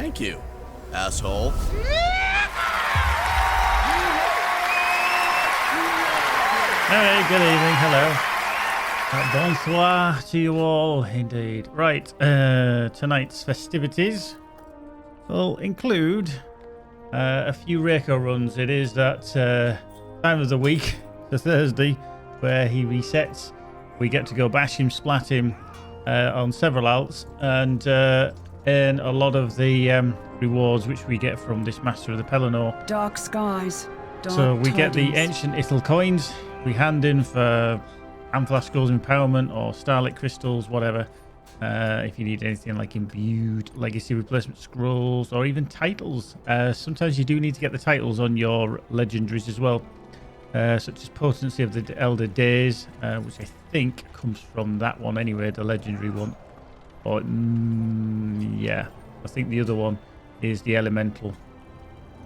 Thank you, asshole. Hey, good evening. Hello. Bonsoir to you all, indeed. Right, tonight's festivities will include a few Rako runs. It is that time of the week, the Thursday, where he resets. We get to go bash him, splat him on several alts, and earn a lot of the rewards which we get from this Master of the Pelennor. Dark skies. Dark So we get the tidings. ancient Ithil coins. We hand in for Amphalas Scrolls Empowerment or Starlit Crystals, whatever. If you need anything like imbued legacy replacement scrolls or even titles. Sometimes you do need to get the titles on your legendaries as well. Such as Potency of the Elder Days, which I think comes from that one anyway, the legendary one. Or, yeah, I think the other one is the Elemental.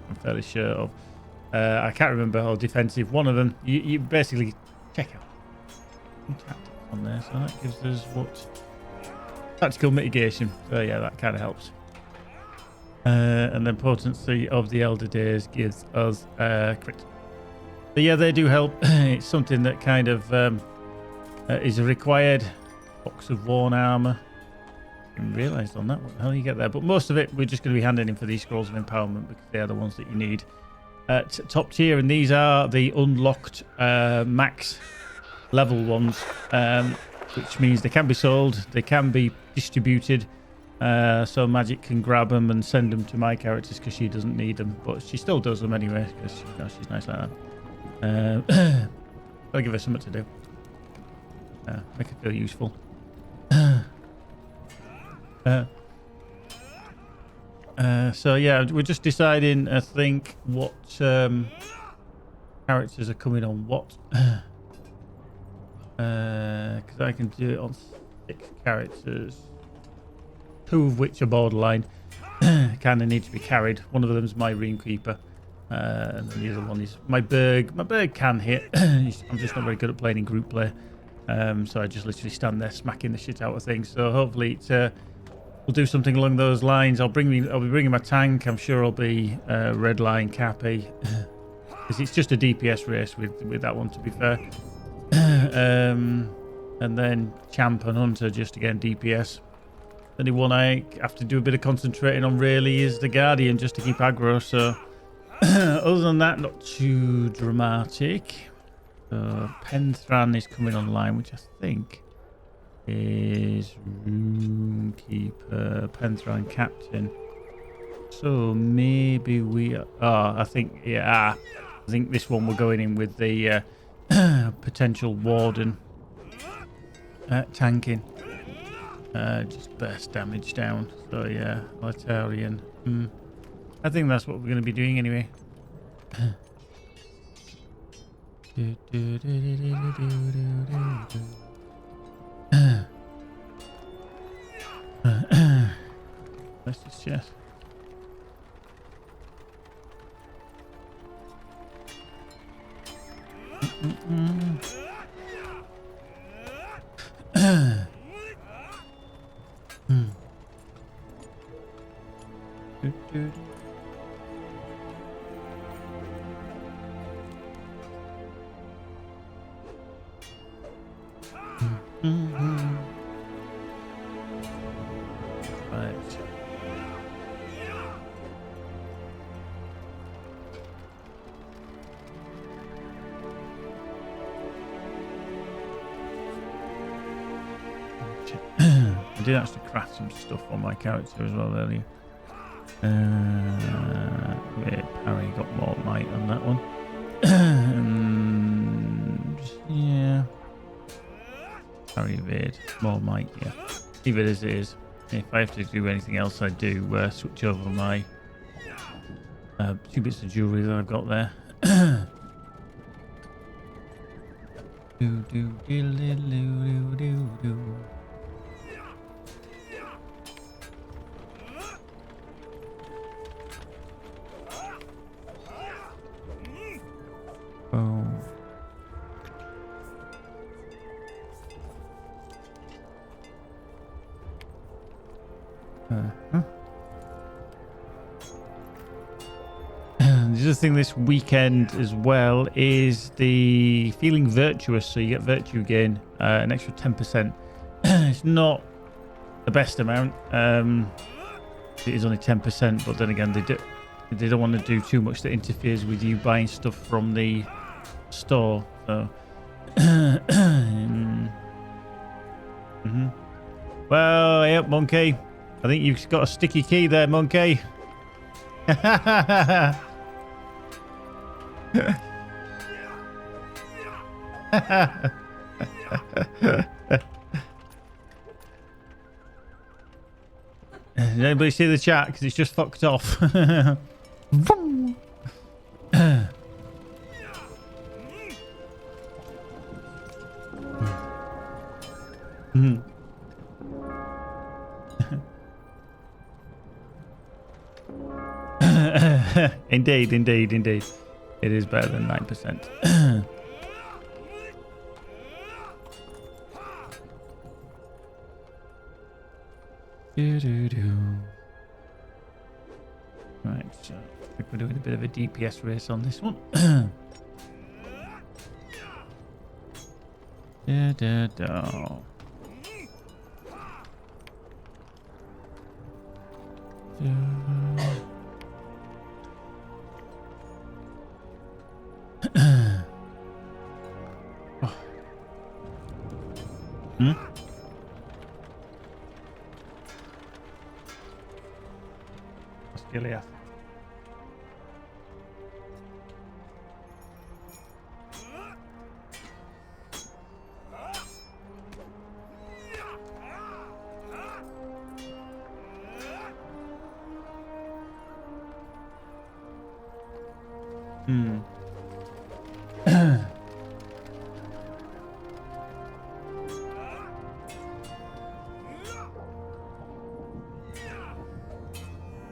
I'm fairly sure of. I can't remember how defensive. One of them, you basically check out tactics on there, so that gives us what tactical mitigation. So yeah, that kind of helps. And then Potency of the Elder Days gives us crit. So yeah, they do help. It's something that kind of is required. Box of worn armor. I didn't realise on that what the hell you get there, but most of it we're just going to be handing in for these scrolls of empowerment because they are the ones that you need. Top tier, and these are the unlocked max level ones, which means they can be sold, they can be distributed, so Magic can grab them and send them to my characters because she doesn't need them, but she still does them anyway because she's nice like that. Gotta give her something to do, make her feel useful. So yeah, we're just deciding, I think, what characters are coming on what. Because I can do it on 6 characters, 2 of which are borderline. Kind of need to be carried. One of them is my Ream Keeper, and then the other one is my Berg. My Berg can hit. I'm just not very good at playing in group play, so I just literally stand there smacking the shit out of things. So hopefully it's. We'll do something along those lines. I'll be bringing my tank. I'm sure I'll be red line Cappy, because it's just a DPS race with that one, to be fair. And then Champ and Hunter, just again DPS. The only one I have to do a bit of concentrating on really is the Guardian, just to keep aggro. So other than that, not too dramatic. Penthran is coming online, which I think is Room Keeper, Penthran Captain. So maybe we are. Oh, I think, yeah. I think this one we're going in with the potential Warden tanking. Just burst damage down. So yeah, Litarian. I think that's what we're going to be doing anyway. Let's just check. Right. I did actually craft some stuff on my character as well earlier. Yeah, Parry got more might on that one. Yeah. Parry evade, more might, yeah. Leave it as it is. If I have to do anything else, I do switch over my 2 bits of jewellery that I've got there. Oh. other thing this weekend as well is the feeling virtuous. So you get virtue gain, an extra 10%. It's not the best amount. It is only 10%, but then again, they don't want to do too much that interferes with you buying stuff from the store. So, well, yep, Monkey. I think you've got a sticky key there, Monkey. Did anybody see the chat? Because it's just fucked off. Indeed. It is better than 9%. Right, so I think we're doing a bit of a DPS race on this one. Australia.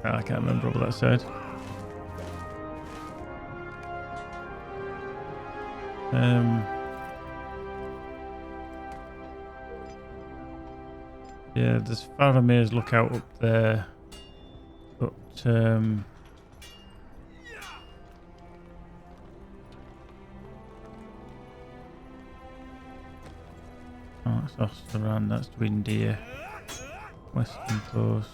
I can't remember what that said. Yeah, there's Faramir's lookout up there, but oh, that's Osteran, that's Windia, Western Post.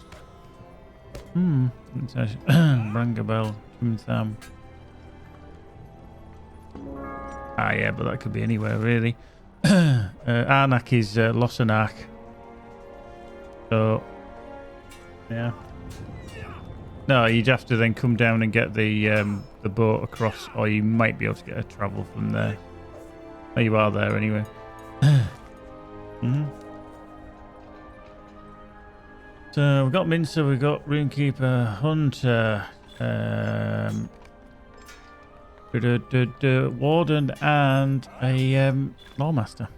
Brangabel, Jimtham. Ah, yeah, but that could be anywhere, really. Arnak is Lossenach. So, yeah. No, you'd have to then come down and get the boat across, or you might be able to get a travel from there. Oh, you are there anyway. So we've got Mincer, we've got Runekeeper, Hunter, Warden, and a Lawmaster.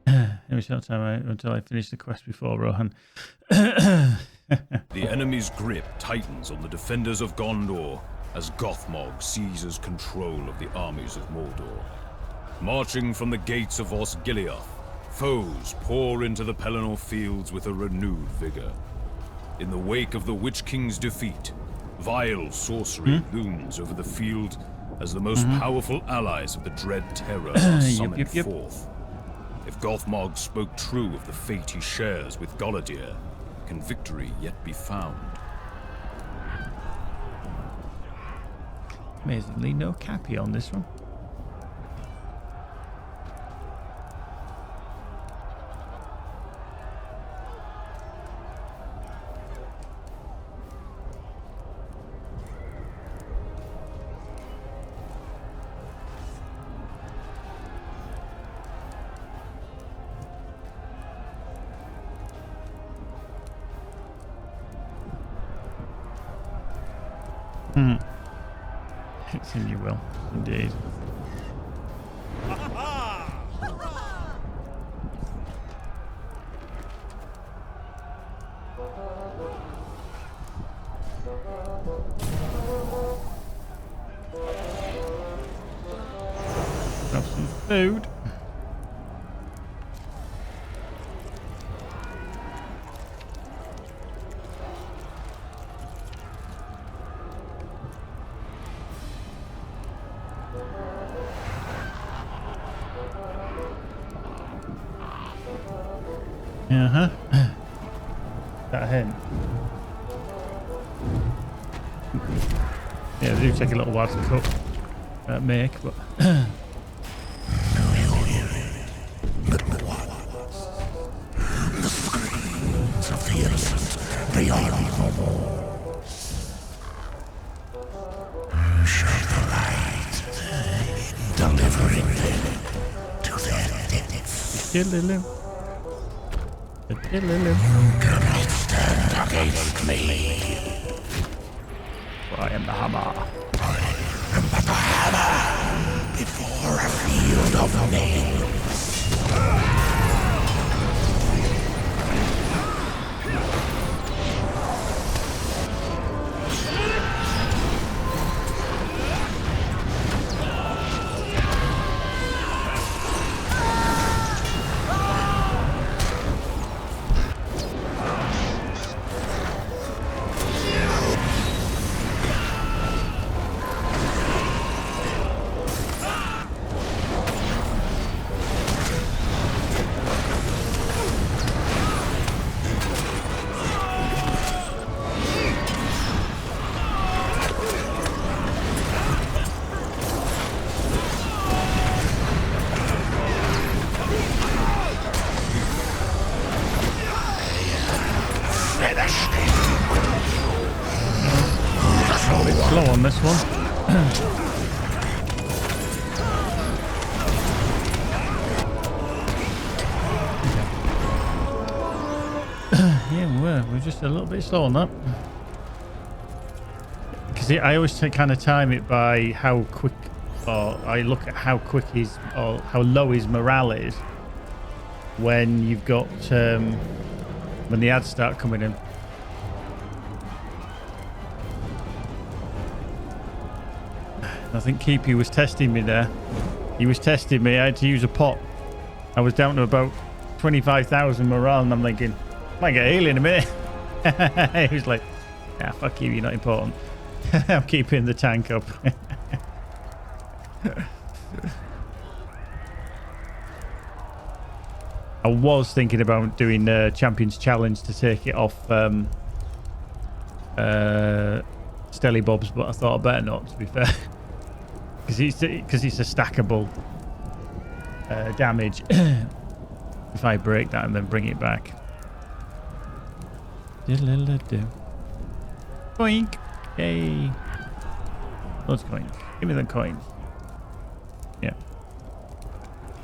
Every short time until I finish the quest before Rohan. The enemy's grip tightens on the defenders of Gondor as Gothmog seizes control of the armies of Mordor. Marching from the gates of Osgiliath, foes pour into the Pelennor fields with a renewed vigor. In the wake of the Witch King's defeat, vile sorcery looms over the field as the most powerful allies of the Dread Terror are summoned forth. If Gothmog spoke true of the fate he shares with Goladir, can victory yet be found? Amazingly, no Cappy on this one. You will, indeed. Grab some food. Uh-huh. That a hint? Yeah, they do take a little while to cook, make, but... The screams of the innocent, they are no more. Shine the light, delivering them to their deaths. You cannot stand against me. I am the hammer. I am but a hammer before a field of nails. Slow on this one. Yeah, we're just a little bit slow on that. Because I always kind of time it by how quick, or I look at how quick his, or how low his morale is when you've got, when the ads start coming in. I think Keepy was testing me there. He was testing me. I had to use a pot. I was down to about 25,000 morale, and I'm thinking, I might get healing in a minute. He was like, yeah, fuck you, you're not important. I'm keeping the tank up. I was thinking about doing a Champions Challenge to take it off Stelly Bobs, but I thought I better not, to be fair. Because it's a stackable damage. If I break that and then bring it back. Coink! Yay! Loads of coins. Give me the coins. Yeah.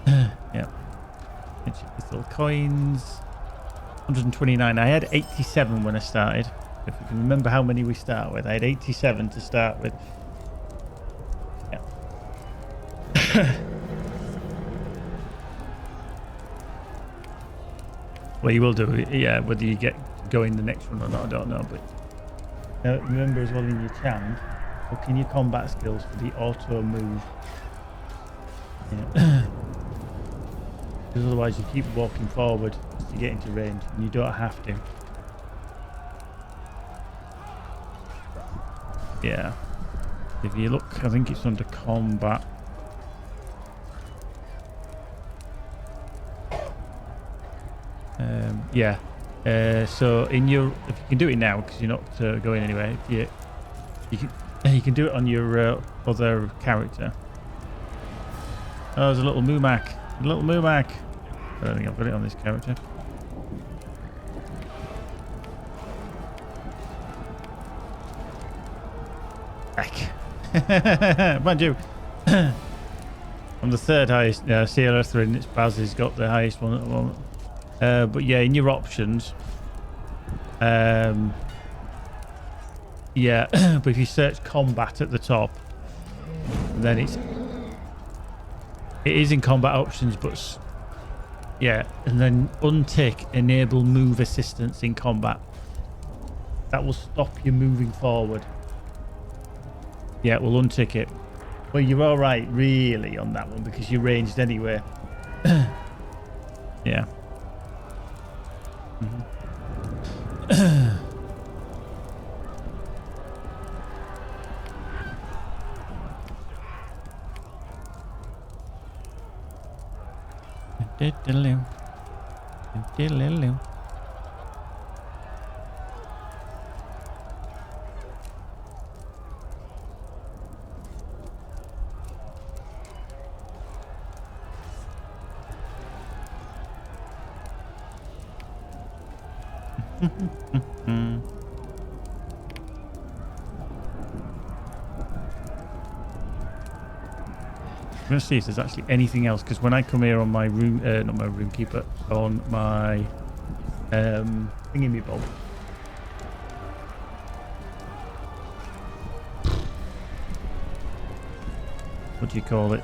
Yeah. These little coins. 129. I had 87 when I started. If you can remember how many we start with. I had 87 to start with. Well, you will do it, yeah. Whether you get going the next one or not, I don't know. But remember as well in your chant, look in your combat skills for the auto move. Yeah. Because otherwise you keep walking forward to get into range, and you don't have to. Yeah. If you look, I think it's under combat. Yeah. So in your, if you can do it now because you're not going anywhere, you can do it on your other character. Oh, there's a little Moomac. A little Moomac. I don't think I've got it on this character. Back. Mind you, I'm the third highest. CLR3 and it's Baz has got the highest one at the moment. But yeah, in your options, yeah, but if you search combat at the top, then it is in combat options, but yeah, and then untick enable move assistance in combat. That will stop you moving forward. Yeah, we'll untick it. Well, you're all right, really, on that one because you're ranged anyway. Yeah. I'm going to see if there's actually anything else, because when I come here on my room, not my room keeper, on my thingy bob. What do you call it?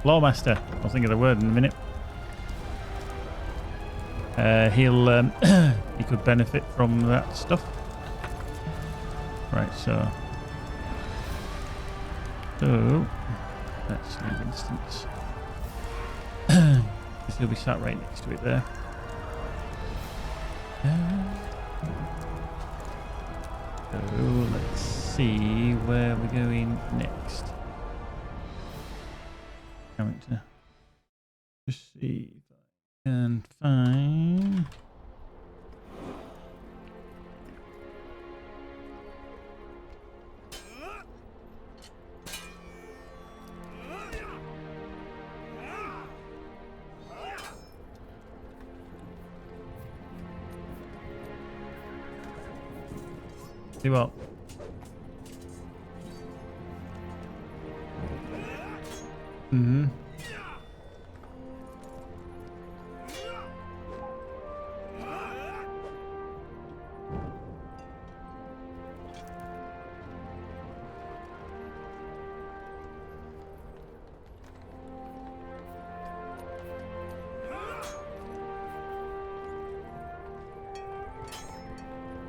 Lawmaster. I'll think of the word in a minute. He'll he could benefit from that stuff. Right, so let's leave instance. Because he'll be sat right next to it there. So let's see where we're going next. Character. Just see if I can find. See what? Mm-hmm.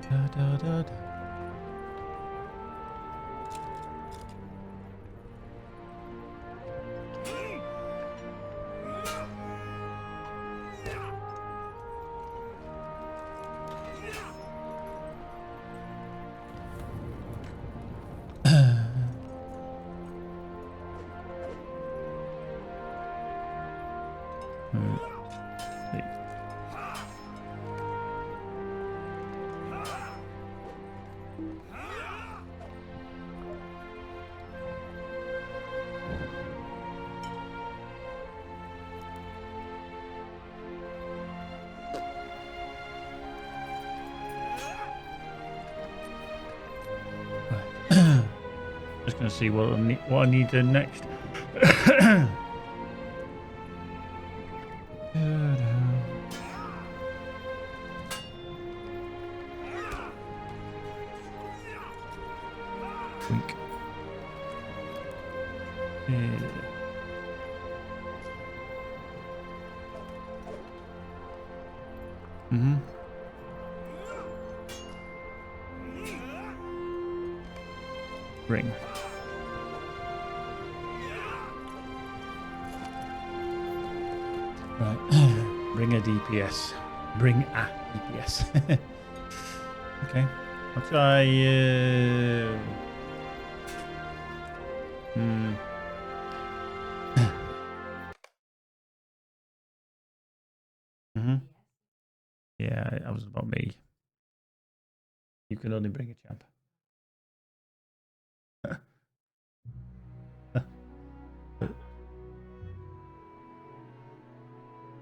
Da, da, da, da. Just gonna see what I need to next. Wink. Mm-hmm. Ring. Right. Bring a DPS. Bring a DPS. Okay. I'll try. Mm-hmm. Yeah, that was about me. You can only bring a champ.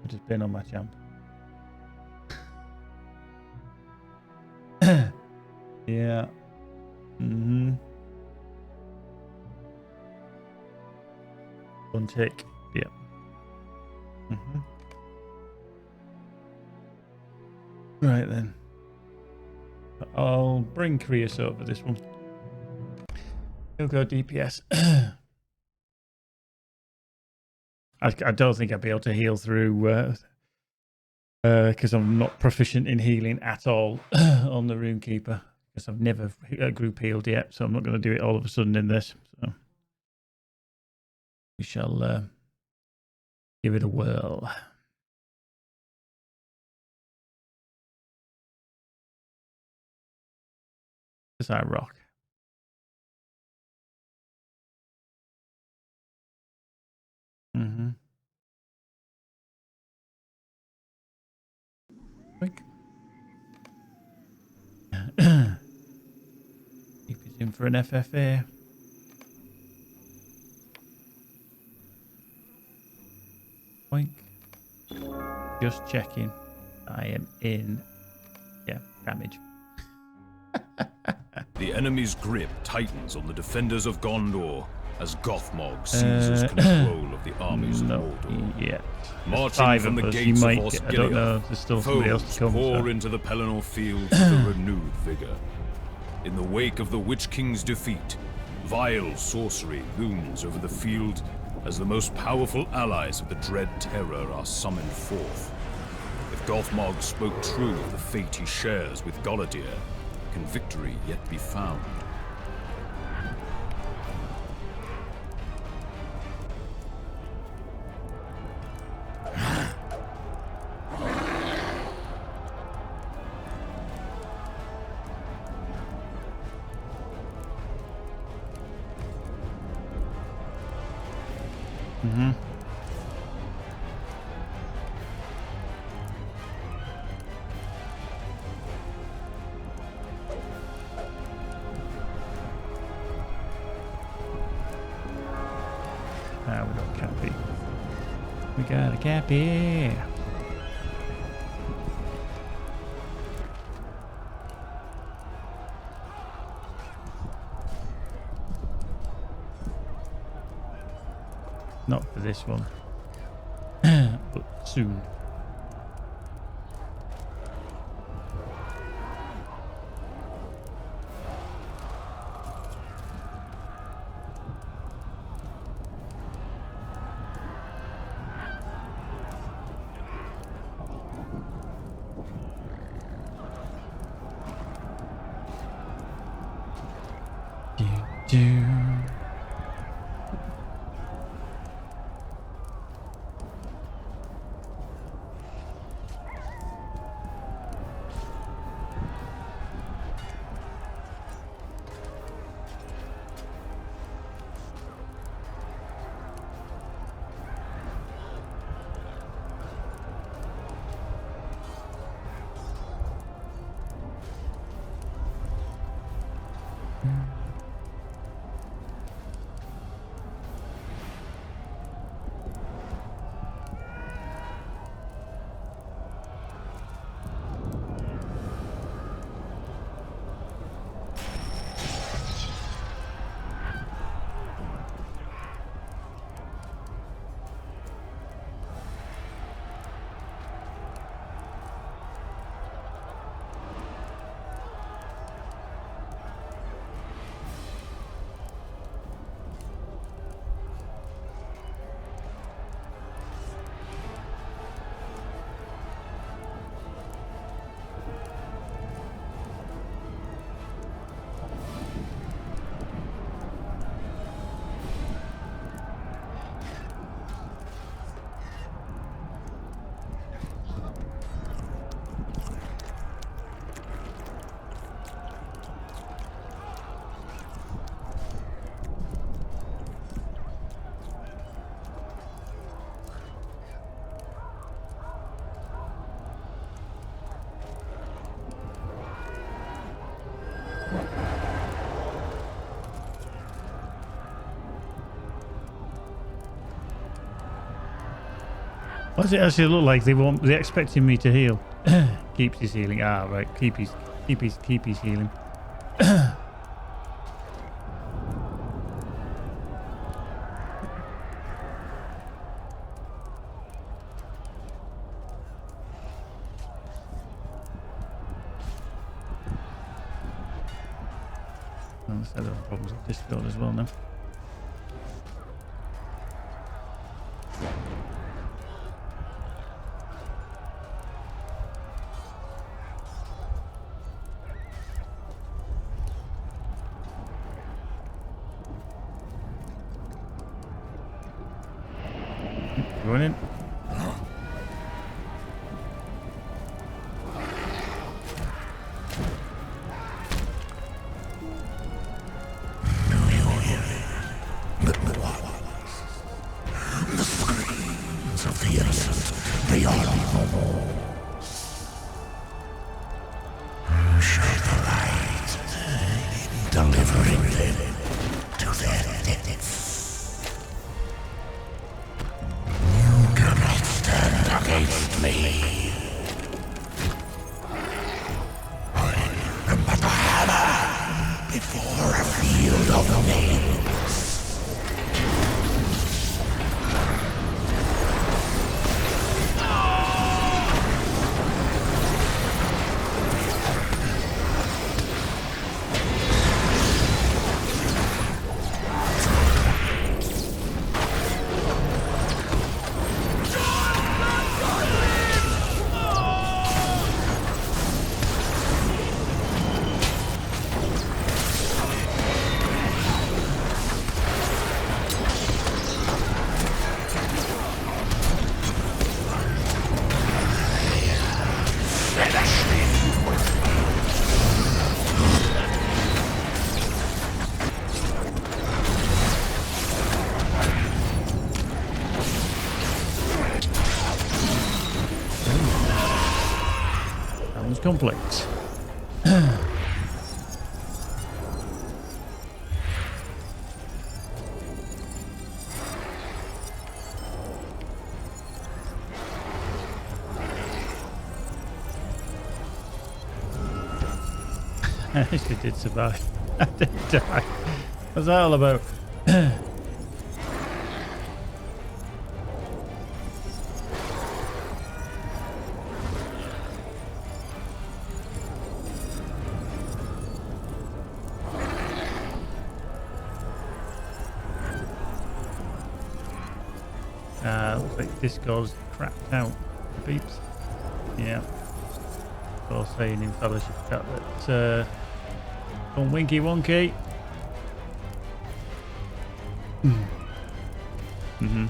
I've just been on my champ. Yeah. Mm-hmm. One tick. Yeah. Mm-hmm. Right then. I'll bring Creosote for this one. He'll go DPS. I don't think I'd be able to heal through because I'm not proficient in healing at all on the Runekeeper, because I've never group healed yet, so I'm not going to do it all of a sudden in this. So we shall give it a whirl. Because I rock. Mm-hmm. Keep us in for an FFA. Boink. Just checking. I am in. Yeah, damage. The enemy's grip tightens on the defenders of Gondor as Gothmog seizes control of the armies of Mordor. Yeah. Marching from the gates of Osgiliath, I don't know. There's still somebody else to come. pour So. into the Pelennor field with a renewed vigor. In the wake of the Witch King's defeat, vile sorcery looms over the field as the most powerful allies of the Dread Terror are summoned forth. If Gothmog spoke true of the fate he shares with Galadir, can victory yet be found? Ah, we got Cappy. We got a Cappy. Not for this one, but soon. Do. What does it actually look like? They're expecting me to heal. Keeps his healing. Ah, right. Keep his healing. Let's have problems with this build as well now. Going in. The screams of the innocent, they are no more. Show the light. driven to their limits. You cannot stand against me. I am but a hammer before a field of nails. Complete. She did survive. I did die. What's that all about? Looks like Discord's crapped out. Beeps. Yeah. All saying in Fellowship chat that on Winky Wonky. Mm-hmm.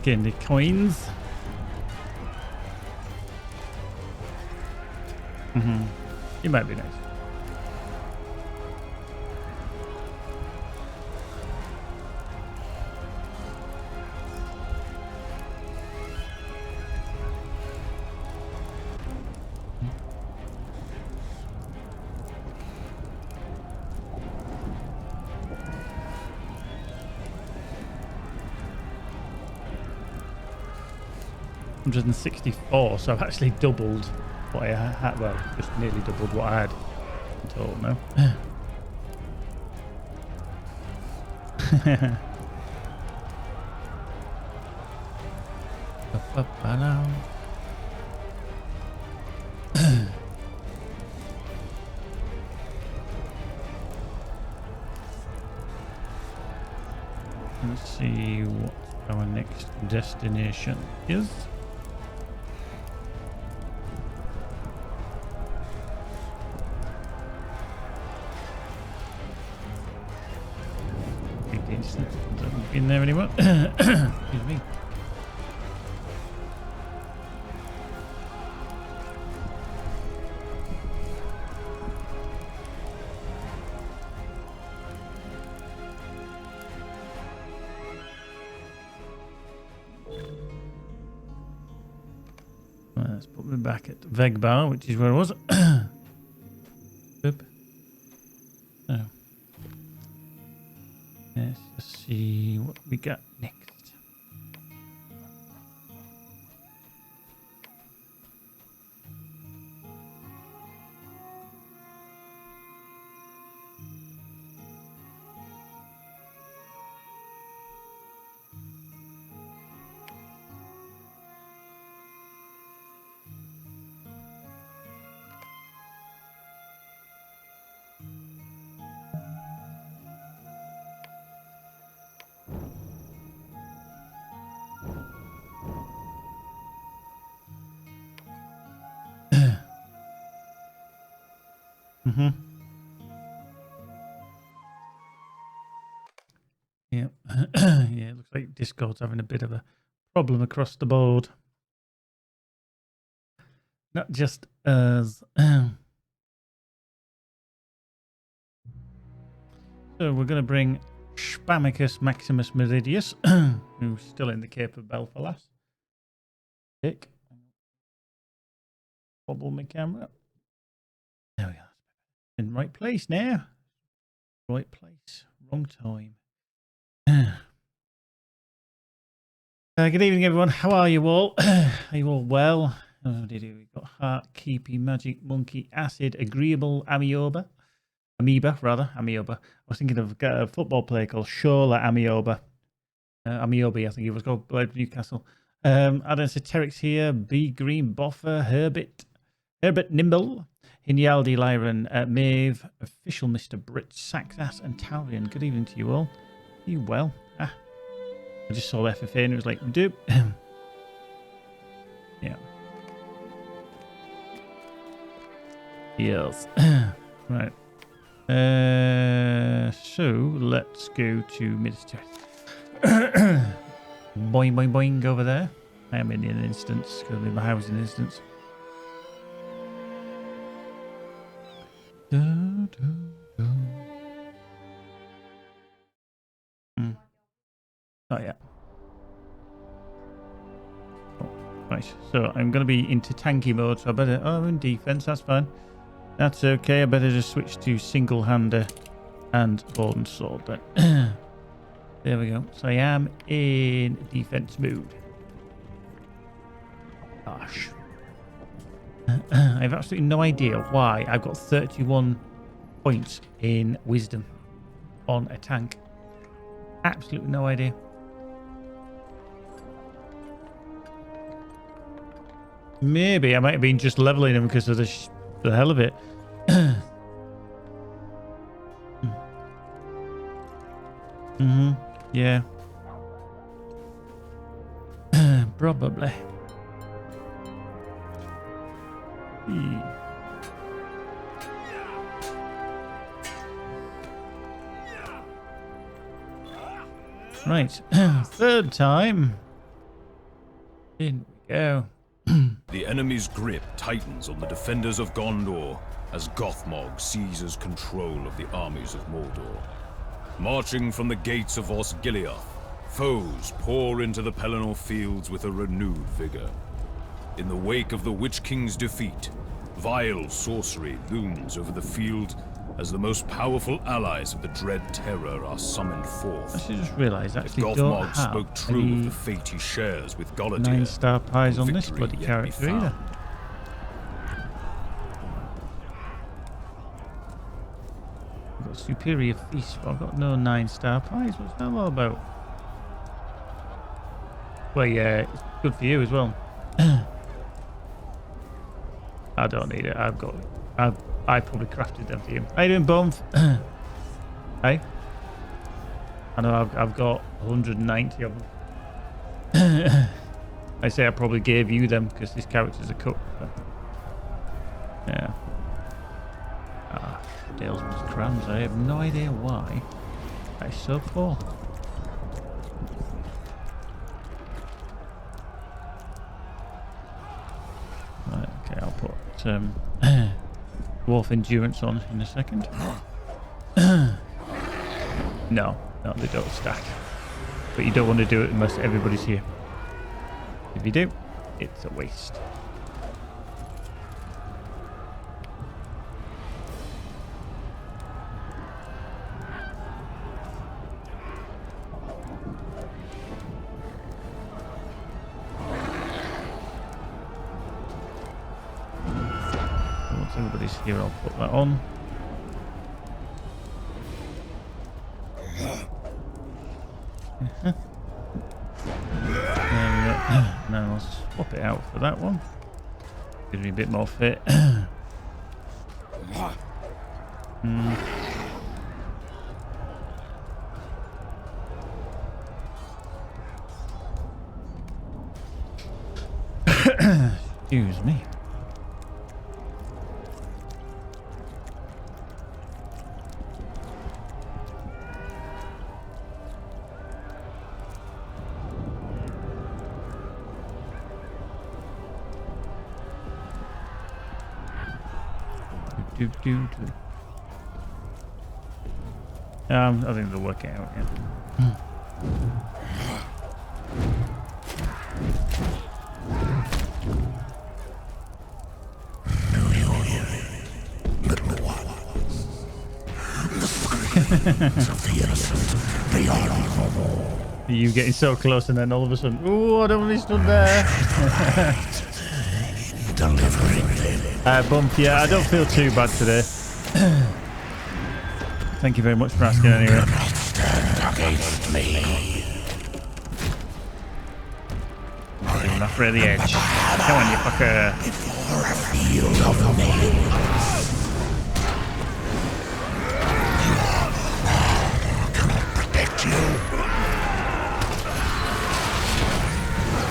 Getting the coins. It might be nice. $164, so I've actually doubled what I had. Well, just nearly doubled what I had in total now. Let's see what our next destination is. Haven't been there anymore. Excuse me. Let's put me back at Vegbar, which is where I was. Boop. So, let's just see what we got next. Mm-hmm. Yeah. Yeah, it looks like Discord's having a bit of a problem across the board. Not just us. So we're going to bring Spamicus Maximus Meridius, who's still in the Cape of Belfalas. Tick. Bobble my camera. There we go. In the right place now. Right place. Wrong time. Good evening, everyone. How are you all? Are you all well? Oh, we've got Heart, Keepy, Magic, Monkey, Acid, Agreeable, Amoeba. I was thinking of a football player called Shola Amioba. Amiobi, I think he was called, played Newcastle. Adam Soterix here, B Green, Boffer, Herbert Nimble, Hinyaldi, Lyran, Maeve, Official Mr. Brit, Saxas, and Talrian. Good evening to you all. Are you well? I just saw FFA and it was like, doop. Yeah. Yes. Right. So let's go to Minister. Boing, boing, boing over there. I am in an instance because I'm in my housing instance. Not yet. Oh, right, so I'm going to be into tanky mode, so I better... Oh, I'm in defense, that's fine. That's okay, I better just switch to single-hander and board and sword then. There we go. So I am in defense mode. Gosh. I have absolutely no idea why I've got 31 points in wisdom on a tank. Absolutely no idea. Maybe I might have been just leveling him because of the hell of it. Yeah. Probably. Right. Third time. In we go. The enemy's grip tightens on the defenders of Gondor as Gothmog seizes control of the armies of Mordor. Marching from the gates of Osgiliath, foes pour into the Pelennor fields with a renewed vigor. In the wake of the Witch King's defeat, vile sorcery looms over the field as the most powerful allies of the Dread Terror are summoned forth. I should just realise actually don't Gothmog have spoke true of the fate he shares with Galadir. 9-star pies on this bloody character either. I've got superior feast, but I've got no 9-star pies. What's that all about? Well, yeah, it's good for you as well. I don't need it. I've got it. I probably crafted them for you. How you doing, Bumf? Hey? I know I've got 190 of them. I say I probably gave you them because this character's a cook. But yeah. Dalesman's Crams. I have no idea why that is so full. Right, okay, I'll put Dwarf Endurance on in a second. No, they don't stack. But you don't want to do it unless everybody's here. If you do, it's a waste. Once everybody's here, I'll put that on. Now I'll swap it out for that one. Gives me a bit more fit. Excuse me. I think they'll work it out, yeah. Little ones. The screams of the innocent. They are no more. You getting so close and then all of a sudden, oh, I don't want to stood there. Delivering them. Bump, yeah, I don't feel too bad today. Thank you very much for asking anyway. Cannot stand against me. You're not for the edge. Come on, you fucker. For a field of names. Cannot protect you.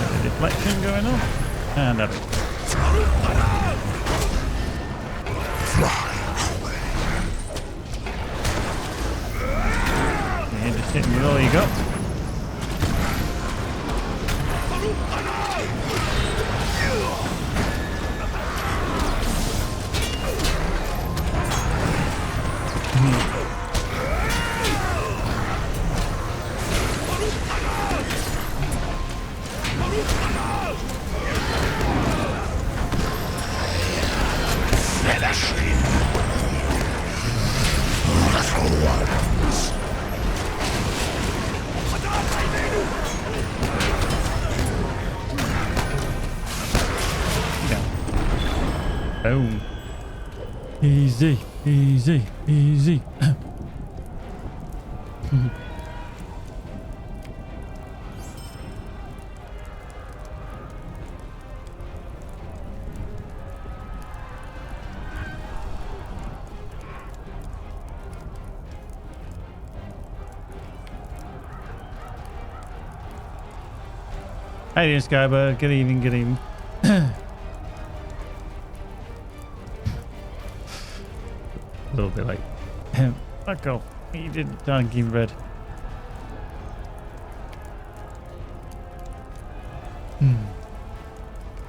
The deflection going on. And have it. Yeah, just hitting with all you got. Boom. Easy, easy, easy. How you doing, Skybird? Good evening, good evening. A little bit like, fuck off. You didn't donkey red.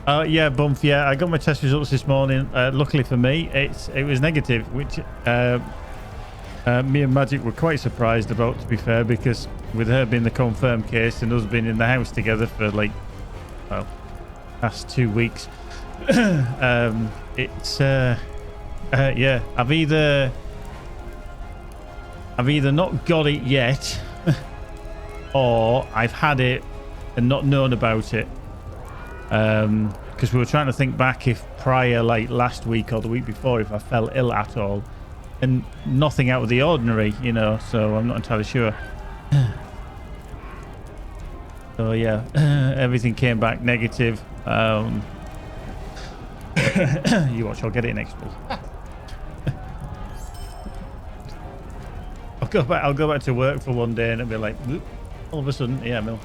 Yeah, Bump. Yeah, I got my test results this morning. Luckily for me, it was negative, which me and Magic were quite surprised about, to be fair, because with her being the confirmed case and us being in the house together for like, well, past 2 weeks, it's yeah, I've either not got it yet, or I've had it and not known about it. Because we were trying to think back if prior, like last week or the week before, if I fell ill at all, and nothing out of the ordinary, you know. So I'm not entirely sure. So yeah, everything came back negative. You watch, I'll get it next week. I'll go back to work for one day and it'll be like, whoop, all of a sudden, yeah, Mill.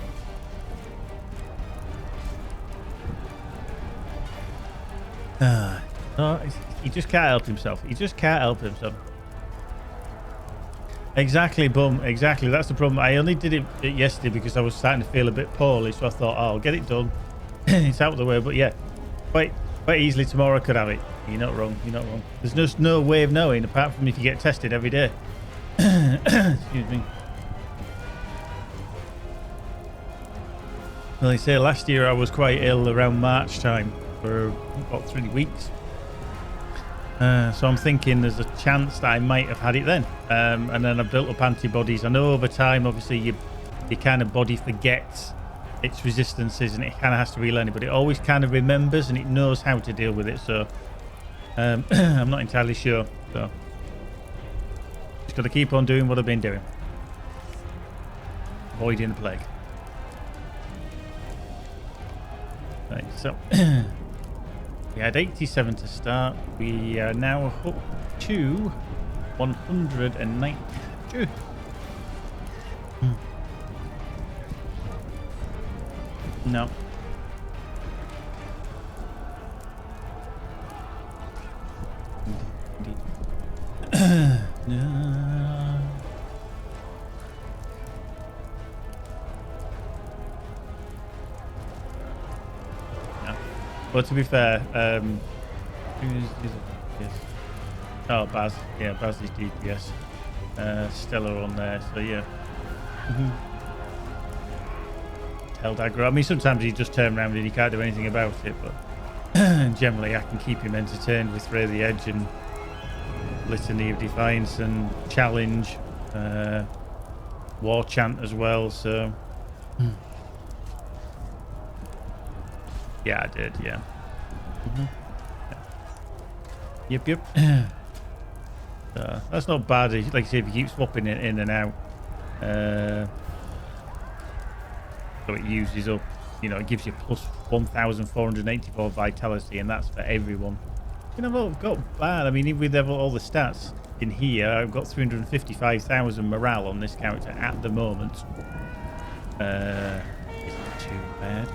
No, he just can't help himself. He just can't help himself. Exactly, Bum. Exactly. That's the problem. I only did it yesterday because I was starting to feel a bit poorly, so I thought, oh, I'll get it done. It's out of the way. But yeah, quite easily tomorrow I could have it. You're not wrong. You're not wrong. There's just no way of knowing apart from if you get tested every day. Excuse me. Well, they say last year I was quite ill around March time for about 3 weeks. So I'm thinking there's a chance that I might have had it then. And then I built up antibodies. I know over time, obviously, your kind of body forgets its resistances and it kind of has to relearn it, but it always kind of remembers and it knows how to deal with it. So I'm not entirely sure. So just got to keep on doing what I've been doing. Avoiding the plague. Right, so we had 87 to start. We are now up to 192. No. No. Well, to be fair, yes. Oh, Baz. Yeah, Baz is DPS. Stella on there, so yeah. Held aggro. I mean, sometimes he just turn around and he can't do anything about it, but generally I can keep him entertained with Ray the Edge and Litany of Defiance and Challenge, War Chant as well, so... Yeah, I did, yeah. Yep. So, that's not bad. Like I say, if you keep swapping it in and out, so it uses up, you know, it gives you plus 1,484 vitality, and that's for everyone. You know, I've got bad. I mean, even with all the stats in here, I've got 355,000 morale on this character at the moment. Isn't too bad.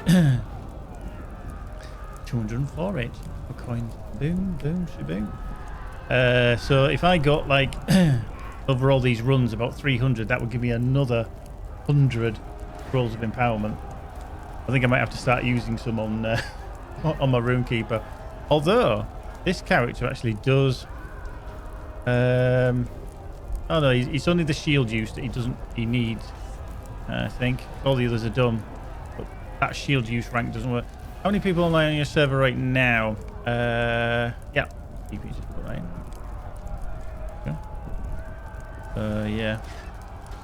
204 each for coins. Boom, boom, shaboom. So if I got like over all these runs about 300, that would give me another 100 rolls of empowerment. I think I might have to start using some on on my Runekeeper. Although this character actually does. Oh no, it's only the shield use that he needs. I think all the others are done, but that shield use rank doesn't work. How many people online on your server right now? Yeah. Yeah.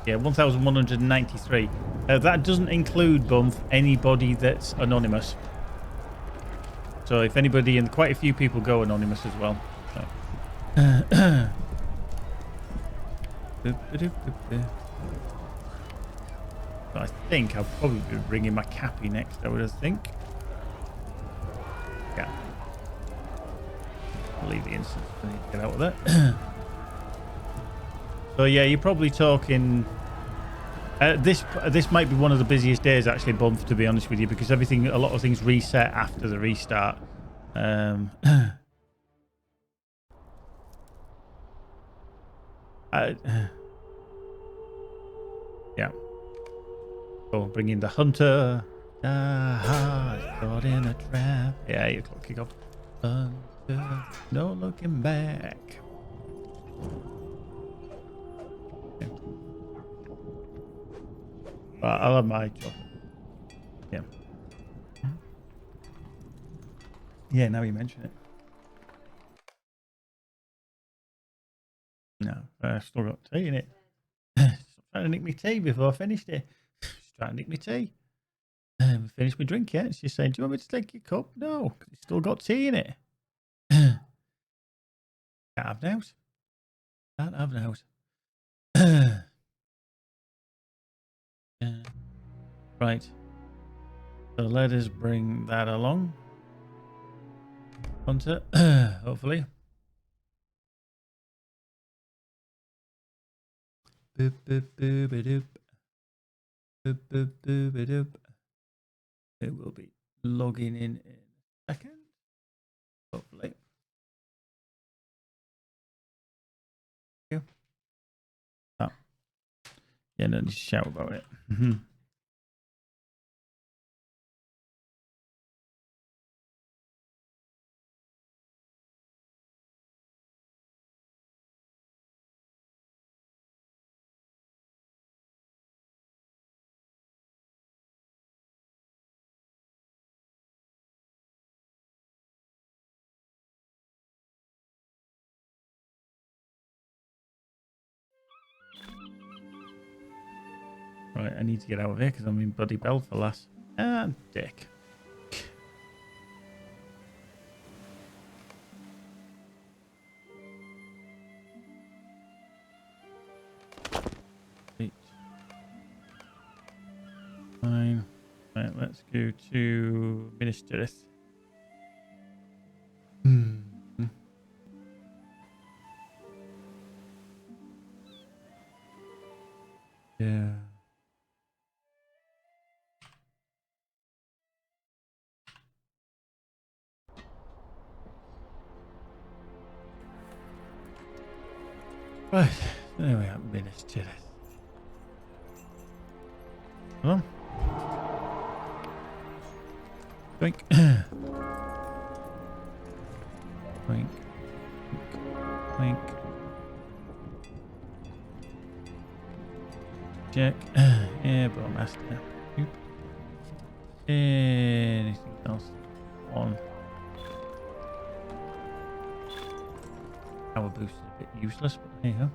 Yeah, 1,193. That doesn't include, Bump, anybody that's anonymous. So if anybody, and quite a few people go anonymous as well. So. I think I'll probably be bringing my Cappy next, I would think. Yeah. I'll leave the instance. I need to get out of that. So yeah, you're probably talking... this might be one of the busiest days, actually, Bump, to be honest with you, because a lot of things reset after the restart. Yeah. Oh, bring in the hunter. Caught in a trap. Yeah, you kick off. Hunter, no looking back. Okay. I'll have my job. Yeah. Yeah, now you mention it. No, I still got tea in it. Stop trying to nick me tea before I finished it. She's trying to nick me tea. I haven't finished my drink yet. She's saying, do you want me to take your cup? No, it's still got tea in it. Can't have nows. Can't have nows. Right. So let us bring that along. Hunter, hopefully. Boop, boop, boop, doop. Boop, boop, boop, doop. It will be logging in a second. Hopefully. Yeah. Oh. Yeah, no, just shout about it. Right, I need to get out of here because I'm in bloody Belfast. Ah, dick. Fine. Right, let's go to Ministereth. Yeah. Right, there we are, Ministereth. Come on. Drink. Drink. Wink. Check. Yeah, Bowmaster. Oop. Anything else? On. Power boost is a bit useless, but there you go.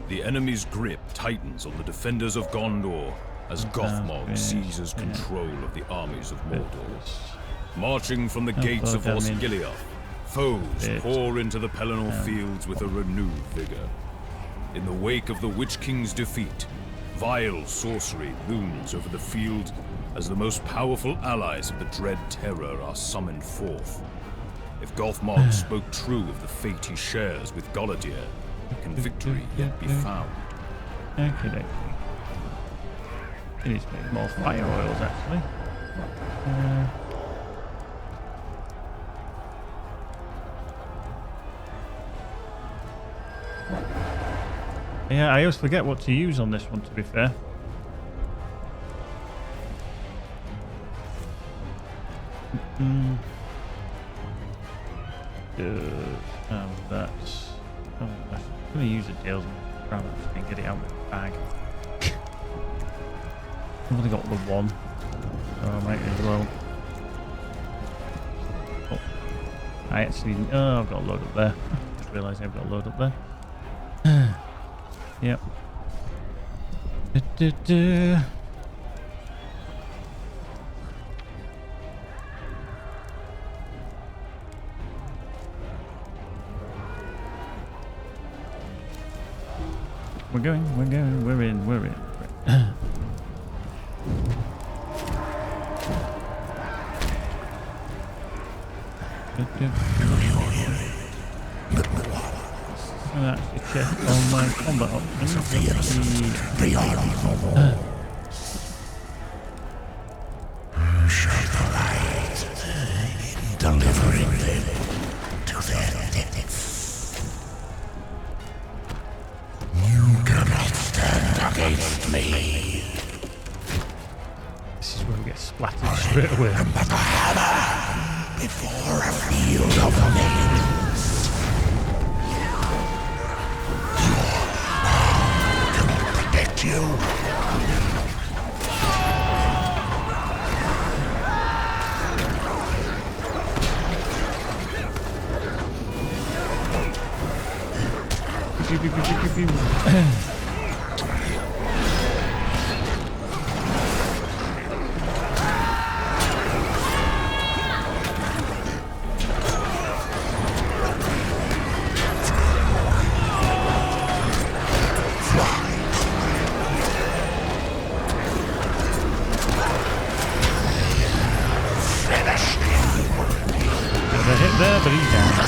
The enemy's grip tightens on the defenders of Gondor as Gothmog seizes control of the armies of Mordor. Marching from the gates of Osgiliath, foes pour into the Pelennor fields with a renewed vigor. In the wake of the Witch King's defeat, vile sorcery looms over the field as the most powerful allies of the Dread Terror are summoned forth. If Gothmog spoke true of the fate he shares with Galadir, can victory yet be found? Okay. I need to make more fire oils, actually. Yeah, I always forget what to use on this one, to be fair. That's... I'm going to use the Dales rather than get it out of the bag. I've only got the one, so I might as well. Oh, I actually... Oh, I've got a load up there. Just realised I've got a load up there. Yep. We're in. That's the check on my combat options. They are evil. Shine the light in delivering them to their deaths. You cannot stand against me. This is where we get splattered straight away. But the hammer before a field of names. You.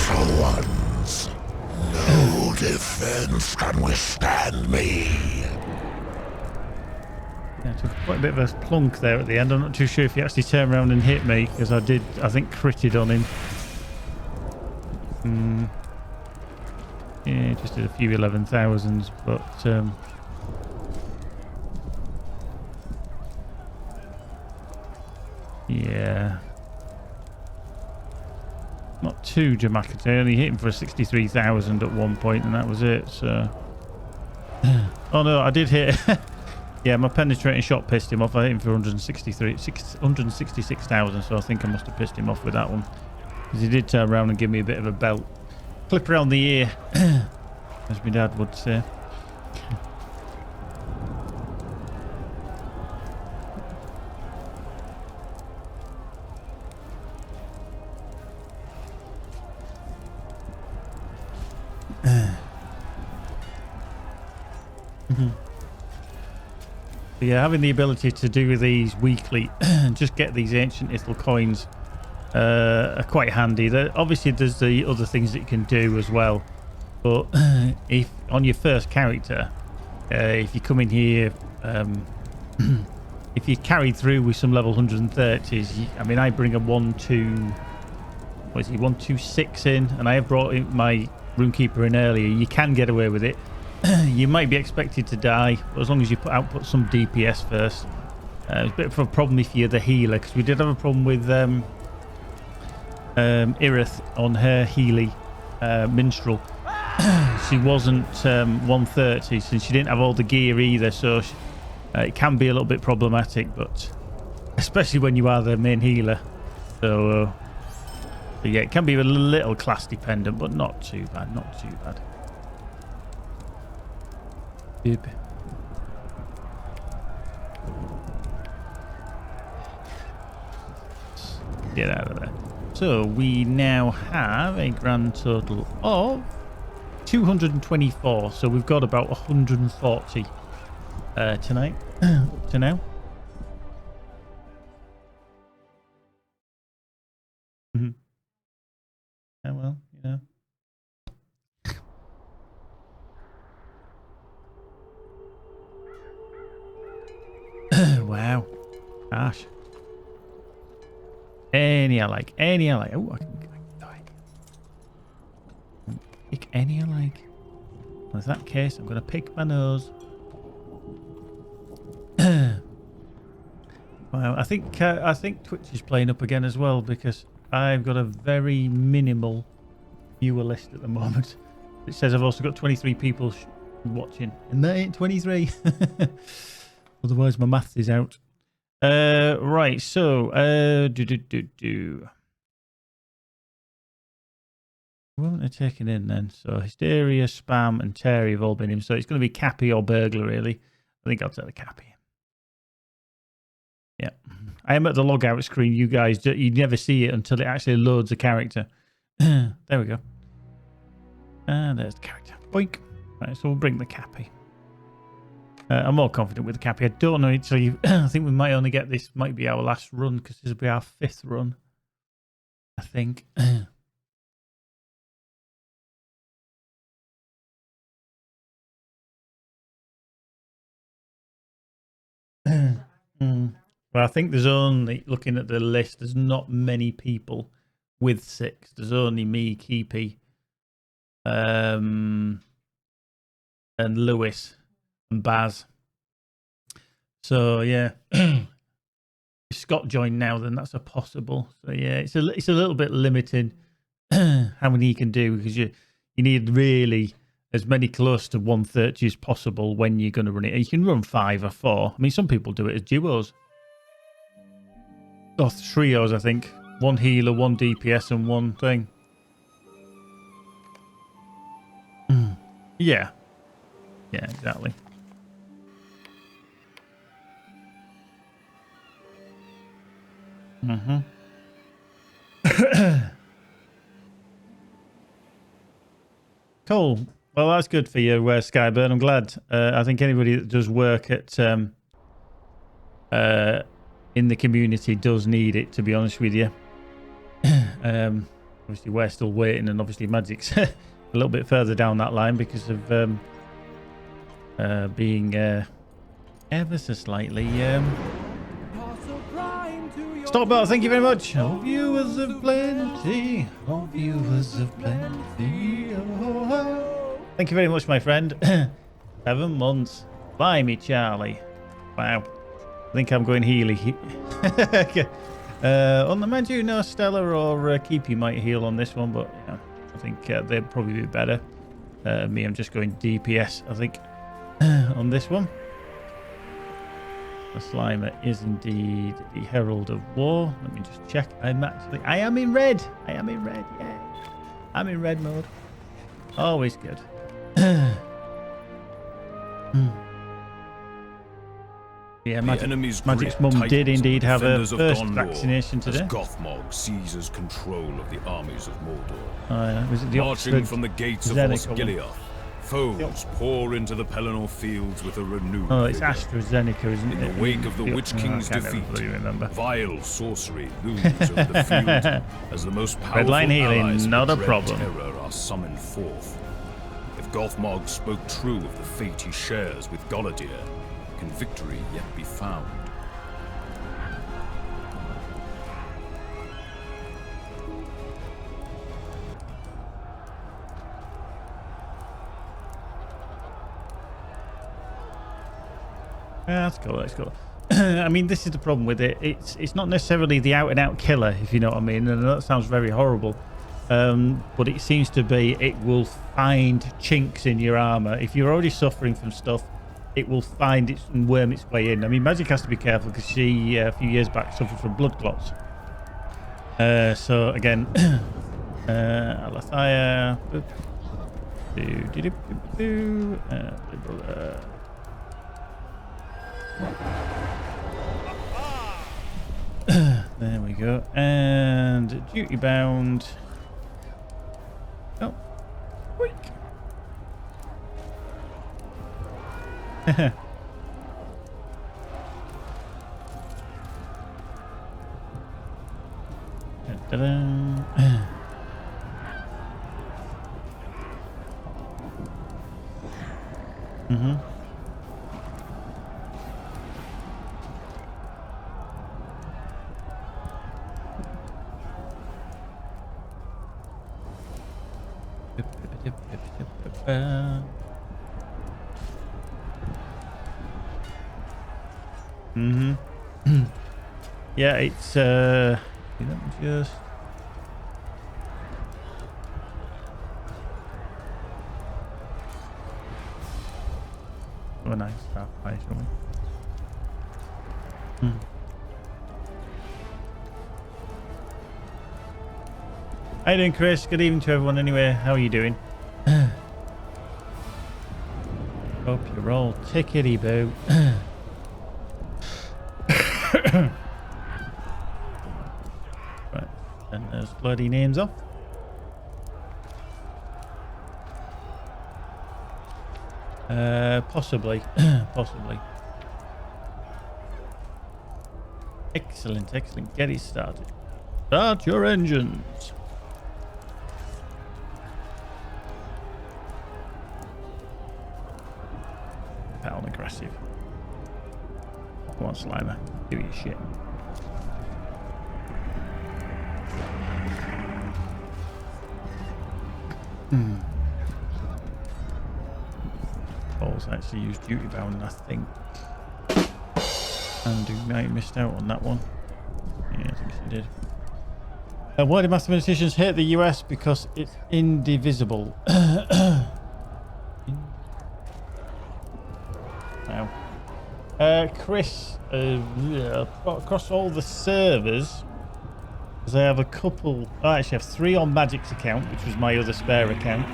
Little ones, no defense can withstand me. Yeah, took quite a bit of a plunk there at the end. I'm not too sure if he actually turned around and hit me, because I think, critted on him. Yeah, just did a few 11,000s, but yeah. Not too dramatic. I only hit him for 63,000 at one point, and that was it. So, oh no, I did hit. Yeah, my penetrating shot pissed him off. I hit him for 166,000. So I think I must have pissed him off with that one, because he did turn around and give me a bit of a belt, clip around the ear, as my dad would say. Yeah, having the ability to do these weekly and just get these ancient Ithil coins are quite handy. Obviously, there's the other things that you can do as well. But if on your first character, if you come in here, if you carry through with some level 130s, I mean, I bring a 126 in, and I have brought in my Runekeeper in earlier. You can get away with it. You might be expected to die, but as long as you output some DPS first. It's a bit of a problem if you're the healer, because we did have a problem with Irith on her Healy Minstrel. she wasn't 130, so she didn't have all the gear either, so it can be a little bit problematic, but especially when you are the main healer. So yeah, it can be a little class dependent, but not too bad, not too bad. Boop. Get out of there. So we now have a grand total of 224. So we've got about 140 tonight up to now. Oh well, you know. Wow. Gosh. Any I like. Any I like. Oh, I can die. Pick any I like. Well, in that case, I'm going to pick my nose. Well, I think Twitch is playing up again as well, because I've got a very minimal viewer list at the moment. It says I've also got 23 people watching, and that ain't 23. Otherwise, my maths is out. Right, so Who haven't I taken in then? So Hysteria, Spam, and Terry have all been in. So it's going to be Cappy or Burglar, really. I think I'll take the Cappy. Yeah, I am at the logout screen. You guys, you never see it until it actually loads a character. There we go. And there's the character. Boink. Right, so we'll bring the Cappy. I'm more confident with the Cappy. I don't know. So I think we might only get this. Might be our last run, because this will be our 5th run, I think. Well, I think there's only, looking at the list, there's not many people with 6. There's only me, Keepy, and Lewis and Baz. So yeah, if Scott joined now, then that's a possible. So yeah, it's a little bit limiting how many you can do, because you need really as many close to 130 as possible when you're going to run it. You can run 5 or 4. I mean, some people do it as duos. Or trios, I think. 1 healer, 1 DPS, and 1 thing. Yeah. Yeah, exactly. Cool. Well, that's good for you, Skyburn. I'm glad. I think anybody that does work at in the community does need it, to be honest with you. Obviously, we're still waiting, and obviously Magic's a little bit further down that line because of being ever so slightly... Stop bar, thank you very much. Oh, viewers of plenty. Oh, viewers of plenty. Oh. Thank you very much, my friend. 7 months. Blimey, Charlie. Wow. I think I'm going Healy. On the menu, no, Stella or Keepy might heal on this one, but yeah, I think they'd probably be better. Me, I'm just going DPS, I think, on this one. The Slimer is indeed the Herald of War. Let me just check. I am in red. I am in red. Yeah. I'm in red mode. Always good. Yeah, Magic's mum did indeed have her first vaccination today. Gothmog seizes control of the armies of Mordor. Oh, yeah. Was it the Marching from the gates of Osgiliath, foes pour into the Pelennor fields with a renewed Oh, it's vigor. AstraZeneca, isn't it? In the wake of the Witch King's defeat, vile sorcery looms over the field as the most powerful Redline healing, allies of not a dread problem. terror are summoned forth. If Gothmog spoke true of the fate he shares with Galadir, can victory yet be found? Yeah, let's go. Let's go. I mean, this is the problem with it. It's not necessarily the out-and-out killer, if you know what I mean. And that sounds very horrible. But it seems to be it will find chinks in your armor. If you're already suffering from stuff, it will find it and worm its way in. I mean, Magic has to be careful because she, a few years back, suffered from blood clots. So again, Alethea. There we go. And duty bound. Oh, quick. Yeah, it's let me just a nice start by, shall we? How you doing, Chris? Good evening to everyone anyway. How are you doing? Hope you're all tickety-boo. Right, and those bloody names off. Possibly. Possibly. Excellent, excellent. Get it started. Start your engines. Pound aggressive. Come on, Slimer. Do your shit. Paul's actually used duty bound, I think. And I missed out on that one. Yeah, I think she did. Why do mathematicians hate the US? Because it's indivisible. Wow. Chris, across all the servers, because I have a couple, I actually have 3 on Magic's account, which was my other spare account,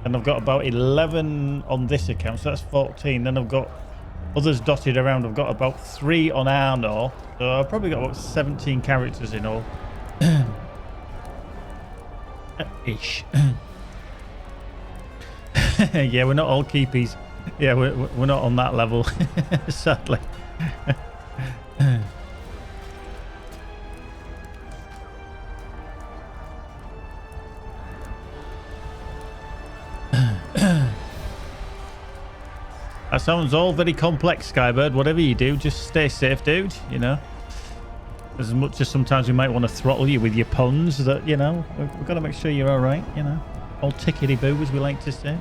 and I've got about 11 on this account, so that's 14. Then I've got others dotted around. I've got about 3 on Arnor, so I've probably got about 17 characters in all. Ish. Yeah, we're not all keepies. Yeah, we're not on that level, sadly. That sounds all very complex, Skybird. Whatever you do, just stay safe, dude. You know, as much as sometimes we might want to throttle you with your puns, that, you know, we've got to make sure you're all right. You know, all tickety-boo, as we like to say.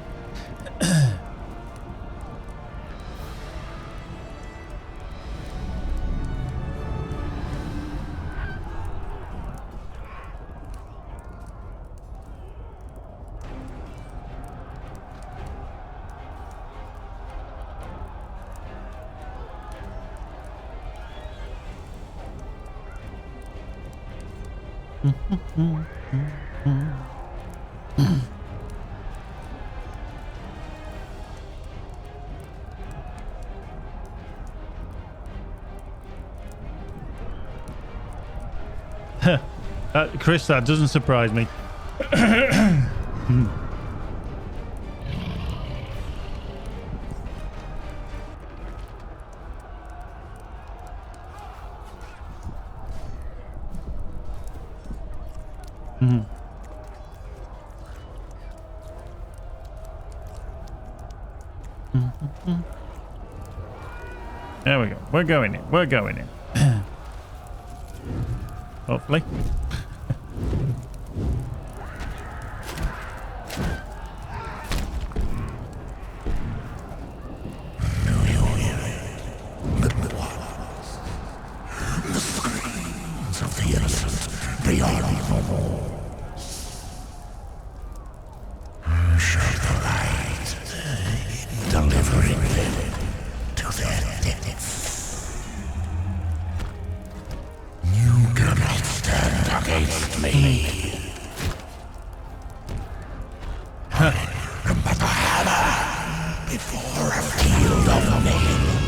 Chris, that doesn't surprise me. There we go. We're going in. We're going in. Hopefully. The screams of the innocent, they are no more. but a hammer before a field of nails.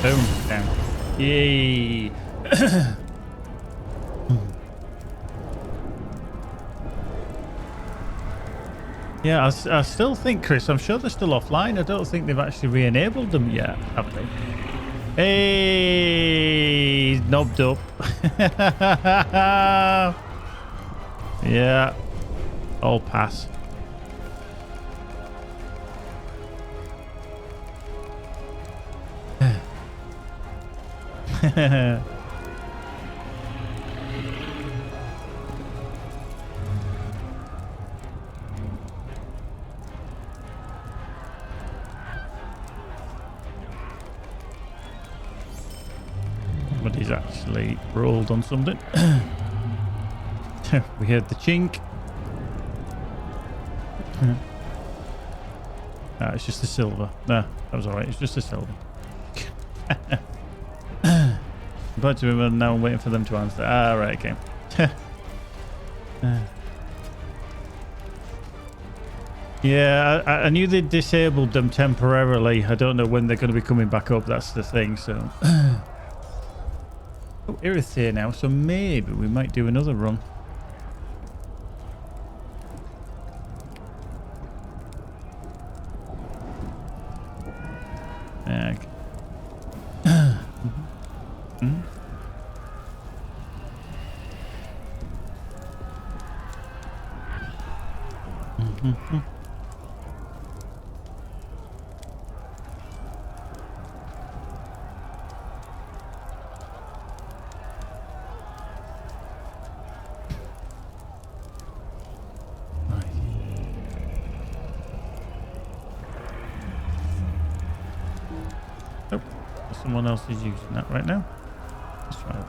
Boom. Down. Yay. Yeah, I still think, Chris, I'm sure they're still offline. I don't think they've actually re-enabled them yet, have they? Hey, he's knobbed up. Yeah, all pass. But he's actually rolled on something. We heard the chink. It's just the silver. No, that was alright. It's just the silver. But to remember now, I'm waiting for them to answer. Ah, right, okay. Yeah, I knew they disabled them temporarily. I don't know when they're going to be coming back up. That's the thing. So, oh, Irith's here now, so maybe we might do another run. Okay. Oh, someone else is using that right now. Let's try it.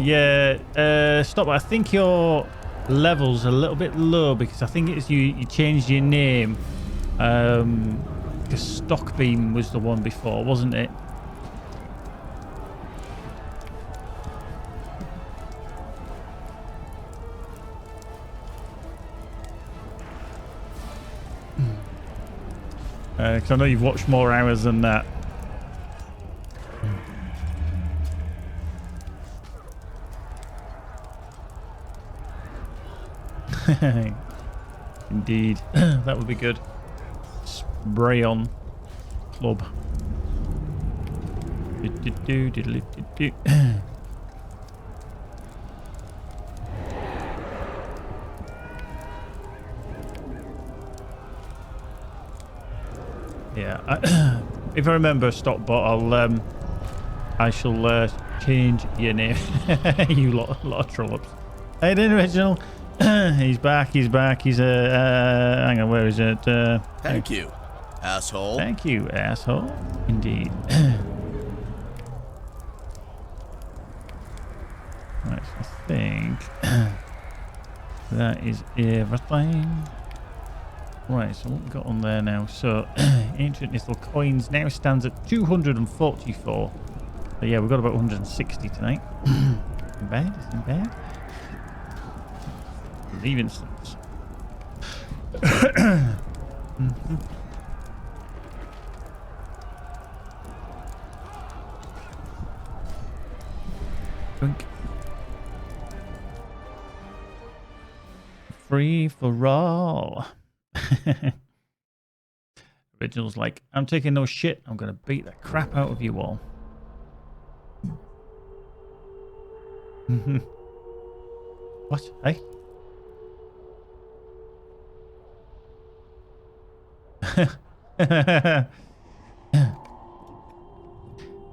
Yeah, stop. I think your level's a little bit low because I think it's you changed your name. Because Stock Beam was the one before, wasn't it? Because I know you've watched more hours than that. Indeed. That would be good. Spray on club. Yeah. If I remember, Stockbot, I shall change your name. You lot of trollops. Hey, then, Original. He's back. He's hang on, where is it? Thank you, asshole. Thank you, asshole. Indeed. Right, so I think that is everything. Right, so what we got on there now? So, Ancient Nithal Coins now stands at 244. So yeah, we've got about 160 tonight. Isn't bad, isn't bad. Leave instance. Drink. Free for all. Original's like, I'm taking no shit. I'm gonna beat the crap out of you all. What? Hey?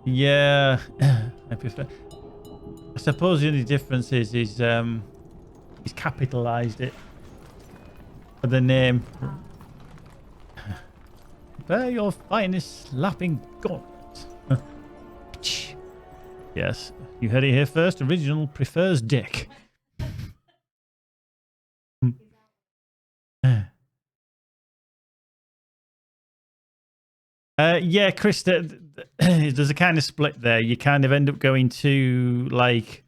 Yeah. I prefer. I suppose the only difference is he's capitalized it for the name. Prepare your finest slapping gauntlet. Yes, you heard it here first. Original prefers dick. Yeah, Chris, there's a kind of split there. You kind of end up going to, like,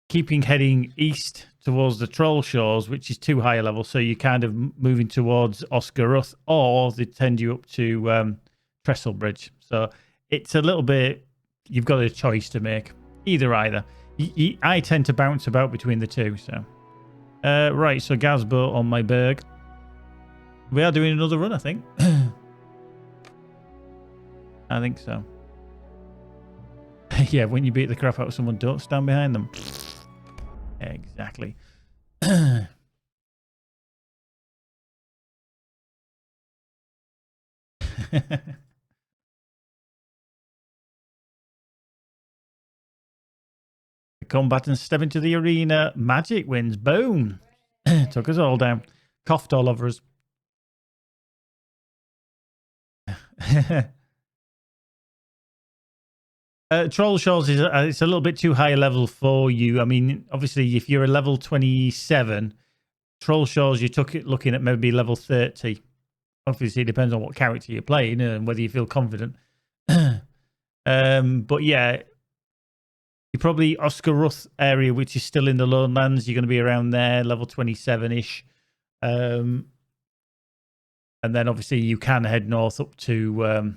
keeping heading east towards the Troll Shores, which is too high a level, so you're kind of moving towards Oscaruth, or they tend you up to Trestle Bridge. So it's a little bit, you've got a choice to make. Either. I tend to bounce about between the two, so. Right, so Gazbo on my berg. We are doing another run, I think. I think so. Yeah, when you beat the crap out of someone, don't stand behind them. Exactly. The combatants step into the arena. Magic wins. Boom. Took us all down. Coughed all over us. Troll Shores is it's a little bit too high a level for you. I mean, obviously, if you're a level 27, Troll Shores, you're looking at maybe level 30. Obviously, it depends on what character you're playing and whether you feel confident. But yeah, you're probably Oscaruth area, which is still in the Lone Lands. You're going to be around there, level 27-ish. And then obviously you can head north up to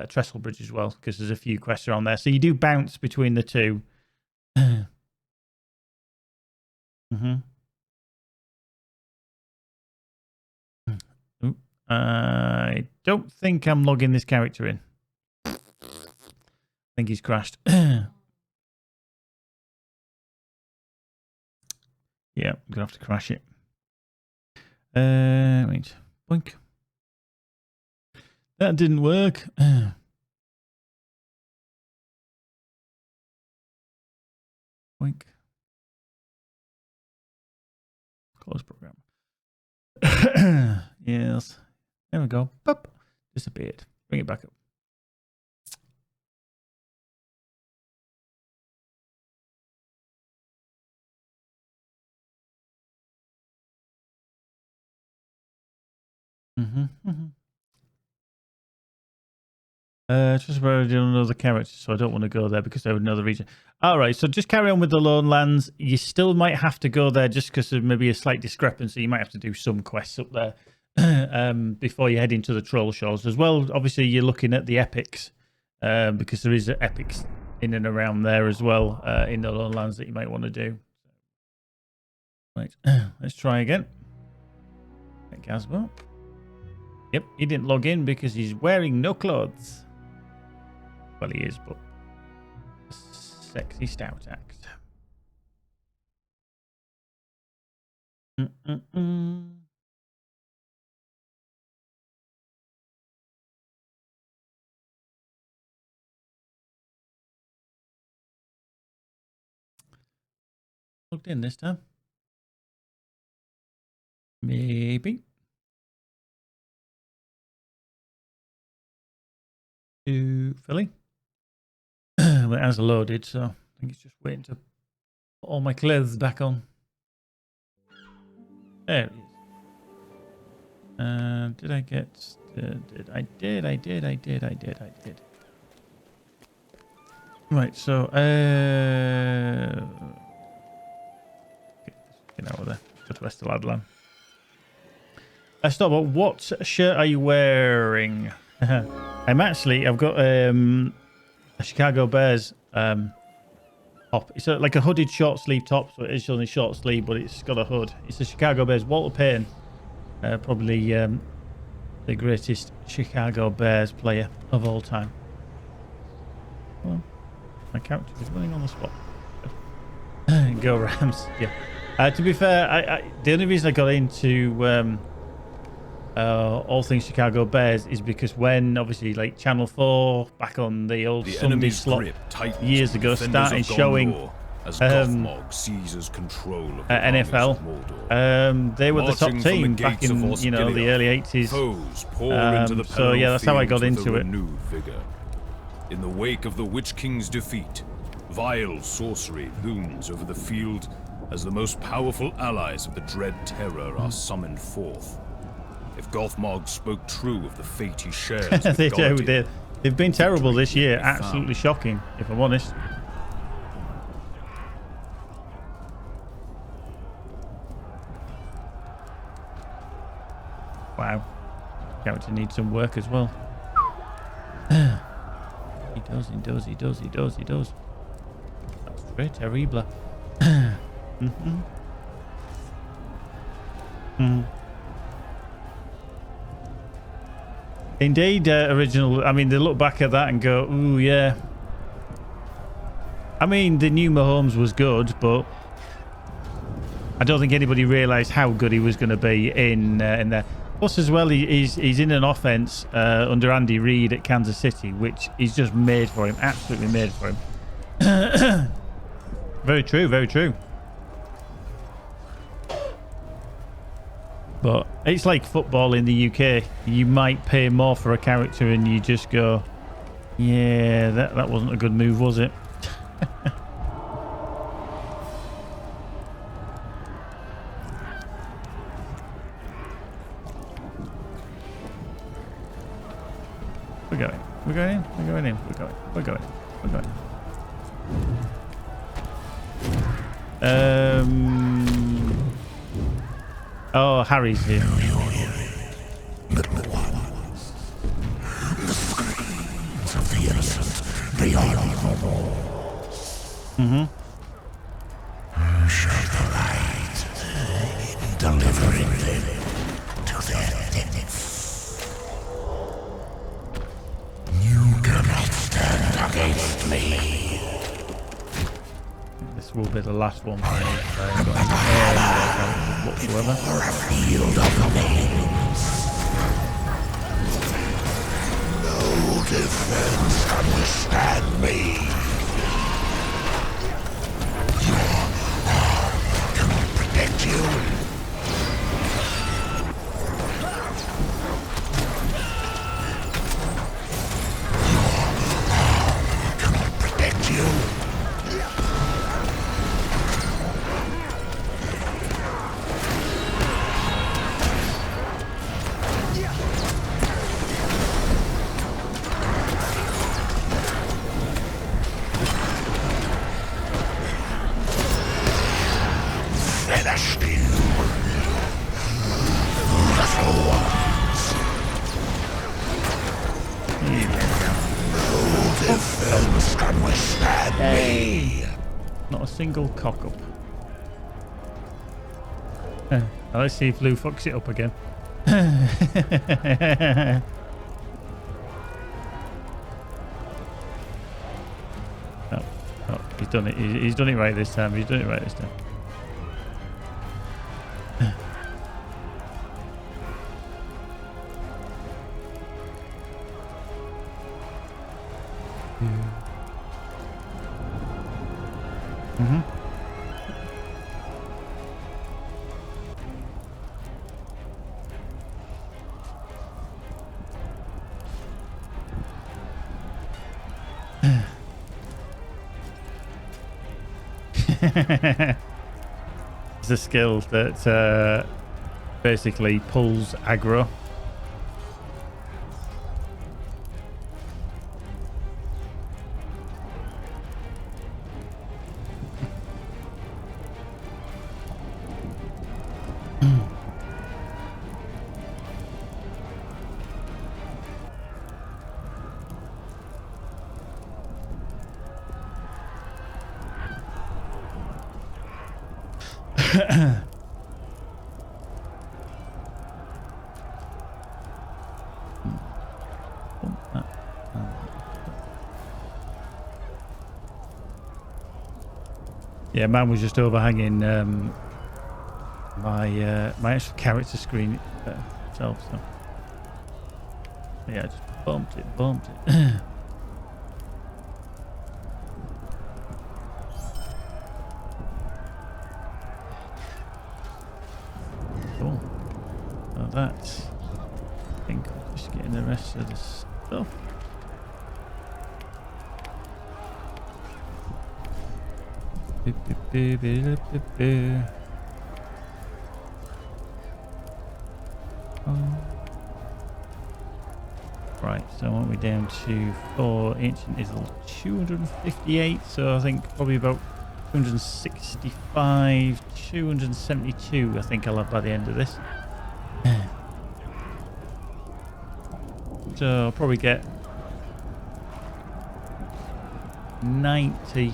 Trestle Bridge as well, because there's a few quests around there. So you do bounce between the two. I don't think I'm logging this character in. I think he's crashed. Yeah, I'm gonna have to crash it. Wait, boink. That didn't work. Boink. Close program. Yes. There we go. Pop. Disappeared. Bring it back up. Just about another character, so I don't want to go there because I would know the region. All right, so just carry on with the Lone Lands. You still might have to go there just because of maybe a slight discrepancy. You might have to do some quests up there before you head into the Troll Shores as well. Obviously, you're looking at the epics because there is epics in and around there as well in the Lone Lands that you might want to do. Right, let's try again. Gazbo. Yep, he didn't log in because he's wearing no clothes. Well, he is, but sexy stout axe. Logged in this time. Maybe. To Philly. Well, it has loaded, so I think it's just waiting to put all my clothes back on. There it is. Did I get... I did. Right, so... Leicester Ladland. Stop. What shirt are you wearing? I've got a Chicago Bears top. It's like a hooded short sleeve top, so it is only short sleeve, but it's got a hood. It's the Chicago Bears. Walter Payton, probably the greatest Chicago Bears player of all time. Well, my character is running on the spot. Go Rams. Yeah. To be fair, the only reason I got into all things Chicago Bears is because when obviously like Channel 4 back on the old Sunday slot years ago started showing seizes control of NFL, they were the top team back in the early 80s. So yeah, that's how I got into it. In the wake of the Witch King's defeat, vile sorcery looms over the field as the most powerful allies of the Dread Terror are summoned forth. If Gothmog spoke true of the fate he shares with they Galadriel, do. They've been terrible this year. Absolutely shocking, if I'm honest. Wow. Character needs some work as well. He does. That's very terrible. Indeed, original. I mean, they look back at that and go, ooh, yeah. I mean, the new Mahomes was good, but I don't think anybody realised how good he was going to be in there. Plus, as well, he's in an offense under Andy Reid at Kansas City, which is just made for him, absolutely made for him. Very true, very true. But it's like football in the UK. You might pay more for a character and you just go, yeah, that wasn't a good move, was it? We're going. Oh, Harry's here. Little ones. The screams of the innocent, they are no more. Show the light, delivering them to their deaths. You cannot stand against me. This will be the last one. Whatsoever. For a field of names. No defense can withstand me. Your arm cannot protect you. Your arm cannot protect you. Not a single cock up. Now let's see if Lou fucks it up again. Oh, he's done it. He's done it right this time. It's a skill that basically pulls aggro. Yeah, mine was just overhanging my actual character screen itself. So yeah, I just bumped it. Cool. So that's. I think I'm just getting the rest of the stuff. Right, so what are we down to for ancient Israel? 258, so I think probably about 265, 272 I think I'll have by the end of this. So I'll probably get 90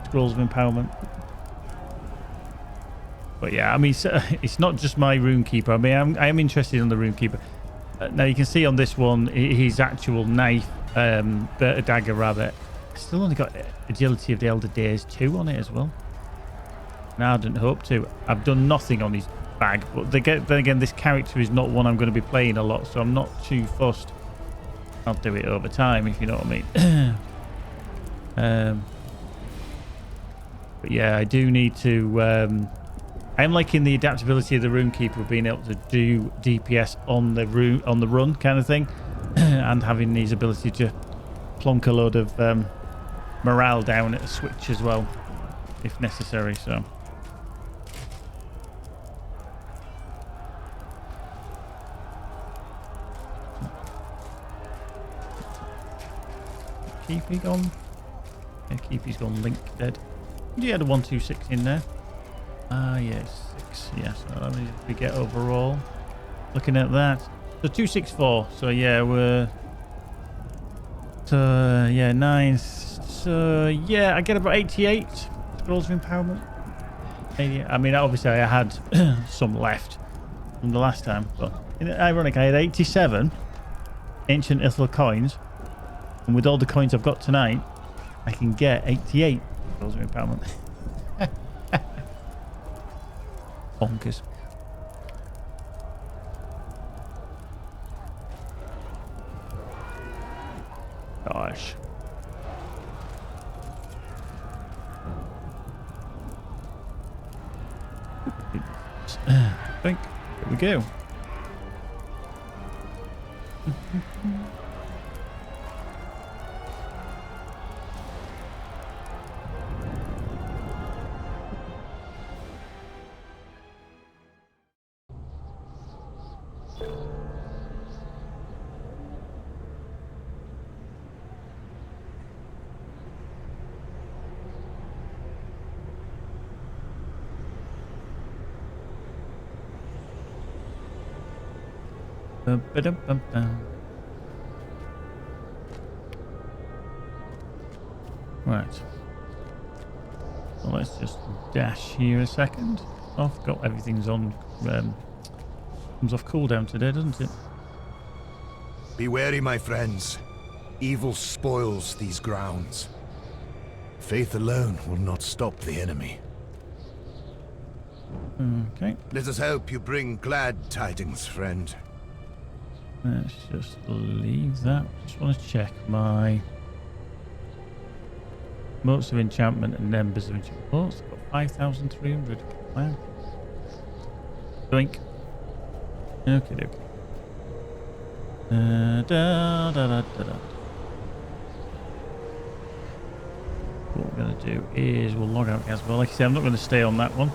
scrolls of empowerment. But yeah, I mean, it's not just my Runekeeper. I mean, I am interested in the Runekeeper. Now you can see on this one, his actual knife, the dagger rather, still only got agility of the Elder Days 2 on it as well. Now I didn't hope to. I've done nothing on his bag, but then again, this character is not one I'm going to be playing a lot, so I'm not too fussed. I'll do it over time, if you know what I mean. But yeah, I do need to. I'm liking the adaptability of the Runekeeper, being able to do DPS on the run kind of thing, and having his ability to plonk a load of morale down at a switch as well, if necessary. So. Keepy gone. Yeah, Keepy's gone. Link dead. You had a 126 in there. Yeah, 6. Yeah, so let me get overall. Looking at that. So 264. So yeah, we're. So yeah, 9. So yeah, I get about 88 scrolls of empowerment. 80. I mean, obviously I had some left from the last time, but ironic, I had 87 ancient Ithel coins. And with all the coins I've got tonight, I can get 88 scrolls of empowerment. Bonkers. Gosh. I think. Here we go. Right. Well, let's just dash here a second. Oh, I forgot everything's on. Comes off cooldown today, doesn't it? Be wary, my friends. Evil spoils these grounds. Faith alone will not stop the enemy. Okay. Let us help you bring glad tidings, friend. Let's just leave that. Just want to check my motes of enchantment and numbers of enchantment. Oh, it's got 5,300. Wow. Doink. Okay, doke. What we're going to do is we'll log out as well. Like I said, I'm not going to stay on that one.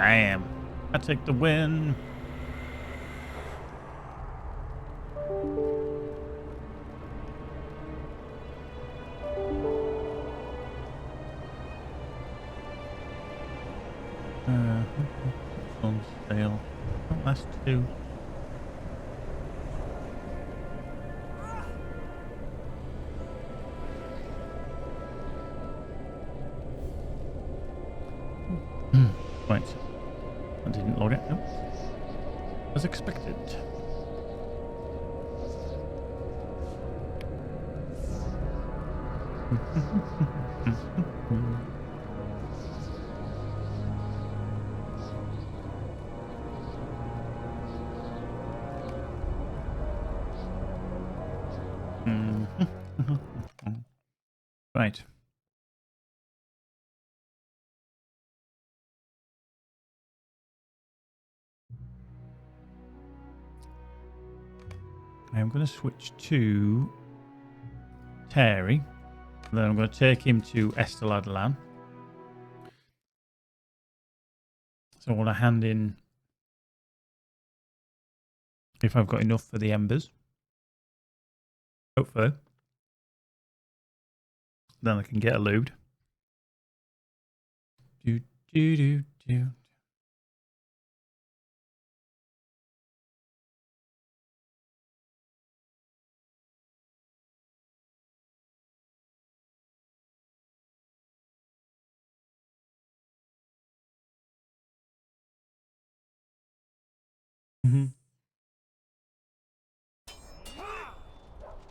Damn. I take the win. On sale. Last two. Right. I didn't load it. Nope. As expected. Right. I'm going to switch to Terry. And then I'm going to take him to Esteladlan. So I want to hand in, if I've got enough for the embers. Hopefully. Then I can get a loot. Do, do, do, do.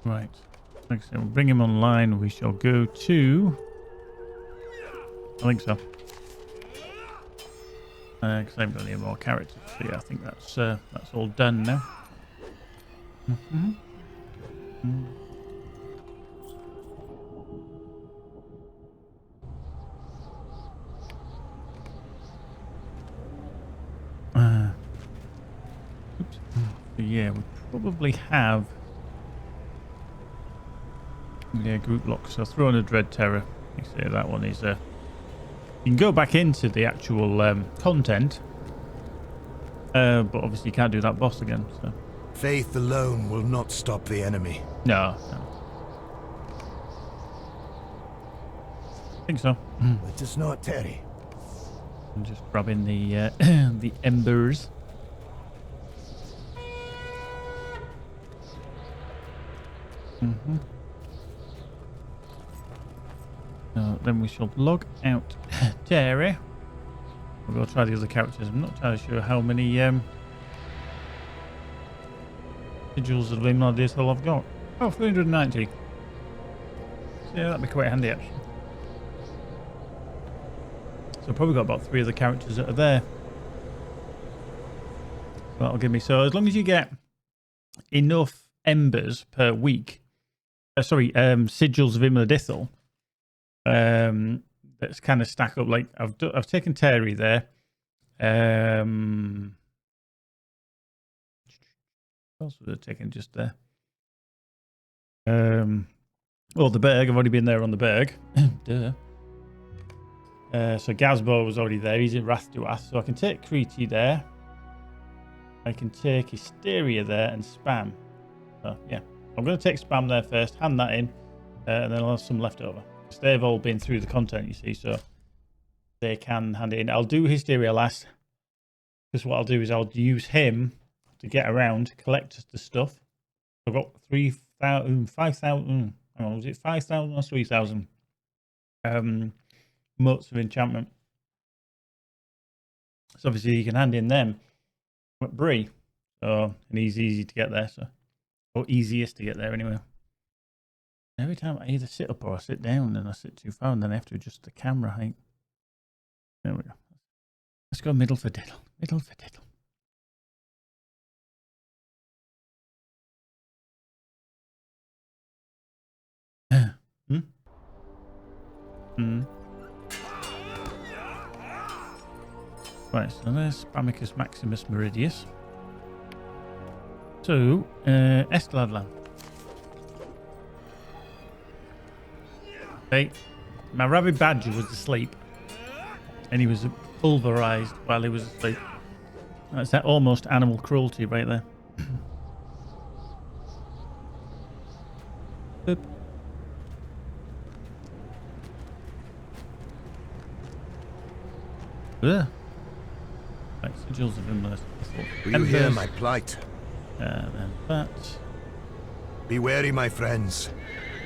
Right. Like I said, we'll bring him online. We shall go to... I think so. Because I haven't got any more characters. So yeah, I think that's all done now. Oops. So yeah, we probably have... Yeah, group lock. So throw on a Dread Terror. You see that one is you can go back into the actual content, but obviously you can't do that boss again. So Faith alone will not stop the enemy. no. I think so. Let us not tarry. I'm just grabbing the the embers. Then we shall log out Terry. We'll go try the other characters. I'm not entirely sure how many sigils of Limnadithal I've got. Oh, 390. So yeah, that'd be quite handy actually. So I've probably got about 3 of the characters that are there. So that'll give me... So as long as you get enough embers per week... sigils of Imladithal... that's kind of stack up. Like I've taken Terry there. What else would have taken just there? The Berg. I've already been there on the Berg. Duh. So Gazbo was already there. He's in Rathduath, so I can take Kriti there. I can take Hysteria there and Spam. So yeah, I'm going to take Spam there first. Hand that in, and then I'll have some left over. They've all been through the content, you see, so they can hand it in. I'll do Hysteria last, because what I'll do is I'll use him to get around, collect the stuff. I've got 5,000, hang on, was it 5,000 or 3,000 motes of enchantment. So obviously you can hand in them at Bree, so, and he's easy to get there, so, or easiest to get there anyway. Every time I either sit up or I sit down, and I sit too far, and then I have to adjust the camera height. There we go. Let's go middle for diddle. Middle for diddle. Right, so there's Spamicus Maximus Meridius. So, Esteladlan. Okay, my rabid badger was asleep, and he was pulverized while he was asleep. That's that almost animal cruelty right there. Boop. Ugh. Right, sigils of endless. Do you hear my plight? Then that. Be wary, my friends.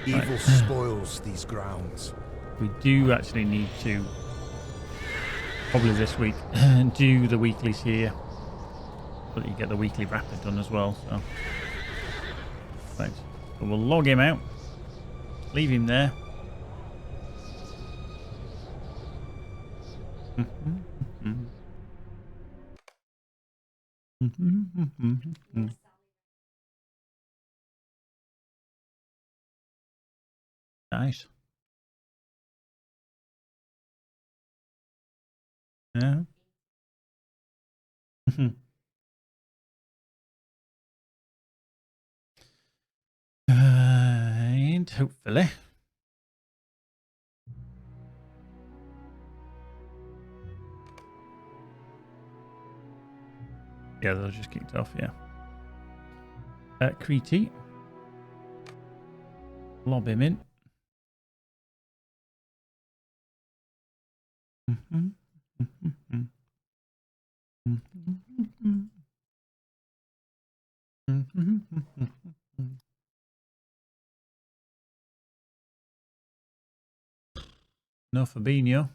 Evil spoils these grounds. We do actually need to, probably this week, do the weeklies here. But you get the weekly rapid done as well, so. Right. So we'll log him out. Leave him there. Nice. Yeah. And hopefully. Yeah, they'll just kicked off, yeah. Crete. Lob him in. No Fabinho.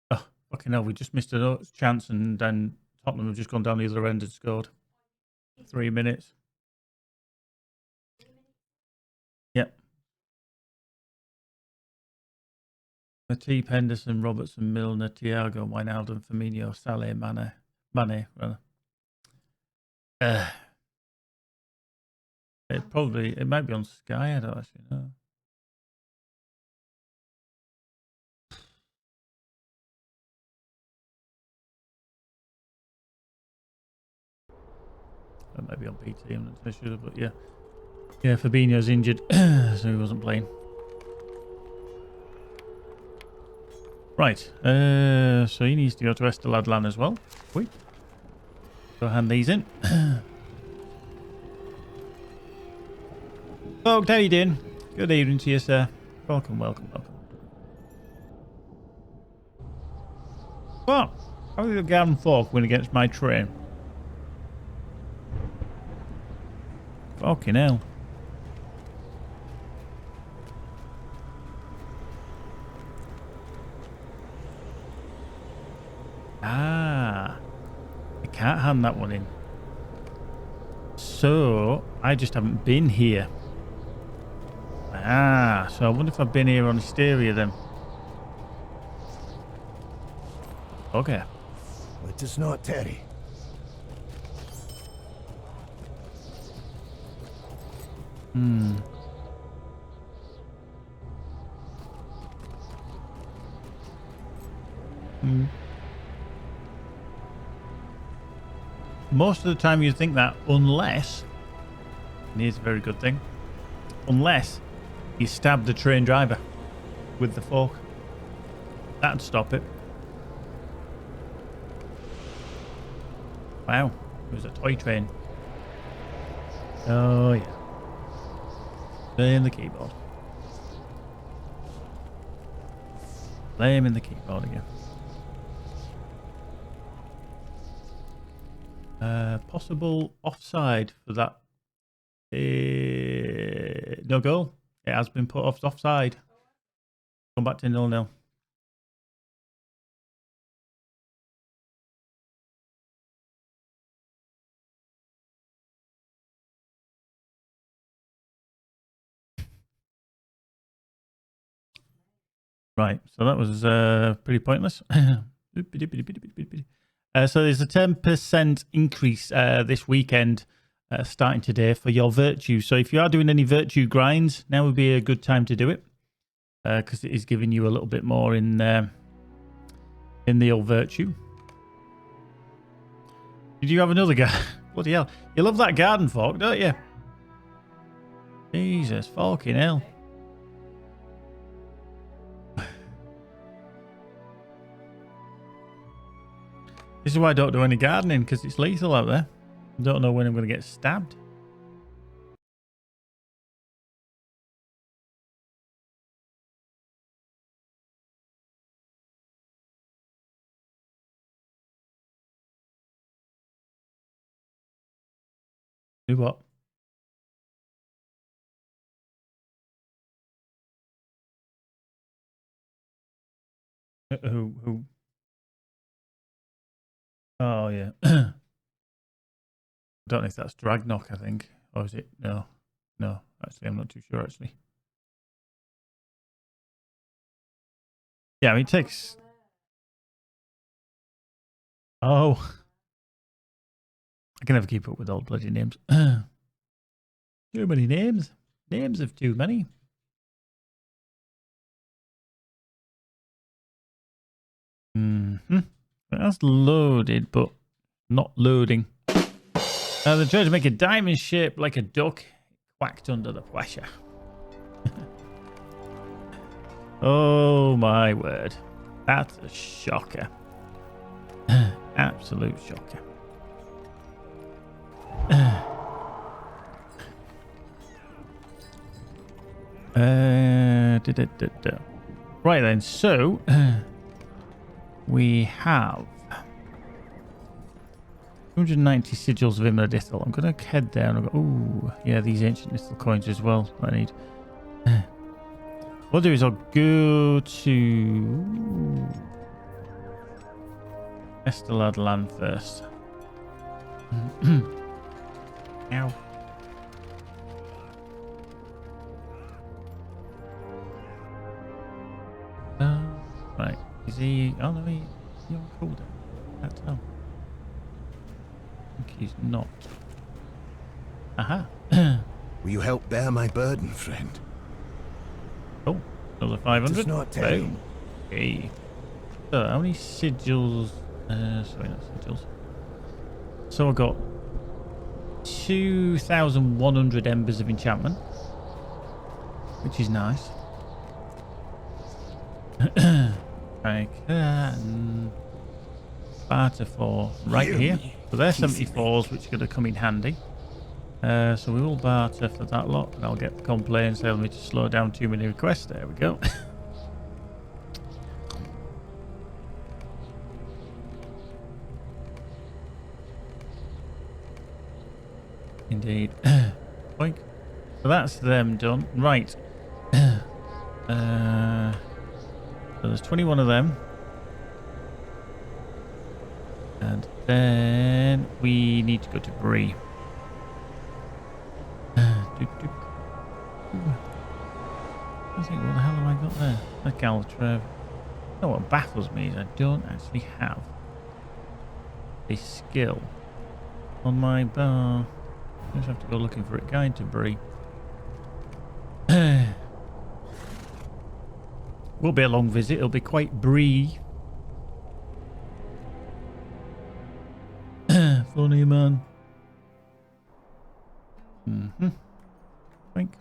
Oh, fucking hell, we just missed a chance and then Tottenham have just gone down the other end and scored. 3 minutes. Yep. Matip, Henderson, Robertson, Milner, Thiago, Wijnaldum, Firmino, Salah, Mane, rather. It might be on Sky, I don't actually know. That might be on BT, I'm not too sure, but yeah. Yeah, Fabinho's injured, so he wasn't playing. Right, so he needs to go to Esteladlan as well. Wait. Go hand these in. Oh, how you doing? Good evening to you, sir. Welcome, welcome, welcome. What? How did the Garden Fork win against my train? Fucking hell. Ah. I can't hand that one in. So, I just haven't been here. Ah, so I wonder if I've been here on Hysteria then. Okay. Let us not tarry. Most of the time you think that, unless, and here's a very good thing, unless you stab the train driver with the fork. That'd stop it. Wow, it was a toy train. Oh yeah. Blame the keyboard. Blaming the keyboard again. Possible offside for that. No goal. It has been put offside. Come back to 0-0. Right, so that was pretty pointless. So there's a 10% increase this weekend starting today for your virtue. So if you are doing any virtue grinds, now would be a good time to do it because it is giving you a little bit more in the old virtue. Did you have another guy? Bloody hell. You love that garden fork, don't you? Jesus fucking hell. This is why I don't do any gardening, because it's lethal out there. I don't know when I'm going to get stabbed. Do what? Who? Oh, yeah. I don't know if that's Dragnok, I think. Or is it? No. No, actually, I'm not too sure, actually. Yeah, I mean, it takes... Oh. I can never keep up with all bloody names. Too many names. Names of too many. That's loaded, but not loading. They tried to make a diamond shape like a duck. Quacked under the pressure. Oh my word. That's a shocker. Absolute shocker. Right then, so we have 290 sigils of Imladithal. I'm going to head down and go, ooh, yeah, these ancient Nithal coins as well. I need. What I'll do is I'll go to Estelad land first. Ow. Right. Is he... Oh, no, he's on cooldown. That's how. I think he's not. Aha. Will you help bear my burden, friend? Oh, another 500. Does not tell you. Okay. So, how many sigils? Sorry, not sigils. So, I got 2,100 embers of enchantment, which is nice. I can barter for right here. So they're 74s, which are going to come in handy. So we will barter for that lot, and I'll get complaints telling me to slow down too many requests. There we go. Indeed. Boink. So that's them done. Right. So there's 21 of them. And then we need to go to Bree. I think, what the hell have I got there? A Galtrev. No, what baffles me is I don't actually have a skill on my bar. I just have to go looking for it. Guide to Bree. Will be a long visit. It'll be quite Bree. Funny man. Think.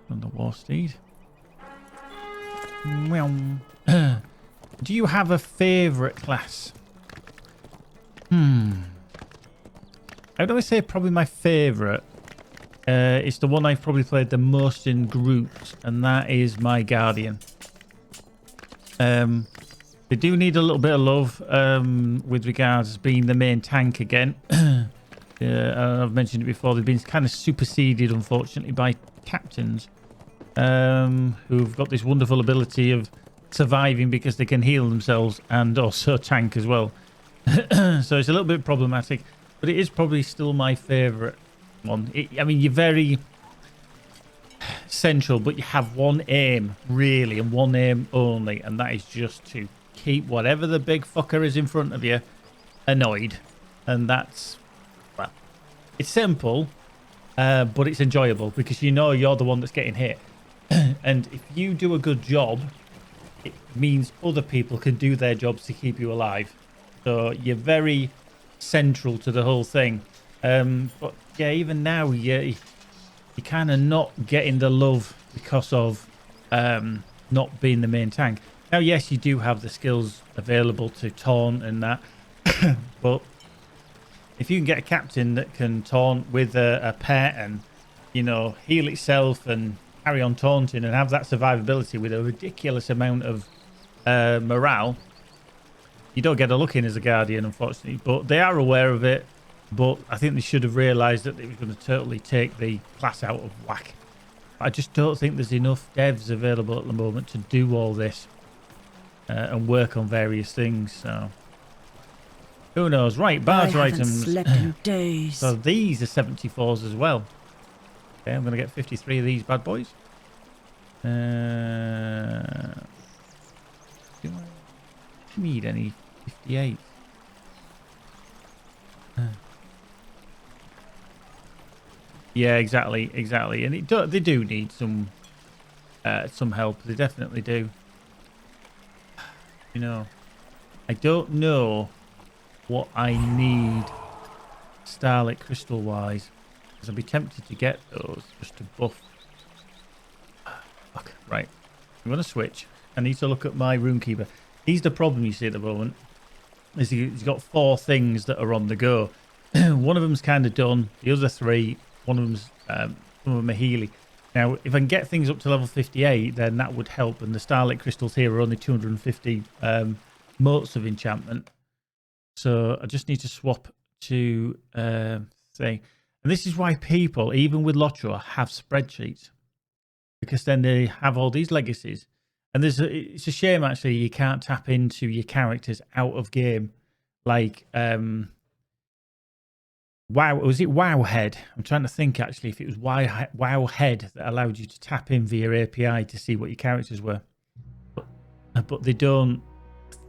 On the war steed. Do you have a favourite class? I would always say probably my favourite. It's the one I've probably played the most in groups, and that is my Guardian. They do need a little bit of love with regards to being the main tank again. I've mentioned it before. They've been kind of superseded, unfortunately, by captains who've got this wonderful ability of surviving because they can heal themselves and also tank as well. So it's a little bit problematic, but it is probably still my favourite one. I mean, you're very central, but you have one aim, really, and one aim only, and that is just to keep whatever the big fucker is in front of you annoyed. And that's, well, it's simple, but it's enjoyable because you know you're the one that's getting hit. And if you do a good job, it means other people can do their jobs to keep you alive. So you're very central to the whole thing. But yeah, even now, you're kind of not getting the love because of not being the main tank. Now, yes, you do have the skills available to taunt and that, but if you can get a captain that can taunt with a pet and, you know, heal itself and carry on taunting and have that survivability with a ridiculous amount of morale, you don't get a look in as a guardian, unfortunately. But they are aware of it. But I think they should have realised that it was going to totally take the class out of whack. I just don't think there's enough devs available at the moment to do all this and work on various things. So who knows? Right, barter I haven't items. slept in days. So these are 74s as well. Okay, I'm going to get 53 of these bad boys. Do I need any 58? Yeah, exactly. And they do need some help. They definitely do. You know, I don't know what I need Starlit Crystal wise, because I'd be tempted to get those just to buff. Fuck. Right, I'm gonna switch. I need to look at my Runekeeper. He's the problem you see at the moment. Is he's got 4 things that are on the go. One of them's kind of done. The other 3, one of them's some of them are Healy. Now, if I can get things up to level 58, then that would help. And the Starlit Crystals here are only 250 motes of enchantment. So I just need to swap to thing. And this is why people, even with LOTRO, have spreadsheets. Because then they have all these legacies. And it's a shame, actually, you can't tap into your characters out of game. Like, was it Wowhead? I'm trying to think, actually, if it was Wowhead that allowed you to tap in via API to see what your characters were. But they don't.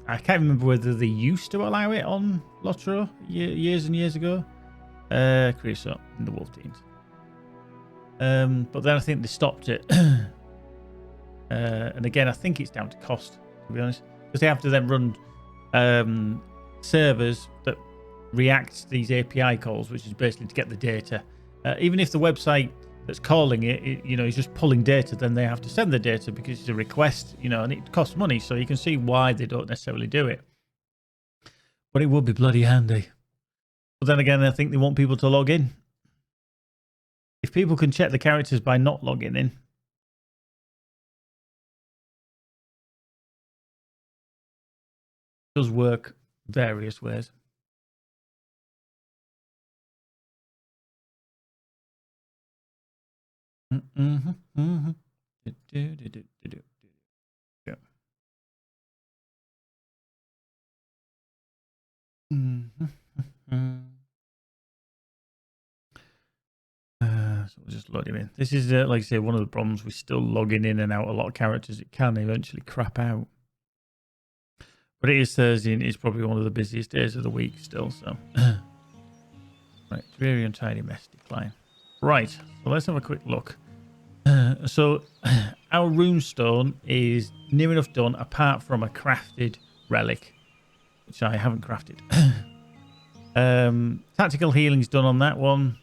I can't remember whether they used to allow it on LOTRO years and years ago. Creosote in the Wolf Teens. But then I think they stopped it. And again, I think it's down to cost, to be honest. Because they have to then run servers that react to these API calls, which is basically to get the data. Even if the website that's calling it, is just pulling data, then they have to send the data because it's a request, and it costs money. So you can see why they don't necessarily do it. But it would be bloody handy. But then again, I think they want people to log in. If people can check the characters by not logging in, it does work various ways. Yeah. So we'll just load him in. This is, like I say, one of the problems with still logging in and out a lot of characters. It can eventually crap out. But it is Thursday and it's probably one of the busiest days of the week still. So, right, dreary untidy mess decline. Right, so let's have a quick look. So our runestone is near enough done, apart from a crafted relic, which I haven't crafted. Tactical healing's done on that one.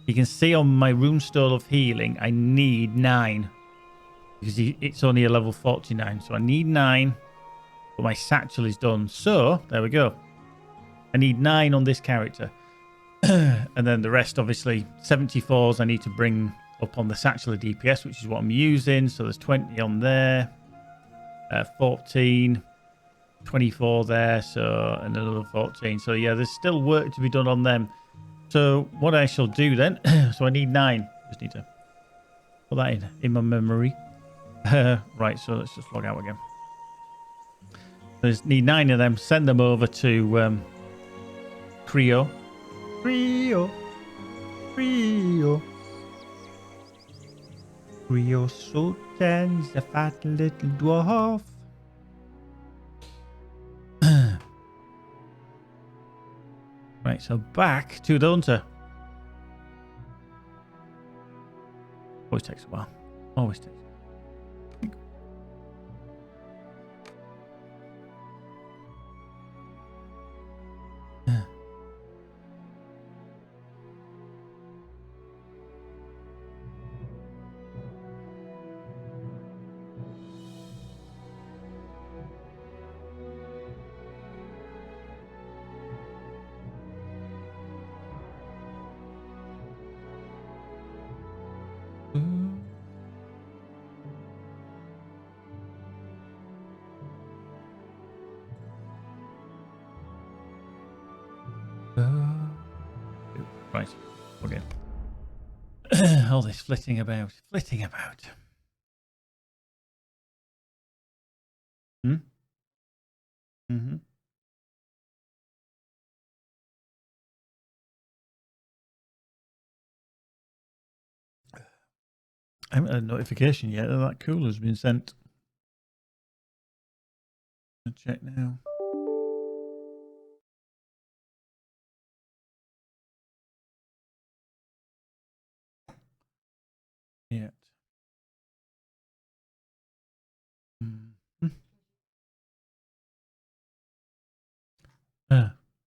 You can see on my runestone of healing, I need 9 because it's only a level 49. So I need 9, but my satchel is done. So there we go. I need 9 on this character. And then the rest, obviously, 74s I need to bring up on the satchel of DPS, which is what I'm using. So there's 20 on there, 14, 24 there, so another 14. So yeah, there's still work to be done on them. So what I shall do then, so I need 9. Just need to put that in my memory. Right, so let's just log out again. So I just need 9 of them, send them over to Creo. Creo Sultan's a fat little dwarf. Right, so back to the hunter. Always takes a while. Always takes. Right. Okay. All this flitting about. Hmm? Mm-hmm. I haven't had a notification yet that that cooler's been sent. I'll check now. Yeah. Mm-hmm.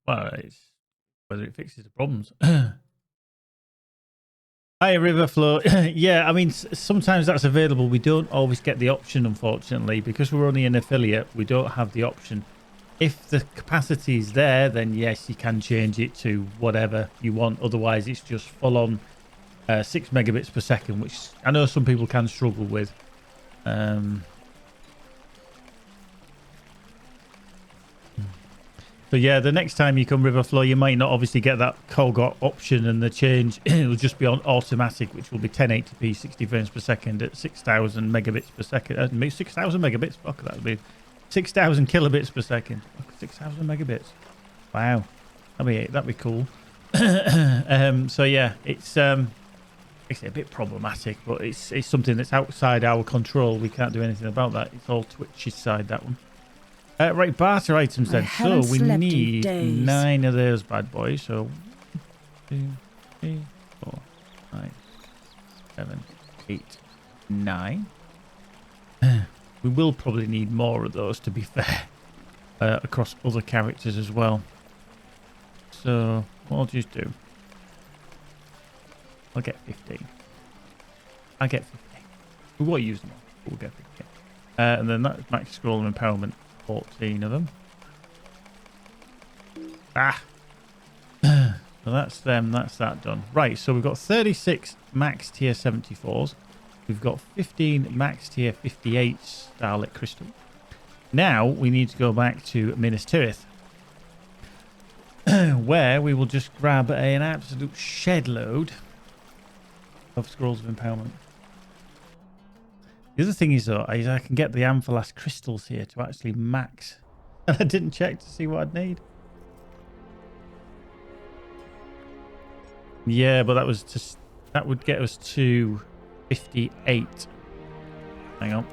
Well, it's whether it fixes the problems. Hi, Riverflow. Yeah, I mean, sometimes that's available. We don't always get the option, unfortunately, because we're only an affiliate. We don't have the option. If the capacity is there, then yes, you can change it to whatever you want. Otherwise, it's just full on 6 megabits per second, which I know some people can struggle with. So yeah, the next time you come Riverflow, you might not obviously get that Colgot option and the change. It'll just be on automatic, which will be 1080p 60 frames per second at 6,000 megabits per second. 6,000 megabits? Fuck, that would be 6,000 kilobits per second. 6,000 megabits. Wow, that'd be cool. So yeah, it's a bit problematic, but it's something that's outside our control. We can't do anything about that. It's all Twitch's side, that one. Right, barter items then. So we need 9 of those bad boys. So 1, 2, 3, 4, 5, 7, 8, 9. We will probably need more of those, to be fair, across other characters as well. So what I'll just do, I'll get 15. I'll get 15. We won't use them all, but we'll get 15. And then that's max scroll and empowerment. 14 of them. So that's them. That's that done. Right, so we've got 36 max tier 74s. We've got 15 max tier 58 Starlit Crystal. Now we need to go back to Minas Tirith, where we will just grab an absolute shed load of Scrolls of Empowerment. The other thing is, though, is I can get the Amphalas crystals here to actually max. And I didn't check to see what I'd need. Yeah, but that would get us to 58. Hang on.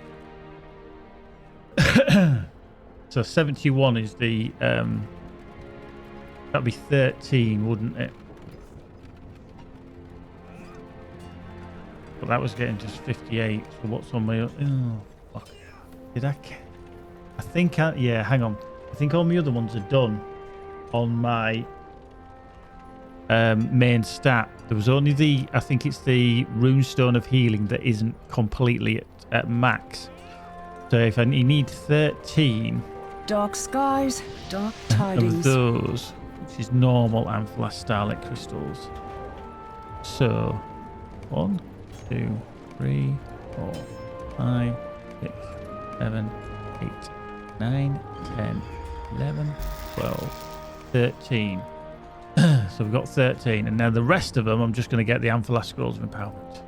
So 71 is the that'd be 13, wouldn't it? But that was getting just 58. So what's on my... Oh, fuck. Did I think yeah, hang on. I think all my other ones are done on my main stat. There was only I think it's the Runestone of Healing that isn't completely at max. So if I need 13... Dark skies, dark tidings. Of those, which is normal Amphalas Starlit Crystals. So, 1, 2, 3, 4, 5, 6, 7, 8, 9, 10, 11, 12, 13. So we've got 13. And now the rest of them, I'm just going to get the Amphalas Scrolls of Empowerment.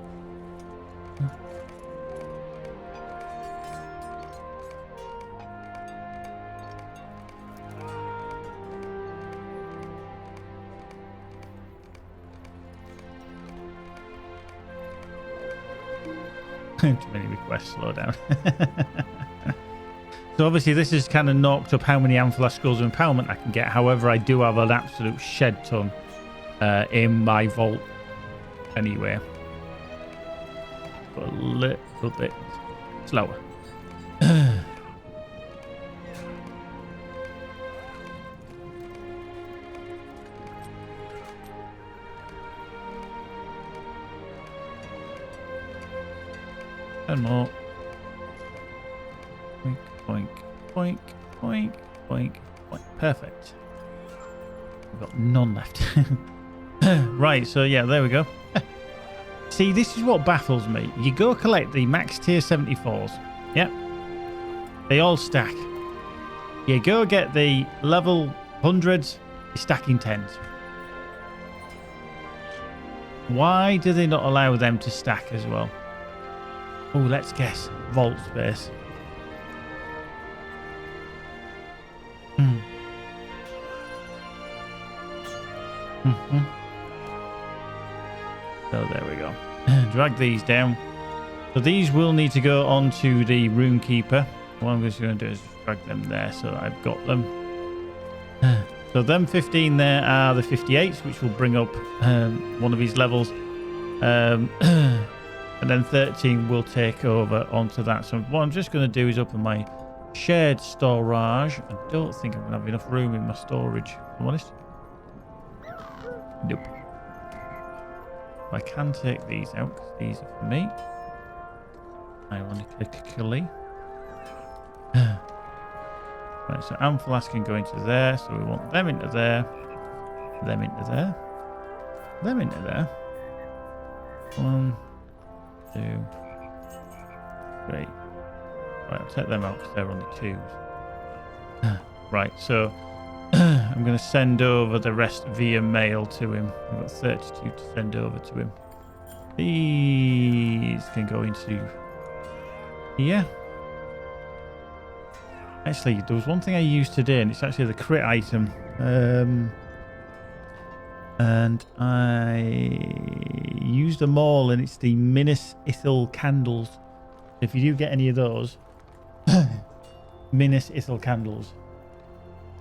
Too many requests, slow down. So obviously this has kind of knocked up how many Amphalas Scrolls of Empowerment I can get. However, I do have an absolute shed ton in my vault anyway. But a little bit slower. And more. Boink, boink, boink, boink, boink, boink. Perfect. We've got none left. Right, so yeah, there we go. See, this is what baffles me. You go collect the max tier 74s. Yep. They all stack. You go get the level 100s, you're stacking 10s. Why do they not allow them to stack as well? Oh, let's guess. Vault space. So there we go. Drag these down. So these will need to go onto the Runekeeper. What I'm just going to do is drag them there so that I've got them. So them 15 there are the 58s, which will bring up one of his levels. And then 13 will take over onto that. So what I'm just going to do is open my shared storage. I don't think I'm going to have enough room in my storage, if I'm honest. Nope. I can take these out because these are for me. Ironically. Right, so Amphalas can go into there. So we want them into there. Them into there. Them into there. 1, 2, 3. Right, I'll take them out because they're only 2s. Right, so I'm going to send over the rest via mail to him. I've got 32 to send over to him. These can go into here. Actually, there was one thing I used today, and it's actually the crit item. And I used them all, and it's the Minas Ithil candles. If you do get any of those, Minas Ithil candles.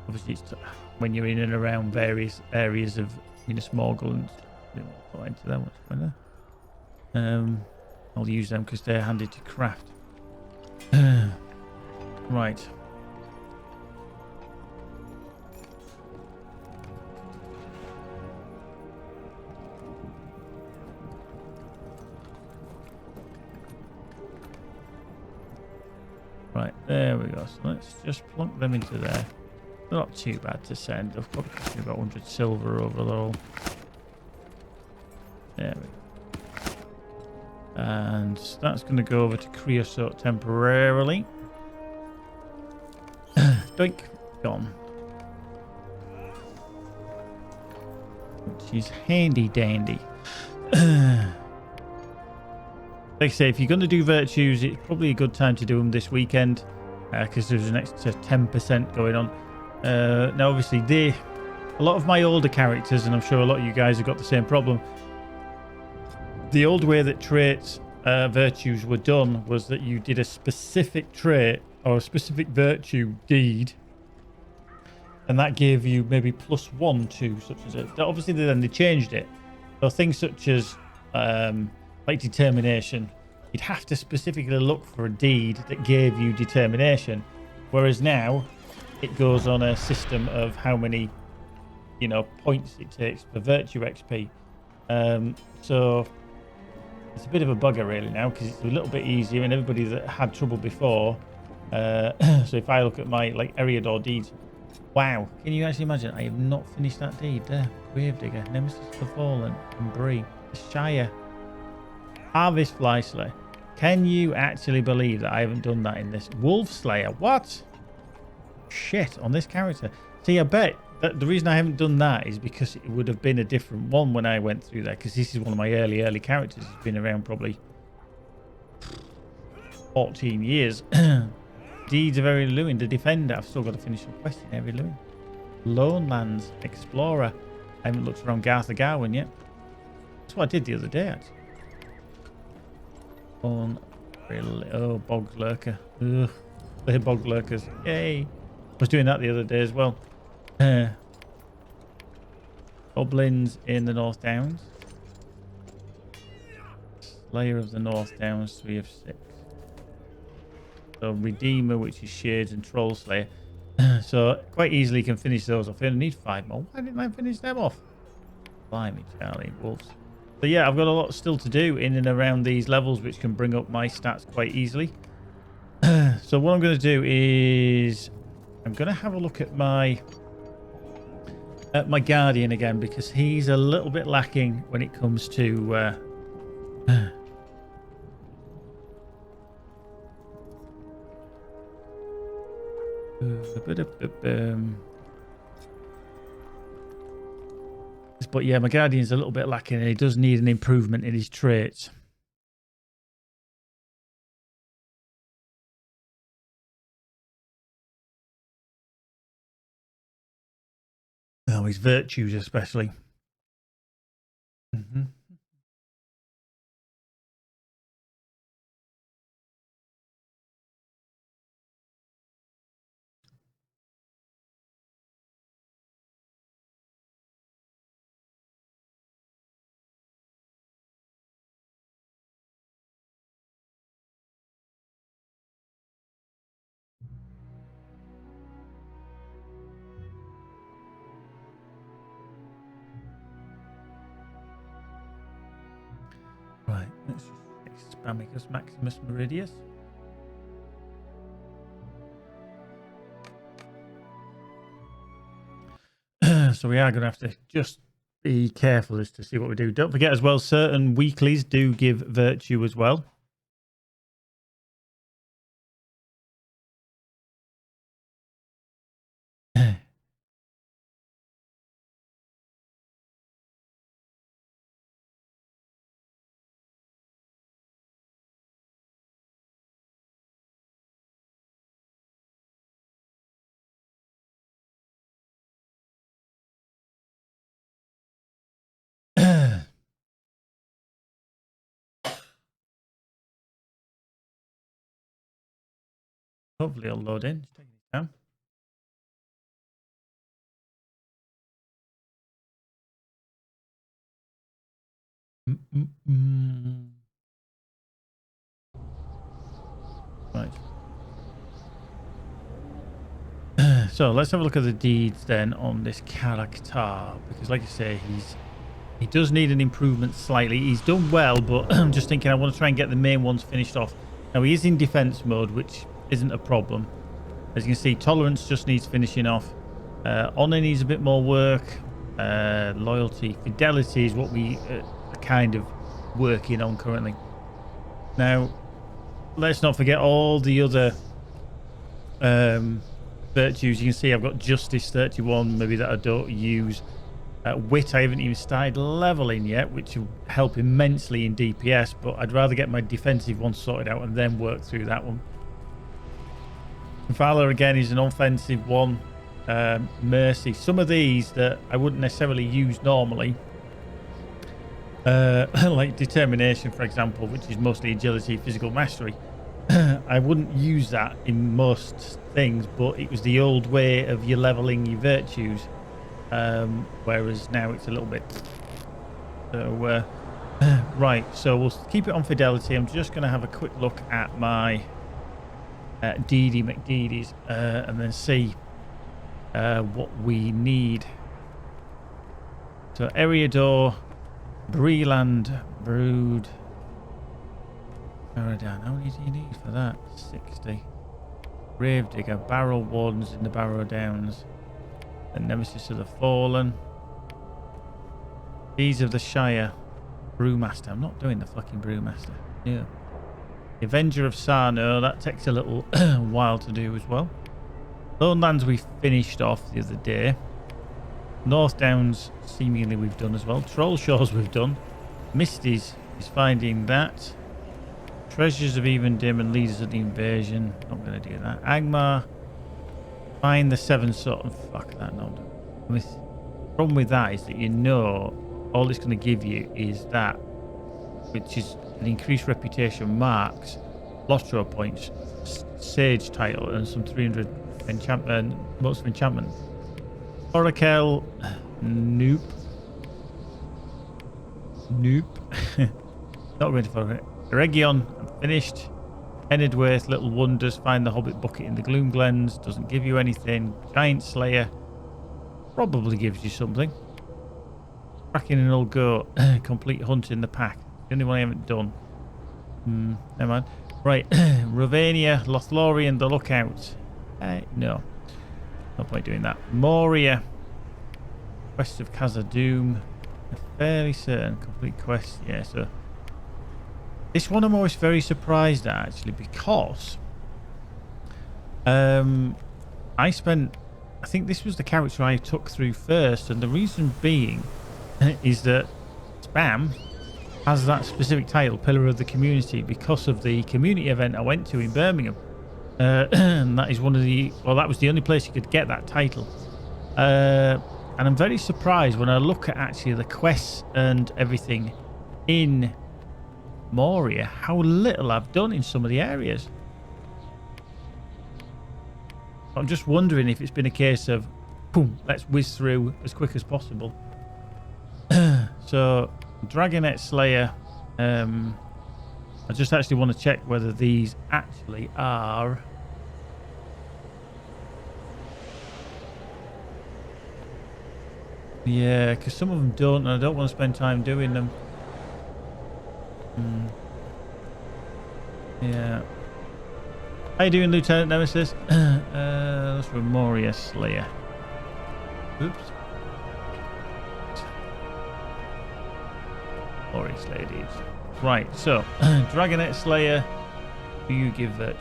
Obviously, it's when you're in and around various areas of Minas Morgul and I'll enter that one. I'll use them because they're handy to craft. Right. Right, there we go. So let's just plunk them into there. They're not too bad to send. I've probably got about 100 silver overall. There we go. And that's going to go over to Creosote temporarily. Doink. Gone. Which is handy dandy. Like I say, if you're going to do virtues, it's probably a good time to do them this weekend because there's an extra 10% going on. Now, obviously, a lot of my older characters, and I'm sure a lot of you guys have got the same problem. The old way that traits, virtues were done was that you did a specific trait or a specific virtue deed, and that gave you maybe +1 to such as it. Obviously, then they changed it. So things such as like determination, you'd have to specifically look for a deed that gave you determination, whereas now it goes on a system of how many points it takes for virtue XP. So it's a bit of a bugger really now because it's a little bit easier, and everybody that had trouble before, so if I look at my Eriador deeds, wow, can you actually imagine I have not finished that deed there? Gravedigger, Nemesis of the Fallen, and Bree, the Shire, Harvest Fly Slayer. Can you actually believe that I haven't done that in this? Wolf Slayer, what? Shit, on this character. See, I bet that the reason I haven't done that is because it would have been a different one when I went through there, because this is one of my early characters. It's been around probably 14 years. Deeds of Area Lewin, the Defender. I've still got to finish some quests in Area Lewin. Lone Lands, Explorer. I haven't looked around Gartha Garwin yet. That's what I did the other day, actually. Oh, Bog Lurker. Ugh. They're Bog Lurkers. Yay. I was doing that the other day as well. Goblins in the North Downs. Slayer of the North Downs, 3 of 6. So Redeemer, which is Shades, and Troll Slayer. So quite easily can finish those off. I only need 5 more. Why didn't I finish them off? Blimey, Charlie. Wolves. So yeah, I've got a lot still to do in and around these levels, which can bring up my stats quite easily. So what I'm going to do is I'm going to have a look at my Guardian again, because he's a little bit lacking when it comes to But yeah, my Guardian's a little bit lacking and he does need an improvement in his traits. Oh, his virtues especially. Mm-hmm. Right, let's just fix Spamicus Maximus Meridius. So we are going to have to just be careful as to see what we do. Don't forget as well, certain weeklies do give virtue as well. Hopefully it'll load in. Just taking it down. Right. So let's have a look at the deeds then on this character, because like I say, he does need an improvement slightly. He's done well, but I'm just thinking I want to try and get the main ones finished off. Now he is in defense mode, which isn't a problem. As you can see, tolerance just needs finishing off. Honor needs a bit more work. Loyalty, fidelity is what we are kind of working on currently. Now, let's not forget all the other virtues. You can see I've got Justice 31, maybe that I don't use. Wit I haven't even started leveling yet, which will help immensely in DPS, but I'd rather get my defensive one sorted out and then work through that one. Valor again is an offensive one. Mercy, some of these that I wouldn't necessarily use normally, like Determination for example, which is mostly agility, physical mastery. I wouldn't use that in most things, but it was the old way of you leveling your virtues, whereas now it's a little bit so right, so we'll keep it on fidelity. I'm just going to have a quick look at my Deedy McDeedy's and then see what we need. So Eriador, Breland, Brood, Paradan. How many do you need for that? 60. Gravedigger, Barrow Wardens in the Barrow Downs, the Nemesis of the Fallen, These of the Shire, Brewmaster. I'm not doing the fucking Brewmaster. Yeah. The Avenger of Sarno, that takes a little while to do as well. Lone Lands we finished off the other day. North Downs seemingly we've done as well. Troll Shores we've done. Misty's is finding that. Treasures of Even Dim and Leaders of the Invasion. Not going to do that. Agmar. Find the Seven Sort of... Fuck that, no. The problem with that is that you know all it's going to give you is that, which is an increased reputation marks, LOTRO points, Sage title, and some 300 enchantment, motes of enchantment. Oracle, nope. Not going for it. Region, I'm finished. Enidworth, Little Wonders, find the Hobbit bucket in the Gloom Glens, doesn't give you anything. Giant Slayer, probably gives you something. Cracking an Old Goat, complete hunt in the pack. The only one I haven't done. Never mind. Right, Ravania, Lothlorien, the Lookout. No. No point doing that. Moria, Quest of Khazad-dûm. Fairly certain complete quest. Yeah, so this one I'm always very surprised at actually, because I think this was the character I took through first, and the reason being is that Spam has that specific title, Pillar of the Community, because of the community event I went to in Birmingham. And that is one of the... Well, that was the only place you could get that title. And I'm very surprised when I look at actually the quests and everything in Moria, how little I've done in some of the areas. I'm just wondering if it's been a case of, boom, let's whiz through as quick as possible. So, Dragonet Slayer. I just actually want to check whether these actually are... Yeah, because some of them don't, and I don't want to spend time doing them. Yeah. How you doing, Lieutenant Nemesis? That's Memoria Slayer. Oops. Memoria Slayer deeds. Right, so Dragonet Slayer, do you give virtue?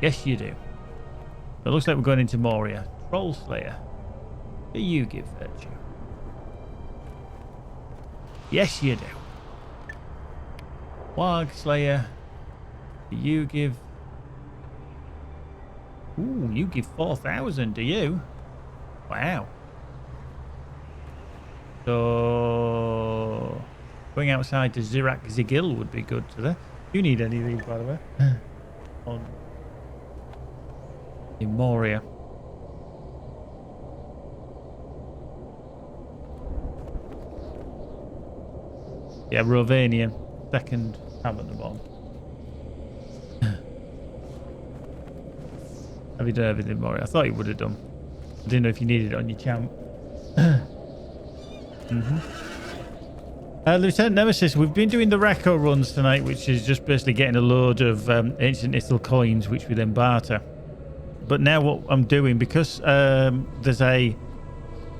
Yes, you do. It looks like we're going into Moria. Troll Slayer, do you give virtue? Yes, you do. Warg Slayer, do you give... Ooh, you give 4,000, do you? Wow. So... Going outside to Zirak Zigil would be good to there. You need any of these, by the way? On... In Moria. Yeah, Rovanian. Second tab at the bottom. Have you done everything, Moria? I thought you would have done. I didn't know if you needed it on your champ. Lieutenant Nemesis, we've been doing the Rako runs tonight, which is just basically getting a load of ancient Ithil coins, which we then barter. But now what I'm doing, because there's a,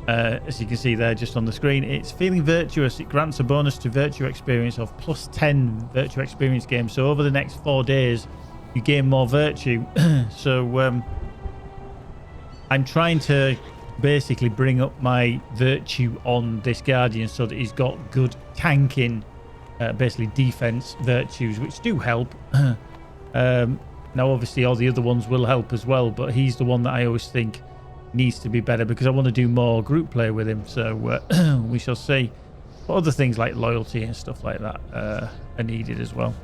as you can see there just on the screen, it's Feeling Virtuous. It grants a bonus to virtue experience of plus 10 virtue experience games. So over the next 4 days, you gain more virtue. So I'm trying to basically bring up my virtue on this Guardian so that he's got good tanking, basically defense virtues, which do help. Now obviously all the other ones will help as well, but he's the one that I always think needs to be better because I want to do more group play with him. So we shall see. But other things like loyalty and stuff like that are needed as well.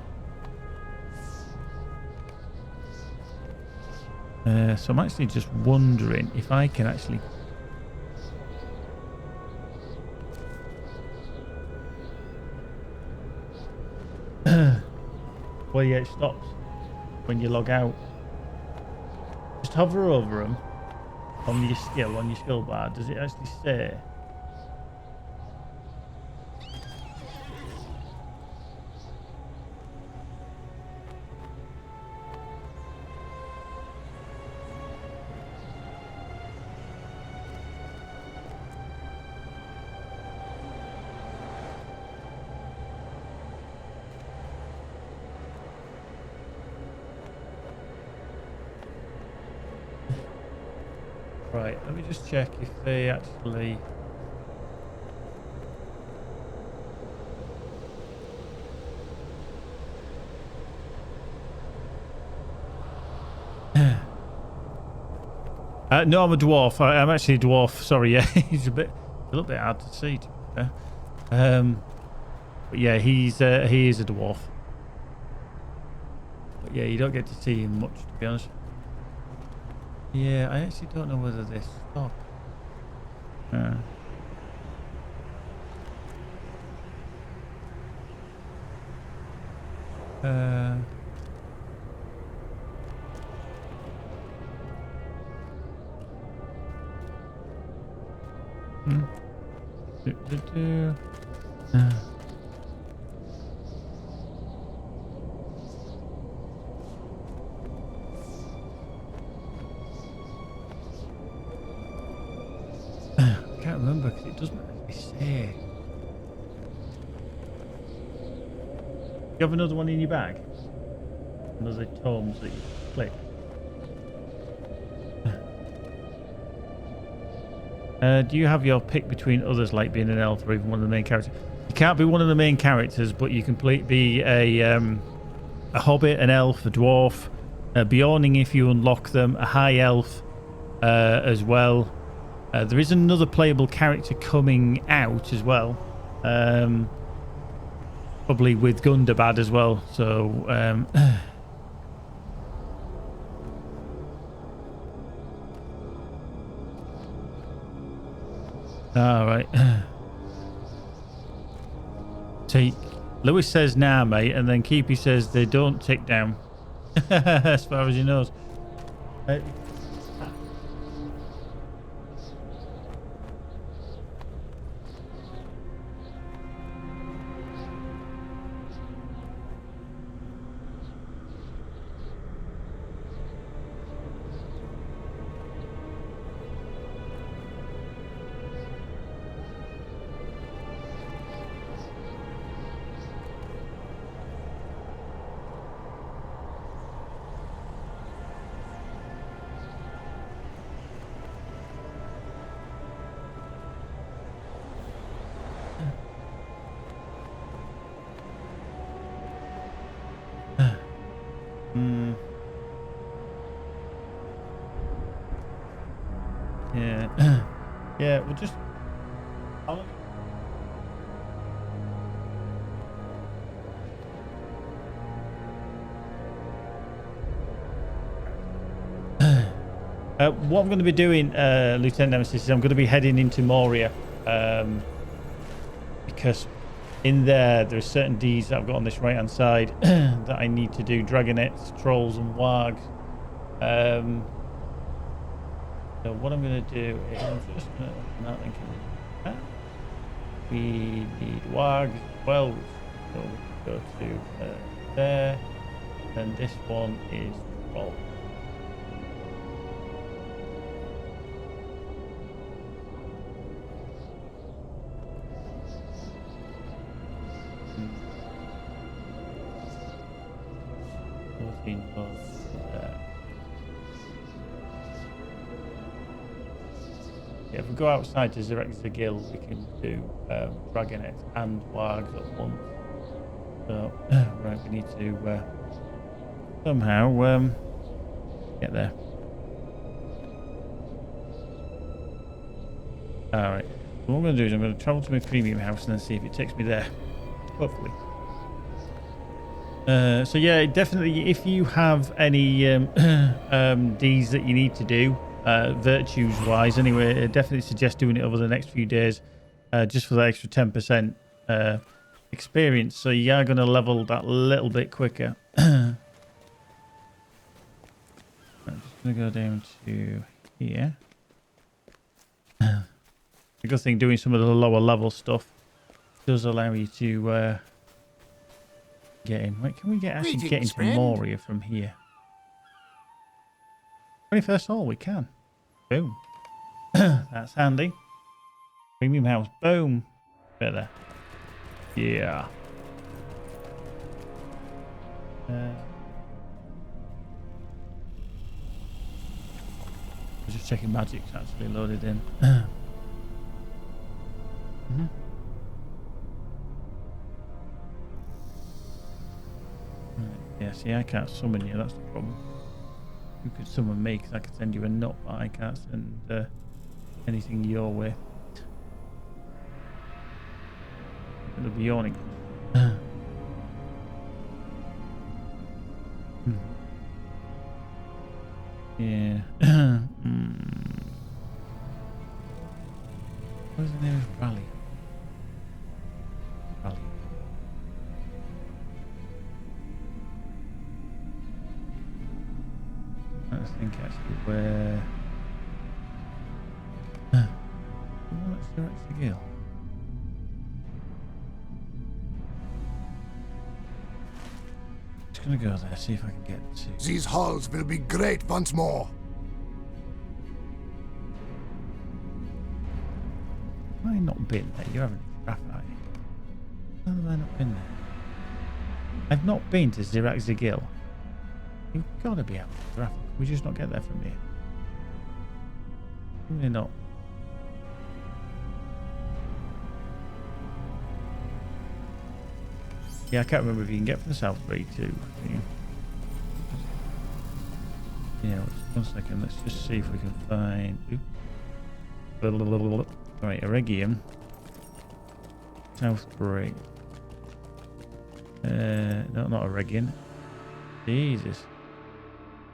So I'm actually just wondering if I can actually... Well, yeah, it stops when you log out. Just hover over them on your skill bar. Does it actually say? Right, let me just check if they actually... no, I'm a dwarf. I'm actually a dwarf. Sorry, yeah, he's a little bit hard to see. To be fair. But yeah, he is a dwarf. But yeah, you don't get to see him much, to be honest. Yeah, I actually don't know whether they stop. I can't remember because it doesn't actually say. You have another one in your bag? Another tomes that you click? Do you have your pick between others, like being an elf or even one of the main characters? You can't be one of the main characters, but you can be a hobbit, an elf, a dwarf, a Bjorning if you unlock them, a high elf as well. There is another playable character coming out as well, probably with Gundabad as well. So. All right. Lewis says nah, mate, and then Keepy says they don't tick down. As far as he knows. Yeah. Yeah, we'll just... what I'm going to be doing, Lieutenant Nemesis, is I'm going to be heading into Moria. Because in there's certain deeds that I've got on this right-hand side that I need to do. Dragonets, trolls and wargs. So what I'm going to do is I'm just going to open that and that. We need wargs. Well, so we go to there. And this one is troll. Yeah, if we go outside to Zerek-Zagil, we can do Dragonets and wargs at once. So, right, we need to somehow get there. Alright, so what I'm going to do is I'm going to travel to my premium house and then see if it takes me there. Hopefully. So yeah, definitely if you have any Ds that you need to do, virtues wise anyway, I definitely suggest doing it over the next few days, just for the extra 10% experience, so you are going to level that a little bit quicker. I'm just going to go down to here. The good thing doing some of the lower level stuff does allow you to get in. Wait, can we actually get into Moria from here? 21st hall, we can. Boom. That's handy. Premium house. Boom. Better. Yeah. I was just checking magic's actually loaded in. Yeah, see, I can't summon you, that's the problem. You could summon me, because I could send you a nut, but I can't send anything your way. It'll be yawning. Yeah. Where's the nearest rally? I think actually where... Let's go to Gil. Just gonna go there, see if I can get to... These halls will be great once more. Have I not been there? You haven't, Raphael. How have I not been there? I've not been to Zerek-Zagil. You've got to be able to, Raphael. Can we just not get there from here? Probably not. Yeah, I can't remember if you can get from the Southbury too. Yeah, just 1 second. Let's just see if we can find. Right, Eregium. Southbury. No, not Eregion. Jesus.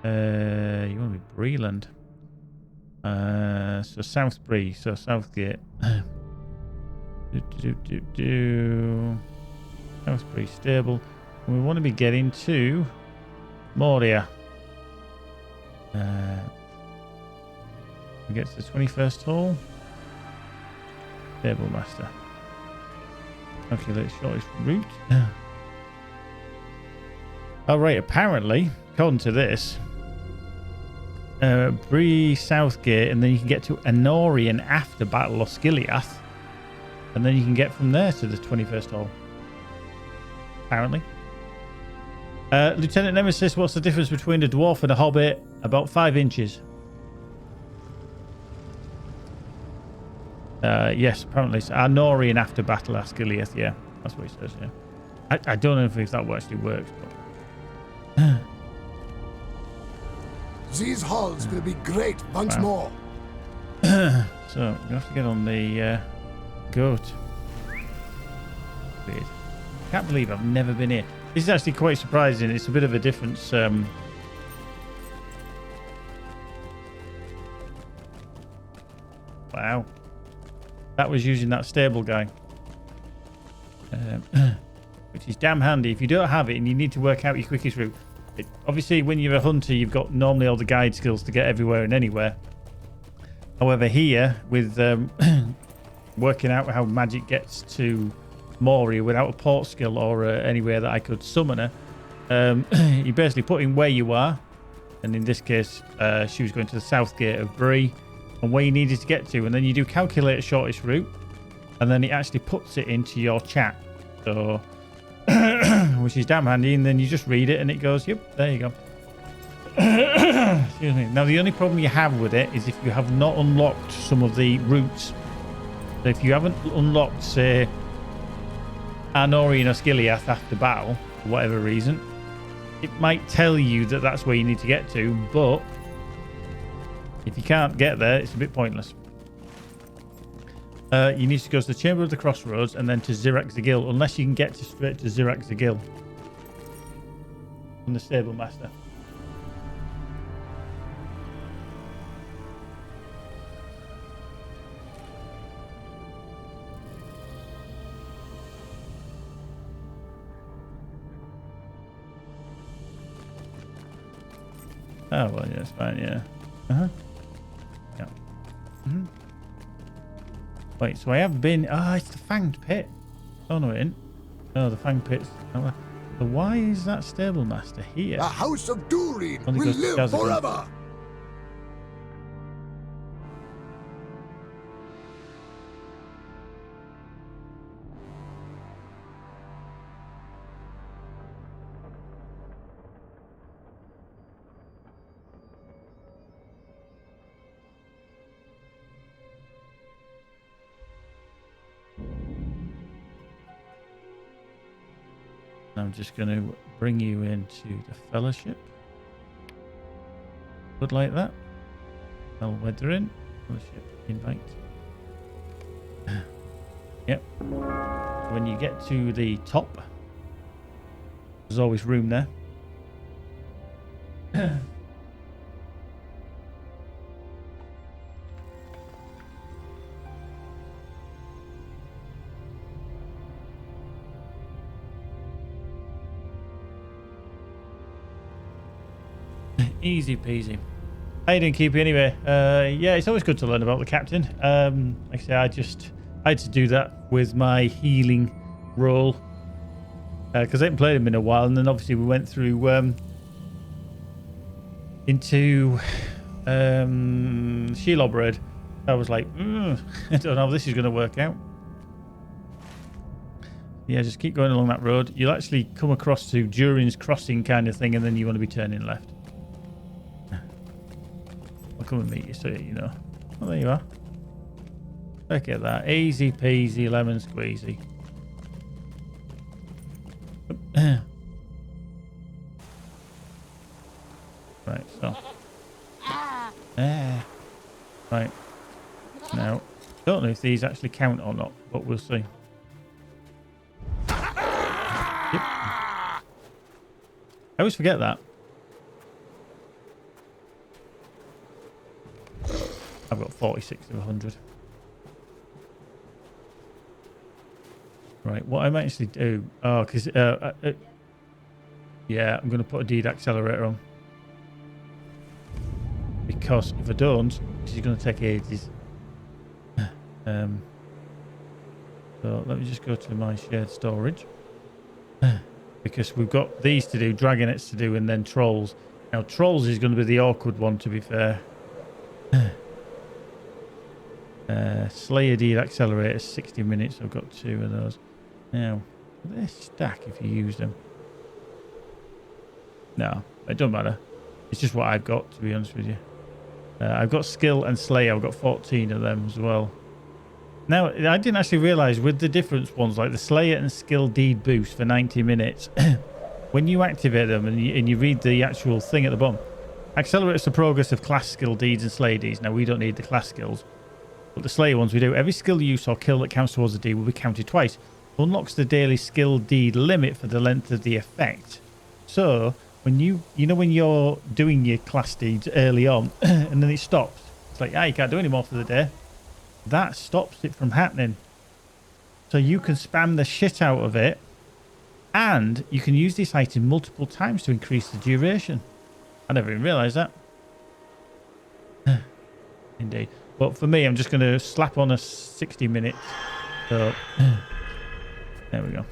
You want to be Breland. So Southbury, so Southgate. Southbury stable. And we want to be getting to Moria. We get to the 21st hole. Stable master. Calculate shortest route. Oh right, apparently, according to this, Bree Southgate, and then you can get to Anorian after Battle of Skiliath, and then you can get from there to the 21st hole. Apparently. Lieutenant Nemesis, what's the difference between a dwarf and a hobbit? About 5 inches. Yes, apparently. It's Anorian after Battle of Skiliath, yeah. That's what he says, yeah. I don't know if that actually works, but... These halls will be great once more. So, you have to get on the goat. Weird. Can't believe I've never been here. This is actually quite surprising. It's a bit of a difference. Wow. That was using that stable guy. Which is damn handy. If you don't have it and you need to work out your quickest route. Obviously, when you're a hunter, you've got normally all the guide skills to get everywhere and anywhere. However, here, with working out how magic gets to Moria without a port skill or anywhere that I could summon her, you basically put in where you are. And in this case, she was going to the south gate of Bree and where you needed to get to. And then you do calculate a shortest route. And then it actually puts it into your chat. So... which is damn handy, and then you just read it and it goes, yep, there you go. Excuse me. Now the only problem you have with it is if you have not unlocked some of the routes. So if you haven't unlocked, say, Anorian or Skiliath after battle for whatever reason, it might tell you that that's where you need to get to, but if you can't get there, it's a bit pointless. You need to go to the Chamber of the Crossroads and then to Zirak Zagil, unless you can get straight to Zirak Zagil from the Stable Master. Oh, well, yeah, it's fine, yeah. Uh-huh. Yeah. Mm-hmm. Wait, so I have been... Ah, it's the Fanged Pit. Oh, no, it isn't. Oh, the Fanged Pit's... Oh, so why is that Stable Master here? The House of Durin Only will goes to live Skazagil. forever! I'm just going to bring you into the Fellowship. Good like that. Bellwether in. Fellowship invite. Yep. When you get to the top, there's always room there. Easy peasy. How you doing, Keepy? Anyway, yeah, it's always good to learn about the captain. Like I say, I had to do that with my healing role because I haven't played him in a while, and then obviously we went through into Shelob Red. I was like, I don't know how this is going to work out. Yeah, just keep going along that road. You'll actually come across to Durin's Crossing kind of thing, and then you want to be turning left. I'll come and meet you so you know. Oh, there you are. Look at that. Easy peasy, lemon squeezy. Oop. So. Right. Now, don't know if these actually count or not, but we'll see. Yep. I always forget that. I've got 46 of 100. Right, what I might actually do... Oh, because... yeah, I'm going to put a deed accelerator on. Because if I don't, this is going to take ages. So let me just go to my shared storage. Because we've got these to do, dragonets to do, and then trolls. Now, trolls is going to be the awkward one, to be fair. Slayer deed accelerator, 60 minutes. I've got 2 of those. Now, they stack if you use them. No, it doesn't matter. It's just what I've got, to be honest with you. I've got skill and slayer. I've got 14 of them as well. Now, I didn't actually realise with the different ones, like the slayer and skill deed boost for 90 minutes, when you activate them and you read the actual thing at the bottom, accelerates the progress of class skill deeds and slayer deeds. Now, we don't need the class skills, but the slayer ones we do. Every skill use or kill that counts towards the deed will be counted twice. Unlocks the daily skill deed limit for the length of the effect. So... when when you're doing your class deeds early on and then it stops, it's like, you can't do any more for the day. That stops it from happening. So you can spam the shit out of it, and you can use this item multiple times to increase the duration. I never even realised that. Indeed. But for me, I'm just going to slap on a 60 minutes. So there we go.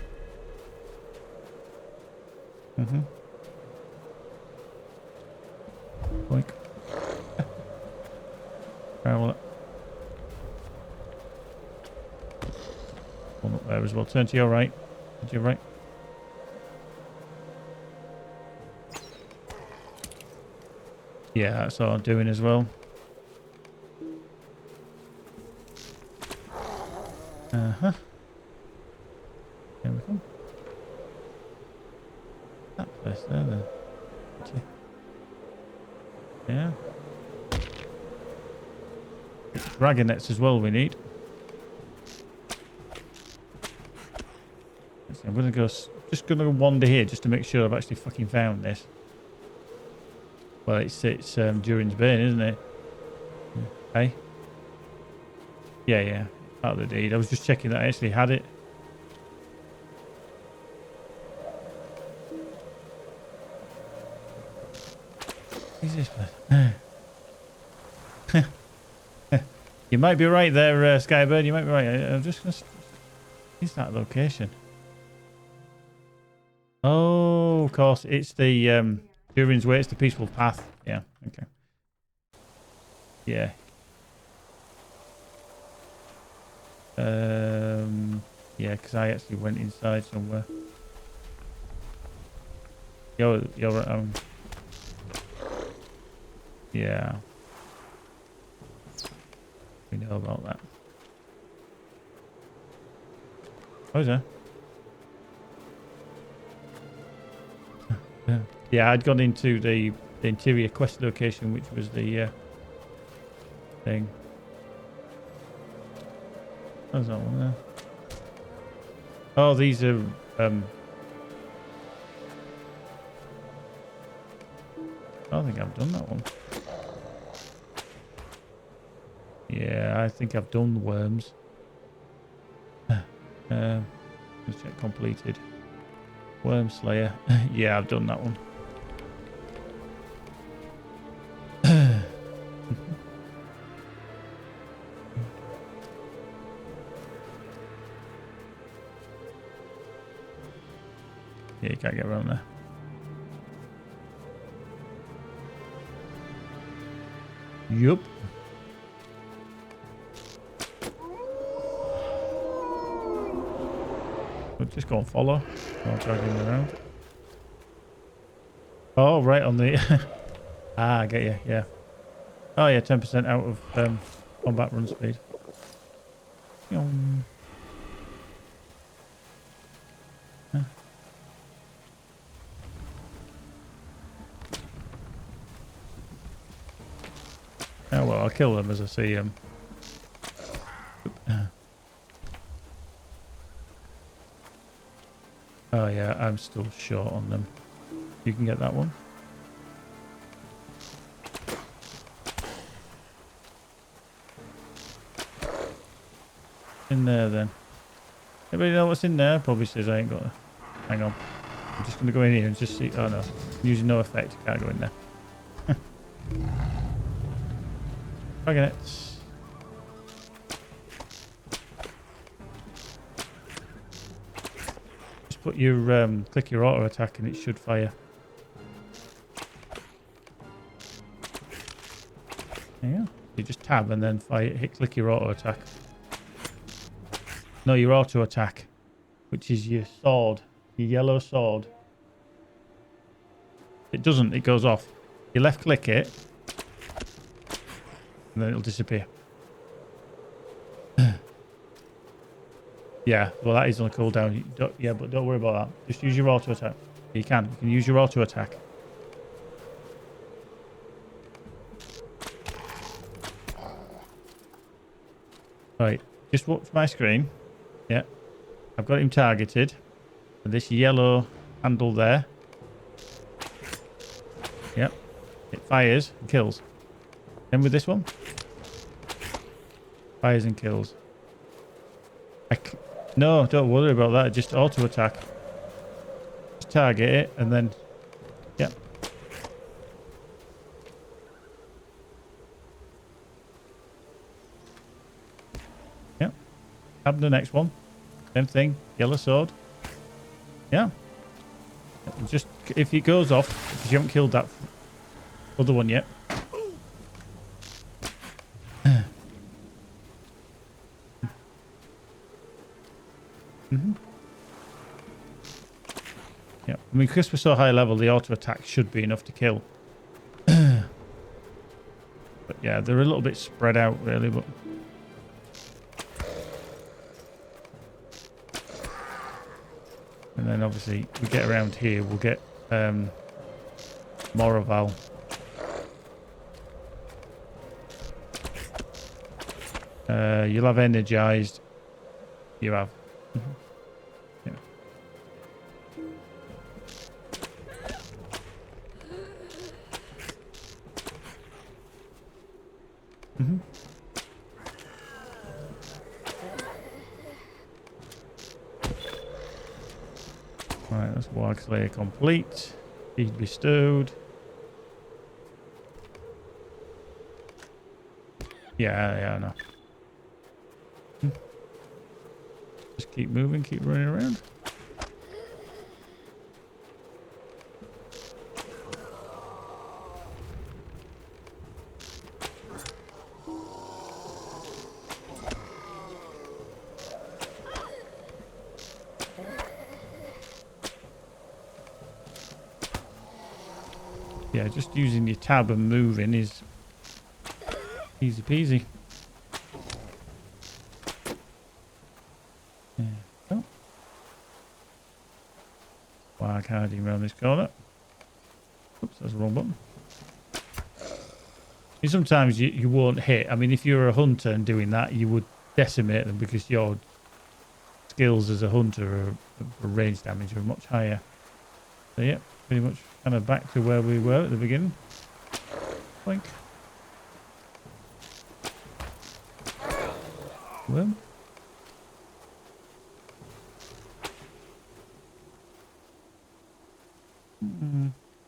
Boink. Travel it. One up there as well. Turn to your right. Turn to your right. Yeah, that's what I'm doing as well. There we go. That place there then. Yeah. Dragonets as well we need. I'm going to go... just going to wander here just to make sure I've actually fucking found this. Well, it's Durin's Bane, isn't it? Hey? Yeah. Part of the deed. I was just checking that I actually had it. Who's this place? You might be right there, Skybird. You might be right. I'm just going to... Is that location? Oh, of course. It's the Durin's Way. It's the peaceful path. Yeah, okay. Yeah. Yeah, because I actually went inside somewhere. You're right. Yeah. We know about that. Oh, is there? Yeah, I'd gone into the interior quest location, which was the thing. How's that one there? Oh, these are I don't think I've done that one. Yeah, I think I've done worms. Let's check completed. Worm Slayer. Yeah, I've done that one. Yeah, you can't get around there. Yup. We'll just go and follow. I'll drag him around. Oh, right on the... I get you, yeah. Oh, yeah, 10% out of combat run speed. Huh. Oh well, I'll kill them as I see them. Oh yeah, I'm still short on them. You can get that one. In there then. Anybody know what's in there? Probably says I ain't got it. Hang on. I'm just going to go in here and just see. Oh no. Using no effect. Can't go in there. Dragonets. Just put your click your auto attack and it should fire. There you go. You just tab and then fire. Click your auto attack. No, your auto attack, which is your sword, your yellow sword. It doesn't. It goes off. You left click it, and then it'll disappear. Yeah, well that is on a cooldown. Yeah, but don't worry about that. Just use your auto attack. You can use your auto attack. Right, just watch my screen. Yeah, I've got him targeted. And this yellow handle there. Yep, it fires and kills. Then with this one, fires and kills. No, don't worry about that. Just auto attack. Just target it and then, yep. Yep. Tab the next one. Same thing. Yellow sword. Yeah. Just if it goes off, because you haven't killed that other one yet. Yeah, I mean, because we're so high level, the auto attack should be enough to kill. But yeah, they're a little bit spread out, really. But and then obviously we get around here, we'll get Moraval. You'll have energized. You have. Yeah. Right, that's Warg Slayer complete. Feed bestowed. Yeah, I know. Just keep moving, keep running around. Yeah, just using your tab and moving is easy peasy. Yeah. Oh. Wag hiding around this corner. Oops, that's the wrong button. Sometimes you won't hit. I mean, if you're a hunter and doing that, you would decimate them because your skills as a hunter for range damage are much higher. So yeah, pretty much kind of back to where we were at the beginning. Boink. Well.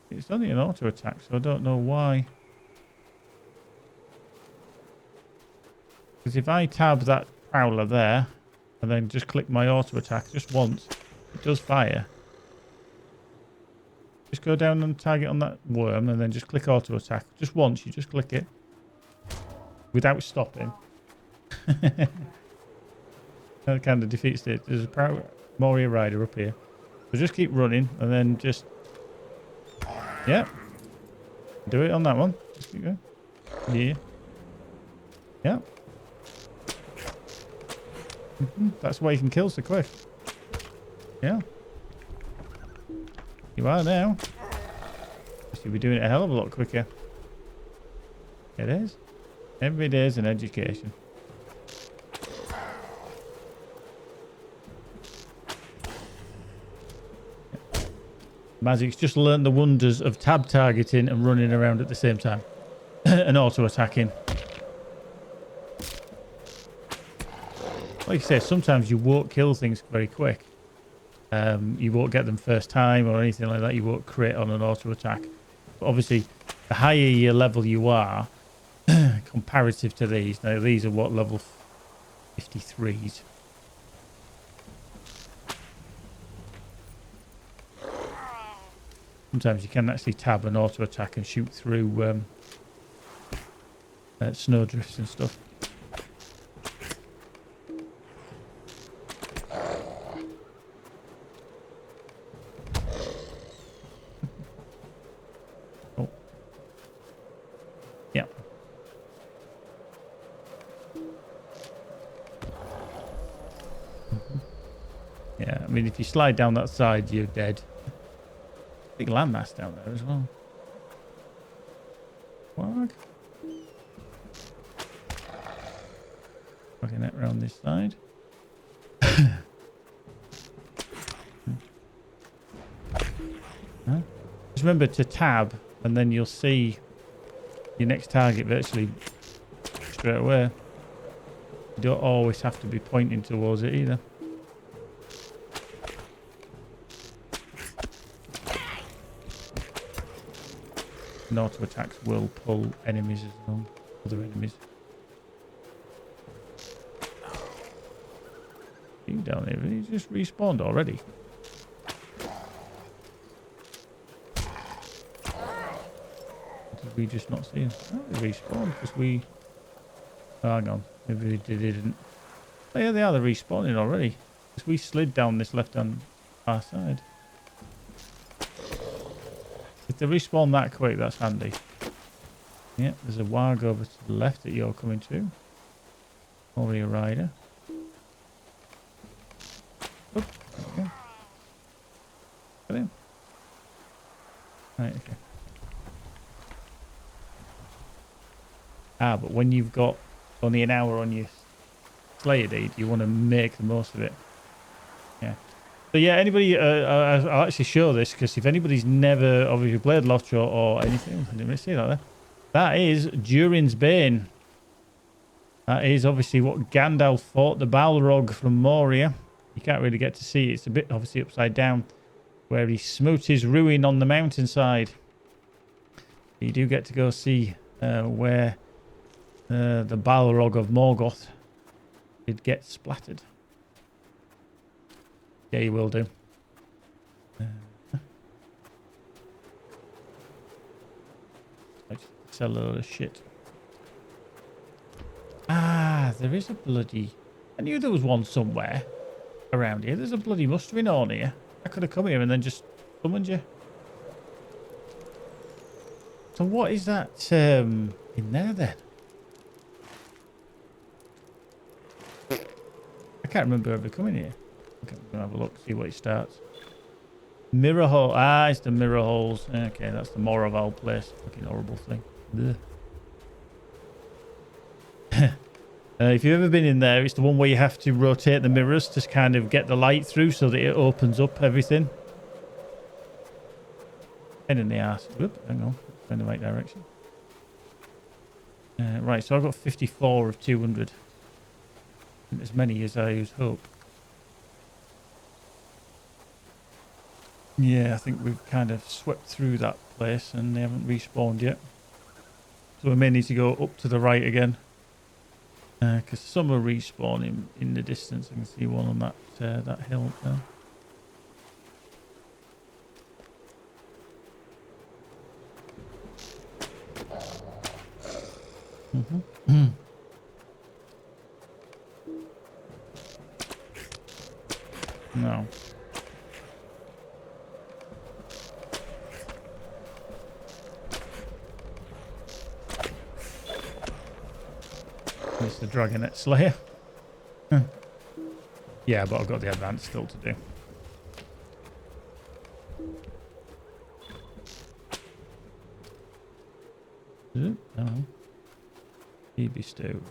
It's only an auto attack, so I don't know why. Because if I tab that prowler there and then just click my auto attack just once, it does fire. Just go down and target on that worm and then just click auto attack. Just once, you just click it without stopping. That kind of defeats it. There's a Moria Rider up here. So just keep running and then just... Yeah. Do it on that one. Just keep going. Yeah. Yeah. That's why you can kill so quick. Yeah. You are now. You'll be doing it a hell of a lot quicker. It is. Every day is an education. Magic's just learned the wonders of tab targeting and running around at the same time. And auto-attacking. Like I say, sometimes you won't kill things very quick. You won't get them first time or anything like that. You won't crit on an auto-attack. But obviously, the higher your level you are, comparative to these. Now, these are what, level 53s. Sometimes you can actually tab an auto attack and shoot through snowdrifts and stuff. Oh. Yeah. Yeah, I mean, if you slide down that side, you're dead. Big landmass down there as well. Quag. Fucking it round this side. Huh? Just remember to tab, and then you'll see your next target virtually straight away. You don't always have to be pointing towards it either. Auto attacks will pull enemies as well, other enemies. You down here, he just respawned already. Did we just not see him? Oh, they respawned because we. Oh, hang on, maybe they didn't. Oh, yeah, they are. They're respawning already because we slid down this left-hand far side. If they respawn that quick, that's handy. Yeah, there's a warg over to the left that you're coming to. Warrior rider. Oh, okay. Get in. Right, okay. Ah, but when you've got only an hour on your Slayer deed, you want to make the most of it. Yeah. So yeah, anybody, I'll actually show this because if anybody's never obviously played LOTRO or anything, I didn't really see that there. That is Durin's Bane. That is obviously what Gandalf fought, the Balrog from Moria. You can't really get to see it. It's a bit obviously upside down where he smote his ruin on the mountainside. You do get to go see where the Balrog of Morgoth did get splattered. Yeah, you will do. I just sell a load of shit. Ah, there is a bloody... I knew there was one somewhere around here. There's a bloody mustering on here. I could have come here and then just summoned you. So what is that in there then? I can't remember ever coming here. Okay, I'm gonna have a look, see what it starts. Mirror hole. Ah, it's the mirror holes. Okay, that's the Moraval place. Fucking horrible thing. If you've ever been in there, it's the one where you have to rotate the mirrors to kind of get the light through so that it opens up everything. Head in the arse. Whoop, hang on. In the right direction. Right, so I've got 54 of 200. As many as I use hope. Yeah, I think we've kind of swept through that place and they haven't respawned yet. So we may need to go up to the right again. Because some are respawning in the distance. I can see one on that hill there. No. It's the Dragonet Slayer. Yeah, but I've got the advance still to do. No. He bestowed.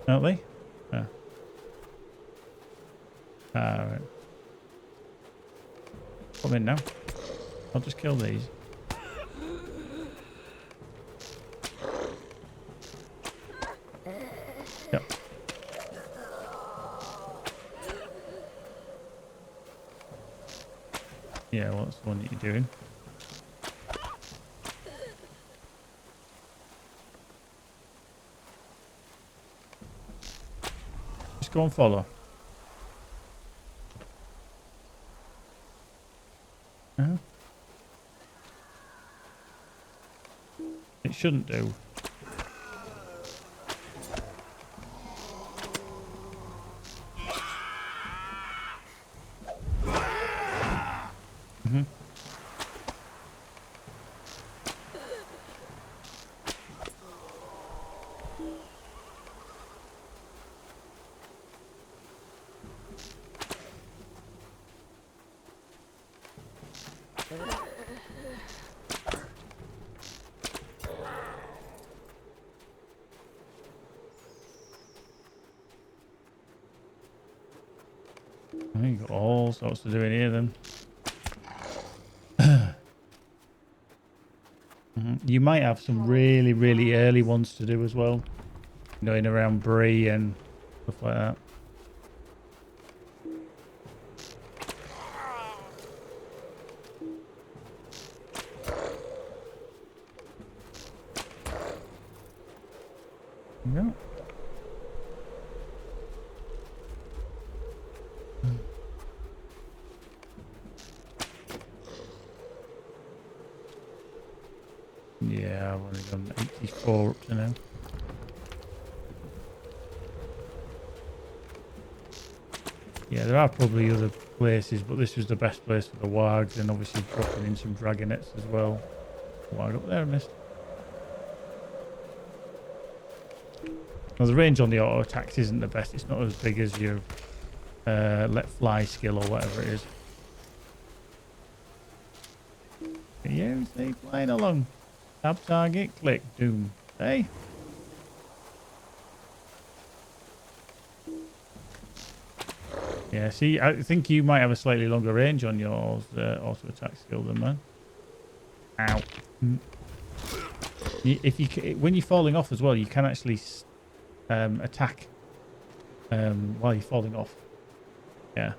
Aren't they? Yeah. Alright. Come in now. I'll just kill these. Yep. Yeah, well, that's the one that you're doing. Just go and follow. It shouldn't do. You got all sorts to do in here then. You might have some really, really early ones to do as well. You know, in around Bree and stuff like that. Yeah. Yeah, I've only done 84 up to now. Yeah, there are probably other places, but this was the best place for the wargs, and obviously dropping in some dragonettes as well. Warg up there, I missed. Well, the range on the auto attacks isn't the best. It's not as big as your let fly skill or whatever it is. Yeah, stay flying along. Tab target, click, doom. Hey. Yeah, see, I think you might have a slightly longer range on your auto attack skill than mine. Ow. If you, when you're falling off as well, you can actually attack while you're falling off. Yeah.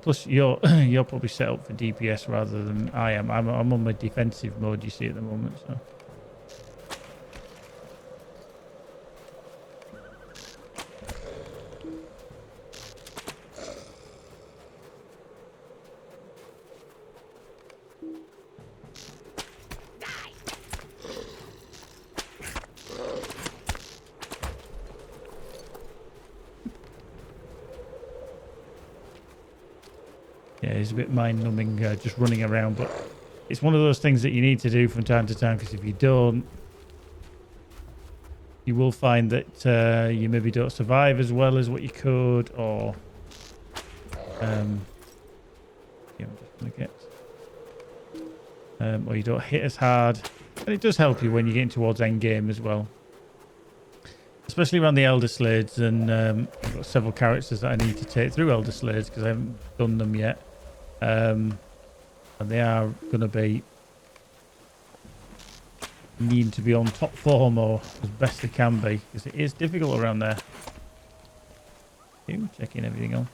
Plus, you're probably set up for DPS rather than I am. I'm on my defensive mode, you see, at the moment. So. Yeah, it's a bit mind-numbing just running around, but it's one of those things that you need to do from time to time, because if you don't, you will find that you maybe don't survive as well as what you could, or yeah, I'm just gonna get or you don't hit as hard. And it does help you when you're getting towards end game as well, especially around the Elder Slades. And I've got several characters that I need to take through Elder Slades because I haven't done them yet. And they are going to be needing to be on top form or as best they can be, because it is difficult around there. Checking everything on.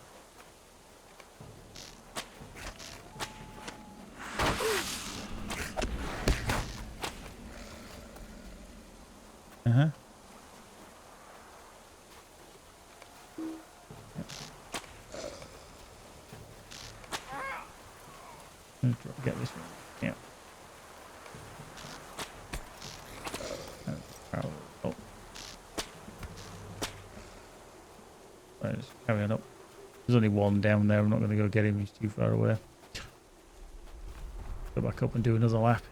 Get this one. Yeah. Oh. Right, just carry on up. There's only one down there. I'm not going to go get him. He's too far away. Go back up and do another lap.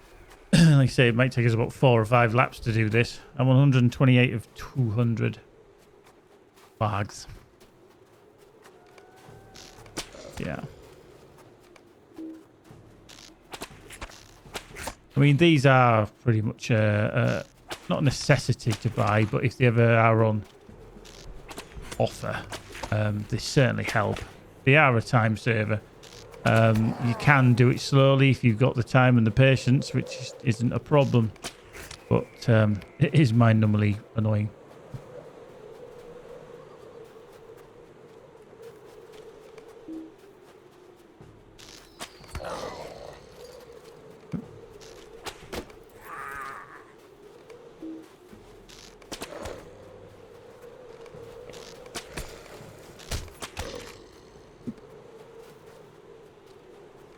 Like I say, it might take us about 4 or 5 laps to do this. I'm 128 of 200 bags. Yeah. I mean, these are pretty much not a necessity to buy, but if they ever are on offer, they certainly help. They are a time saver. You can do it slowly if you've got the time and the patience, which isn't a problem, but it is mind-numbingly annoying.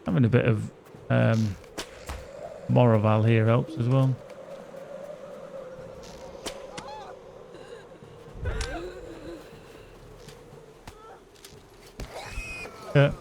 Having a bit of Moraval here helps as well. Yeah.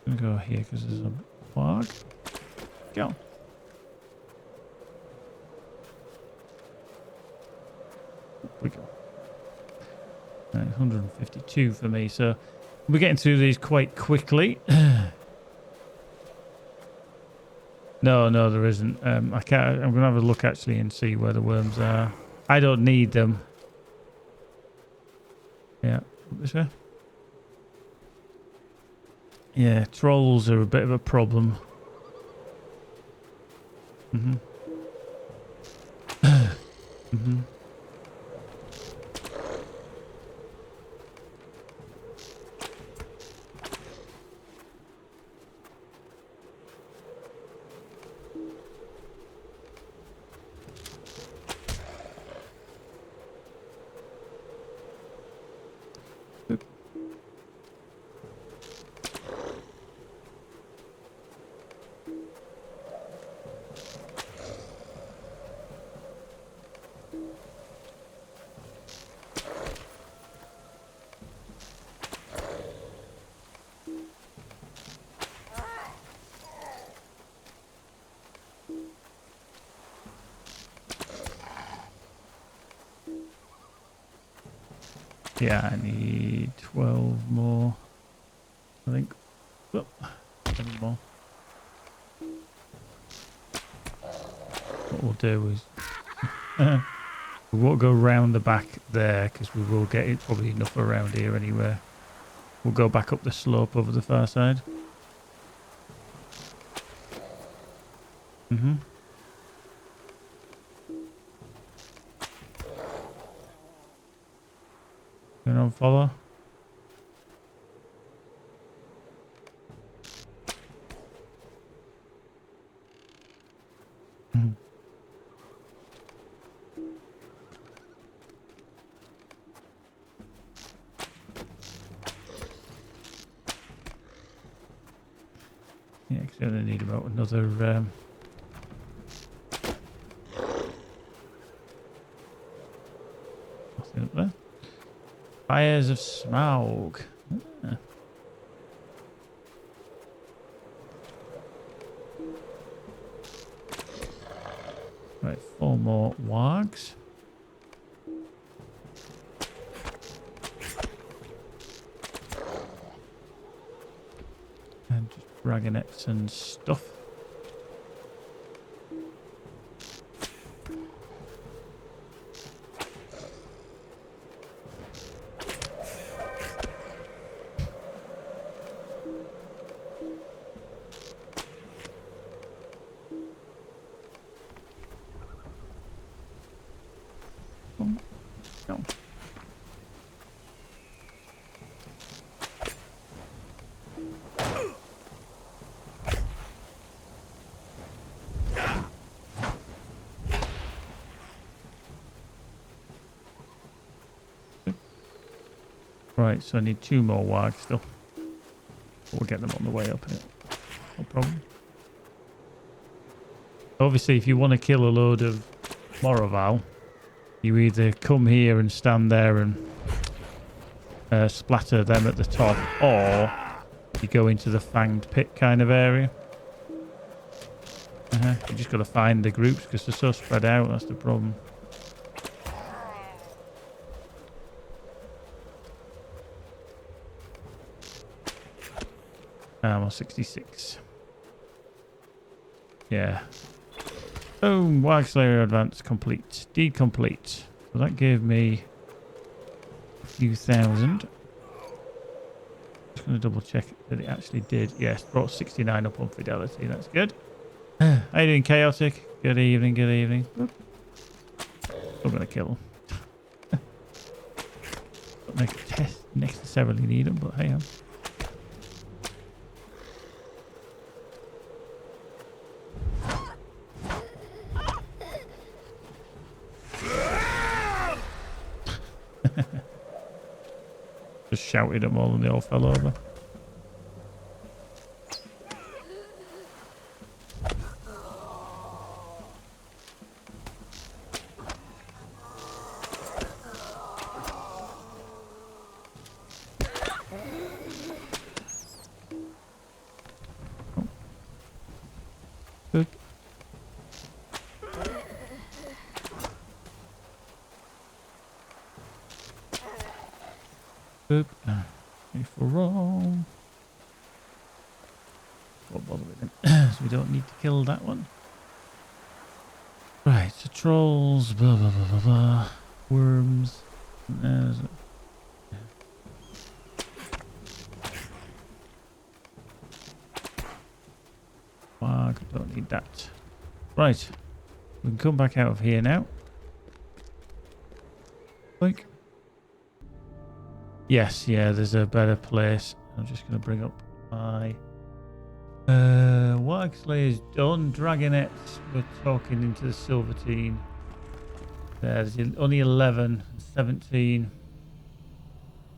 I'm gonna go here because there's a fog. Go. We go. Right, 152 for me, so we're getting through these quite quickly. No, there isn't. I can't. I'm gonna have a look actually and see where the worms are. I don't need them. Yeah, this way. Yeah, trolls are a bit of a problem. Mhm. Mhm. Yeah, I need 12 more, I think. Oh, 7 more. What we'll do is we won't go round the back there because we will get it probably enough around here anyway. We'll go back up the slope over the far side. Mm-hmm. You know, follow. Yeah, because I only need about another. Nothing up there. Fires of Smaug. Ah. Right, 4 more wargs. And just dragonets and stuff. No. Right, so I need 2 more wargs still. But we'll get them on the way up here. No problem. Obviously, if you want to kill a load of Moroval, you either come here and stand there and splatter them at the top, or you go into the fanged pit kind of area. You just got to find the groups because they're so spread out. That's the problem. I'm on 66. Yeah. Oh, Wag Slayer advance complete. Deed complete. So that gave me a few thousand. Just going to double check that it actually did. Yes, brought 69 up on fidelity. That's good. How you doing, Chaotic? Good evening, good evening. Oop. I'm going to kill them. Don't necessarily need them, but hey, just shouted them all and they all fell over. Good. Good. For wrong. Won't bother with him. So we don't need to kill that one. Right, so trolls, blah blah blah blah blah. Worms. Don't need that. Right. We can come back out of here now. Like. Yes, yeah, there's a better place. I'm just going to bring up my... Warg Slayer's done. Dragonets, we're talking into the Silver Team. There's only 11, 17.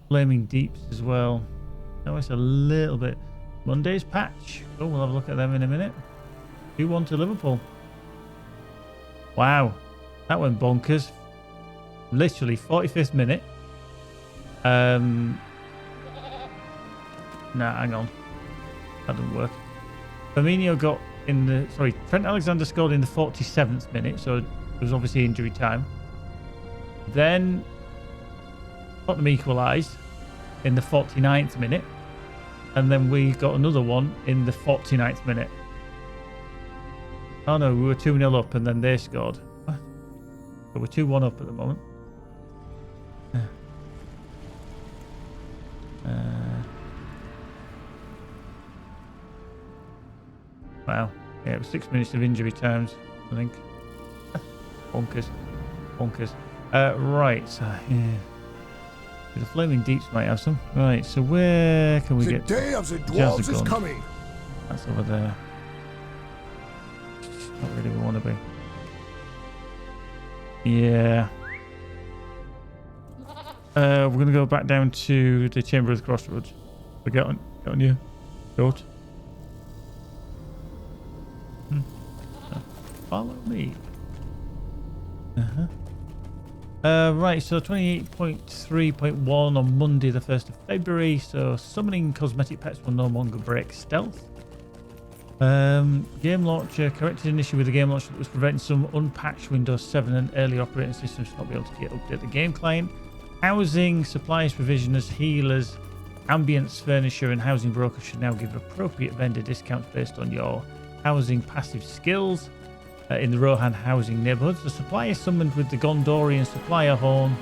Flaming Deeps as well. Now it's a little bit... Monday's Patch. Oh, we'll have a look at them in a minute. 2-1 to Liverpool. Wow. That went bonkers. Literally 45th minute. Nah, hang on. That doesn't work. Firmino got in the... Sorry, Trent Alexander scored in the 47th minute, so it was obviously injury time. Then Tottenham equalised in the 49th minute. And then we got another one in the 49th minute. Oh no, we were 2-0 up and then they scored. What? So we're 2-1 up at the moment. Wow. Yeah, it was 6 minutes of injury times, I think. Bonkers. Bonkers. Right, so yeah. The Flaming Deeps might have some. Right, so where can we get... The day of the dwarves is coming. That's over there. Not really where we want to be. Yeah. We're going to go back down to the Chamber of the Crossroads. We get on you. Short. Follow me. Right, so 28.3.1 on Monday the 1st of February. So summoning cosmetic pets will no longer break stealth. Game launcher corrected an issue with the game launcher that was preventing some unpatched Windows 7 and early operating systems to not be able to update the game client. Housing, suppliers, provisioners, healers, ambience, furniture and housing brokers should now give appropriate vendor discounts based on your housing passive skills in the Rohan housing neighborhoods. The supplier summoned with the Gondorian supplier horn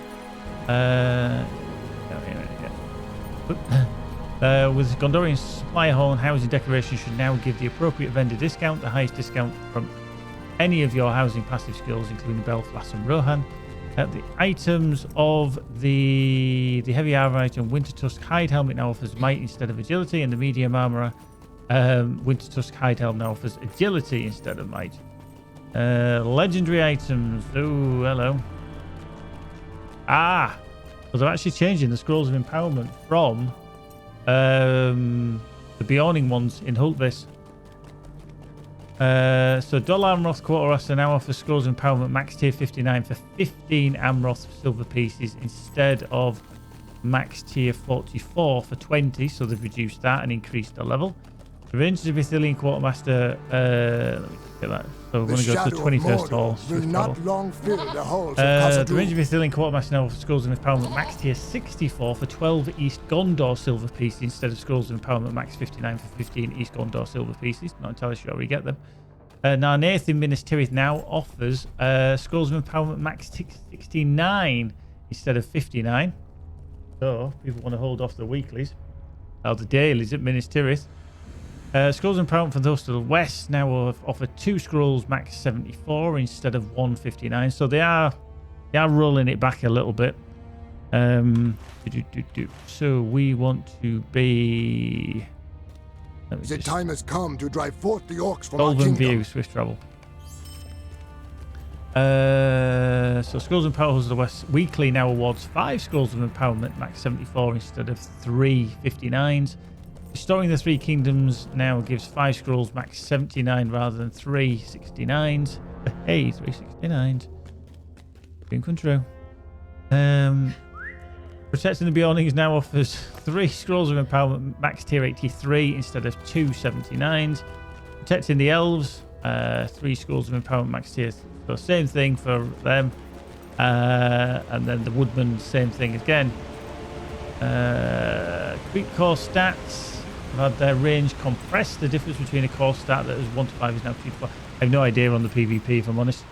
with the Gondorian supplier horn, housing decoration should now give the appropriate vendor discount, the highest discount from any of your housing passive skills, including Belfast and Rohan. The items of the heavy armor item, Winter Tusk hide helmet now offers might instead of agility, and the medium armor Winter Tusk hide helmet now offers agility instead of might. Legendary items. Oh, hello. Because they're actually changing the scrolls of empowerment from the Beyonding ones in Hultvis. So Dol Amroth Quartermaster now offers scrolls of empowerment max tier 59 for 15 Amroth silver pieces instead of max tier 44 for 20. So they've reduced that and increased the level. The Rangers of Ithilien Quartermaster, let me just get that. So we're going to go to the 21st hall. The Rangers of Ithilien Quartermaster now offers scrolls of empowerment max tier 64 for 12 East Gondor silver pieces instead of scrolls of empowerment max 59 for 15 East Gondor silver pieces. Not entirely sure how we get them. Now Nathan Minas Tirith now offers scrolls of empowerment max 69 instead of 59. So people want to hold off the weeklies. The dailies at Minas Tirith. Scrolls of empowerment for the Host of the West now offer 2 scrolls max 74 instead of 159. So they are rolling it back a little bit. So we want to be. The time has come to drive forth the orcs from Golden our kingdom. View, swift travel. So Scrolls of Empowerment of the West weekly now awards 5 Scrolls of Empowerment max 74 instead of 3 59s. Restoring the Three Kingdoms now gives 5 scrolls max 79 rather than 3 69s. Hey, 3 69s. Dream come true. Protecting the Beyondings now offers 3 scrolls of empowerment max tier 83 instead of 2 79s. Protecting the Elves, 3 scrolls of empowerment max tier. So same thing for them. And then the Woodman, same thing again. Quick core stats. Have had their range compressed. The difference between a core stat that is 1 to 5 is now 2 to 4. I have no idea on the PvP, if I'm honest.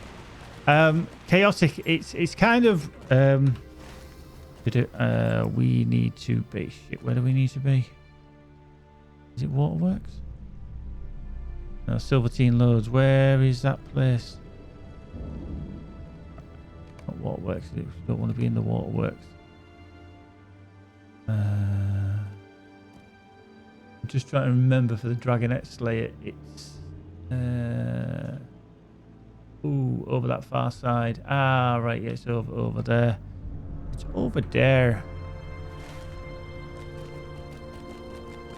Chaotic. It's kind of. We need to be. Shit, where do we need to be? Is it Waterworks? No, Silvertine Loads. Where is that place? Not Waterworks. I don't want to be in the Waterworks. I'm just trying to remember for the Dragonet Slayer. It's over that far side. Ah, right, yeah, it's over there. It's over there.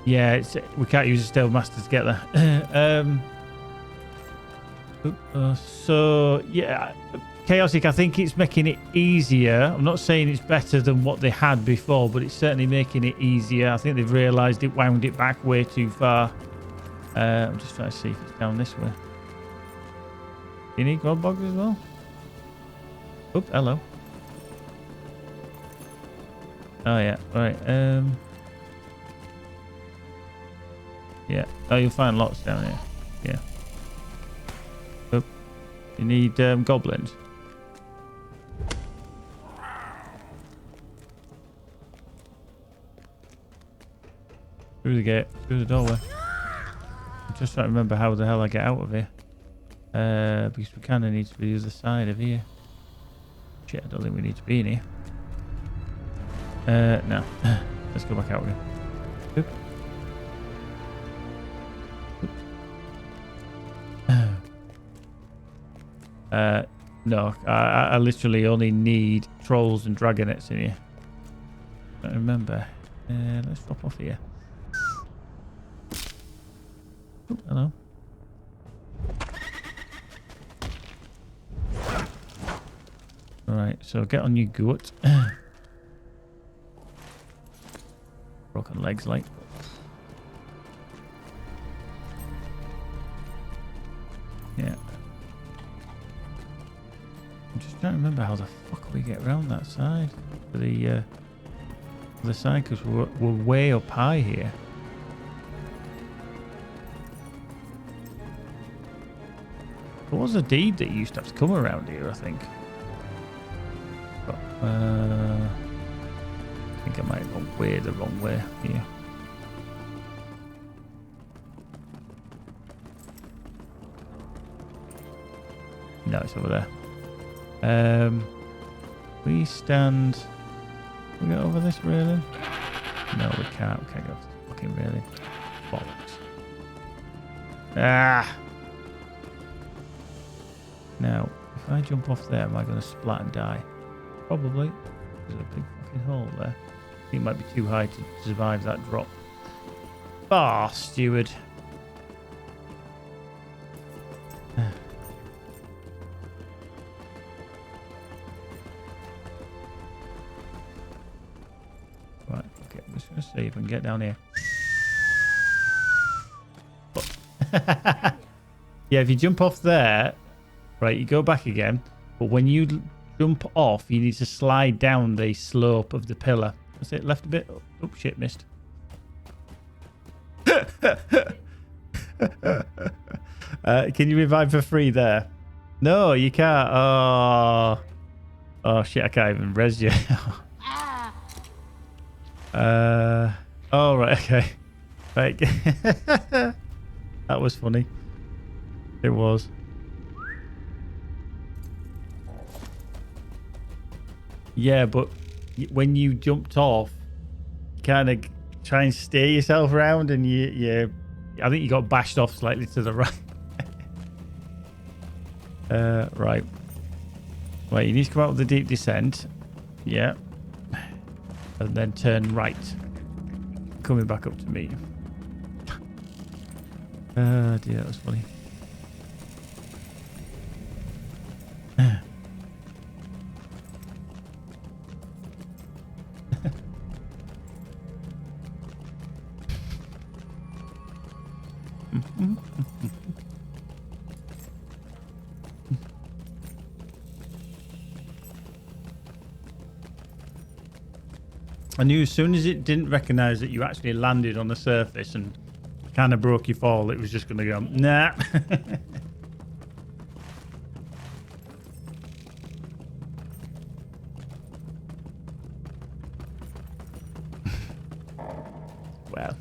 Yeah, we can't use a Stealth Master to get there. So yeah, Chaotic. I think it's making it easier. I'm not saying it's better than what they had before, but it's certainly making it easier. I think they've realised it wound it back way too far. I'm just trying to see if it's down this way. You need grog bogs as well? Oh, hello. Oh yeah, right. Yeah. Oh, you'll find lots down here. Yeah. Oh, you need goblins. Through the gate, through the doorway. I'm just trying to remember how the hell I get out of here. Because we kind of need to be the other side of here. Shit, I don't think we need to be in here. No. Let's go back out again. Oop. Oop. No, I literally only need trolls and dragonets in here. I don't remember. Let's drop off here. Oop, hello. Alright, so get on your goat. Broken legs, like. Yeah. I'm just trying to remember how the fuck we get around that side. For the side, because we're way up high here. There was a deed that used to have to come around here, I think. But, I think I might have gone way the wrong way here. No, it's over there. We stand. Can we get over this railing? No, we can't. We can't go off this fucking railing. Bollocks. Ah! Now, if I jump off there, am I going to splat and die? Probably. There's a big fucking Nothing hole there. I think it might be too high to survive that drop. Ah, steward. Right, okay, I'm just going to see if I can get down here. Yeah, if you jump off there, right, you go back again. But when you jump off, you need to slide down the slope of the pillar. That's it, left a bit. Oh, shit, missed. Can you revive for free there? No, you can't. Oh shit, I can't even res you. Oh, right, okay. Right. That was funny. It was. Yeah, but when you jumped off, you kind of try and steer yourself around, and you I think you got bashed off slightly to the right. Right. Right, you need to come out with the deep descent. Yeah. And then turn right. Coming back up to me. Dear, that was funny. I knew as soon as it didn't recognize that you actually landed on the surface and kind of broke your fall, it was just going to go, nah. Well,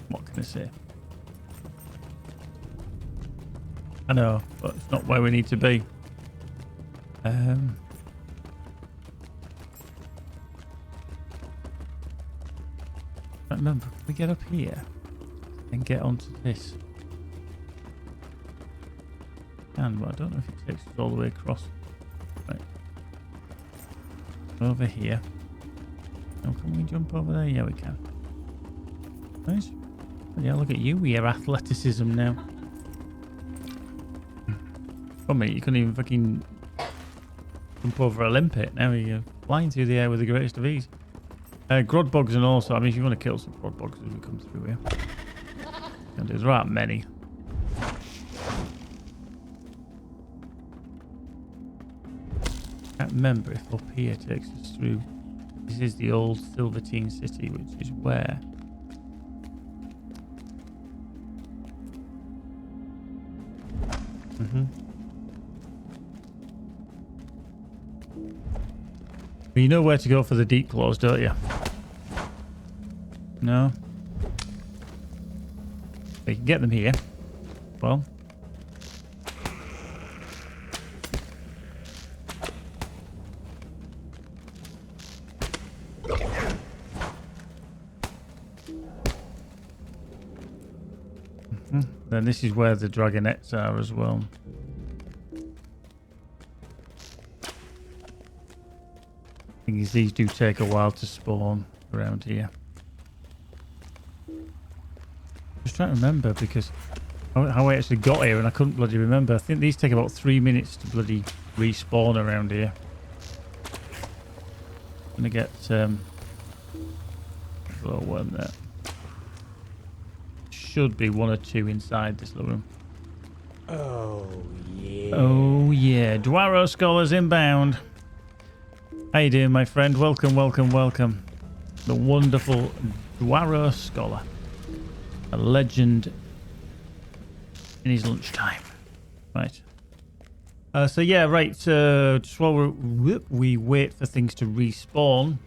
what can I say? I know, but it's not where we need to be. I remember, can we get up here and get onto this? But I don't know if it takes us all the way across. Right. Over here. Oh, can we jump over there? Yeah, we can. Nice. Yeah, look at you with your athleticism now. Oh, mate, you couldn't even fucking jump over a limpet. Now you're flying through the air with the greatest of ease. Grod bugs and also, I mean, if you want to kill some grod bugs as we come through here. And there's right many. Can't remember if up here takes us through. This is the old Silvertine City, which is where? Well, you know where to go for the deep claws, don't you? No? We can get them here. Well. Then this is where the dragonettes are as well. Thing is, these do take a while to spawn around here. Just trying to remember because how I actually got here and I couldn't bloody remember. I think these take about 3 minutes to bloody respawn around here. I'm gonna get a little worm there. Should be 1 or 2 inside this little room. Oh yeah. Oh yeah. Dwaro Scholars inbound. How you doing, my friend? Welcome, welcome, welcome. The wonderful Dwaro Scholar. A legend in his lunchtime. Right. So yeah, right. Just while we wait for things to respawn.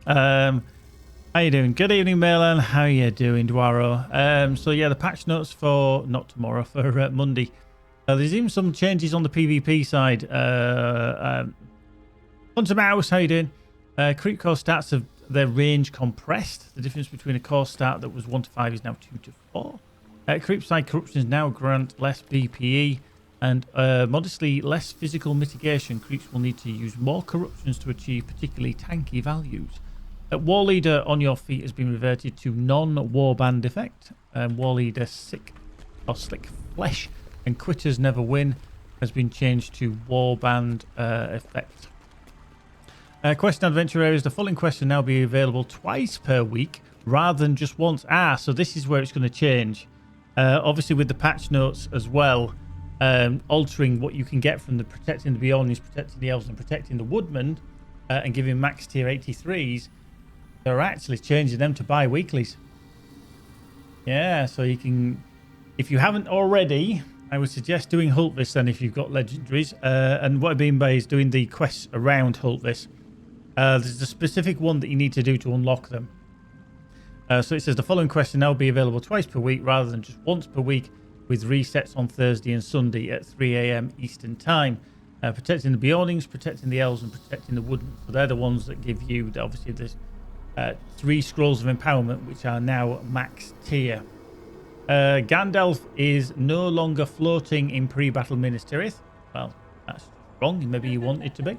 How you doing? Good evening, Melan. How you doing, Dwaro? So yeah, the patch notes for not tomorrow, for Monday. There's even some changes on the PvP side. Hunter Mouse, how you doing? Creep core stats have their range compressed. The difference between a core stat that was 1 to 5 is now 2 to 4. Creep side corruptions now grant less BPE. And modestly less physical mitigation, creeps will need to use more corruptions to achieve particularly tanky values. War Leader on your feet has been reverted to non-warband effect. War Leader Sick or Slick Flesh and Quitters Never Win has been changed to warband effect. Quest and adventure areas. The following quests will now be available twice per week rather than just once. So this is where it's going to change. Obviously with the patch notes as well, altering what you can get from the protecting the Beyondings, protecting the elves and protecting the woodmen, and giving max tier 83s. They're actually changing them to bi-weeklies. Yeah, so you can, if you haven't already, I would suggest doing Hultvis then if you've got legendaries. And what I mean by is doing the quests around Hultvis. There's a specific one that you need to do to unlock them. So it says the following quests will now be available twice per week rather than just once per week, with resets on Thursday and Sunday at 3 a.m. Eastern Time. Protecting the Beyondings, protecting the elves, and protecting the woodmen. So they're the ones that give you, obviously, this 3 scrolls of empowerment, which are now max tier. Gandalf is no longer floating in pre-battle Minas Tirith. Well, that's wrong. Maybe you want it to be.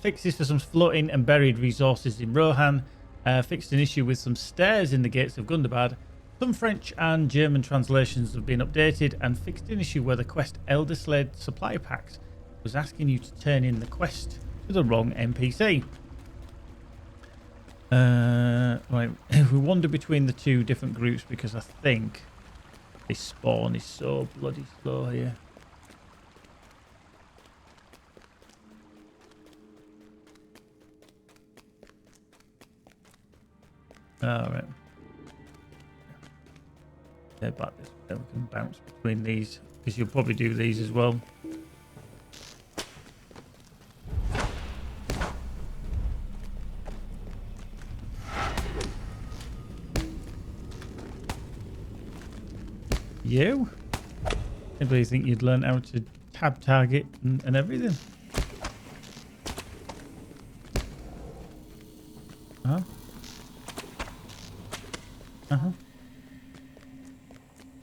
Fixes for some floating and buried resources in Rohan. Fixed an issue with some stairs in the gates of Gundabad. Some French and German translations have been updated, and fixed an issue where the quest Elder Sled supply packs was asking you to turn in the quest to the wrong NPC. Right, we wander between the two different groups because I think this spawn is so bloody slow here. Alright. They're back this way. We can bounce between these because you'll probably do these as well. You? Anybody think you'd learn how to tab target and everything? Uh-huh. Uh-huh.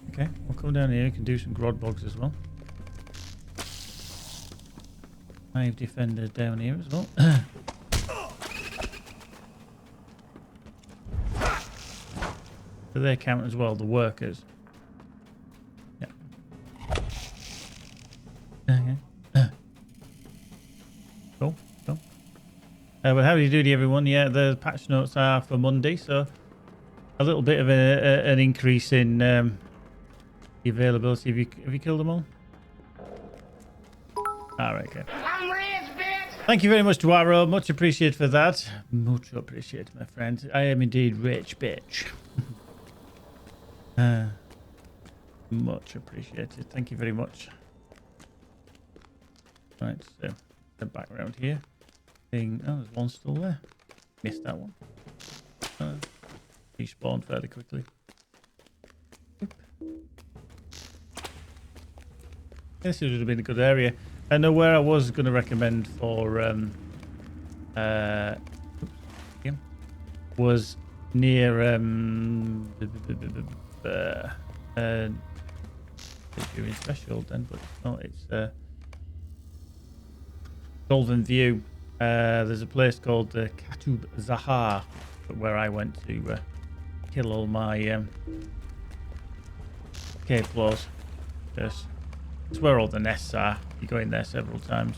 Okay, we'll come down here. You can do some grod bogs as well. Hive defender down here as well. So they count as well, the workers. Yeah. Okay. Cool, cool. Well, how do you do, everyone? Yeah, the patch notes are for Monday, so a little bit of an increase in the availability. Have you killed them all? Alright, okay. I'm rich, bitch! Thank you very much, Duaro. Much appreciated for that. Much appreciated, my friend. I am indeed rich, bitch. Much appreciated. Thank you very much. Right, so head back around here. Oh, there's one still there. Missed that one. Respawned fairly quickly. Oop. This would have been a good area. I know where I was going to recommend for was near doing special then, but no, it's Golden View. There's a place called Katub Zahar where I went to kill all my cave floors. Yes, it's where all the nests are. You go in there several times.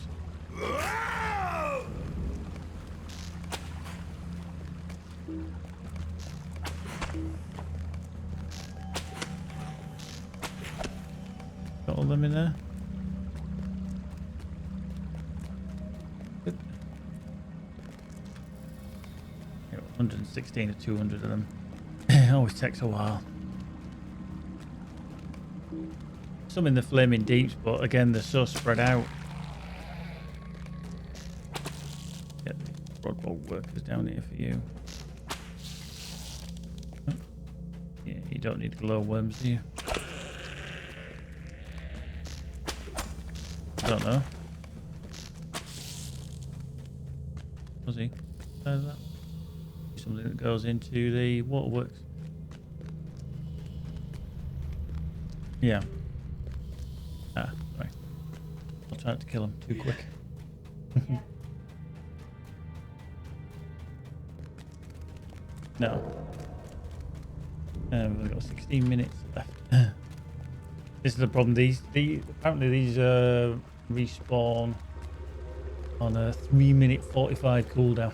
Got all them in there. Good. 116 or 200 of them. It always takes a while. Some in the flaming deeps, but again, they're so spread out. Get the broadbow workers down here for you. Oh. Yeah, you don't need glowworms, do you? I don't know. Was he? There's that. Something that goes into the waterworks. Yeah. Ah, right. I'll try not to kill him too quick. No. We've got 16 minutes left. This is the problem. Apparently these respawn on a 3-minute 45 cooldown.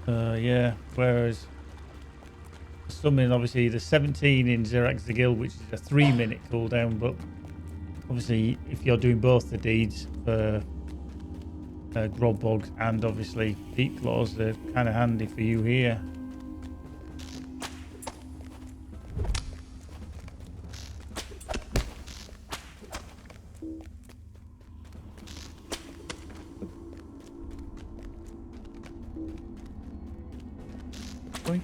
Yeah. Whereas summon, obviously, the 17 in Xerax the Guild, which is a 3-minute cooldown, but obviously, if you're doing both the deeds for Grobbogs and obviously Deep Claws, they're kind of handy for you here. Boink.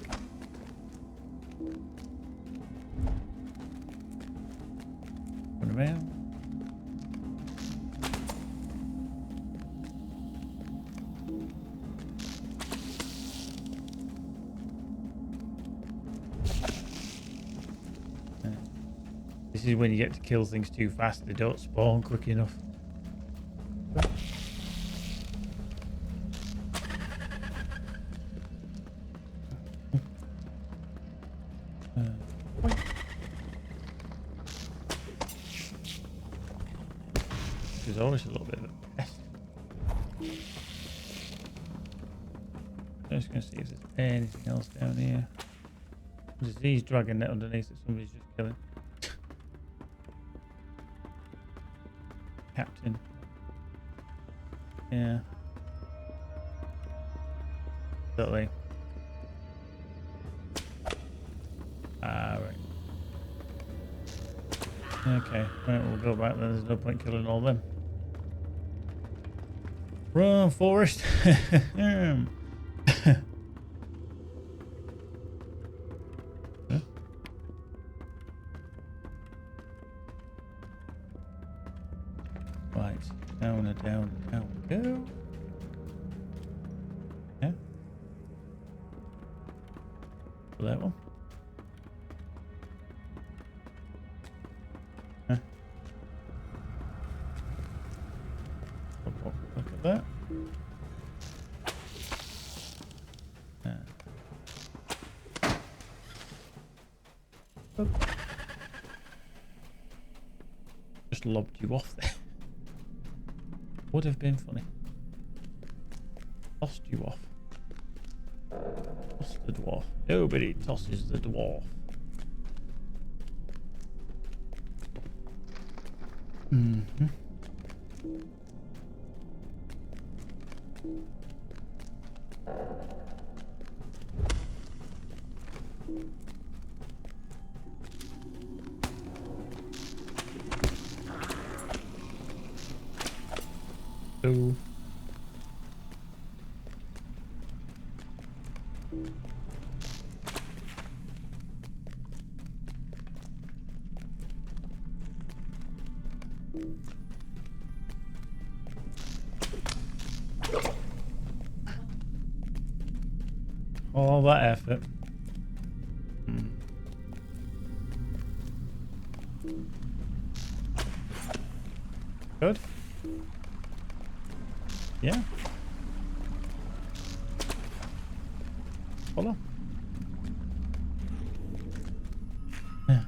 Run around. This is when you get to kill things too fast. They don't spawn quick enough. There's always a little bit of a mess. I'm just going to see if there's anything else down here. There's a disease dragon net underneath that somebody's just killing. Captain. Yeah. Totally. Ah, right. Okay, right, we'll go back then. There's no point killing all them. Run, Forest! Huh? Right, down and down and down we go. Yeah. For that one. Huh. Look at that. Oh. Just lobbed you off there. Would have been funny. Tossed you off. Toss the dwarf. Nobody tosses the dwarf. Mm-hmm. So all that effort. Good. Yeah. Follow. Yeah.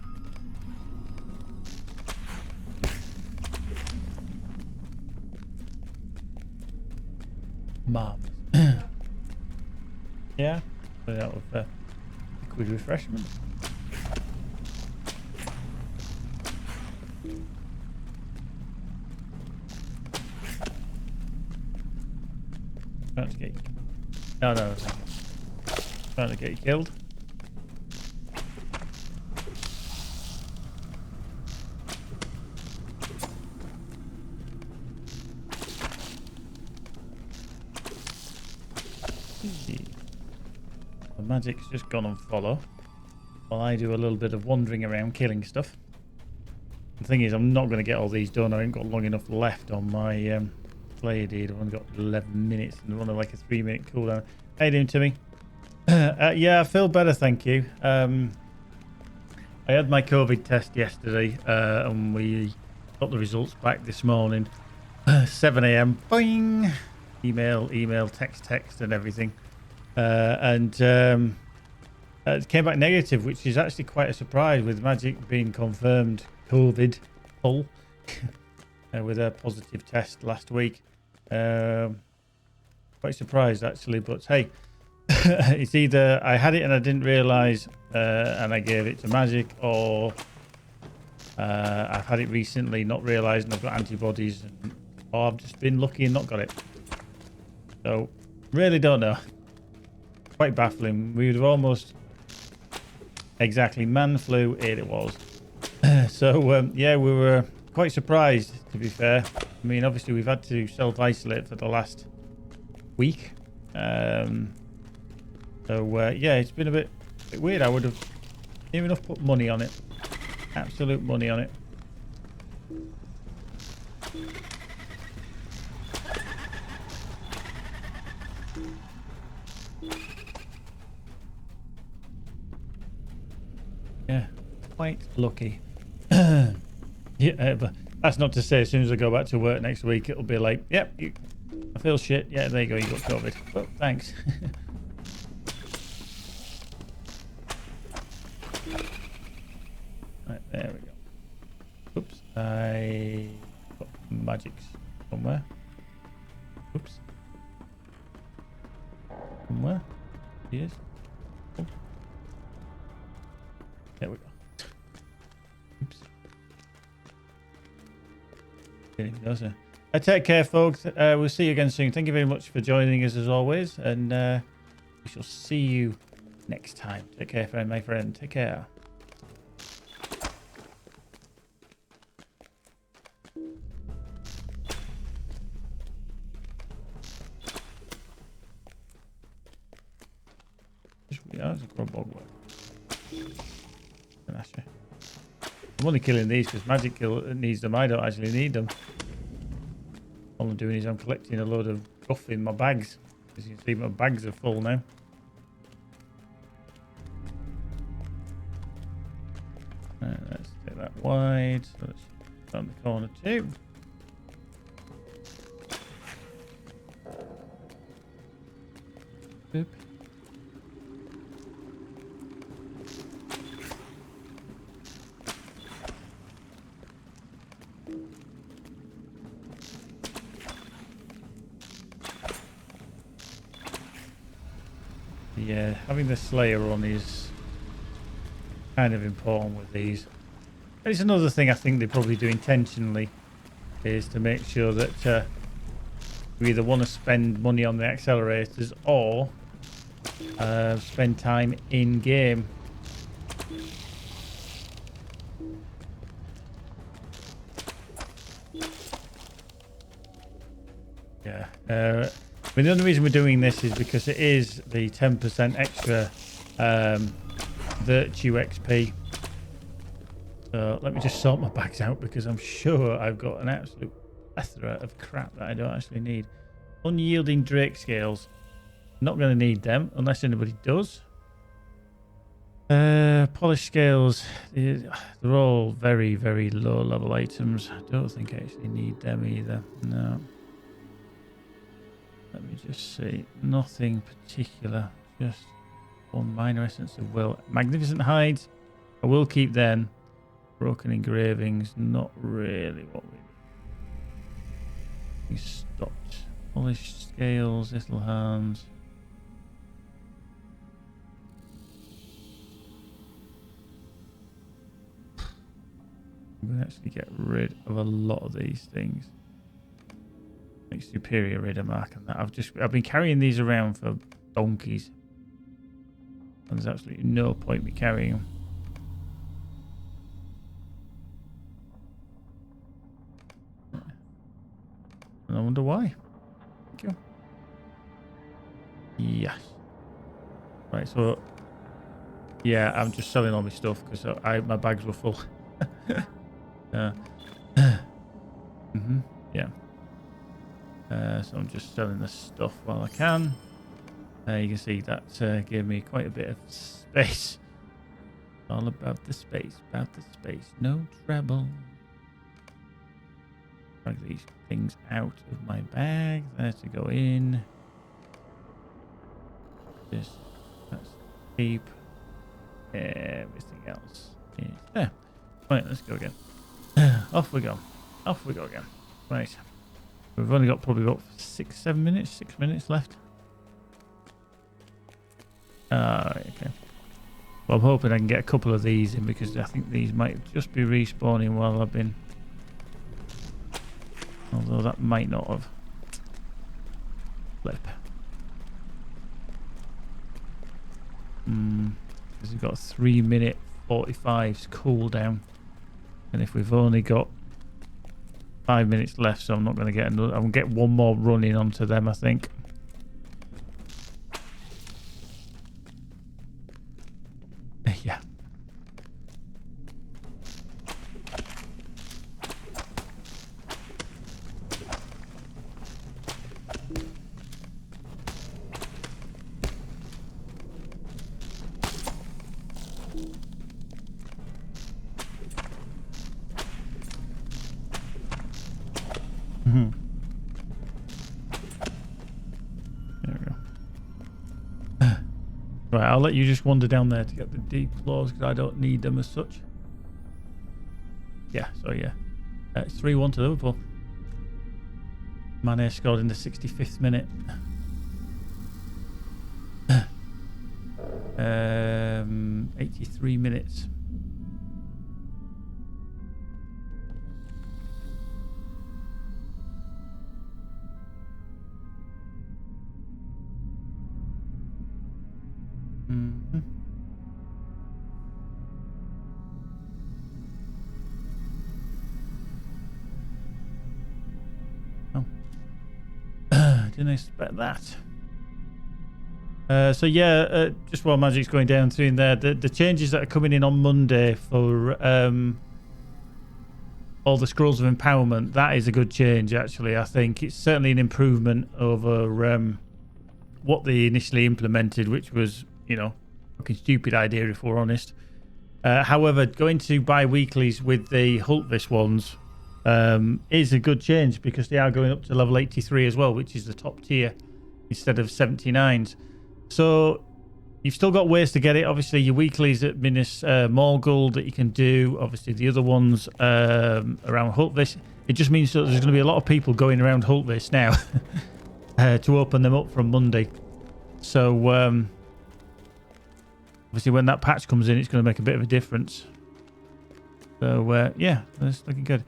Mom. Yeah. Put out with liquid refreshment. Trying to get you. No. Trying to get you killed. The magic's just gone on follow while I do a little bit of wandering around killing stuff. The thing is, I'm not going to get all these done. I ain't got long enough left on my player deed. I've only got 11 minutes and I'm on like a 3-minute cooldown. How you doing, Timmy? Yeah, I feel better, thank you. I I had my COVID test yesterday, and we got the results back this morning. 7 a.m. Boing! Email, text, and everything. It came back negative, which is actually quite a surprise with Magic being confirmed COVID full with a positive test last week. Quite surprised actually, but hey, it's either I had it and I didn't realise and I gave it to Magic, or I've had it recently, not realised, and I've got antibodies, or I've just been lucky and not got it. So, really don't know. Quite baffling. We would have almost... Exactly, man flu, here it was. So, yeah, we were quite surprised, to be fair. I mean, obviously, we've had to self-isolate for the last week. Yeah, it's been a bit weird. I would have even put money on it. Absolute money on it. Yeah, quite lucky. Yeah, but that's not to say as soon as I go back to work next week, it'll be like, yep, I feel shit. Yeah, there you go, you got COVID. Well, thanks. Right, there we go. Oops, I got magics somewhere. Oops. Somewhere. Yes. Oh. There we go. Oops. Take care, folks. We'll see you again soon. Thank you very much for joining us as always, and we shall see you next time. Take care, my friend. Take care. Yeah, it's a good bog work. I'm only killing these because Magic needs them. I don't actually need them. All I'm doing is I'm collecting a load of stuff in my bags. As you can see, my bags are full now. Let's take that wide. So let's down the corner too. Boop. Yeah, having the Slayer on is kind of important with these. And it's another thing I think they probably do intentionally, is to make sure that we either want to spend money on the accelerators or spend time in game. Yeah. I mean, the only reason we're doing this is because it is the 10% extra virtue XP. So let me just sort my bags out, because I'm sure I've got an absolute plethora of crap that I don't actually need. Unyielding Drake scales. Not going to need them unless anybody does. Polished scales. They're all very, very low level items. I don't think I actually need them either. No. Let me just see. Nothing particular. Just one minor essence of will. Magnificent hides. I will keep them. Broken engravings. Not really what we need. We stopped. Polished scales. Little hands. I'm going to actually get rid of a lot of these things. Like superior radar mark and that. I've been carrying these around for donkeys. And there's absolutely no point me carrying them. And I wonder why. Thank you. Yes. Right, so yeah, I'm just selling all my stuff because my bags were full. Yeah. So I'm just selling the stuff while I can. You can see that gave me quite a bit of space. All about the space, no treble. Drag these things out of my bag. There to go in. Just let's keep everything else is there. Right, let's go again. Off we go. Off we go again. Right. We've only got probably got 6 minutes left. Alright, okay. Well, I'm hoping I can get a couple of these in because I think these might just be respawning while I've been. Although that might not have. Flip. Because we've got a 3-minute 45s cooldown. And if we've only got 5 minutes left, so I'm not going to get another. I'll get one more run in onto them, I think. Yeah. There we go. Right, I'll let you just wander down there to get the deep claws because I don't need them as such. Yeah, so yeah. It's 3-1 to Liverpool. Mane scored in the 65th minute. 83 minutes. Didn't expect that. So yeah, just while Magic's going down through in there, the changes that are coming in on Monday for all the scrolls of empowerment, that is a good change actually. I think it's certainly an improvement over what they initially implemented, which was, you know, fucking stupid idea if we're honest. However, going to bi-weeklies with the Hultvis ones is a good change because they are going up to level 83 as well, which is the top tier instead of 79s. So you've still got ways to get it. Obviously, your weeklies at Minas Morgul that you can do. Obviously, the other ones around Hultvis. It just means that there's going to be a lot of people going around Hultvis now to open them up from Monday. So obviously, when that patch comes in, it's going to make a bit of a difference. So yeah, that's looking good.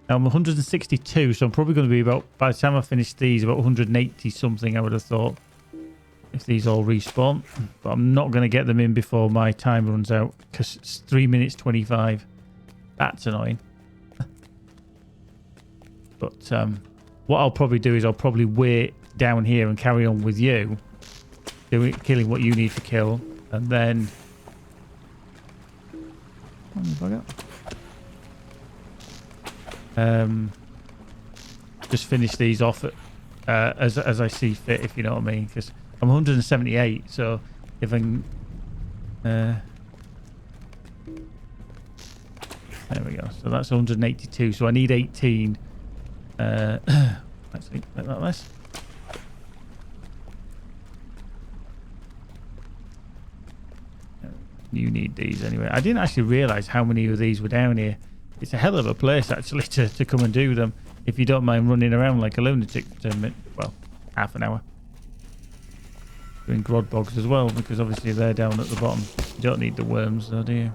Now I'm 162, so I'm probably going to be about, by the time I finish these, about 180 something, I would have thought, if these all respawn. But I'm not going to get them in before my time runs out, because it's 3 minutes 25. That's annoying. But what I'll probably do is I'll probably wait down here and carry on with you, killing what you need to kill, and then... just finish these off as I see fit, if you know what I mean, because I'm 178, so if I can there we go, so that's 182, so I need 18. Actually make that less. You need these anyway. I didn't actually realize how many of these were down here. It's a hell of a place actually to come and do them if you don't mind running around like a lunatic for 10 minutes. Well, half an hour. Doing grod bogs as well, because obviously they're down at the bottom. You don't need the worms though, do you?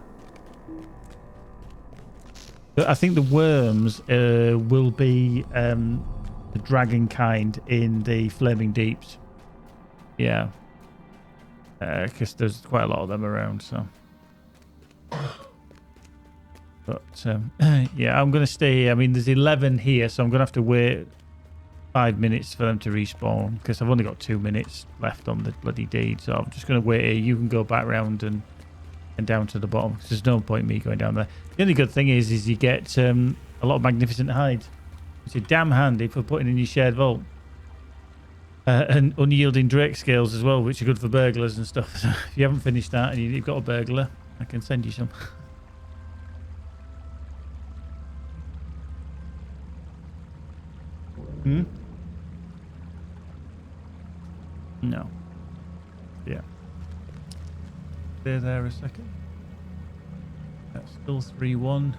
But I think the worms will be the dragon kind in the Flaming Deeps. Yeah. Because there's quite a lot of them around, so... But, yeah, I'm going to stay here. I mean, there's 11 here, so I'm going to have to wait 5 minutes for them to respawn, because I've only got 2 minutes left on the bloody deed, so I'm just going to wait here. You can go back round and down to the bottom, because there's no point in me going down there. The only good thing is you get a lot of magnificent hides, which is damn handy for putting in your shared vault. And unyielding Drake scales as well, which are good for burglars and stuff. So if you haven't finished that and you've got a burglar, I can send you some. Hmm? No. Yeah. Stay there a second. That's still 3-1.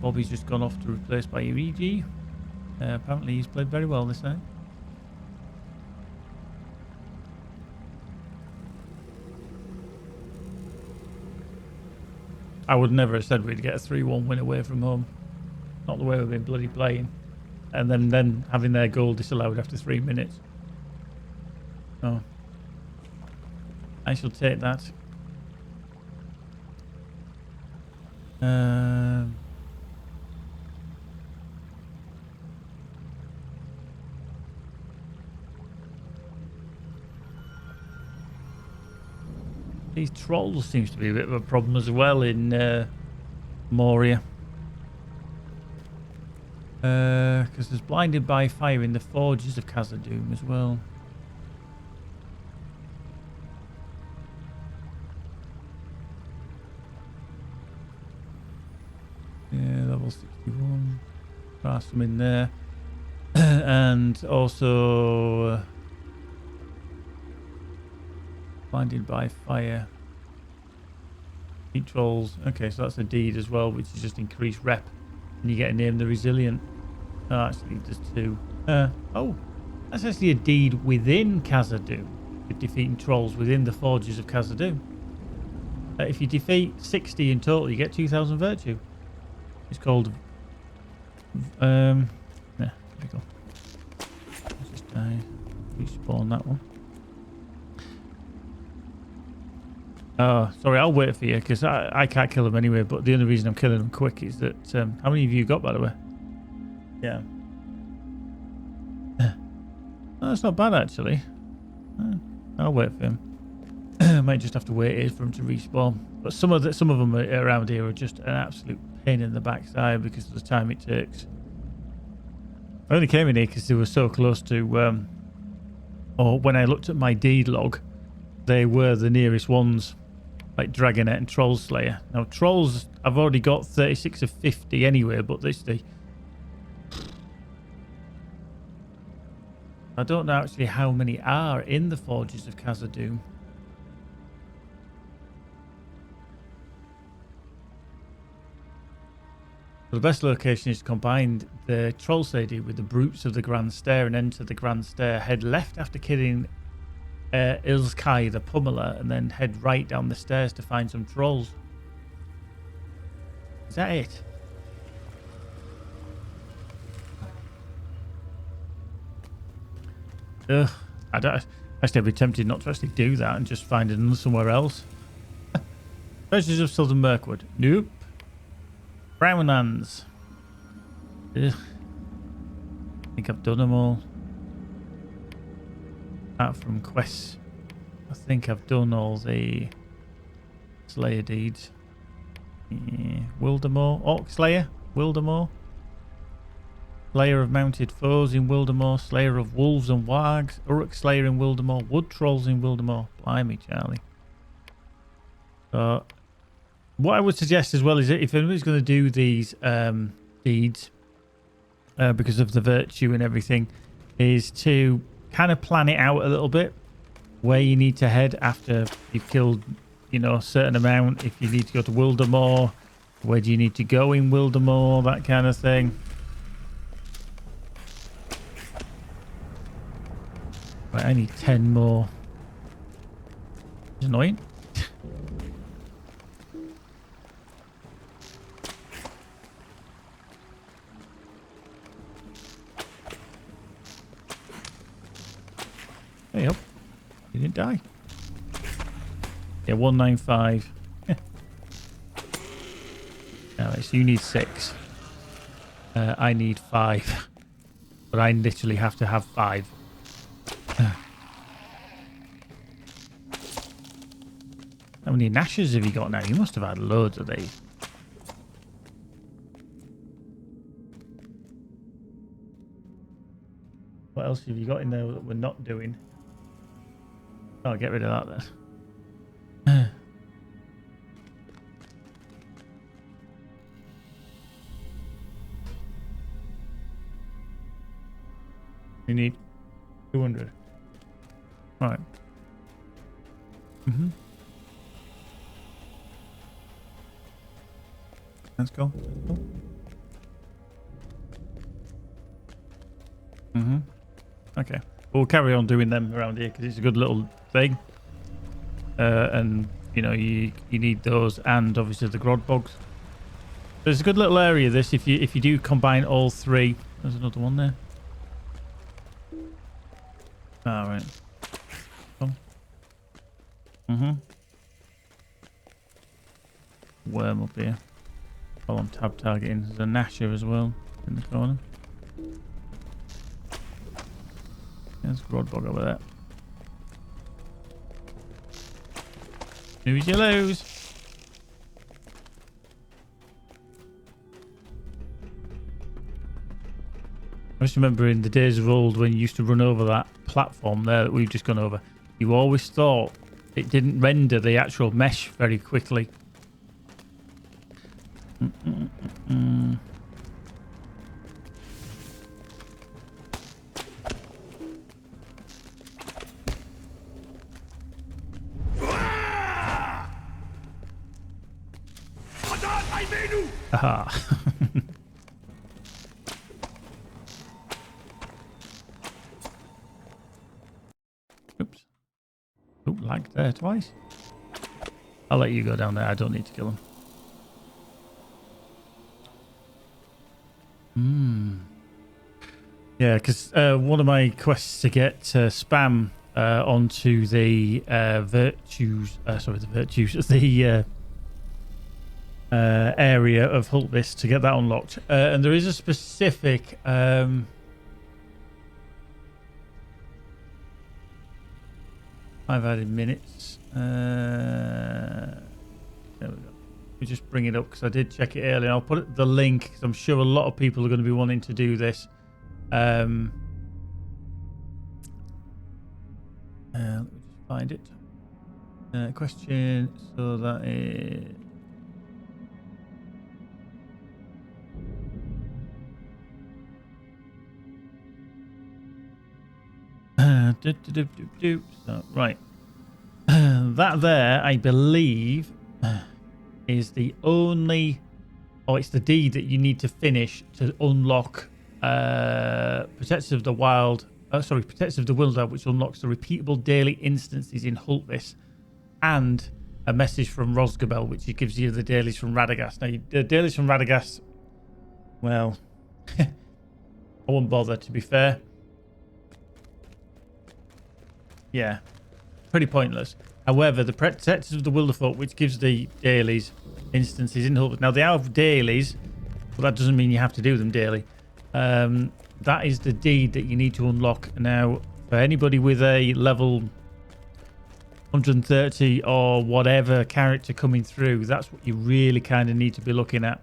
Bobby's just gone off to replace by Urigi. Apparently he's played very well this night. I would never have said we'd get a 3-1 win away from home. Not the way we've been bloody playing. And then having their goal disallowed after 3 minutes. Oh. I shall take that. These trolls seems to be a bit of a problem as well in Moria. Because there's blinded by fire in the forges of Khazad-dûm as well. Yeah, level 61. Pass them in there. And also blinded by fire. Heat trolls. Okay, so that's a deed as well, which is just increased rep. And you get a name, the Resilient. Oh, actually, there's 2. Oh, that's actually a deed within Khazad-dûm. You're defeating trolls within the forges of Khazad-dûm. If you defeat 60 in total, you get 2,000 virtue. It's called... there we go. Let's just die. Respawn that one. Oh, sorry, I'll wait for you, because I can't kill them anyway, but the only reason I'm killing them quick is that... how many of you got, by the way? Yeah. Oh, that's not bad, actually. I'll wait for him. I might just have to wait here for him to respawn. But some of them around here are just an absolute pain in the backside because of the time it takes. I only came in here because they were so close to... or when I looked at my deed log, they were the nearest ones. Like Dragonet and Troll Slayer. Now, Trolls, I've already got 36 of 50 anyway, but this... I don't know actually how many are in the Forges of Khazad-dûm. So the best location is to combine the Troll Slayer with the Brutes of the Grand Stair and enter the Grand Stair. Head left after killing Ilskai the Pummeler, and then head right down the stairs to find some trolls. Is that it? Ugh, I'd be tempted not to actually do that and just find it somewhere else. Treasures of Southern Mirkwood. Nope. Brown Hands. Ugh. I think I've done them all. Apart from quests, I think I've done all the Slayer deeds. Yeah. Wildemore. Orc Slayer. Wildemore. Slayer of mounted foes in Wildemore. Slayer of wolves and wargs. Uruk Slayer in Wildemore. Wood trolls in Wildemore. Blimey, Charlie. So, what I would suggest as well is that if anybody's going to do these deeds, because of the virtue and everything, is to kind of plan it out a little bit where you need to head after you've killed, a certain amount. If you need to go to Wildemore, where do you need to go in Wildemore, that kind of thing. Right, I need 10 more. It's annoying. Hey up. You didn't die. Yeah, 195. Alright, so you need 6. I need 5. But I literally have to have 5. How many Nashes have you got now? You must have had loads of these. What else have you got in there that we're not doing? Oh, get rid of that then. You need 200. Right. Let's go. Okay. We'll carry on doing them around here because it's a good little thing. And you know, you need those, and obviously the grod bogs. There's a good little area. This, if you do combine all three. There's another one there. All right. Cool. Worm up here. While I'm tab targeting, there's a Nasher as well in the corner. There's Grodbog over there. Lose you lose. I just remember in the days of old when you used to run over that platform there that we've just gone over, you always thought it didn't render the actual mesh very quickly. Aha. Oops. Oh, lagged there twice. I'll let you go down there. I don't need to kill him. Yeah, because one of my quests to get spam onto the virtues, the area of Hultvis to get that unlocked, and there is a specific 5 added minutes. There we go. Let me just bring it up because I did check it earlier. I'll put the link because I'm sure a lot of people are going to be wanting to do this. Let me just find it. Question. So that is. So, right. That there, I believe, is the only. Oh, it's the deed that you need to finish to unlock Protectors of the Wild. Protectors of the Wilder, which unlocks the repeatable daily instances in Hultvis, and a message from Rosgabel, which gives you the dailies from Radagast. Now, the dailies from Radagast, well, I won't bother, to be fair. Yeah, pretty pointless. However, the Protectors of the Wilderfolk, which gives the dailies instances in Hultvis. Now, they have dailies, but that doesn't mean you have to do them daily. That is the deed that you need to unlock. Now, for anybody with a level 130 or whatever character coming through, that's what you really kind of need to be looking at.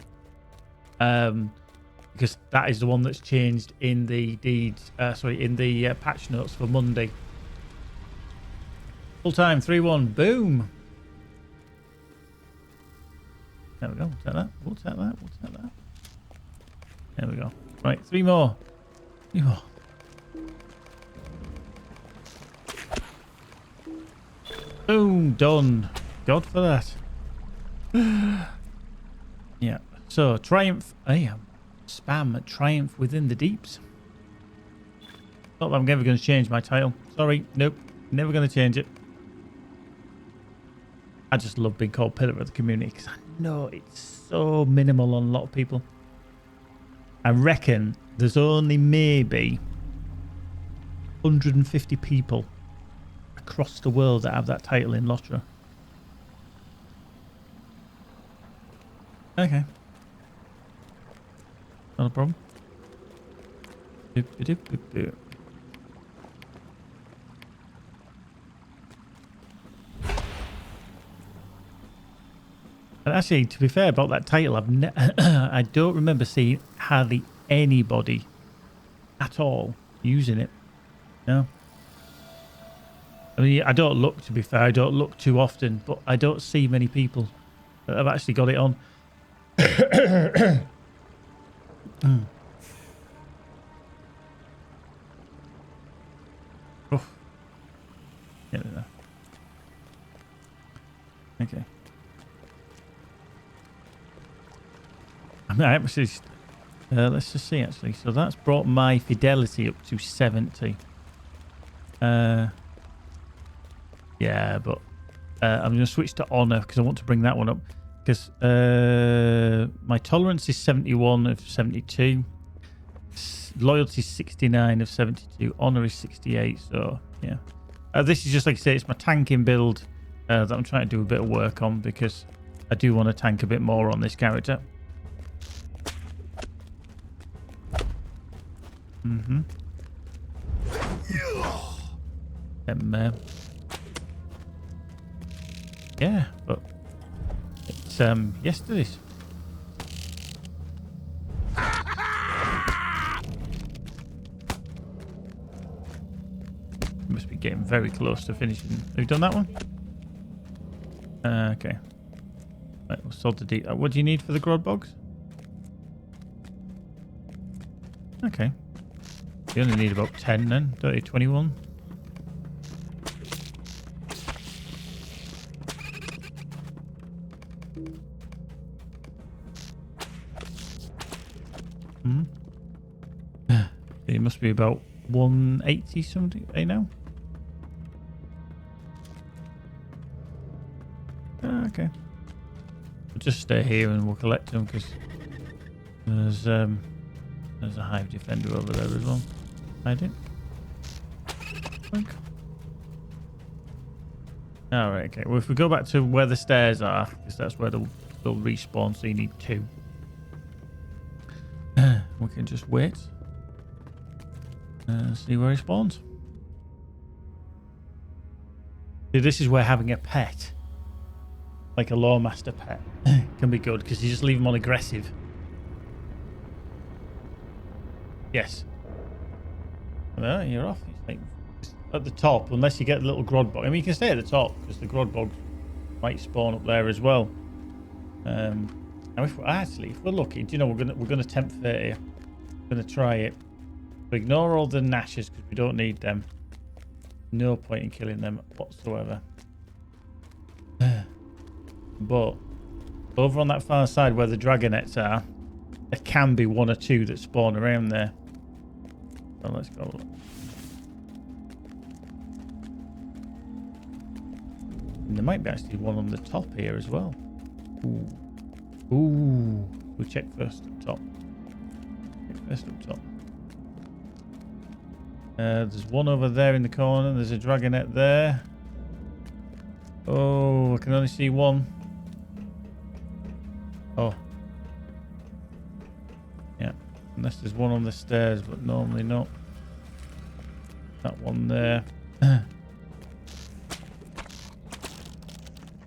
Because that is the one that's changed in the deeds, in the patch notes for Monday. Full time, 3-1, boom. There we go. We'll take that. We'll take that. We'll take that. There we go. Right, 3 more. 3 more. Boom, done. God for that. Yeah. So, Triumph. Spam Triumph within the deeps. Not that I'm ever going to change my title. Sorry. Nope. Never going to change it. I just love being called Pillar of the Community because I know it's so minimal on a lot of people. I reckon there's only maybe 150 people across the world that have that title in LOTRO. Okay. Not a problem. And actually, to be fair about that title, I don't remember seeing hardly anybody at all using it. No. I mean, I don't look, to be fair, I don't look too often, but I don't see many people that have actually got it on. Get it there. Okay. I mean, I actually, let's just see actually. So that's brought my fidelity up to 70. Yeah, but I'm going to switch to honor because I want to bring that one up. Because my tolerance is 71 of 72. Loyalty is 69 of 72. Honor is 68. So, yeah. This is just like I say, it's my tanking build that I'm trying to do a bit of work on because I do want to tank a bit more on this character. Mm-hmm. Yeah, but it's yesterday's. Must be getting very close to finishing. Have you done that one? Okay. Right, we'll sort the deep. What do you need for the grod bogs? Okay. You only need about 10 then, don't you? 21. It must be about 180 something now. Okay. We'll just stay here and we'll collect them because there's a hive defender over there as well. Hiding. Alright, okay. Well, if we go back to where the stairs are, because that's where they'll respawn, so you need 2. We can just wait and see where he spawns. See, this is where having a pet, like a Lawmaster pet, can be good because you just leave them on aggressive. Yes. Well, you're off. It's like at the top, unless you get the little grod bog. I mean, you can stay at the top because the grod bog might spawn up there as well. Now, if we're lucky, do you know we're gonna tempt fate here. We're gonna try it. We ignore all the gnashes because we don't need them. No point in killing them whatsoever. But over on that far side where the dragonets are, there can be 1 or 2 that spawn around there. So let's go look. And there might be actually 1 on the top here as well. Ooh. Ooh. We'll check first up top. There's 1 over there in the corner. There's a dragonet there. Oh, I can only see 1. Oh. Yeah. Unless there's 1 on the stairs, but normally not. That 1 there. I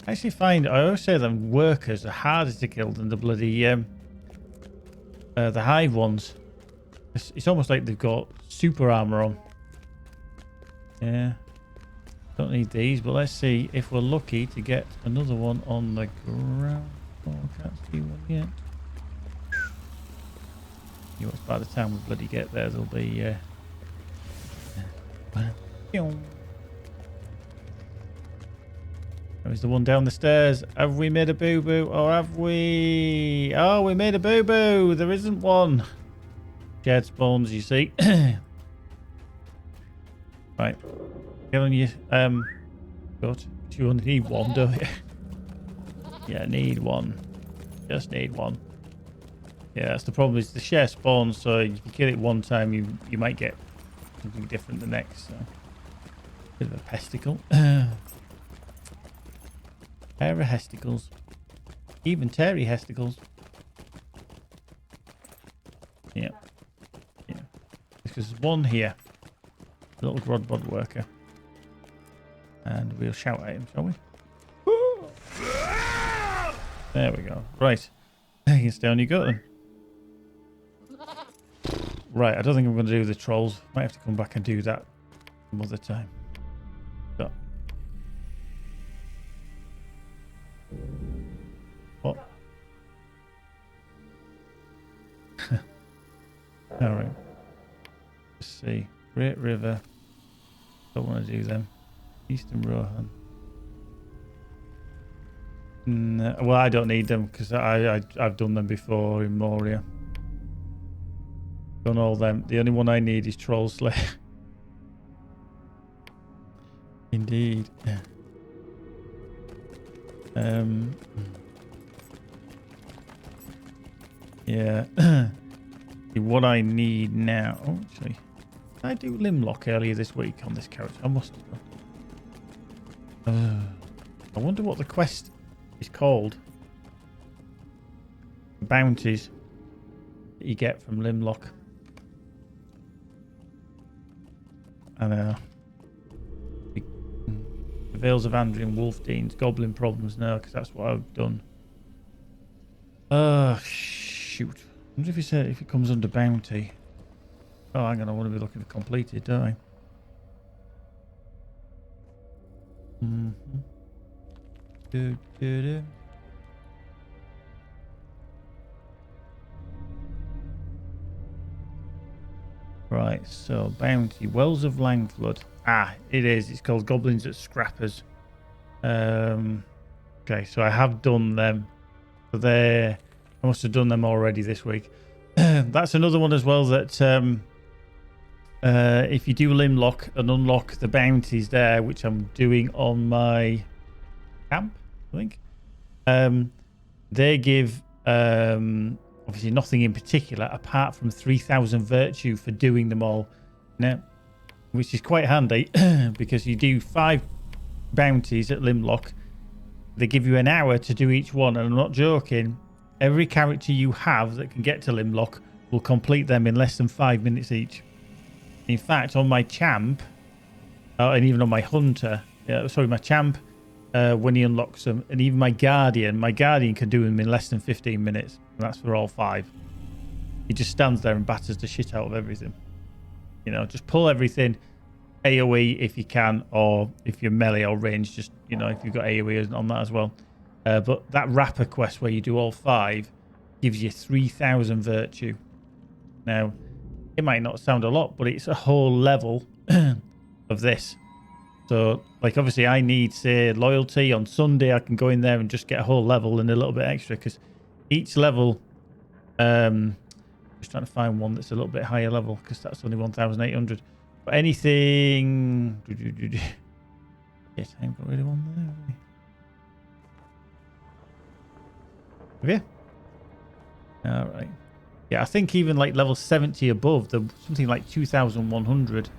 actually find, I always say that workers are harder to kill than the bloody, the hive ones. It's almost like they've got super armor on. Yeah. Don't need these, but let's see if we're lucky to get another one on the ground. Oh, I can't see 1 yet. You know, by the time we bloody get there, there'll be, There's the one down the stairs. Have we made a boo-boo or have we... Oh, we made a boo-boo. There isn't one. Shared spawns, you see. Right. Get on your... Good. You only need 1, don't you? Yeah, need 1. Just need 1. Yeah, that's the problem. Is the share spawns, so if you kill it 1 time, you might get something different the next. So. Bit of a pesticle. Pair of hesticles. Even Terry hesticles. Yeah. Yeah. Because there's 1 here. Little Grodbod worker. And we'll shout at him, shall we? There we go. Right. You can stay on your gut then. Right, I don't think I'm going to do the trolls. Might have to come back and do that some other time. So. What? Alright. Let's see. Great River. Don't want to do them. Eastern Rohan. No, well, I don't need them because I've done them before in Moria. Done all them. The only one I need is Troll Slayer. Indeed. Yeah. What I need now. Oh, actually, did I do Limlock earlier this week on this character? I must have done. I wonder what the quest is called. Bounties that you get from Limlock. I know. The Vales of Andrian, Wolfdeans, Goblin Problems. No, because that's what I've done. Shoot. I wonder if it comes under bounty. Oh, hang on. I want to be looking for completed, don't I? Right, so bounty. Wells of Langflood. Ah, it is. It's called Goblins at Scrappers. Okay, so I have done them. So there, I must have done them already this week. That's another one as well that if you do Limlock and unlock the bounties there, which I'm doing on my camp, I think. They give obviously nothing in particular apart from 3,000 virtue for doing them all. Now, which is quite handy because you do 5 bounties at Limlock. They give you an hour to do each one, and I'm not joking. Every character you have that can get to Limlock will complete them in less than 5 minutes each. In fact, on my champ, and even on my hunter, my champ, when he unlocks them, and even my guardian can do them in less than 15 minutes. And that's for all 5. He just stands there and batters the shit out of everything. You know, just pull everything, AoE if you can, or if you're melee or range, just, you know, if you've got AoE on that as well. But that Rapper quest where you do all 5 gives you 3,000 virtue. Now, it might not sound a lot, but it's a whole level of this. So, like, obviously I need, say, loyalty. On Sunday, I can go in there and just get a whole level and a little bit extra, because each level, just trying to find one that's a little bit higher level, because that's only 1,800. But anything... Yes, I haven't got rid of one there. Have you? All right. Yeah, I think even like level 70 above, something like 2,100.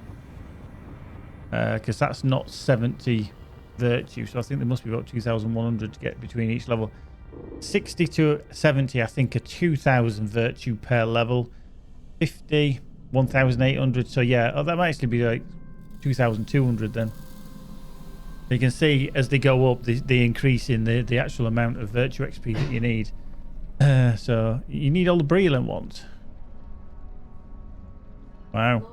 Because that's not 70 virtue, so I think there must be about 2,100 to get between each level. 60 to 70, I think, are 2,000 virtue per level. 50, 1,800. So yeah, that might actually be like 2,200 then. You can see as they go up, they increase in the actual amount of virtue XP that you need. So you need all the brilliant ones. Wow.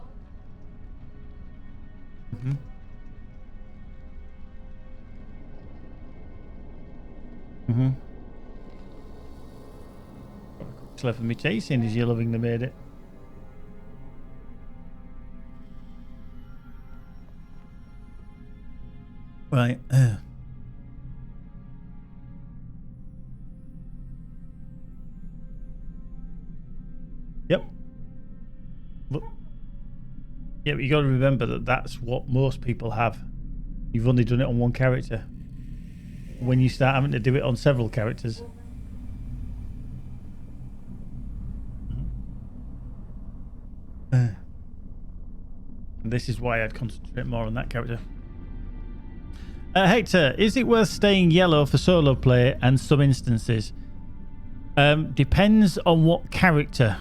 Left me chasing as you're loving the made it. Right. Yep. But yeah, but you got to remember that that's what most people have. You've only done it on one character. When you start having to do it on several characters. And this is why I'd concentrate more on that character. Hector, is it worth staying yellow for solo play and some instances? Depends on what character.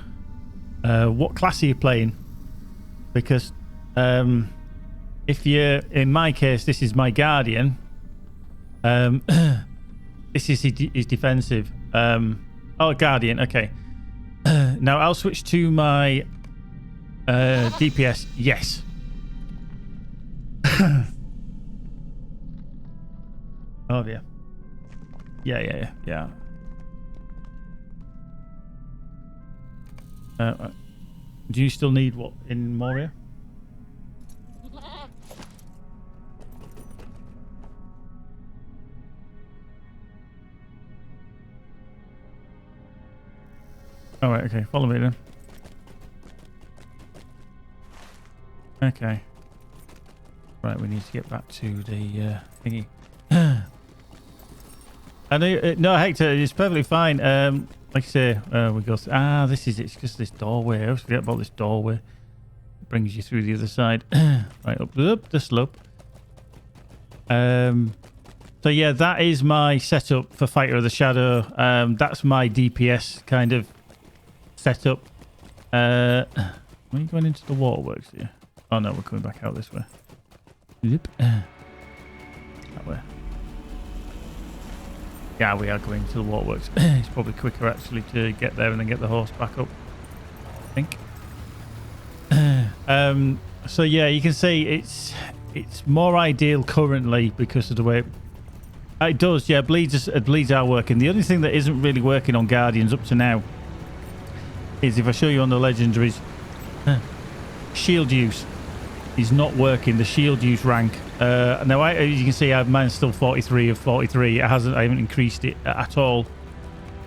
What class are you playing? Because if you're, in my case, this is my guardian. This is his defensive. Oh, guardian. Okay. Now I'll switch to my DPS. Yes. Oh yeah. Yeah. Do you still need what in Moria? All right, okay, follow me then. Okay. Right, we need to get back to the thingy. I know, no, Hector, it's perfectly fine. Like I say, we go. This is it. It's just this doorway. I always forget about this doorway. It brings you through the other side. Right up the slope. So yeah, that is my setup for Fighter of the Shadow. That's my DPS kind of setup. Are you going into the waterworks here? Oh no, we're coming back out this way. Yep. That way. Yeah, we are going to the waterworks. It's probably quicker actually to get there and then get the horse back up, I think. So yeah, you can see it's more ideal currently because of the way it does. Yeah, bleeds are working. The only thing that isn't really working on Guardians up to now is, if I show you on the legendaries, shield use is not working. The shield use rank. Now, as you can see, mine's still 43 of 43. I haven't increased it at all.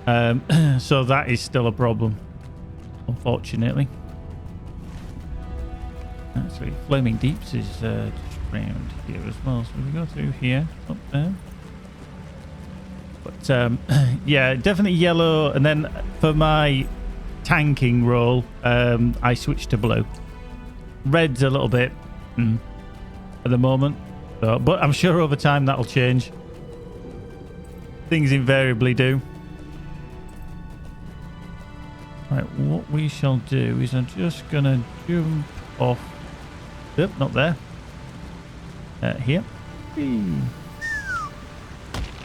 So that is still a problem, unfortunately. Actually, Flaming Deeps is just around here as well. So we go through here, up there. But yeah, definitely yellow. And then for my tanking role, I switched to blue. Red's a little bit at the moment, so, but I'm sure over time that'll change. Things invariably do. Right, what we shall do is I'm just gonna jump off. Yep, not there. Here. You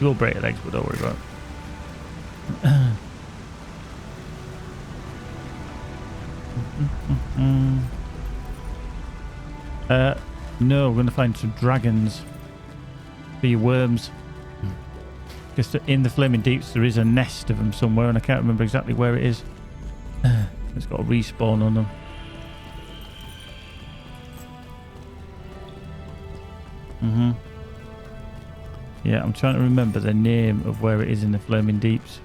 will break your legs, but don't worry about it. No, we're going to find some dragons for your worms. Because in the Flaming Deeps there is a nest of them somewhere, and I can't remember exactly where it is. It's got a respawn on them. Yeah, I'm trying to remember the name of where it is in the Flaming Deeps.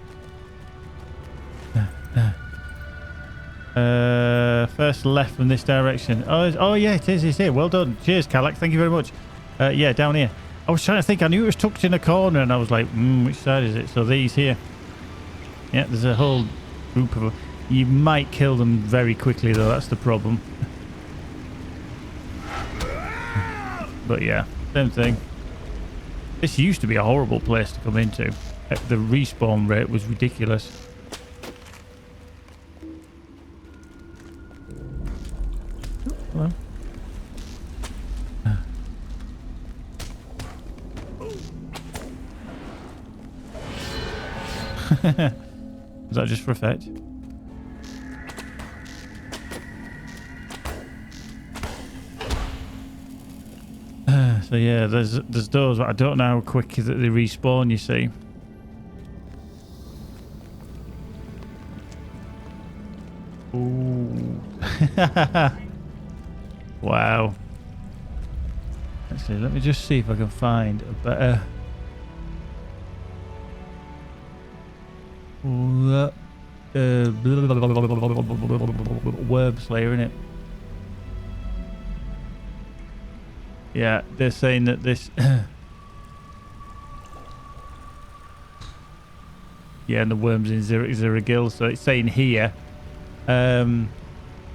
First left from this direction. Oh yeah, it is. It's here. Well done. Cheers, Calax. Thank you very much. Yeah, down here. I was trying to think. I knew it was tucked in a corner, and I was like, which side is it? So these here. Yeah, there's a whole group of them. You might kill them very quickly, though. That's the problem. But yeah, same thing. This used to be a horrible place to come into. The respawn rate was ridiculous. Hello. Is that just for effect? So yeah, there's those, but I don't know how quick that they respawn, you see. Ooh. Wow. Actually, let me just see if I can find a better Worm Slayer, innit? Yeah, they're saying that this yeah, and the worms in Zeragil, so it's saying here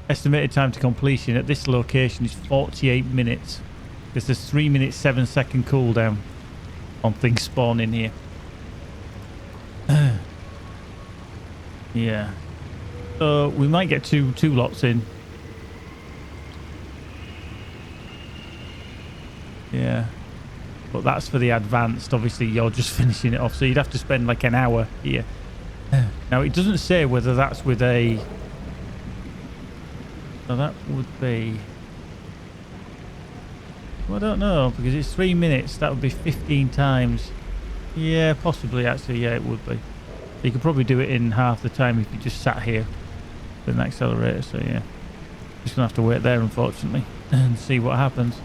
estimated time to completion at this location is 48 minutes. Because there's 3 minutes 7 second cooldown on things spawning here. Yeah, so we might get two lots in. Yeah, but that's for the advanced. Obviously you're just finishing it off, so you'd have to spend like an hour here. Now it doesn't say whether that's with a, so that would be, well, I don't know, because it's 3 minutes. That would be 15 times. Yeah, possibly actually. Yeah, it would be. You could probably do it in half the time if you just sat here with an accelerator. So yeah, just gonna have to wait there, unfortunately, and see what happens.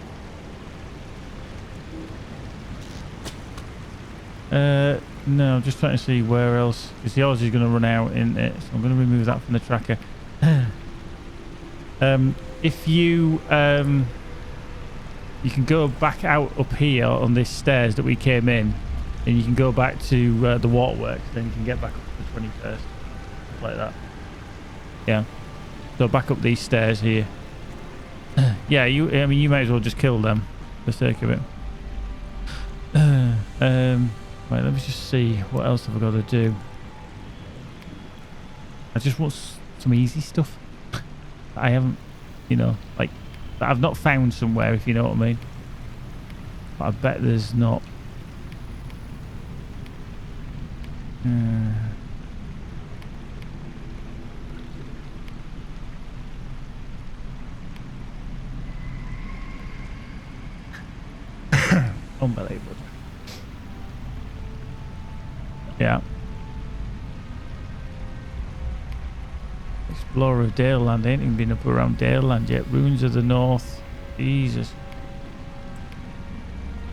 No, I'm just trying to see where else. Because the ours is going to run out in it. So I'm going to remove that from the tracker. If you you can go back out up here on this stairs that we came in, and you can go back to the waterworks. Then you can get back up to the 21st, like that. Yeah. So back up these stairs here. Yeah, I mean, you might as well just kill them for the sake of it. Right, let me just see what else have I got to do. I just want some easy stuff. I haven't, you know, like that I've not found somewhere, if you know what I mean. But I bet there's not. Unbelievable. Yeah. Explorer of Daleland. Ain't even been up around Daleland yet. Ruins of the North. Jesus.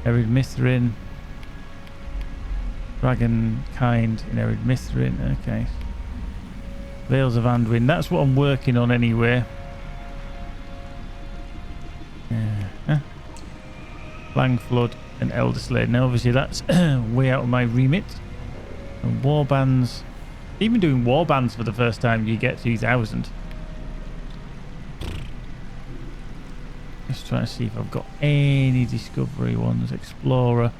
Erid Mithrin. Dragonkind in Erid Mithrin. Okay. Vales of Anduin. That's what I'm working on anyway. Langflood and Elderslade. Now obviously that's way out of my remit. And warbands. Even doing warbands for the first time you get 2,000. Just trying to see if I've got any discovery ones. Explorer.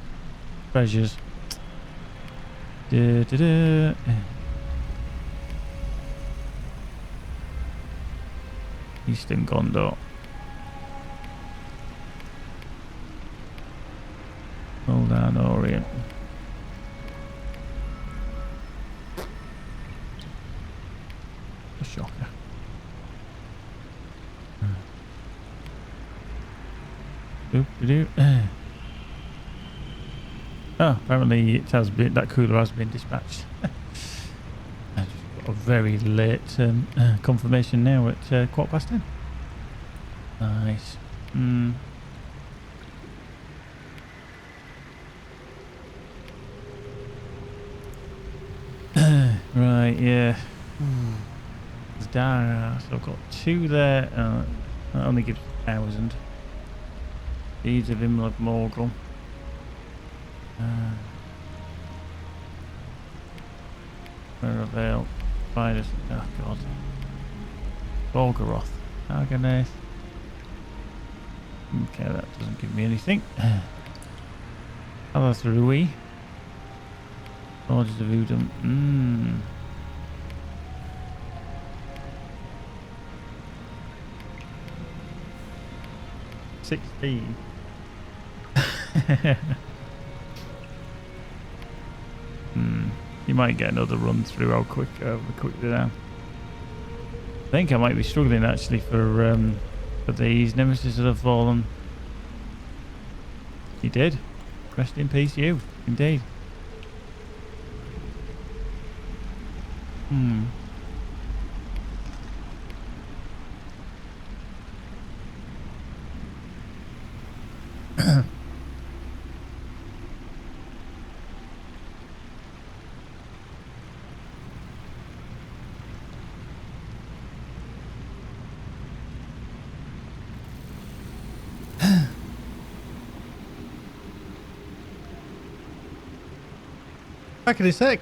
Treasures. Eastern Gondor. Hold on, Orient. A shocker. Oh, apparently it has been, that cooler has been dispatched. I just got a very late confirmation now at 10:15. Nice. Right, yeah. It's dark. So I've got 2 there. That only gives 1,000. Deeds of Imlag Morgul. Merivale. Spiders. Oh, God. Volgaroth. Argonath. Okay, that doesn't give me anything. Alathrui. Orders of Udum. 16. You might get another run through how quickly now. I think I might be struggling actually for these nemesis that have fallen. You did. Rest in peace, you. Indeed. Back in a sec.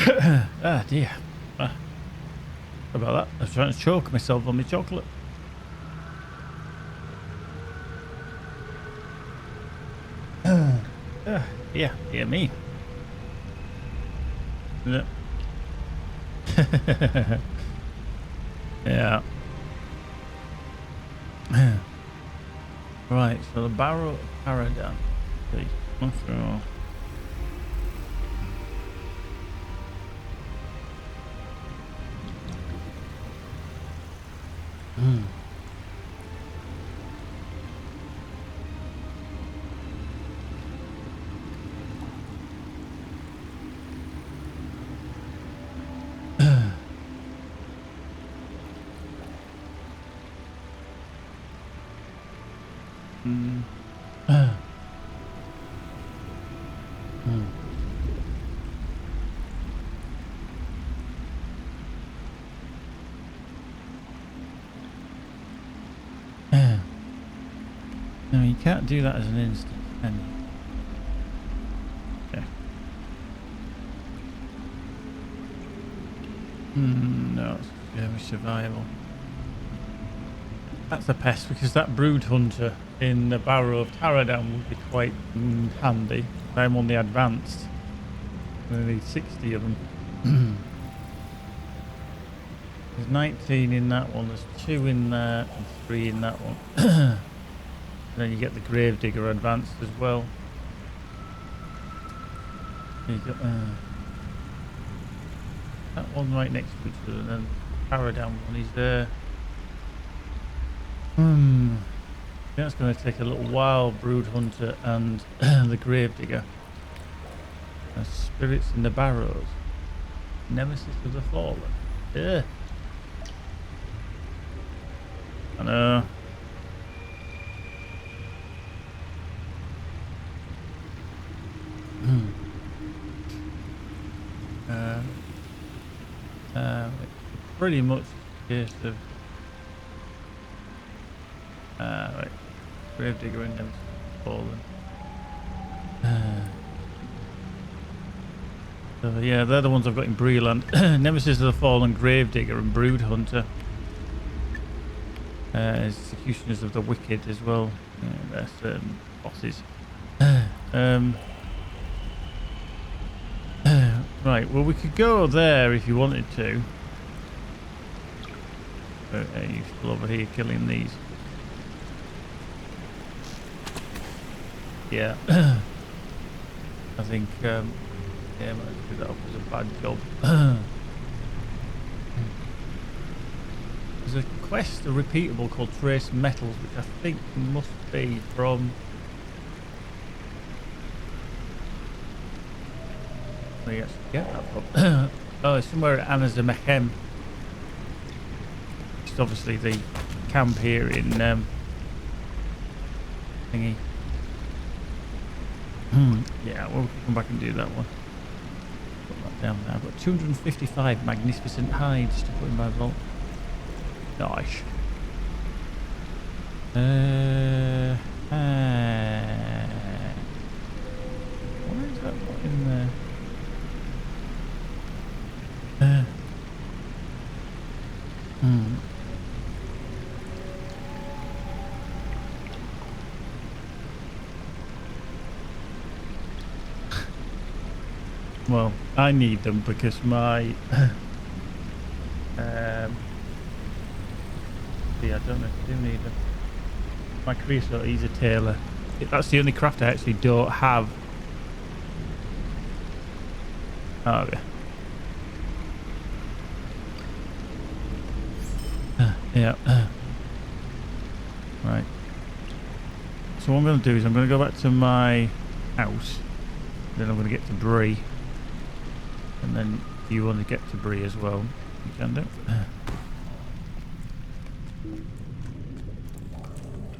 Ah dear. About that. I was trying to choke myself on my chocolate. Yeah, me. Yeah. Yeah. Right, so the Barrow of Paradan. No, you can't do that as an instant, can you? Okay. No, it's very survival. That's a pest because that brood hunter in the Barrow of Taradan would be quite handy. I'm on the advanced. I need 60 of them. There's 19 in that one, there's 2 in there and 3 in that one. Then you get the Gravedigger advanced as well. You got that one right next to each other, and then Paradown one is there. That's going to take a little while, Brood Hunter and the Gravedigger. Spirits in the Barrows. Nemesis of the Fallen. Yeah. I know. Pretty much a case of right. Gravedigger and Nemesis of the Fallen. So yeah, they're the ones I've got in Breland. Nemesis of the Fallen, Gravedigger and Brood Hunter. Executioners of the Wicked as well. They're certain bosses. Right, well we could go there if you wanted to. You're still over here killing these. Yeah. I think yeah, I might do that up as a bad job. There's a quest, a repeatable called Trace Metals, which I think must be from where you actually get that from. Oh, it's somewhere at Anazamechem. It's obviously the camp here in thingy. Yeah, well, we can come back and do that one. Put that down there. I've got 255 magnificent hides to put in my vault. Nice. Why is that not in there? Well, I need them because my yeah, I don't know if I do need them. My creosote, he's a tailor. That's the only craft I actually don't have. Oh, yeah. Yeah. Right. So what I'm going to do is I'm going to go back to my house. Then I'm going to get to Bree. And then if you want to get to Bree as well, you can do.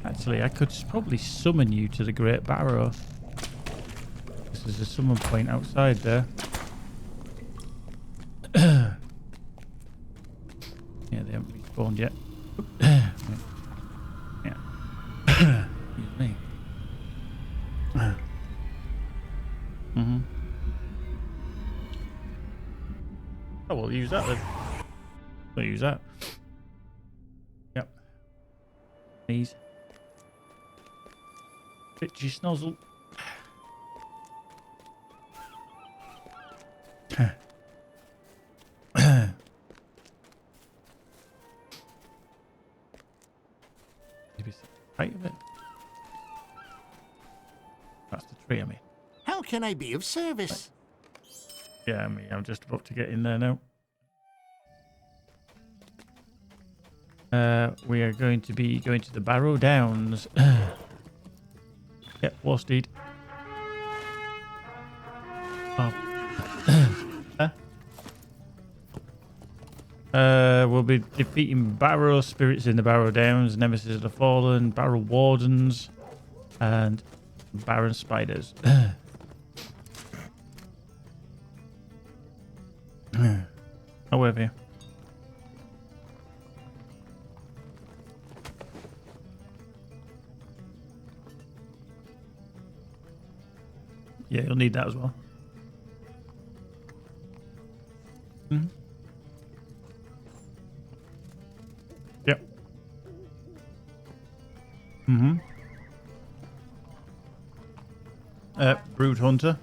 Actually, I could probably summon you to the Great Barrow. This is a summon point outside there. Yeah, they haven't respawned yet. Yeah. Excuse me. use that then. We'll use that. Yep. Please. Bitchy snozzle. Maybe it's right of it. That's the tree, I mean. How can I be of service? Yeah, I mean, I'm just about to get in there now. We are going to be going to the Barrow Downs. Yep, war steed. Oh. We'll be defeating Barrow spirits in the Barrow Downs, Nemesis of the Fallen, Barrow Wardens, and Baron Spiders. However, yeah, you'll need that as well. Yep. Brood Hunter.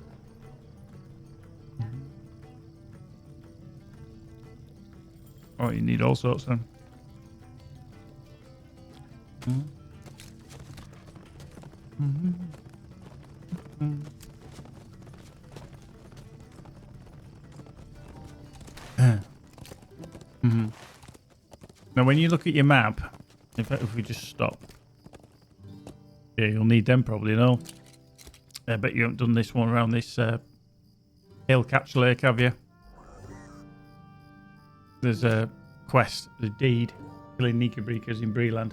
Oh, you need all sorts then. Now, when you look at your map, in fact, if we just stop, yeah, you'll need them probably, no? I bet you haven't done this one around this Hail Catch Lake, have you? There's a quest, the deed, killing Nika Breakers in Breeland.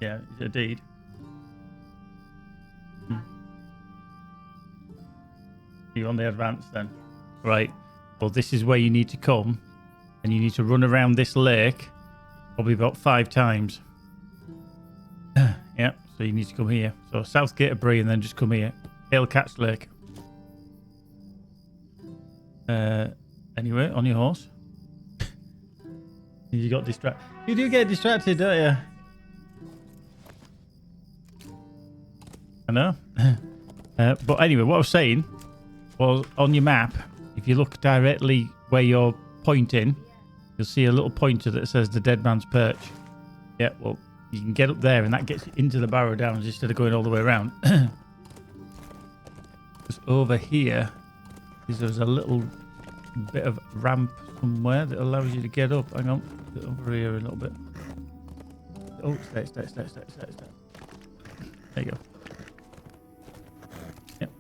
Yeah, it's a deed. You're on the advance then. Right. Well, this is where you need to come. And you need to run around this lake probably about 5 times. Yeah, so you need to come here. So South Gate of Bree and then just come here. Hail Catch Lake. Anyway, on your horse. You got distracted. You do get distracted, don't you? I know. But anyway, what I was saying was on your map, if you look directly where you're pointing, you'll see a little pointer that says the Dead Man's Perch. Yeah, well, you can get up there and that gets you into the Barrow Downs instead of going all the way around. Because over here, there's a little bit of ramp somewhere that allows you to get up. Hang on, get over here a little bit. Oh, stay. There you go. Yep.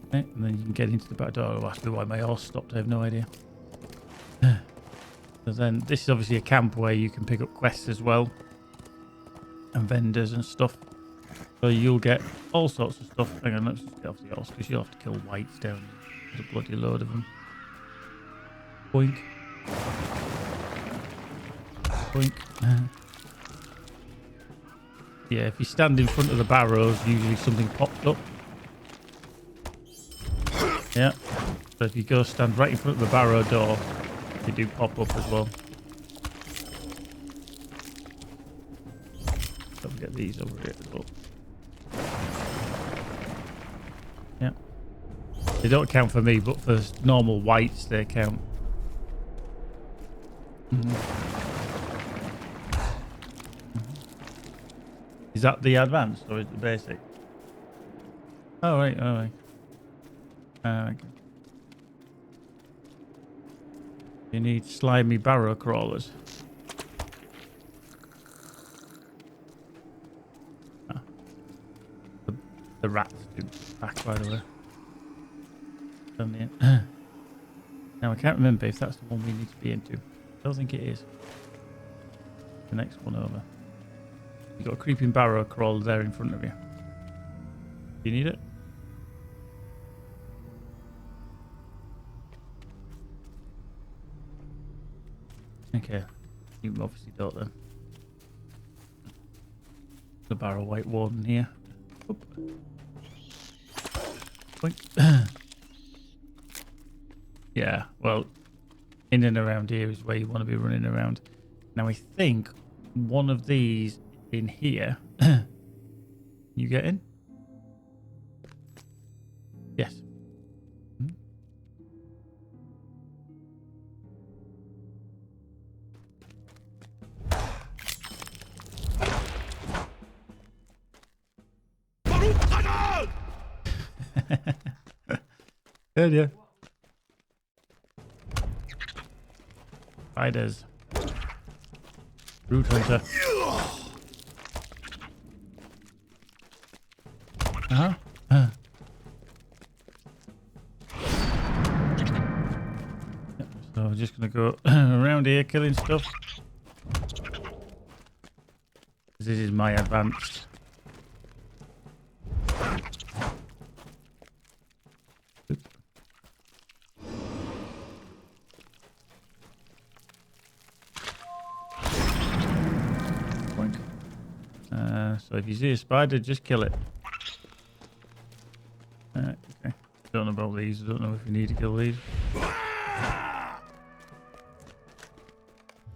Okay, and then you can get into the back door. I'll ask me why my horse stopped. I have no idea. So then, this is obviously a camp where you can pick up quests as well. And vendors and stuff. So you'll get all sorts of stuff. Hang on, let's just get off the horse because you'll have to kill whites down. There's a bloody load of them. Boink. Boink. Yeah, if you stand in front of the barrows, usually something pops up. Yeah. So if you go stand right in front of the barrow door, they do pop up as well. Don't forget these over here as well. Yeah. They don't count for me, but for normal whites, they count. Is that the advanced or is it the basic? Oh, right, all right. Okay. You need slimy barrow crawlers. Ah. The rats do back, by the way. Now, I can't remember if that's the one we need to be into. I don't think it is. The next one over. You've got a creeping barrow crawler there in front of you. Do you need it? Okay. You obviously don't then. The barrow white warden here. Oop. Boink. Yeah, well, in and around here is where you want to be running around. Now, I think one of these in here. You get in? Yes. Hmm? Good, yeah. Spiders. Root hunter. Uh-huh. Yep, so we're just gonna go around here killing stuff. This is my advanced. Oops. Point. So if you see a spider, just kill it. Okay. Don't know about these. I don't know if you need to kill these.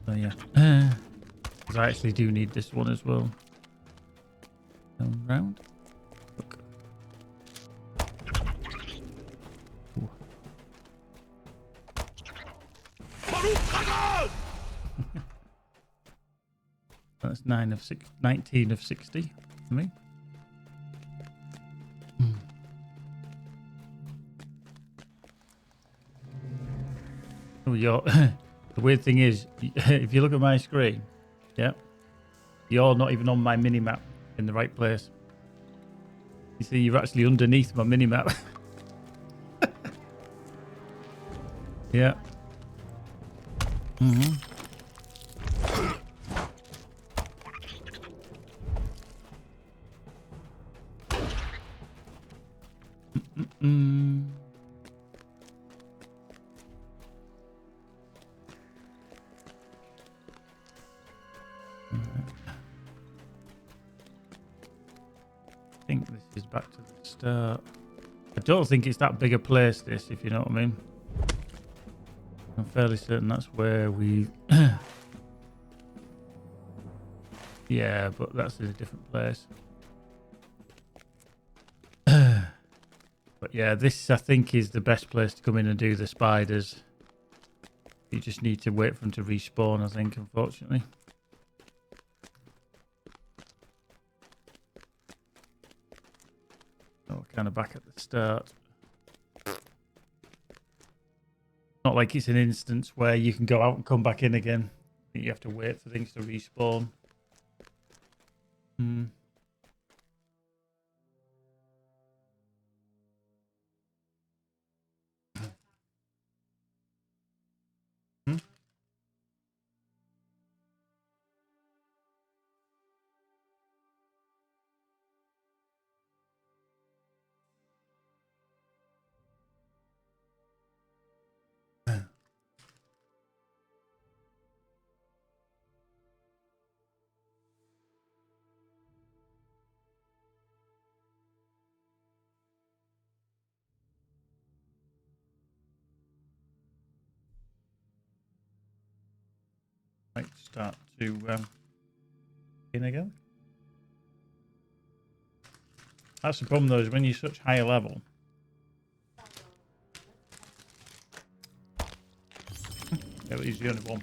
So yeah. Because I actually do need this one as well. Come round. Look. Ooh. That's 19 of 60 for me. Oh, the weird thing is, if you look at my screen, yeah, you're not even on my mini-map in the right place. You see, you're actually underneath my mini-map. Yeah. Mm-hmm. Mm-mm. I think this is back to the start. I don't think it's that big a place, this, if you know what I mean. I'm fairly certain that's where we... Yeah, but that's in a different place. But yeah, this I think is the best place to come in and do the spiders. You just need to wait for them to respawn, I think, unfortunately. Oh, we're kind of back at the start. Not like it's an instance where you can go out and come back in again. You have to wait for things to respawn. Hmm. Hmm? Right, start to in again. That's the problem though, is when you're such higher level. Yeah, but he's the only one.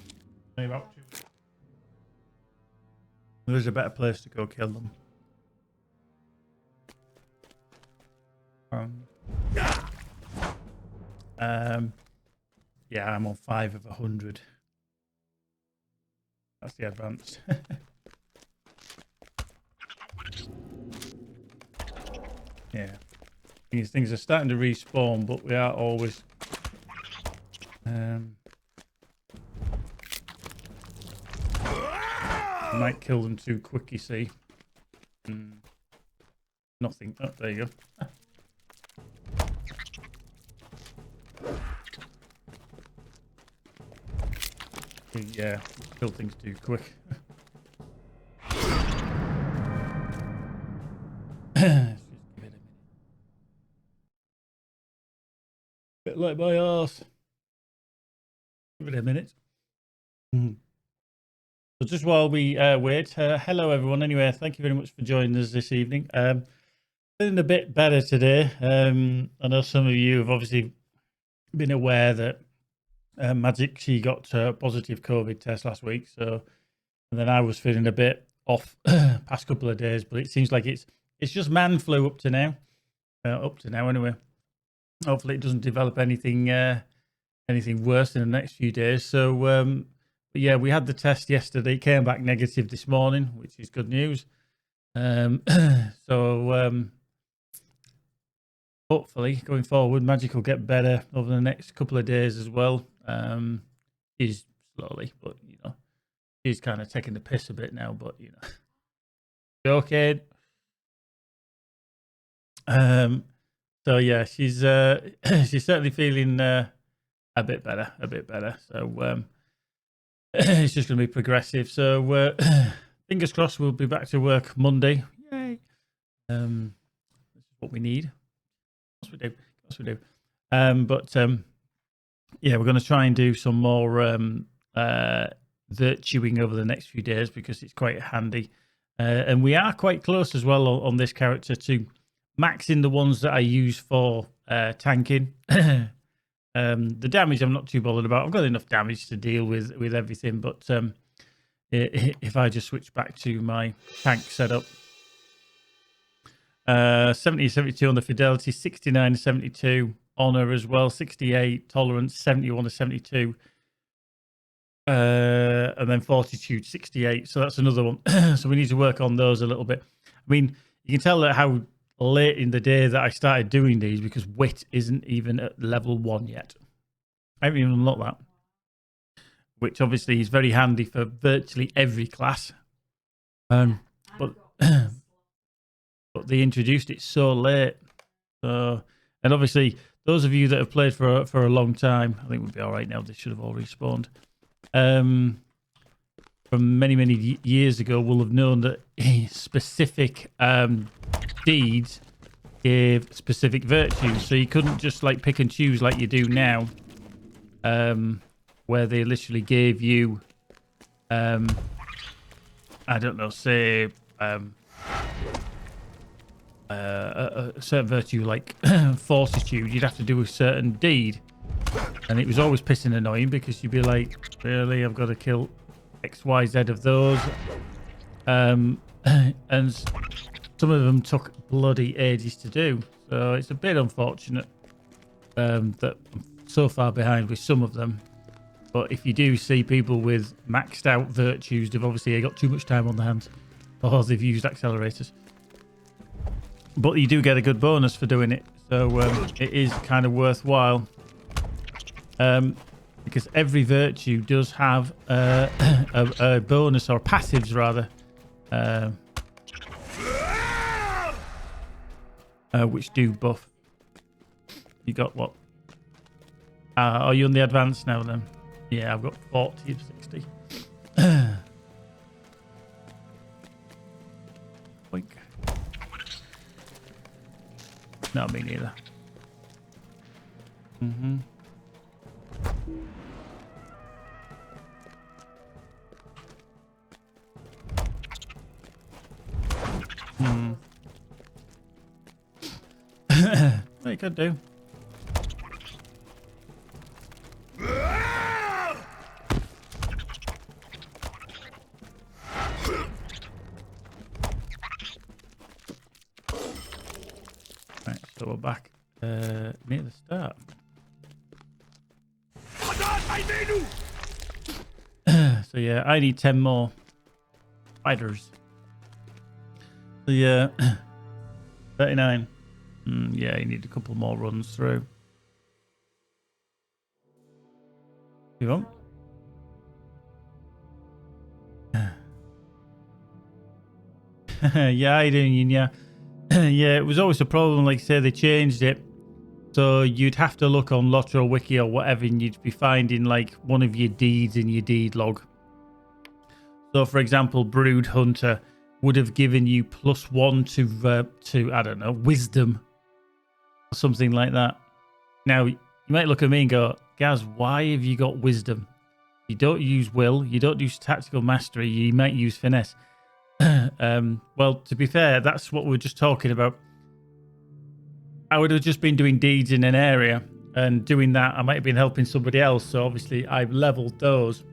Only about two. There's a better place to go kill them. Yeah, I'm on 5 of 100. That's the advanced. Yeah. These things are starting to respawn, but we are always... might kill them too quick, you see. Nothing. Oh, there you go. Yeah, kill things too quick. like my arse. Give it a minute. So just while we wait, hello everyone. Anyway, thank you very much for joining us this evening. Feeling a bit better today. I know some of you have obviously been aware that Magic, she got a positive COVID test last week. So, and then I was feeling a bit off past couple of days, but it seems like it's just man flu up to now. Anyway. Hopefully it doesn't develop anything worse in the next few days. So but yeah, we had the test yesterday, came back negative this morning, which is good news. So hopefully going forward, Magic will get better over the next couple of days as well. She's slowly, but you know, she's kind of taking the piss a bit now, but you know, okay. So yeah, she's certainly feeling a bit better. So it's just going to be progressive. So fingers crossed, we'll be back to work Monday. Yay! This is what we need. Of course we do. But yeah, we're going to try and do some more virtuing over the next few days because it's quite handy, and we are quite close as well on this character to maxing the ones that I use for tanking. The damage I'm not too bothered about. I've got enough damage to deal with everything, but if I just switch back to my tank setup, 70 to 72 on the fidelity, 69 to 72 honor as well, 68 tolerance, 71 to 72, and then fortitude 68. So that's another one. So we need to work on those a little bit. I mean, you can tell that how late in the day that I started doing these because wit isn't even at level 1 yet. I haven't even unlocked that, which obviously is very handy for virtually every class. But they introduced it so late. So, and obviously those of you that have played for a long time, I think we'll be all right now. They should have all respawned. From many years ago, will have known that specific deeds gave specific virtues, so you couldn't just like pick and choose like you do now, where they literally gave you I don't know, say a certain virtue like fortitude. You'd have to do a certain deed, and it was always pissing annoying because you'd be like, really, I've got to kill XYZ of those, and some of them took bloody ages to do. So it's a bit unfortunate that I'm so far behind with some of them. But if you do see people with maxed out virtues, they've obviously got too much time on their hands, or they've used accelerators. But you do get a good bonus for doing it, so it is kind of worthwhile. Because every virtue does have a bonus, or passives rather, which do buff. You got what? Are you on the advanced now then? Yeah, I've got 40 of 60. Boink. No, me neither. Well, you could do. Right, so we're back near the start. So yeah, I need 10 more fighters. So yeah, 39. Yeah, you need a couple more runs through. You want? Yeah, I do, yeah. Yeah, it was always a problem. Like I say, they changed it, so you'd have to look on LOTRO wiki or whatever, and you'd be finding like one of your deeds in your deed log. So, for example, Brood Hunter would have given you +1 to I don't know, wisdom or something like that. Now You might look at me and go, Gaz, why have you got wisdom? You don't use will. You don't use tactical mastery. You might use finesse. Well, to be fair, that's what we were just talking about. I would have just been doing deeds in an area, and doing that, I might have been helping somebody else. So obviously, I've leveled those.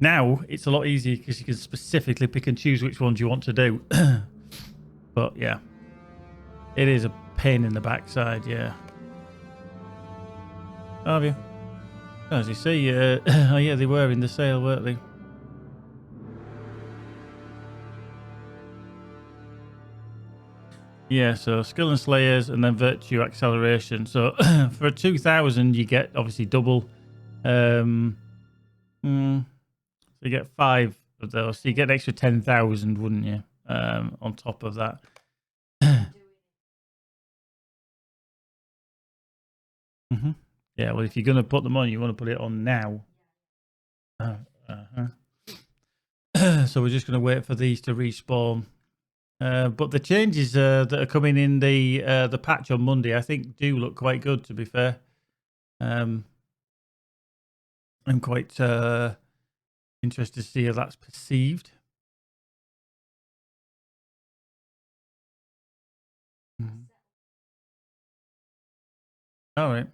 Now it's a lot easier because you can specifically pick and choose which ones you want to do. But yeah, it is a pain in the backside. Yeah. Have you? As you see, oh yeah, they were in the sale, weren't they? Yeah, so skill and slayers and then virtue acceleration. So for 2,000, you get obviously double. So you get 5 of those. So you get an extra 10,000, wouldn't you? On top of that. Yeah, well, if you're going to put them on, you want to put it on now. So we're just going to wait for these to respawn. But the changes that are coming in the patch on Monday, I think, do look quite good. To be fair, I'm quite interested to see how that's perceived. All right.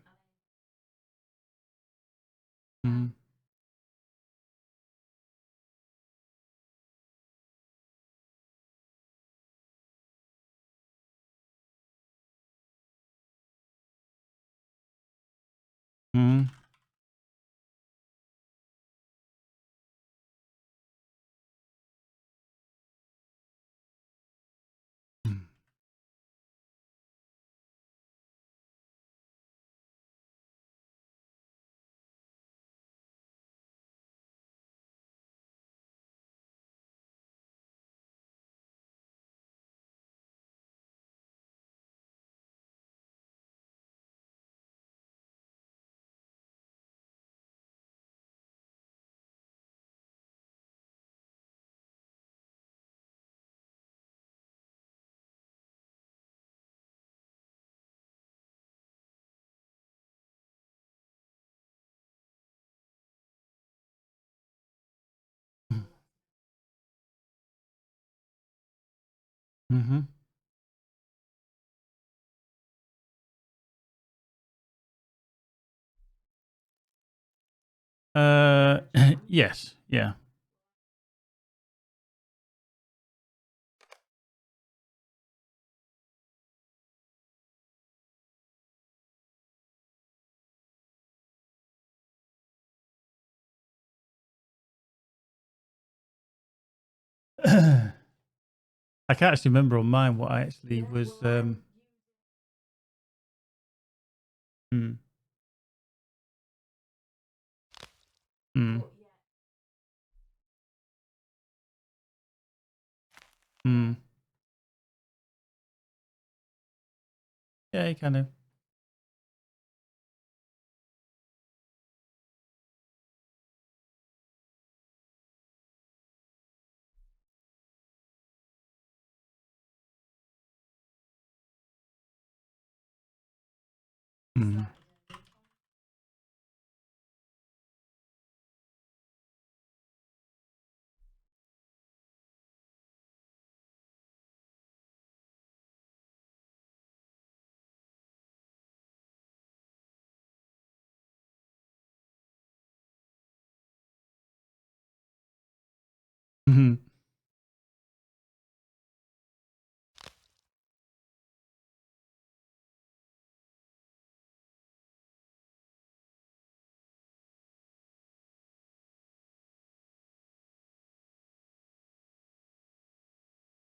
Yes, yeah. I can't actually remember on mine what I actually was. Hmm. Hmm. Hmm. Yeah, you kind of. Hmm. Hmm.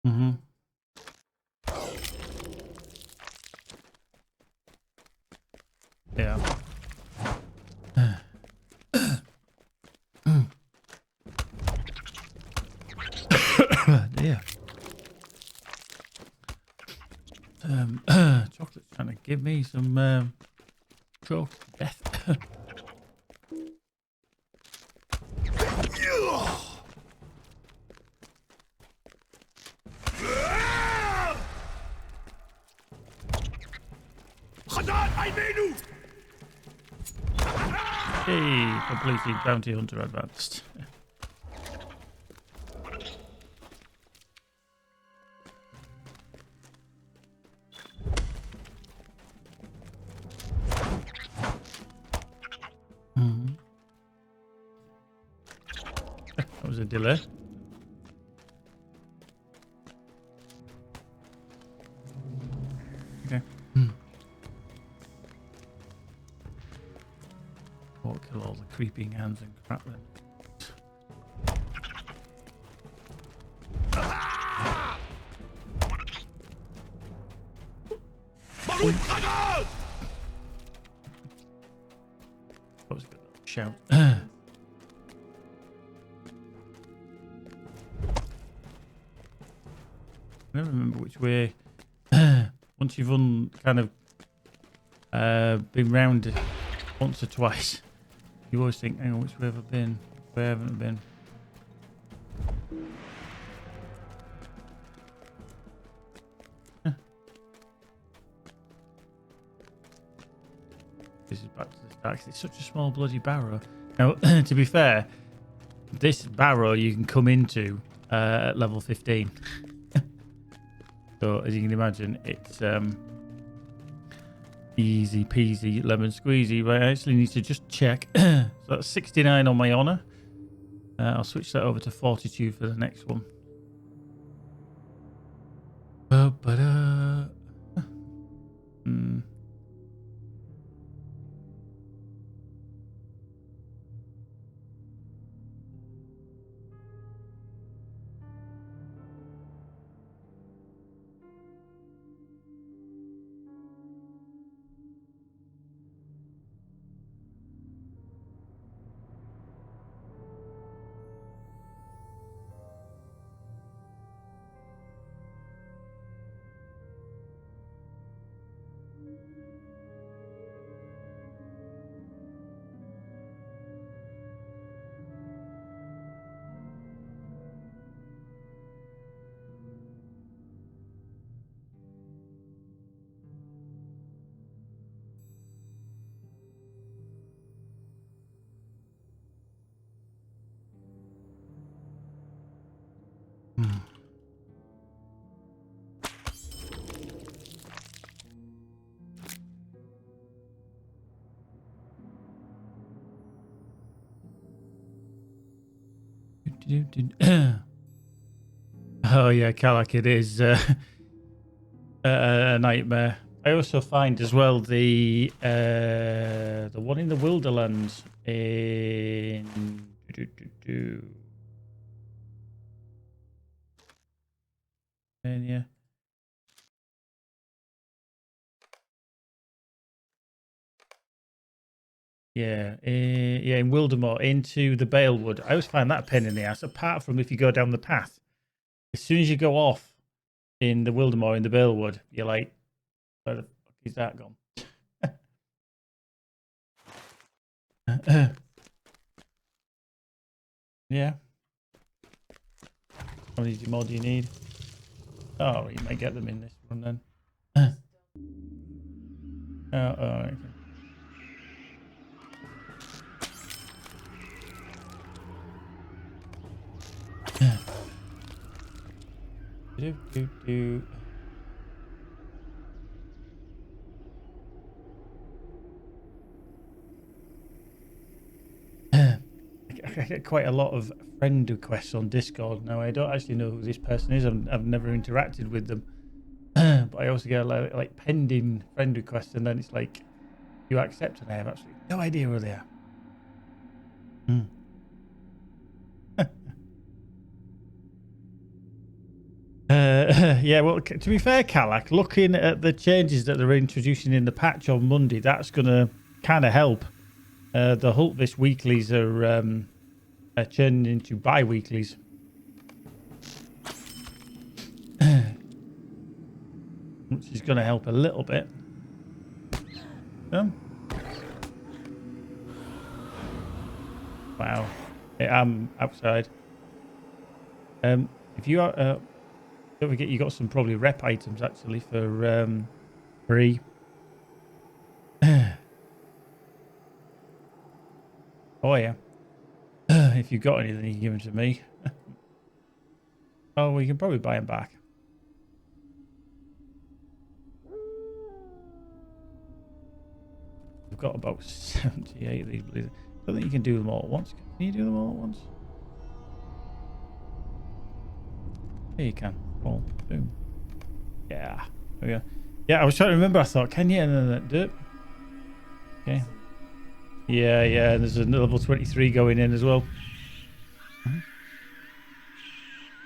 Hmm. Yeah. Yeah. Chocolate's trying to give me some chocolate death. Hey, completed bounty hunter advanced. That was a delay. Okay. Won't kill all the creeping hands and crap then. That was a good little shout. I don't remember which way. Once you've kind of been round once or twice, you always think, hang on, which way have I been? Where haven't I been? This is back to the start. It's such a small bloody barrow. Now, to be fair, this barrow you can come into at level 15. So, as you can imagine, it's easy peasy lemon squeezy. But I actually need to just check. So that's 69 on my honor. I'll switch that over to 42 for the next one. Oh yeah, Calac, it is a nightmare. I also find as well the one in the Wilderlands in yeah. Yeah, yeah, in Wildemort into the Balewood. I always find that a pain in the ass. Apart from if you go down the path, as soon as you go off in the Wildemort in the Balewood, you're like, where the fuck is that gone? Yeah. How many more do you need? Oh, you might get them in this one then. Oh, okay. Do. I get quite a lot of friend requests on Discord now. I don't actually know who this person is. I've never interacted with them, but I also get like pending friend requests, and then it's like you accept, and I have absolutely no idea who they are. Yeah, well, to be fair, Calac, looking at the changes that they're introducing in the patch on Monday, that's going to kind of help. The Hultvis weeklies are churning into bi-weeklies. Which is going to help a little bit. Wow. I'm outside. If you are... don't forget you got some probably rep items actually for free. Oh, yeah. If you've got any, then you can give them to me. Oh, we can probably buy them back. We've got about 78 of these. I don't think you can do them all at once. Can you do them all at once? Yeah, you can. Oh, boom. Yeah. There we go. Yeah, I was trying to remember. I thought, can you? And then do it. Okay. Yeah, yeah. There's a level 23 going in as well.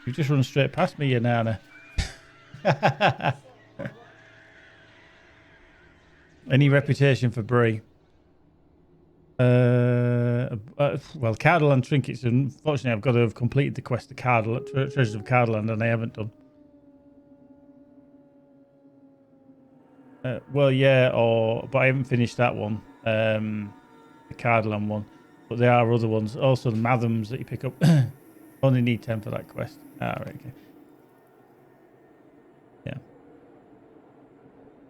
You just run straight past me, you nana. Any reputation for Brie? Well, Cardaland trinkets. Unfortunately, I've got to have completed the quest, the Treasures of Cardaland, and I haven't done. Well, yeah, but I haven't finished that one. The Cardaland one. But there are other ones. Also, the Mathams that you pick up. Only need 10 for that quest. Ah, right, okay. Yeah.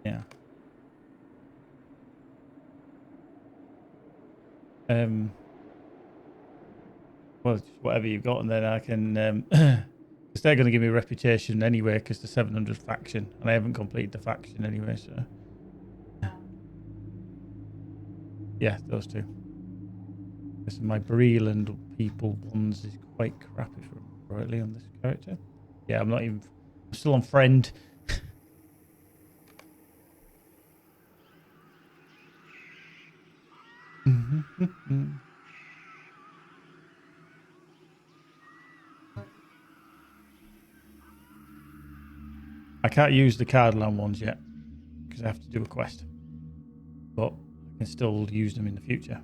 Yeah. Well, just whatever you've got, and then I can. Because they're going to give me a reputation anyway, because the 700 faction, and I haven't completed the faction anyway, so. Yeah, those two. This is my Breland people ones is quite crap if I remember rightly on this character. Yeah, I'm not even. I'm still on friend. I can't use the Cardland ones yet because I have to do a quest, but I can still use them in the future.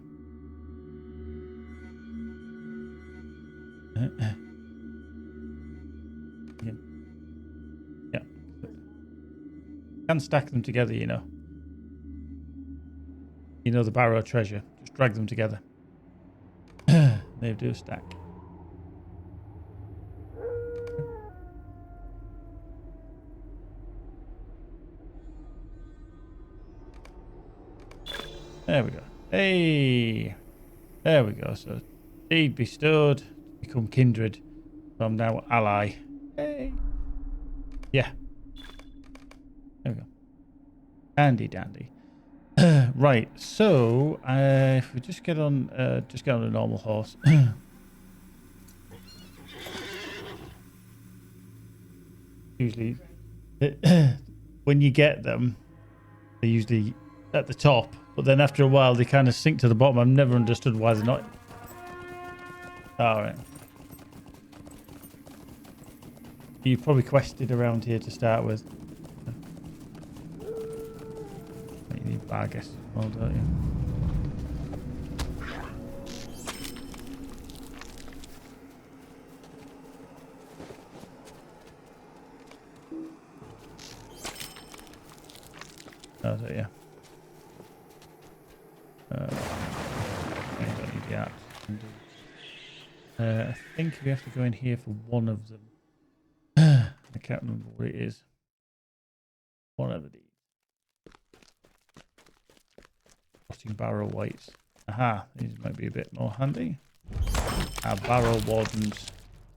Yeah. Can stack them together, you know. You know the Barrow treasure. Just drag them together. They do stack. There we go. Hey! There we go. So, deed bestowed. Become kindred. So I'm now ally. Hey! Yeah. There we go. Handy dandy. Right. So, if we just get on a normal horse. Usually, when you get them, they're usually at the top, but then after a while they kind of sink to the bottom. I've never understood why they're not. All right. You probably quested around here to start with. You need Vargas, well, don't you? Oh, so yeah. I don't need the axe. I think we have to go in here for one of them. I can't remember what it is. One of these. Rotting barrow whites. Aha, these might be a bit more handy. Our barrow wardens.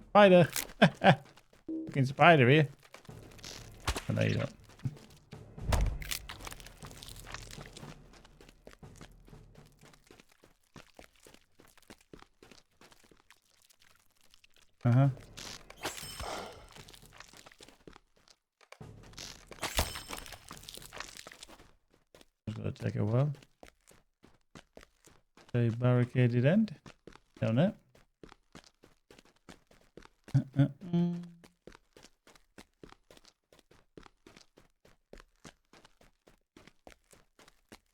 Spider! Fucking spider here. Oh, no, you don't. Uh-huh. It's going to take a while. A barricaded end. Down there.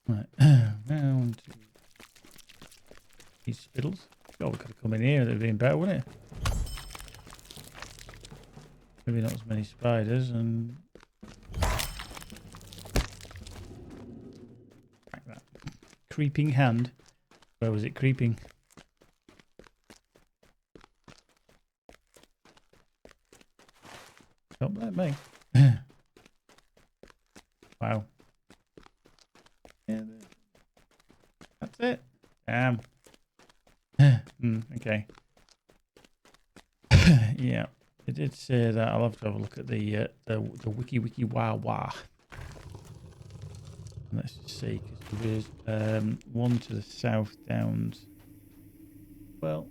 Right. Round to these spittles. Oh, we could have come in here. That would have been better, wouldn't it? Maybe not as many spiders and. Like that. Creeping hand. Where was it creeping? Don't let me. Wow. Yeah, that's it. Damn. Okay. Yeah, it did say that. I'll have to have a look at the wiki wah wah. Let's just see, because there is one to the south downs. Well,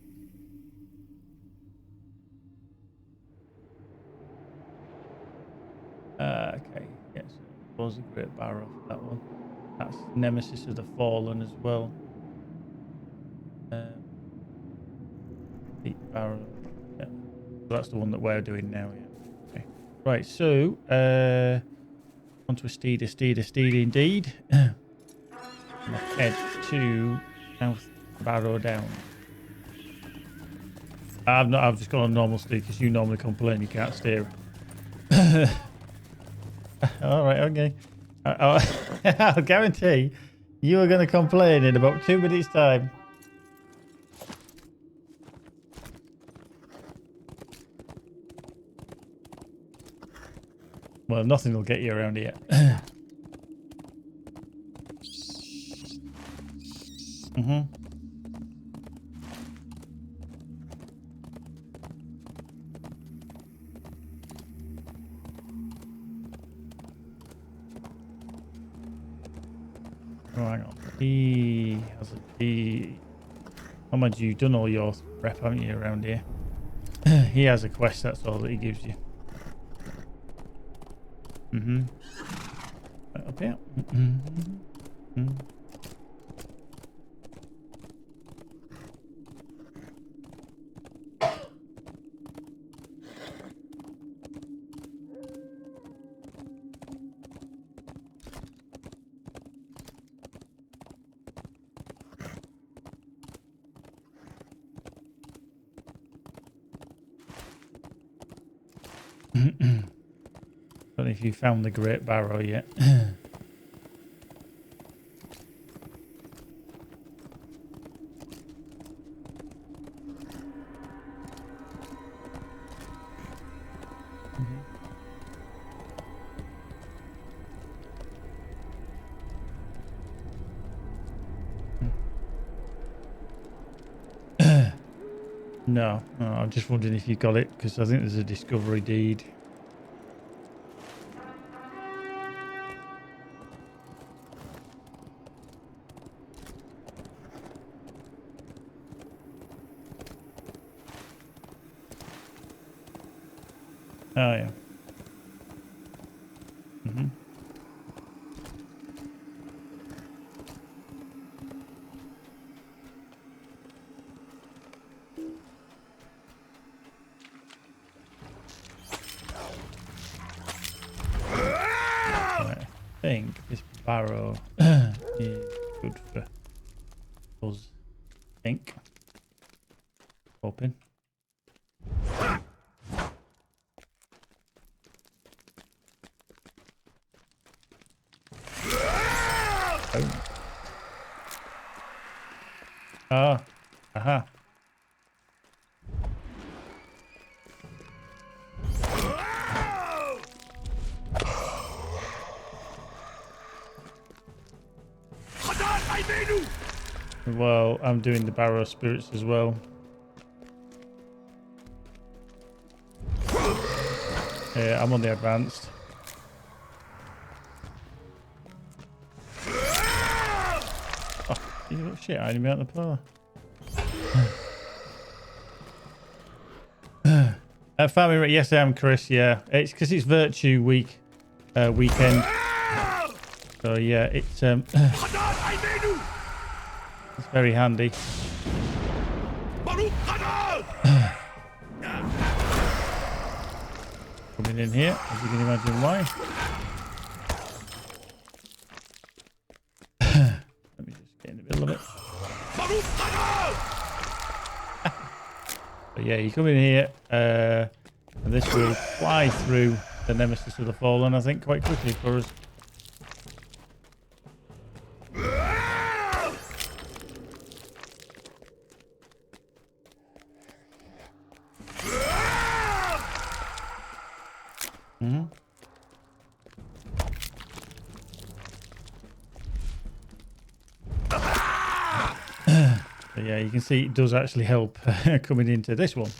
okay, yes, it was a Great Barrow for that one. That's Nemesis of the Fallen as well. Deep Barrow, yeah. So that's the one that we're doing now, yeah. Okay. Right, so, onto a steed indeed. And head to South Barrow Down. I've just got a normal steed because you normally complain you can't steer. All right, okay. I'll guarantee you are going to complain in about 2 minutes' time. Well, nothing will get you around here. Oh, hang on. He has a D. How much you've done all your prep, haven't you, around here? He has a quest, that's all that he gives you. Right up here. Don't know if you found the Great Barrow yet. No, I'm just wondering if you got it, because I think there's a discovery deed. Oh, yeah. Right, I think this barrow is good for us. I think. Open. Oh. Aha. Well, I'm doing the barrow spirits as well. Yeah, I'm on the advanced. Oh, you little shit hiding me out the floor. Farming, yes I am, Chris, yeah. It's because it's Virtue week, weekend. So yeah, it's it's very handy. Coming in here, as you can imagine why. Let me just get in the middle of it. But yeah, you come in here, and this will fly through the Nemesis of the Fallen, I think, quite quickly for us. But yeah, you can see it does actually help coming into this one.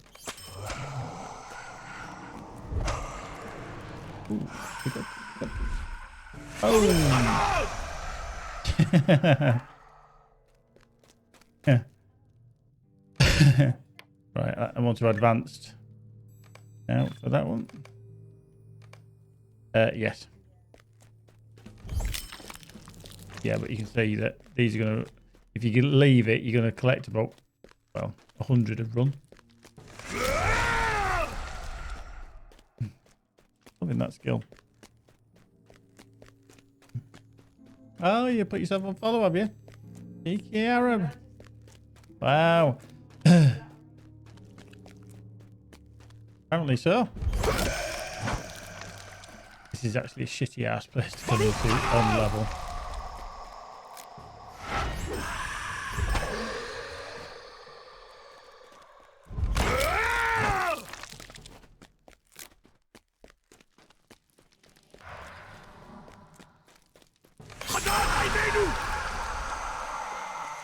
Ooh, oh! Yeah. Right, I'm on to advanced now for that one. Yes. Yeah, but you can see that these are going to, if you can leave it, you're going to collect about, well, 100 a run. Loving that skill. Oh, you put yourself on follow, have you? Cheeky Arab. Wow. Apparently so. This is actually a shitty ass place to come into on level.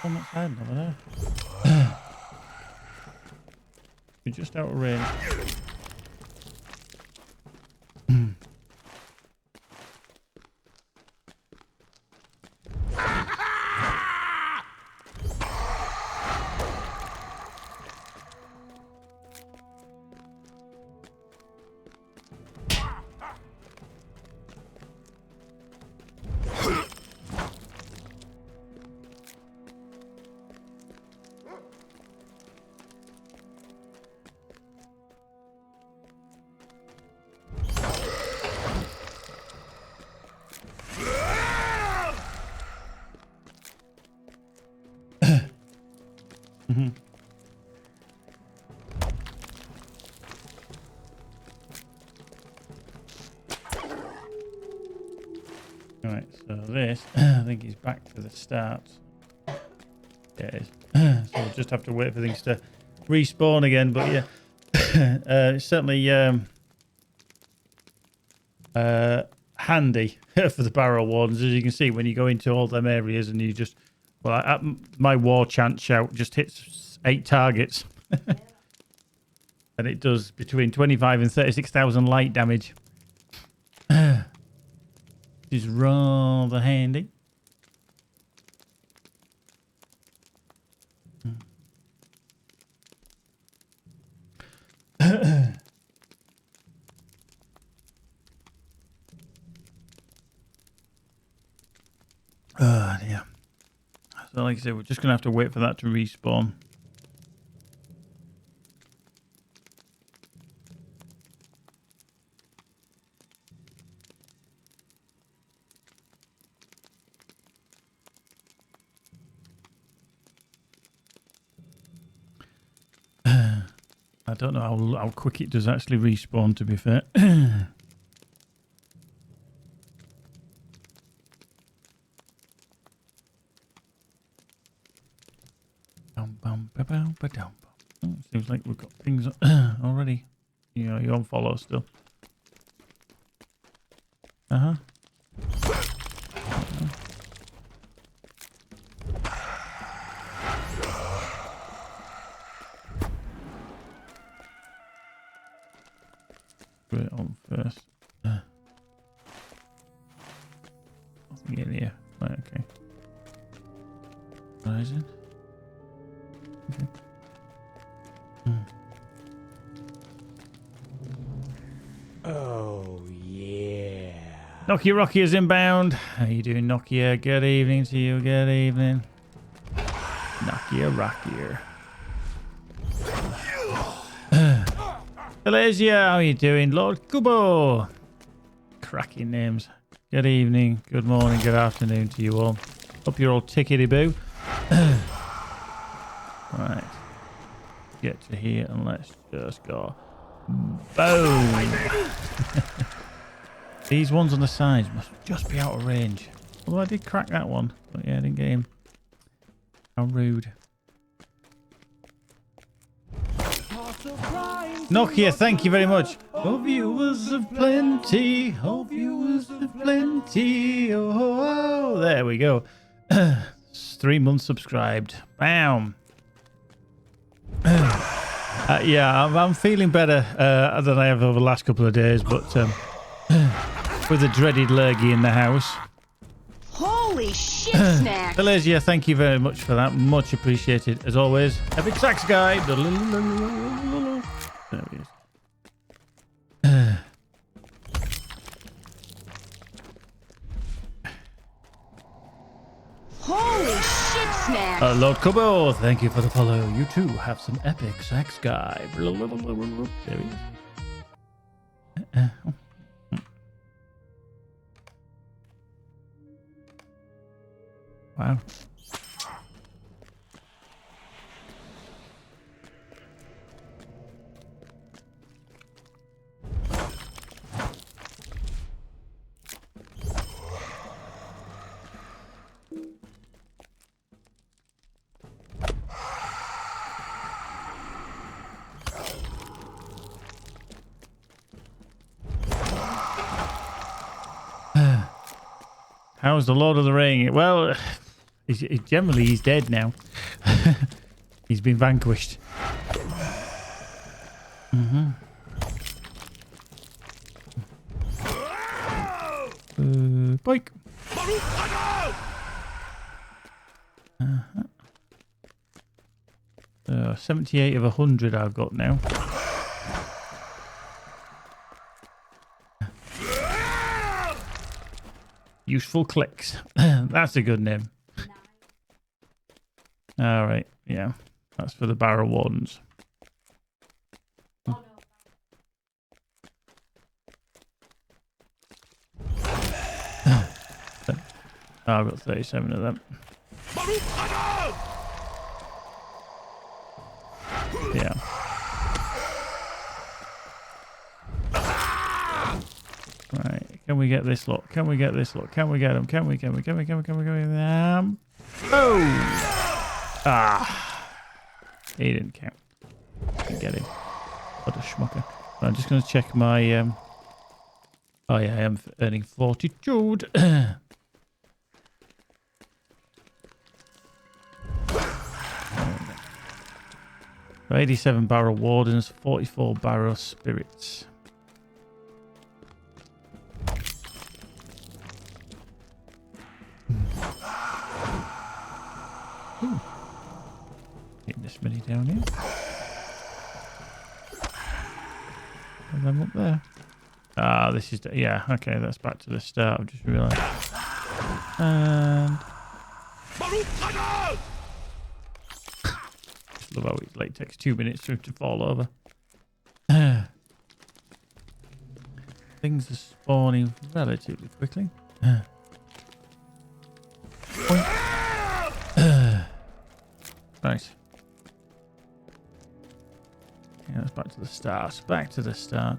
So much hiding over there. We're just out of range. Right, so this, I think he's back to the start. Yeah, it is. So we'll just have to wait for things to respawn again, but yeah. It's certainly handy for the barrel wardens, as you can see when you go into all them areas and you just, well, my war chant shout just hits 8 targets. And it does between 25 and 36,000 light damage. Which is rather handy. Yeah. So like I said, we're just going to have to wait for that to respawn. I don't know how quick it does actually respawn, to be fair. Seems like we've got things already. Yeah, you're on follow still. Uh-huh. Put it on first. Nothing in here. Right, okay. Rising. Okay. Oh, yeah. Nokia Rocky is inbound. How you doing, Nokia? Good evening to you. Good evening. Nokia Rocky. Silesia, how you doing? Lord Kubo. Cracking names. Good evening, good morning, good afternoon to you all. Hope you're all tickety-boo. Right. Get to here and let's just go. Boom. These ones on the sides must just be out of range. Although I did crack that one. But yeah, I didn't get him. How rude. Nokia, thank you very much. Oh, viewers of plenty. Oh, viewers of plenty. Oh, there we go. 3 months subscribed. Bam. Yeah, I'm feeling better than I have over the last couple of days, but with the dreaded lurgy in the house. Holy shit, Snack! Valesia, thank you very much for that. Much appreciated, as always. Epic Sax Guy. There he is. Holy shit, Snack! Lord Kubo, thank you for the follow. You too have some epic sax guy. There he is. Wow. How's the Lord of the Ring? Well, generally he's dead now. He's been vanquished. Boink. 78 of 100 I've got now. Useful clicks. That's a good name. All right. Yeah. That's for the barrel wardens. I've got 37 of them. Yeah. Right. Can we get this lot? Can we get this lot? Can we get them? Can we get them? Oh! Ah! He didn't count. Didn't get him. What a schmucker. I'm just going to check my... Oh yeah, I am earning fortitude. 87 barrel wardens, 44 barrel spirits. Getting this many down here. And them up there. Ah, this is... Yeah, okay, that's back to the start. I've just realised. And... Just love how it like, takes 2 minutes for it to fall over. Things are spawning relatively quickly. Right. Yeah, that's back to the start. Back to the start.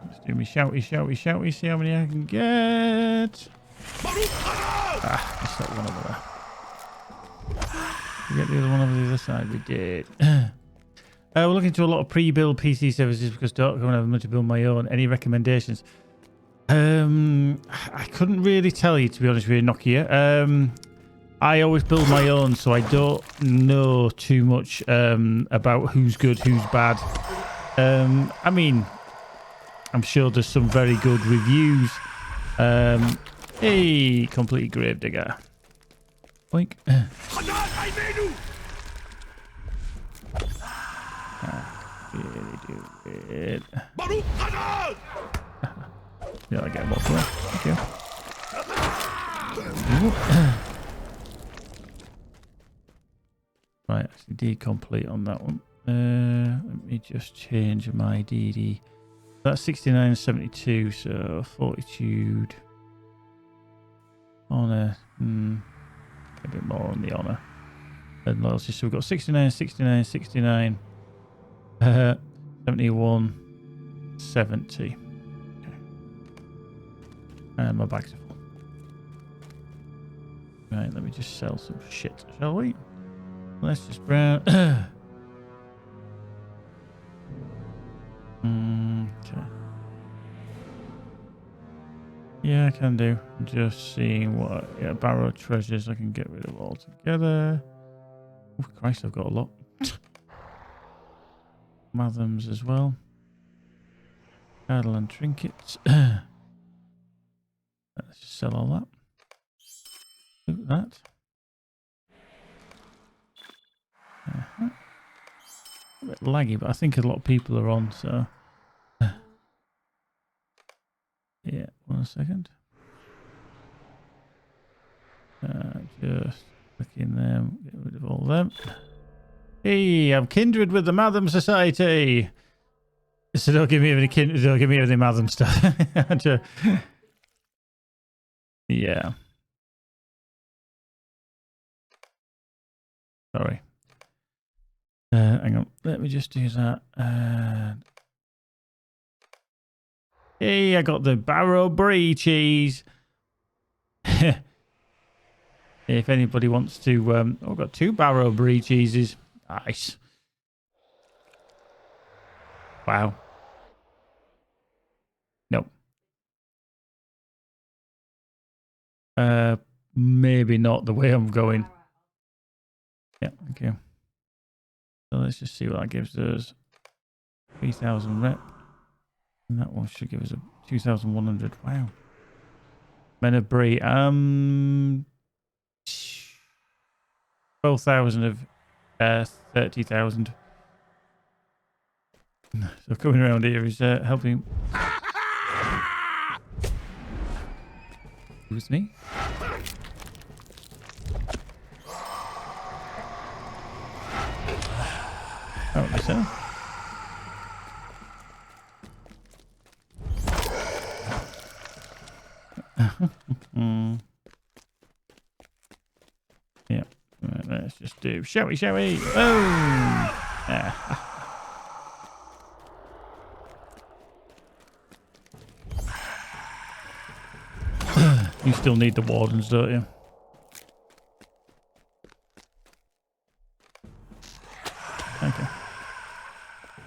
Let's do me shouty, see how many I can get. Ah, missed that one over there. Did we get the other one over the other side? We did. We're looking to a lot of pre-build PC services because I don't have much to build my own. Any recommendations? I couldn't really tell you, to be honest with you, Nokia. I always build my own, so I don't know too much about who's good, who's bad. I mean... I'm sure there's some very good reviews. Hey, complete gravedigger. Boink. Really do it. Yeah, I get more for that. Thank you. Right, actually D-complete on that one. Let me just change my DD. That's 69.72, so fortitude. Honor. A bit more on the honor. And loyalty. So we've got 69, 69, 69. 71. 70. Okay. And my bags are full. Right, let me just sell some shit, shall we? Let's just browse. Okay. Yeah, I can do. Just seeing what barrow treasures I can get rid of altogether. Oh, Christ, I've got a lot. Mathams as well. Cattle and trinkets. Let's just sell all that. Do that. A bit laggy, but I think a lot of people are on, so. Yeah, 1 second. Just click in them, get rid of all them. Hey, I'm kindred with the Matham Society. So don't give me any don't give me any Matham stuff. Yeah. Sorry. Hang on. Let me just do that. Hey, I got the Barrow Brie cheese. If anybody wants to, I've got 2 Barrow Brie cheeses. Nice. Wow. Nope. Maybe not the way I'm going. Yeah, okay. So let's just see what that gives us. 3,000 rep. And that one should give us a 2,100. Wow. Men of Brie. 12,000 of 30,000. So coming around here is helping. Who's me? Oh, so. Yeah. Right, let's just do shall we? Boom! Ah. You still need the wardens, don't you? Okay.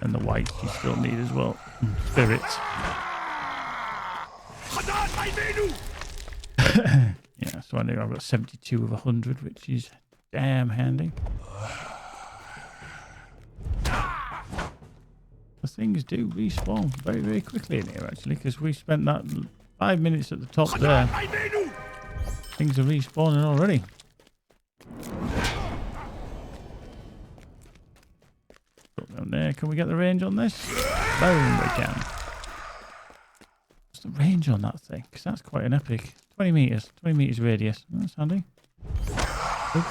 And the whites you still need as well. Spirits. Yeah, so I know I've got 72 of 100, which is damn handy. The things do respawn very, very quickly in here, actually, because we spent that 5 minutes at the top there. Things are respawning already. Put down there. Can we get the range on this? Boom, we can. What's the range on that thing? Because that's quite an epic. 20 meters. 20 meters radius. That's handy. Oop.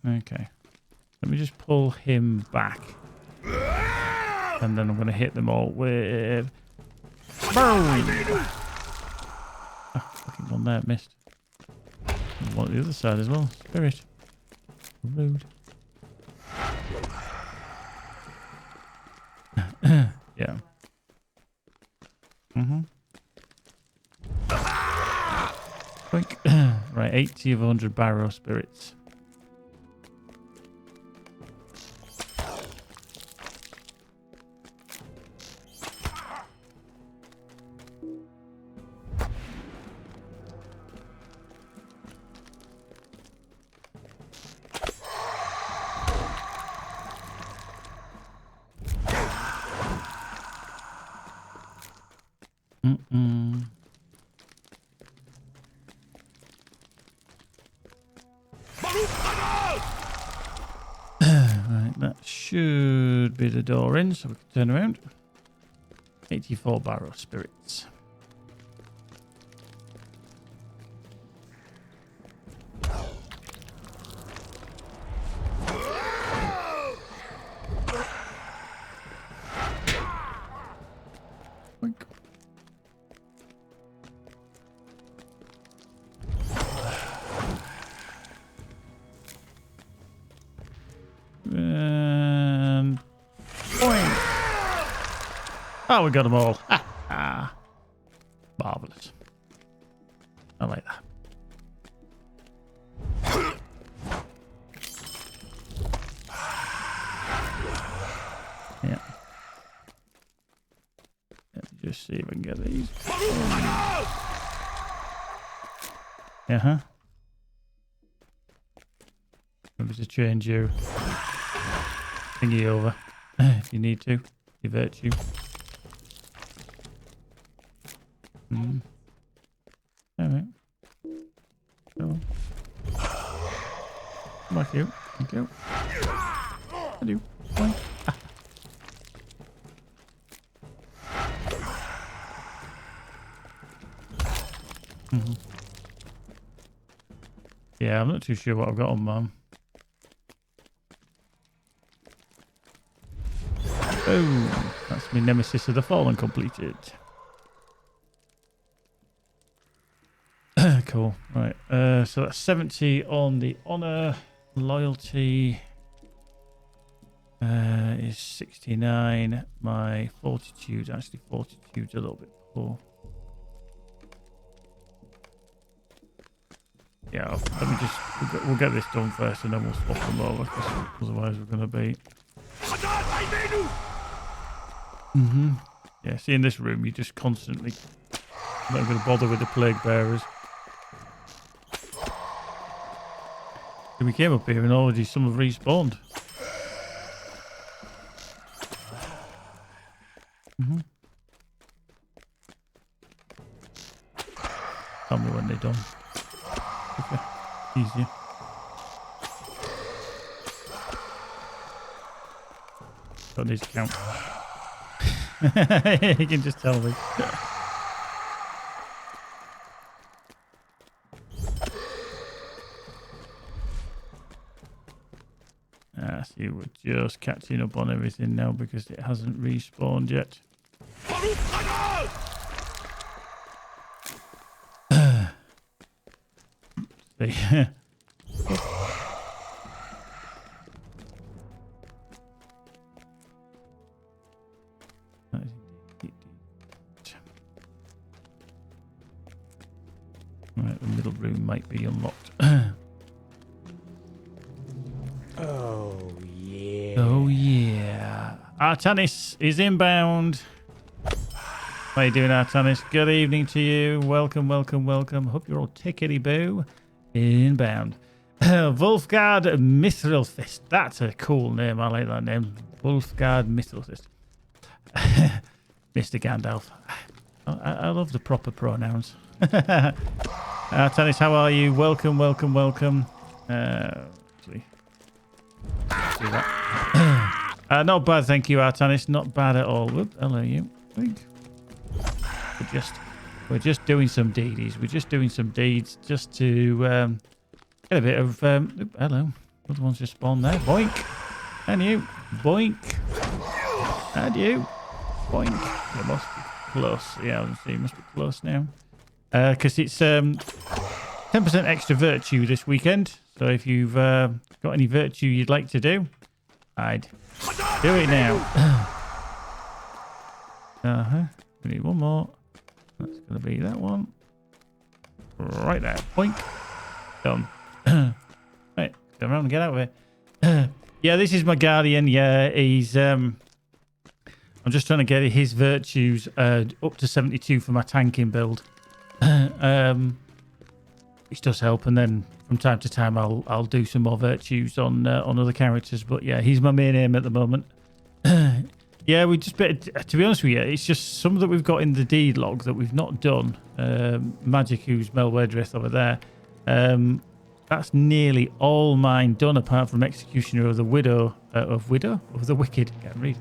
Okay. Let me just pull him back. And then I'm going to hit them all with... Boom! Ah, fucking one there, missed. And one on the other side as well. Spirit. Rude. Yeah. Quick. Right, 80 of 100 barrow spirits. Right, that should be the door in, so we can turn around. 84 barrow spirits. Boink. Oh, we got them all. Marvelous. I like that. Yeah. Let me just see if I can get these. Uh-huh. Maybe to change your thingy over if you need to. Your virtue. Alright. Go on. Come back you. Thank you. I do. Fine. Yeah, I'm not too sure what I've got on mine. Oh, that's my Nemesis of the Fallen completed. Cool. Right. So that's 70 on the honor. Loyalty is 69. My fortitude, actually fortitude's a little bit poor. Yeah, let me just, we'll get this done first and then we'll swap them over, because otherwise we're going to be... Yeah, see in this room, you just constantly... I'm not going to bother with the plague bearers. And we came up here and already some have respawned. Tell me when they're done. Okay. Easier. Don't need to count. You can just tell me. See, we're just catching up on everything now because it hasn't respawned yet. See. Right, the middle room might be unlocked. Oh yeah. Artanis is inbound. How you doing, Artanis? Good evening to you. Welcome, welcome, welcome. Hope you're all tickety-boo. Inbound. Wolfgard Mithril-Fist. That's a cool name. I like that name. Wolfgard Mithril-Fist. Mr. Gandalf. I love the proper pronouns. Artanis, how are you? Welcome, welcome, welcome. Actually, do that. Not bad, thank you, Artanis. Not bad at all. Whoop, hello, you. We're just doing some deedies. We're just doing some deeds just to get a bit of. Hello, other one's just spawned there. Boink, and you. Boink, and you. Boink. It must be close. Yeah, I can see. It must be close now. Because it's 10% extra virtue this weekend. So if you've got any virtue you'd like to do, I'd do it now. We need one more. That's going to be that one. Right there. Boink. Done. Right. Go around and get out of it. Yeah, this is my guardian. Yeah, he's... I'm just trying to get his virtues up to 72 for my tanking build. Which does help, and then from time to time I'll do some more virtues on other characters. But yeah, he's my main aim at the moment. Yeah, we just to be honest with you, it's just some that we've got in the deed log that we've not done. Magic, who's Melwedrith over there. That's nearly all mine done, apart from Executioner of the Widow of the Wicked. Can't read.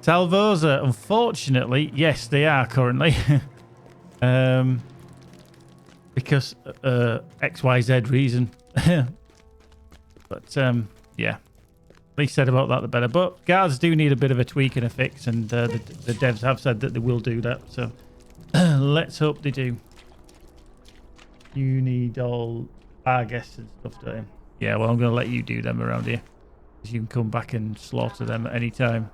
Talvosa, unfortunately, yes, they are currently. Because XYZ reason. But yeah, least said about that the better. But guards do need a bit of a tweak and a fix, and the devs have said that they will do that. So let's hope they do. You need all our guests and stuff, don't you? Yeah, well, I'm going to let you do them around here, because you can come back and slaughter them at any time.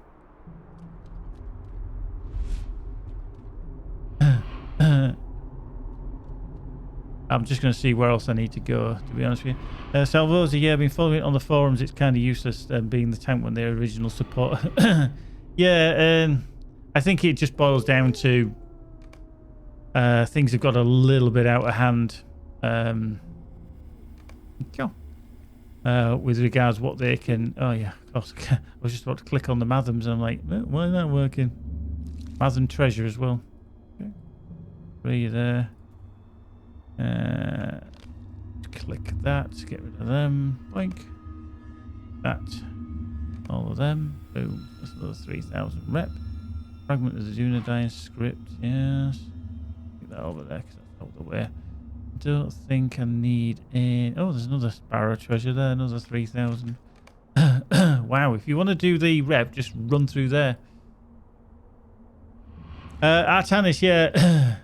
I'm just going to see where else I need to go, to be honest with you. Salvosa, yeah, I've been following it on the forums. It's kind of useless being the tank when they're original support. Yeah, I think it just boils down to things have got a little bit out of hand. With regards what they can... Oh, yeah, of course. I was just about to click on the Mathams and I'm like, why is that working? Matham treasure as well. Okay. 3 there. Click that. Get rid of them. Boink. That. All of them. Boom. That's another 3,000 rep. Fragment of the Dunedain script. Yes. Get that over there because that's out the way. Don't think I need a... Oh, there's another Sparrow treasure there. Another 3,000. Wow. If you want to do the rep, just run through there. Artanis, yeah.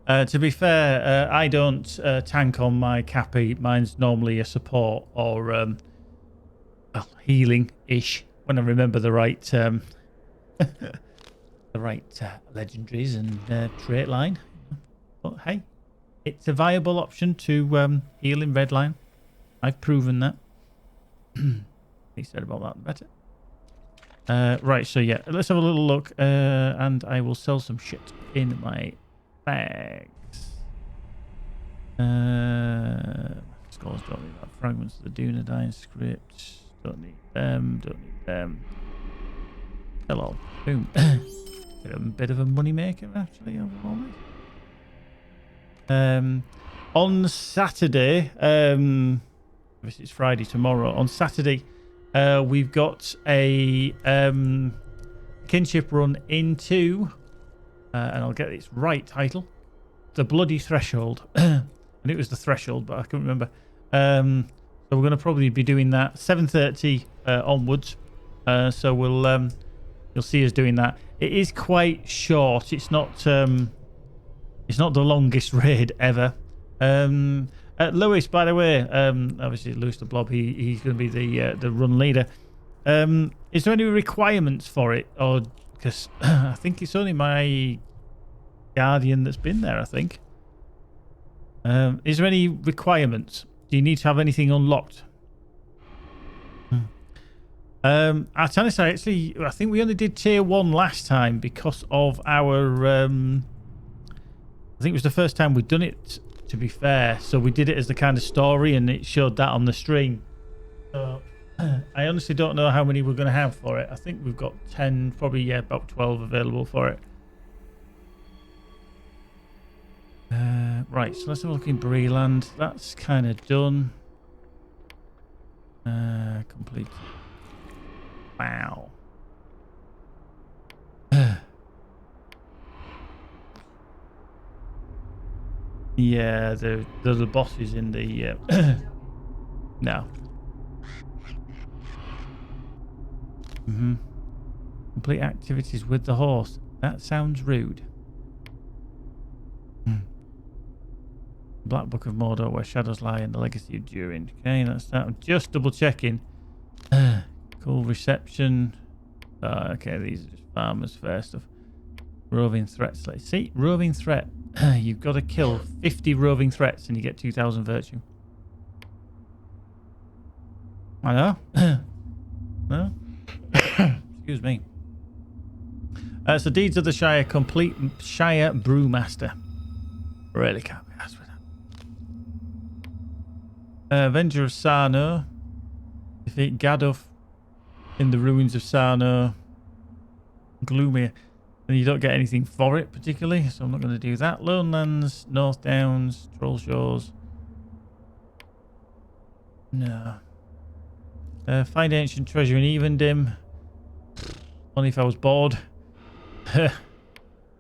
To be fair, I don't tank on my Cappy. Mine's normally a support or well, healing-ish when I remember the right the right legendaries and trait line. But hey, it's a viable option to heal in red line. I've proven that. He said about that better. Right, so yeah, let's have a little look, and I will sell some shit in my bags. Scholars don't need that. Fragments of the Dunedain script. Don't need them. Don't need them. Hello. Boom. Bit of a money maker actually overall. On Saturday, obviously it's Friday tomorrow. On Saturday, we've got a kinship run into, and I'll get its right title, The Bloody Threshold. And it was the Threshold, but I couldn't remember. So we're going to probably be doing that 7:30 onwards. So we'll you'll see us doing that. It is quite short. It's not the longest raid ever. Lewis, by the way, obviously Lewis the Blob, he's going to be the run leader. Is there any requirements for it, or because I think it's only my Guardian that's been there, I think. Is there any requirements? Do you need to have anything unlocked? Artanis, I think we only did tier 1 last time because of our I think it was the first time we'd done it, to be fair. So we did it as the kind of story and it showed that on the stream. So I honestly don't know how many we're going to have for it. I think we've got 10, probably, yeah, about 12 available for it. Right, so let's have a look in Breeland. That's kind of done. Complete. Wow. Yeah, the bosses in the no. Complete activities with the horse. That sounds rude. Black Book of Mordor, Where Shadows Lie, and the Legacy of Durin. Okay, that's that. I'm just double checking. Cool reception. Okay, these are just farmers fair stuff. Roving threats. Let's see. Roving threat. You've got to kill 50 roving threats and you get 2,000 virtue. I know. No? Excuse me. So Deeds of the Shire, complete Shire Brewmaster. Really can't be asked with that. Avenger of Sarno. Defeat Gaduf in the ruins of Sarno. Gloomy. And you don't get anything for it particularly, so I'm not going to do that. Lone Lands, North Downs, Troll Shores. No. Find ancient treasure in Evendim. Only if I was bored.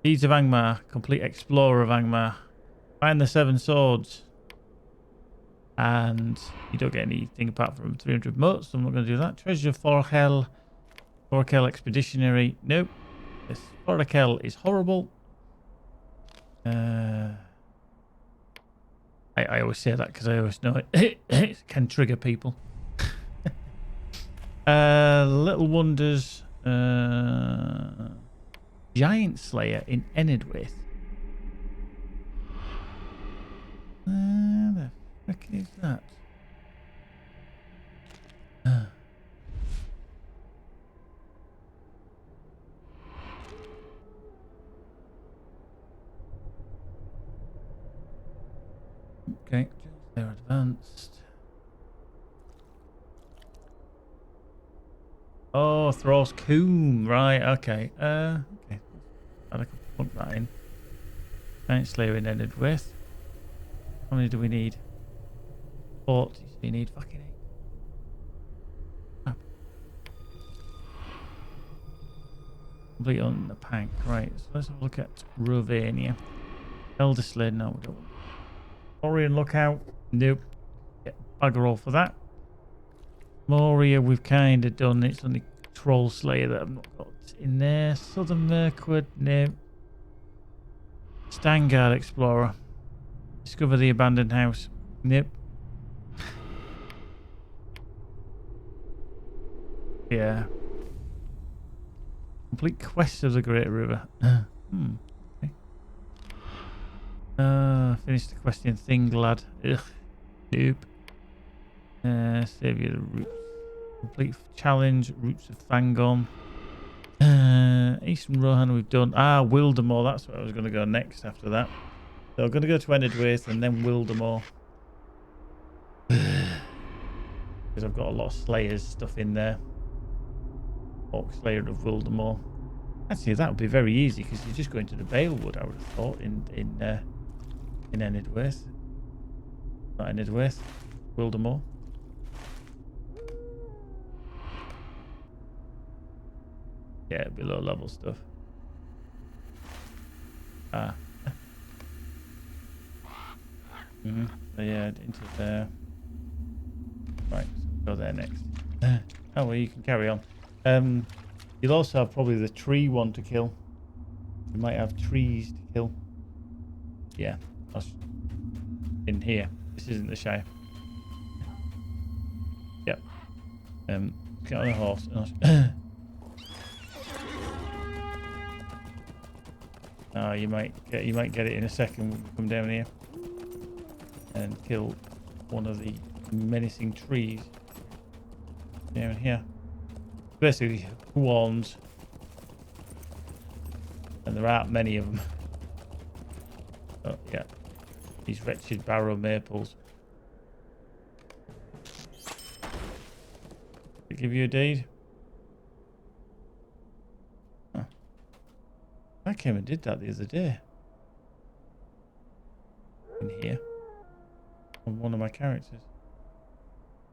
Deeds of Angmar, complete explorer of Angmar. Find the 7 swords. And you don't get anything apart from 300 motes, so I'm not going to do that. Treasure of Forkel. Forkel Expeditionary. Nope. This Forkel is horrible. I always say that because I always know it can trigger people. Little Wonders. Giant Slayer in Enidwaith. heck is that? Okay, they're advanced. Oh, Thros Coombe, right, okay. Okay. I can put that in. Giant Slayer in Edwardworth. How many do we need? 40, so you need fucking 8. Complete on the pack, right, so let's have a look at Rovania. Elder Slayer, no, we don't want. Orion Lookout, nope. Get bugger all for that. Moria, we've kind of done. It's only Troll Slayer that I've not got in there. Southern Mirkwood, no. Stangard Explorer. Discover the Abandoned House, nope. Yeah. Complete Quest of the Great River. Okay. Finish the quest in Thinglad. Ugh. Nope. Save you the roots. Complete challenge. Roots of Fangorn. Eastern Rohan we've done. Wildemore. That's where I was going to go next after that. So I'm going to go to Enedwaith and then Wildemore. Because I've got a lot of Slayers stuff in there. Orc Slayer of Wildemore. Actually, that would be very easy because you're just going to the Balewood, I would have thought, in Enedwaith. Not Enedwaith. Wildemore. Yeah, below level stuff. So yeah, into there. Right, so go there next. Oh well, you can carry on. You'll also have probably the tree one to kill. You might have trees to kill. Yeah, that's in here. This isn't the Shire. Yep. Get on a horse. You might get it in a second when you come down here and kill one of the menacing trees down here. Basically, Huons, and there aren't many of them. Oh yeah, these wretched barrow maples. Did it give you a deed? Huh. I came and did that the other day. In here. On one of my characters.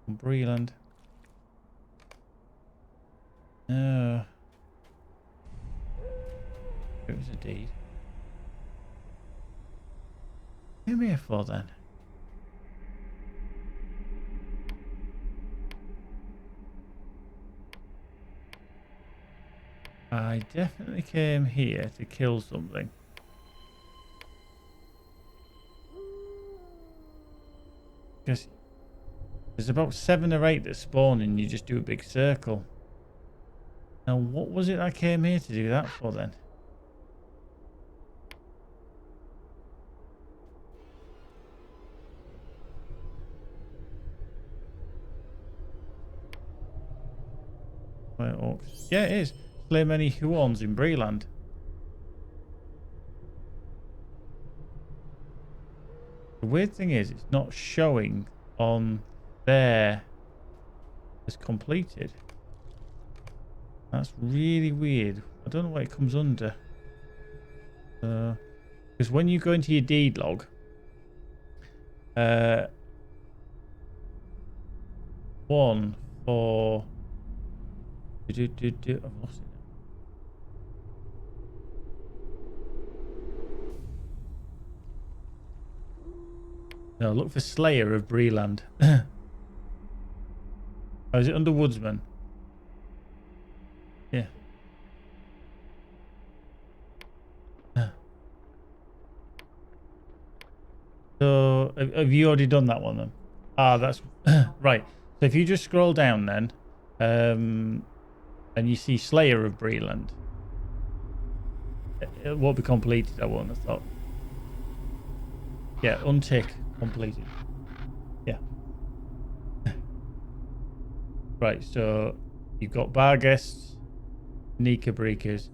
On Breland. No. It was a deed. What am I here for then? I definitely came here to kill something. Because there's about 7 or 8 that spawn and you just do a big circle. Now what was it I came here to do that for then? Orcs. Yeah, it is. Slay many Huons in Breland. The weird thing is, it's not showing on there as completed. That's really weird. I don't know what it comes under. Because when you go into your deed log, one for I've lost it. No, look for Slayer of Breland. Oh, is it under Woodsman? Yeah. So, have you already done that one then? That's right. So if you just scroll down then, and you see Slayer of Breland, it won't be completed, I won't have thought. Yeah, untick completed. Right, so you've got Barghest, Nika Breakers,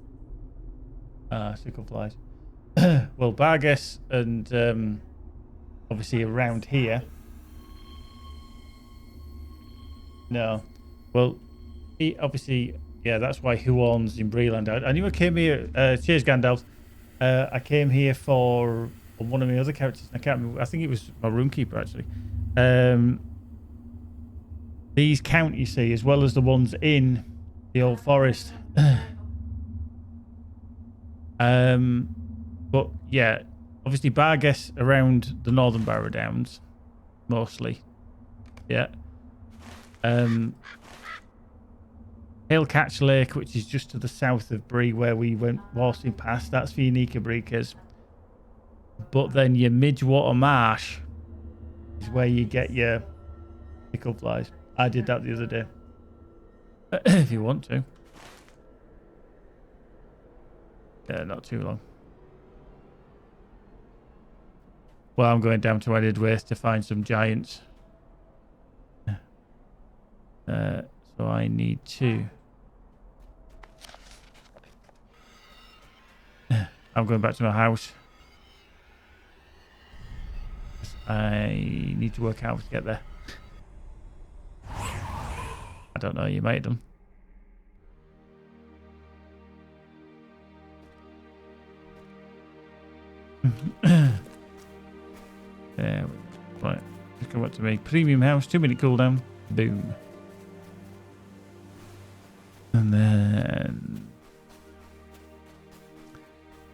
Sickle Flies. Well, Barghest and obviously around here. No. Well, obviously, yeah, that's why Huon's in Breland. I knew I came here. Cheers, Gandalf. I came here for one of my other characters. I can't remember. I think it was my roomkeeper, actually. These count, you see, as well as the ones in the Old Forest. But yeah, obviously Barghest around the Northern Barrow Downs, mostly. Yeah. Hailcatch Lake, which is just to the south of Bree, where we went waltzing past. That's for your Nika Breakers. But then your Midgewater Marsh is where you get your Sickle Flies. I did that the other day. If you want to. Yeah, not too long. Well, I'm going down to Edwardwaith to find some giants. So I need to. I'm going back to my house. I need to work out how to get there. I don't know, you might have done. There we go. Right, just come back to me. Premium house, 2-minute cooldown. Boom. And then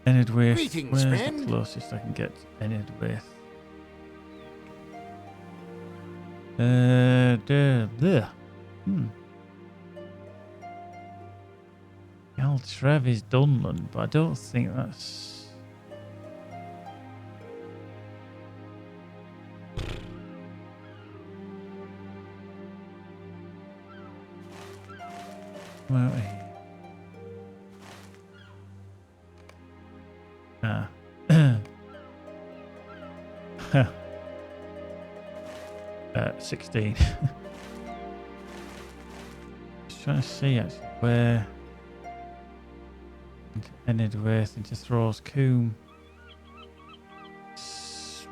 Edwardwaith. Greetings, Where's friend. the closest I can get to Edwardwaith? There. Galtrev is Dunland, but I don't think that's. Well, ah. 16. Just trying to see actually where into Edwardwaith, into Thrall's Combe. If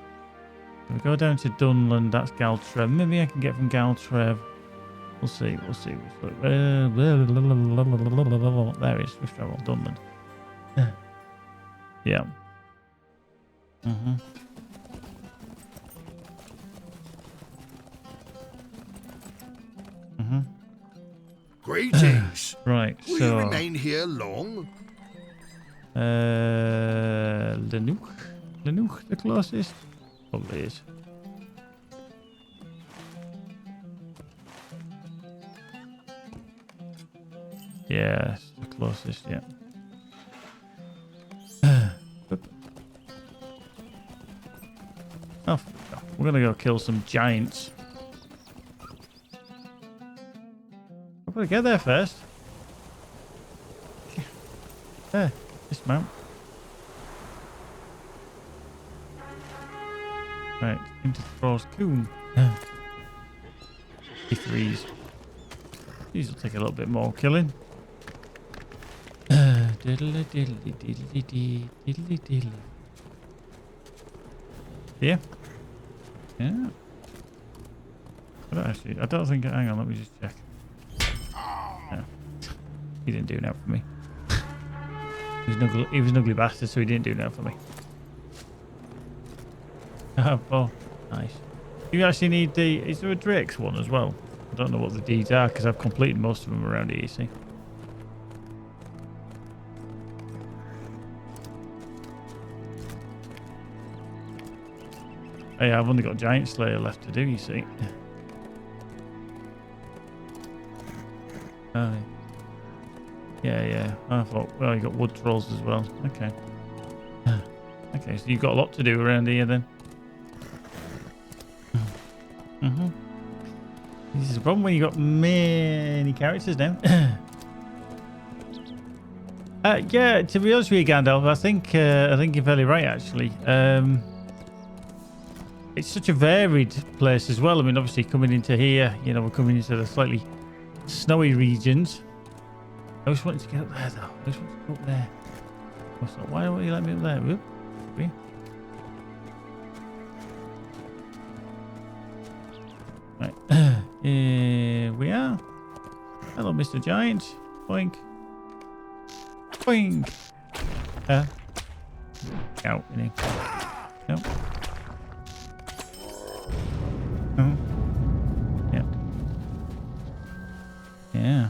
we go down to Dunland, that's Galtrev. Maybe I can get from Galtrev. We'll see. There it is. Swift travel, Dunland. Yeah. Greetings. Right, Will so you remain here long? Lenouch, the closest? Probably is. Yeah, it's the closest, yeah. Oh, we're gonna go kill some giants. I've got to get there first. There, dismount. Right, into Thrall's Combe. Threes. These will take a little bit more killing. Diddly diddly diddly dee diddly diddly. Yeah. Yeah. I don't think. Hang on, let me just check. No. He didn't do that for me. He was an ugly bastard, so he didn't do that for me. Oh, nice. You actually need the. Is there a Drake's one as well? I don't know what the deeds are because I've completed most of them around here, you see. Hey, I've only got Giant Slayer left to do, you see. Yeah. I thought, well, you got wood trolls as well. Okay. Okay, so you've got a lot to do around here then. This is the problem when you've got many characters now. Yeah, to be honest with you, Gandalf, I think you're fairly right, actually. It's such a varied place as well. I mean, obviously coming into here, you know, we're coming into the slightly snowy regions. I just wanted to get up there though. I just wanted to go up there. Why don't you let me up there? Whoop. Whoop. Right. Here we are. Hello, Mr. Giant. Boink. Boink. Out, innit? No. Oh. Yep. Yeah.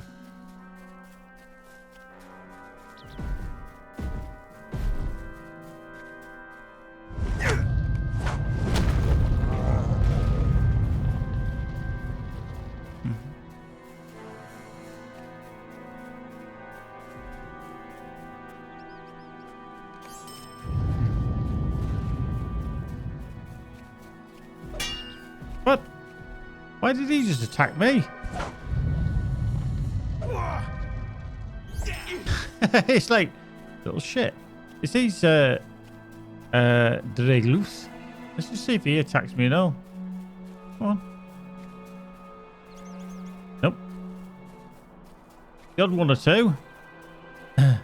What? Why did he just attack me? It's like little shit. It's these Dreglus. Let's just see if he attacks me at all. Come on. Nope. The odd one or two. Oh.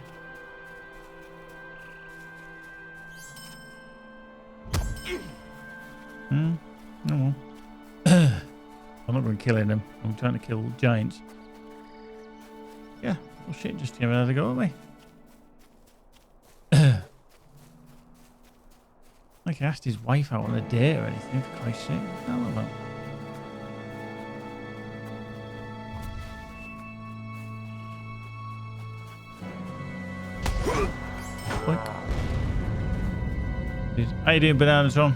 I'm not going to kill him. I'm trying to kill giants. Yeah. Oh shit, just came out of the go at me. Like he asked his wife out on a date or anything, for Christ's sake. I don't know. Boink. How you doing, Bananas on?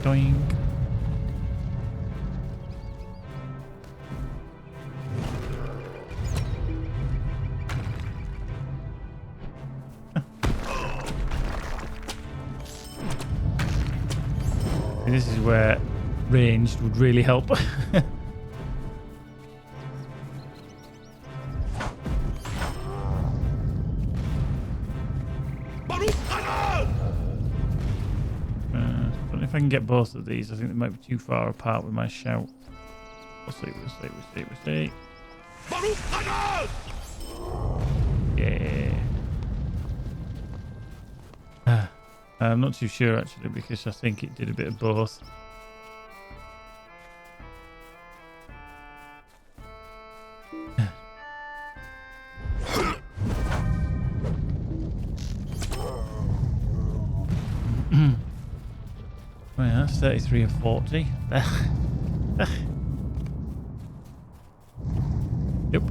Doink. This is where ranged would really help. If I can get both of these, I think they might be too far apart with my shout. We'll see. Yeah. I'm not too sure actually, because I think it did a bit of both. Well, that's 33 and 40. Yep.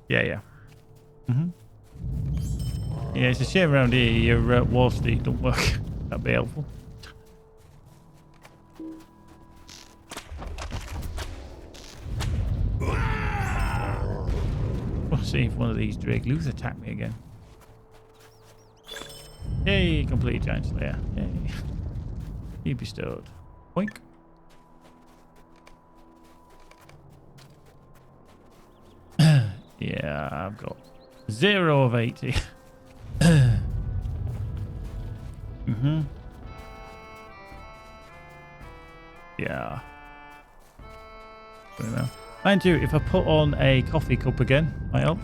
Yeah. Yeah, it's a shame around here your wall speed don't work. That'd be helpful. We'll see if one of these Draglus attack me again. Yay, complete giant slayer. Yay. You bestowed. Boink. Yeah, I've got 0 of 80. Yeah. Mind you, if I put on a coffee cup again, might help.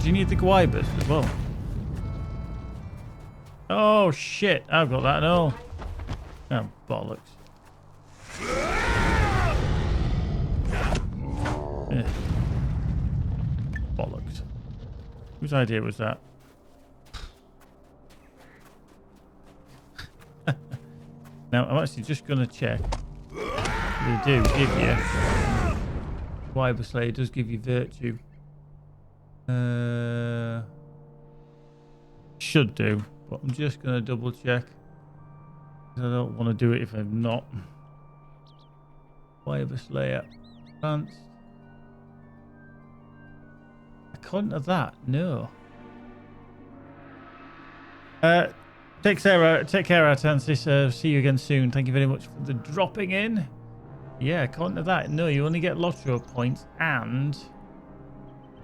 Do you need the guibas as well? Oh shit, I've got that and all. Oh, bollocks. Yeah. Bollocks. Whose idea was that? Now, I'm actually just going to check. They do give you... Wyver Slayer does give you virtue. Should do, but I'm just going to double check. I don't want to do it if I'm not. Wyver Slayer. Advanced. According to that, no. Take care, Artansis. See you again soon. Thank you very much for the dropping in. Yeah, according to that, no, you only get LOTRO points and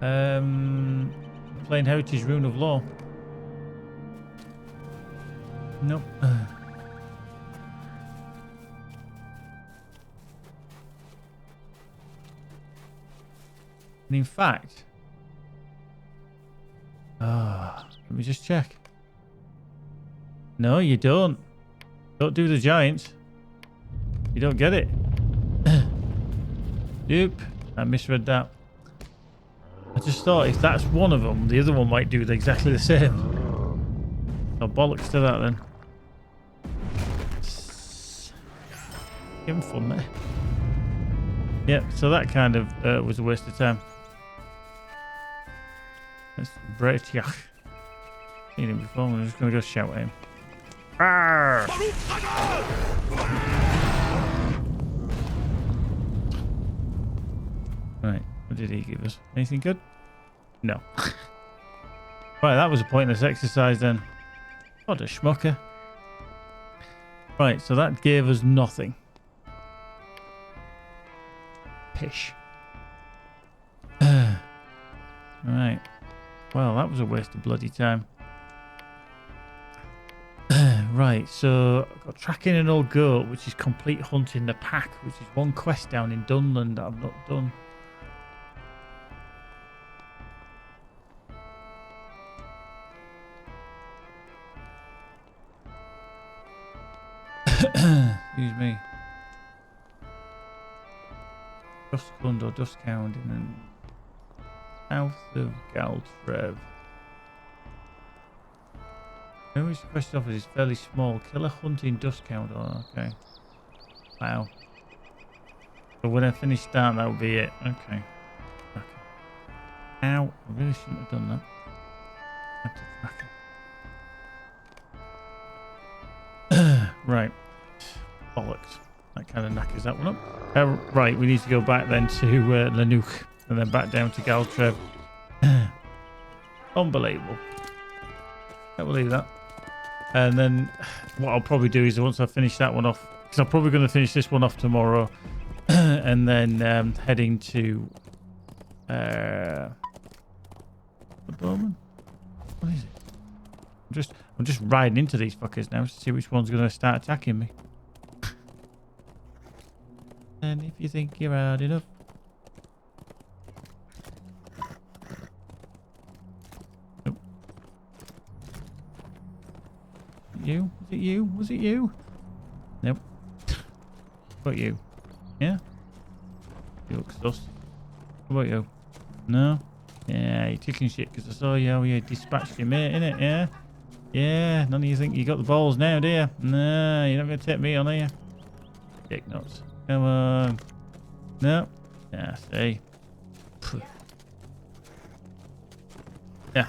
playing Heritage Rune of Law. Nope. And in fact, let me just check. No, you don't. Don't do the giants. You don't get it. Nope. I misread that. I just thought if that's one of them, the other one might do exactly the same. Oh, bollocks to that then. Having fun there. Yep, so that kind of was a waste of time. That's Bretjach. Seen him before, I'm just going to go shout at him. Arrgh! Right, what did he give us? Anything good? No. Right, that was a pointless exercise then. What a schmucker. Right, so that gave us nothing. Pish. Right. Well, that was a waste of bloody time. Right, so I've got tracking an old goat, which is complete hunting the pack, which is one quest down in Dunland that I've not done. Excuse me. Dustkund or Duskhound in the south of Galtrev. Which the quest offers is fairly small. Killer hunting Duskhound. Oh, okay. Wow. So when I finish that, that'll be it. Okay. Ow. I really shouldn't have done that. I have to track it. Right. Bollocks. That kind of knackers that one up. Right, we need to go back then to Lanuk and then back down to Galtrev. Unbelievable. Can't believe that. And then what I'll probably do is once I finish that one off, because I'm probably going to finish this one off tomorrow, and then heading to the Bowman. What is it? I'm just riding into these fuckers now to see which one's going to start attacking me. And if you think you're hard enough. Nope. You? Was it you? Was it you? Nope. What about you? Yeah? You look sus. What about you? No? Yeah, you're kicking shit because I saw you how you dispatched your mate, innit? Yeah? Yeah, none of you think you got the balls now, do you? No, you're not going to take me on, are you? Dick nuts. Come on. No. Yeah, see. Yeah.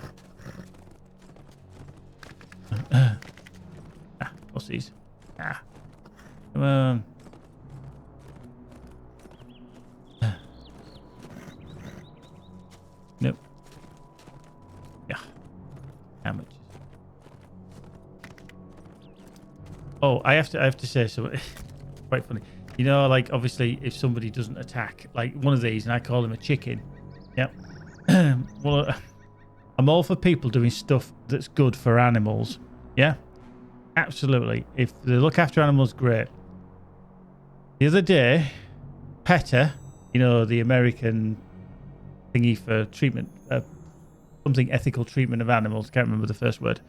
Pussies. Ah. Come on. Nope. Yeah. Amateurs. Oh, I have to say something. Quite funny. You know, like, obviously, if somebody doesn't attack, like one of these, and I call him a chicken. Yep. Well, I'm all for people doing stuff that's good for animals. Yeah? Absolutely. If they look after animals, great. The other day, PETA, you know, the American thingy for treatment, something ethical treatment of animals, can't remember the first word.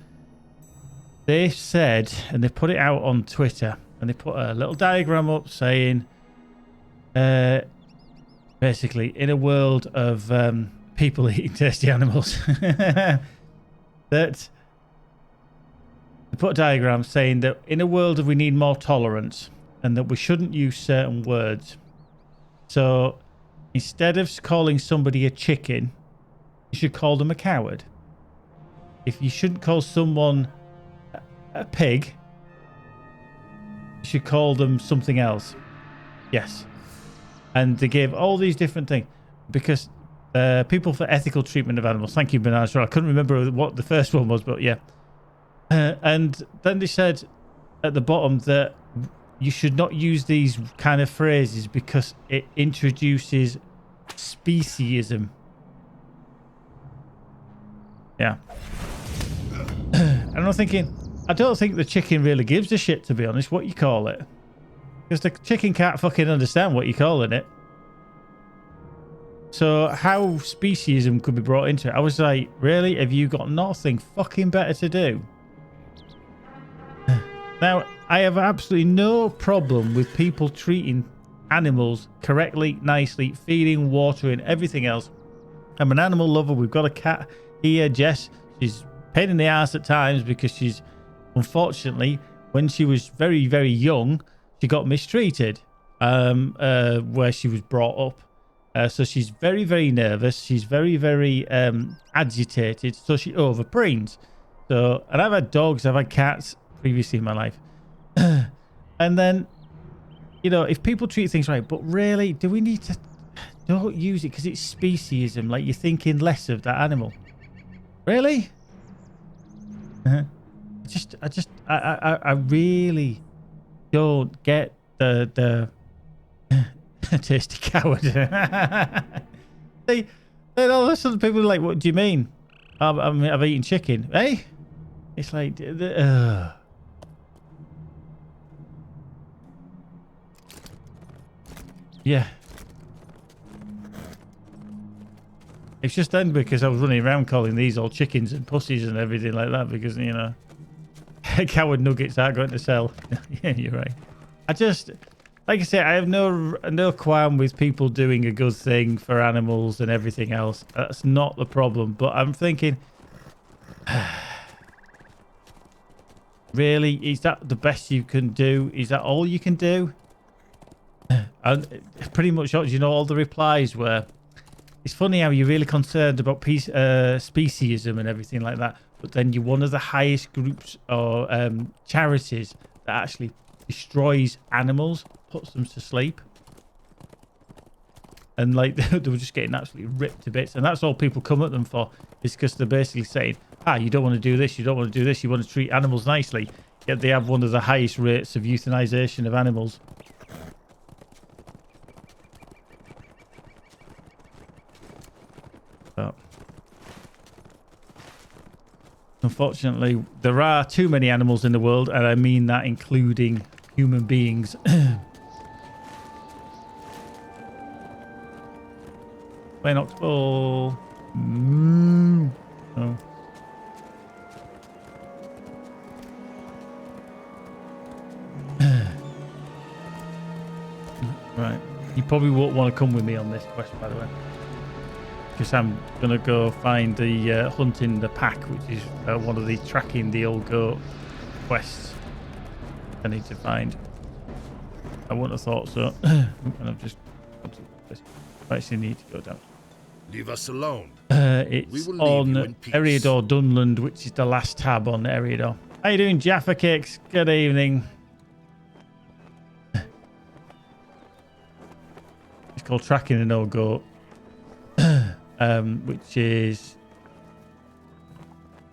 They said, and they put it out on Twitter, and they put a little diagram up saying, basically, in a world of people eating tasty animals, that they put a diagram saying that in a world of we need more tolerance and that we shouldn't use certain words. So instead of calling somebody a chicken, you should call them a coward. If you shouldn't call someone a pig, you should call them something else. Yes. And they gave all these different things because people for ethical treatment of animals. Thank you, Bernard. I couldn't remember what the first one was, but yeah. And then they said at the bottom that you should not use these kind of phrases because it introduces speciesism. Yeah. And I'm thinking, I don't think the chicken really gives a shit, to be honest, what you call it. Because the chicken can't fucking understand what you're calling it. So how speciesism could be brought into it? I was like, really? Have you got nothing fucking better to do? Now, I have absolutely no problem with people treating animals correctly, nicely, feeding, watering, everything else. I'm an animal lover. We've got a cat here, Jess. She's a pain in the ass at times because she's, unfortunately, when she was very, very young, she got mistreated where she was brought up. So she's very, very nervous. She's very, very agitated. So she overpreens. So, and I've had dogs, I've had cats previously in my life. And then, you know, if people treat things right, but really, do we need to... Don't use it because it's speciesism. Like, you're thinking less of that animal. Really? I really don't get the tasty coward. Then all of a sudden people are like, what do you mean? I've eaten chicken. Eh? It's like... Yeah. It's just then because I was running around calling these all chickens and pussies and everything like that because, you know, coward nuggets aren't going to sell. Yeah, you're right. I just, like I say, I have no qualm with people doing a good thing for animals and everything else. That's not the problem. But I'm thinking, really, is that the best you can do? Is that all you can do? And pretty much, you know, all the replies were, it's funny how you're really concerned about speciesism and everything like that, but then you're one of the highest groups or charities that actually destroys animals, puts them to sleep. And like they were just getting absolutely ripped to bits. And that's all people come at them for, is because they're basically saying, you don't want to do this, you don't want to do this, you want to treat animals nicely. Yet they have one of the highest rates of euthanization of animals. But unfortunately, there are too many animals in the world, and I mean that including human beings. Plain oxball. Oh. Right. You probably won't want to come with me on this quest, by the way. Because I'm going to go find the hunting the pack, which is one of the tracking the old goat quests I need to find. I wouldn't have thought so. And I've just got to this. I actually need to go down. Leave us alone. It's on Eriador Dunland, which is the last tab on Eriador. How you doing, Jaffa Cakes? Good evening. It's called Tracking an Old Goat. Which is,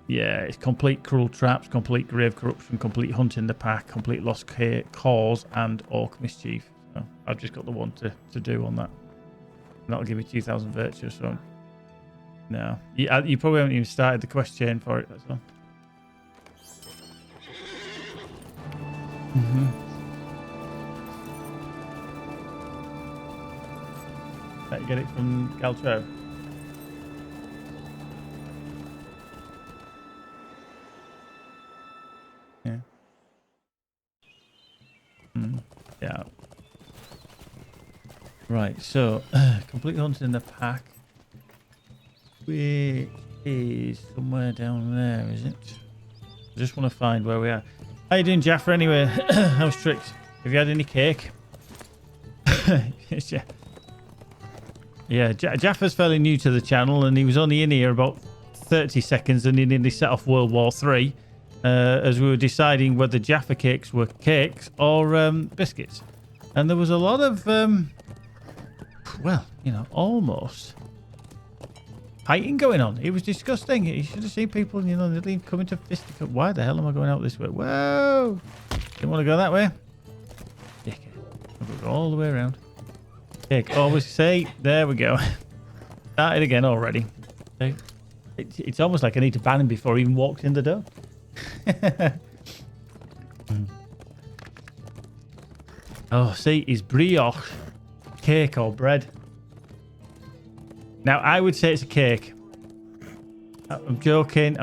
yeah, it's complete cruel traps, complete grave corruption, complete hunting the pack, complete lost cause, and orc mischief. So I've just got the one to do on that. And that'll give me 2,000 virtue. So no, you probably haven't even started the quest chain for it. That's all. That you get it from Galtro. Yeah. Yeah. Right, so complete hunting in the pack, which is somewhere down there, is it? I just want to find where we are. How you doing, Jaffa? Anyway, how's tricks? Have you had any cake? Yeah. Yeah, Jaffa's fairly new to the channel, and he was only in here about 30 seconds, and he nearly set off World War III as we were deciding whether Jaffa cakes were cakes or biscuits. And there was a lot of, well, you know, almost fighting going on. It was disgusting. You should have seen people, you know, nearly coming to fisticuffs. Why the hell am I going out this way? Whoa! Didn't want to go that way. Dickhead. I've got to go all the way around. Dick, always say, there we go. Started again already. It's almost like I need to ban him before he even walks in the door. Oh, see, is brioche cake or bread? Now, I would say it's a cake. I'm joking.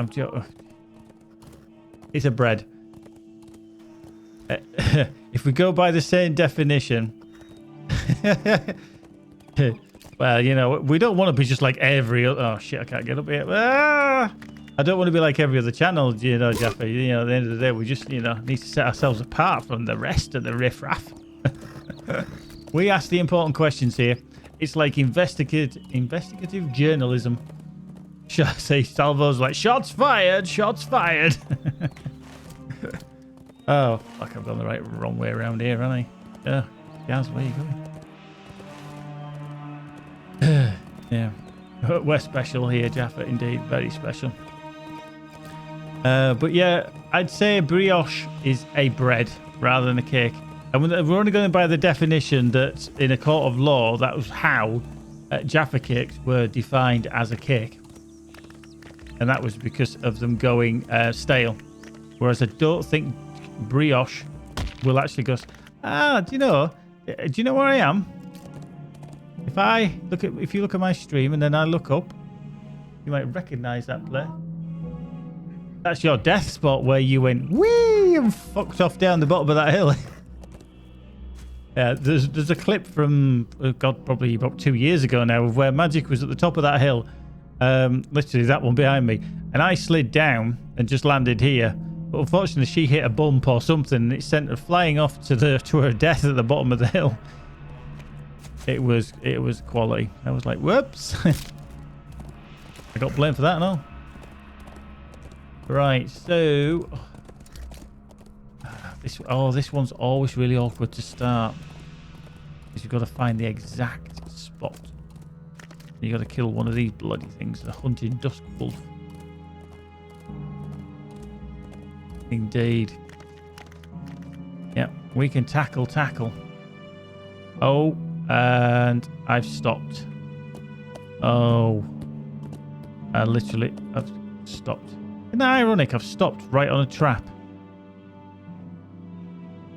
It's a bread. If we go by the same definition... well, you know, we don't want to be just like every other... Oh, shit, I can't get up here. Ah! I don't want to be like every other channel, you know, Jaffa. You know, at the end of the day, we just, you know, need to set ourselves apart from the rest of the riffraff. We ask the important questions here. It's like investigative journalism. Should I say Salvo's like, shots fired, shots fired. Oh, fuck, I've gone the wrong way around here, haven't I? Yeah, Gaz, where are you going? Yeah, we're special here, Jaffa, indeed, very special. But yeah, I'd say brioche is a bread rather than a cake. And we're only going by the definition that in a court of law, that was how Jaffa cakes were defined as a cake. And that was because of them going stale. Whereas I don't think brioche will actually go... do you know where I am? If you look at my stream and then I look up, you might recognize that play. That's your death spot where you went whee and fucked off down the bottom of that hill. Yeah, there's a clip from probably about 2 years ago now of where Magic was at the top of that hill, literally that one behind me, and I slid down and just landed here. But unfortunately, she hit a bump or something, and it sent her flying off to her death at the bottom of the hill. It was quality. I was like, whoops. I got blamed for that and all. Right, so this one's always really awkward to start because you've got to find the exact spot. You got to kill one of these bloody things, the hunted dusk wolf. Indeed. Yeah, we can tackle. Oh, and I've stopped. Oh, I've stopped. Isn't that ironic? I've stopped right on a trap.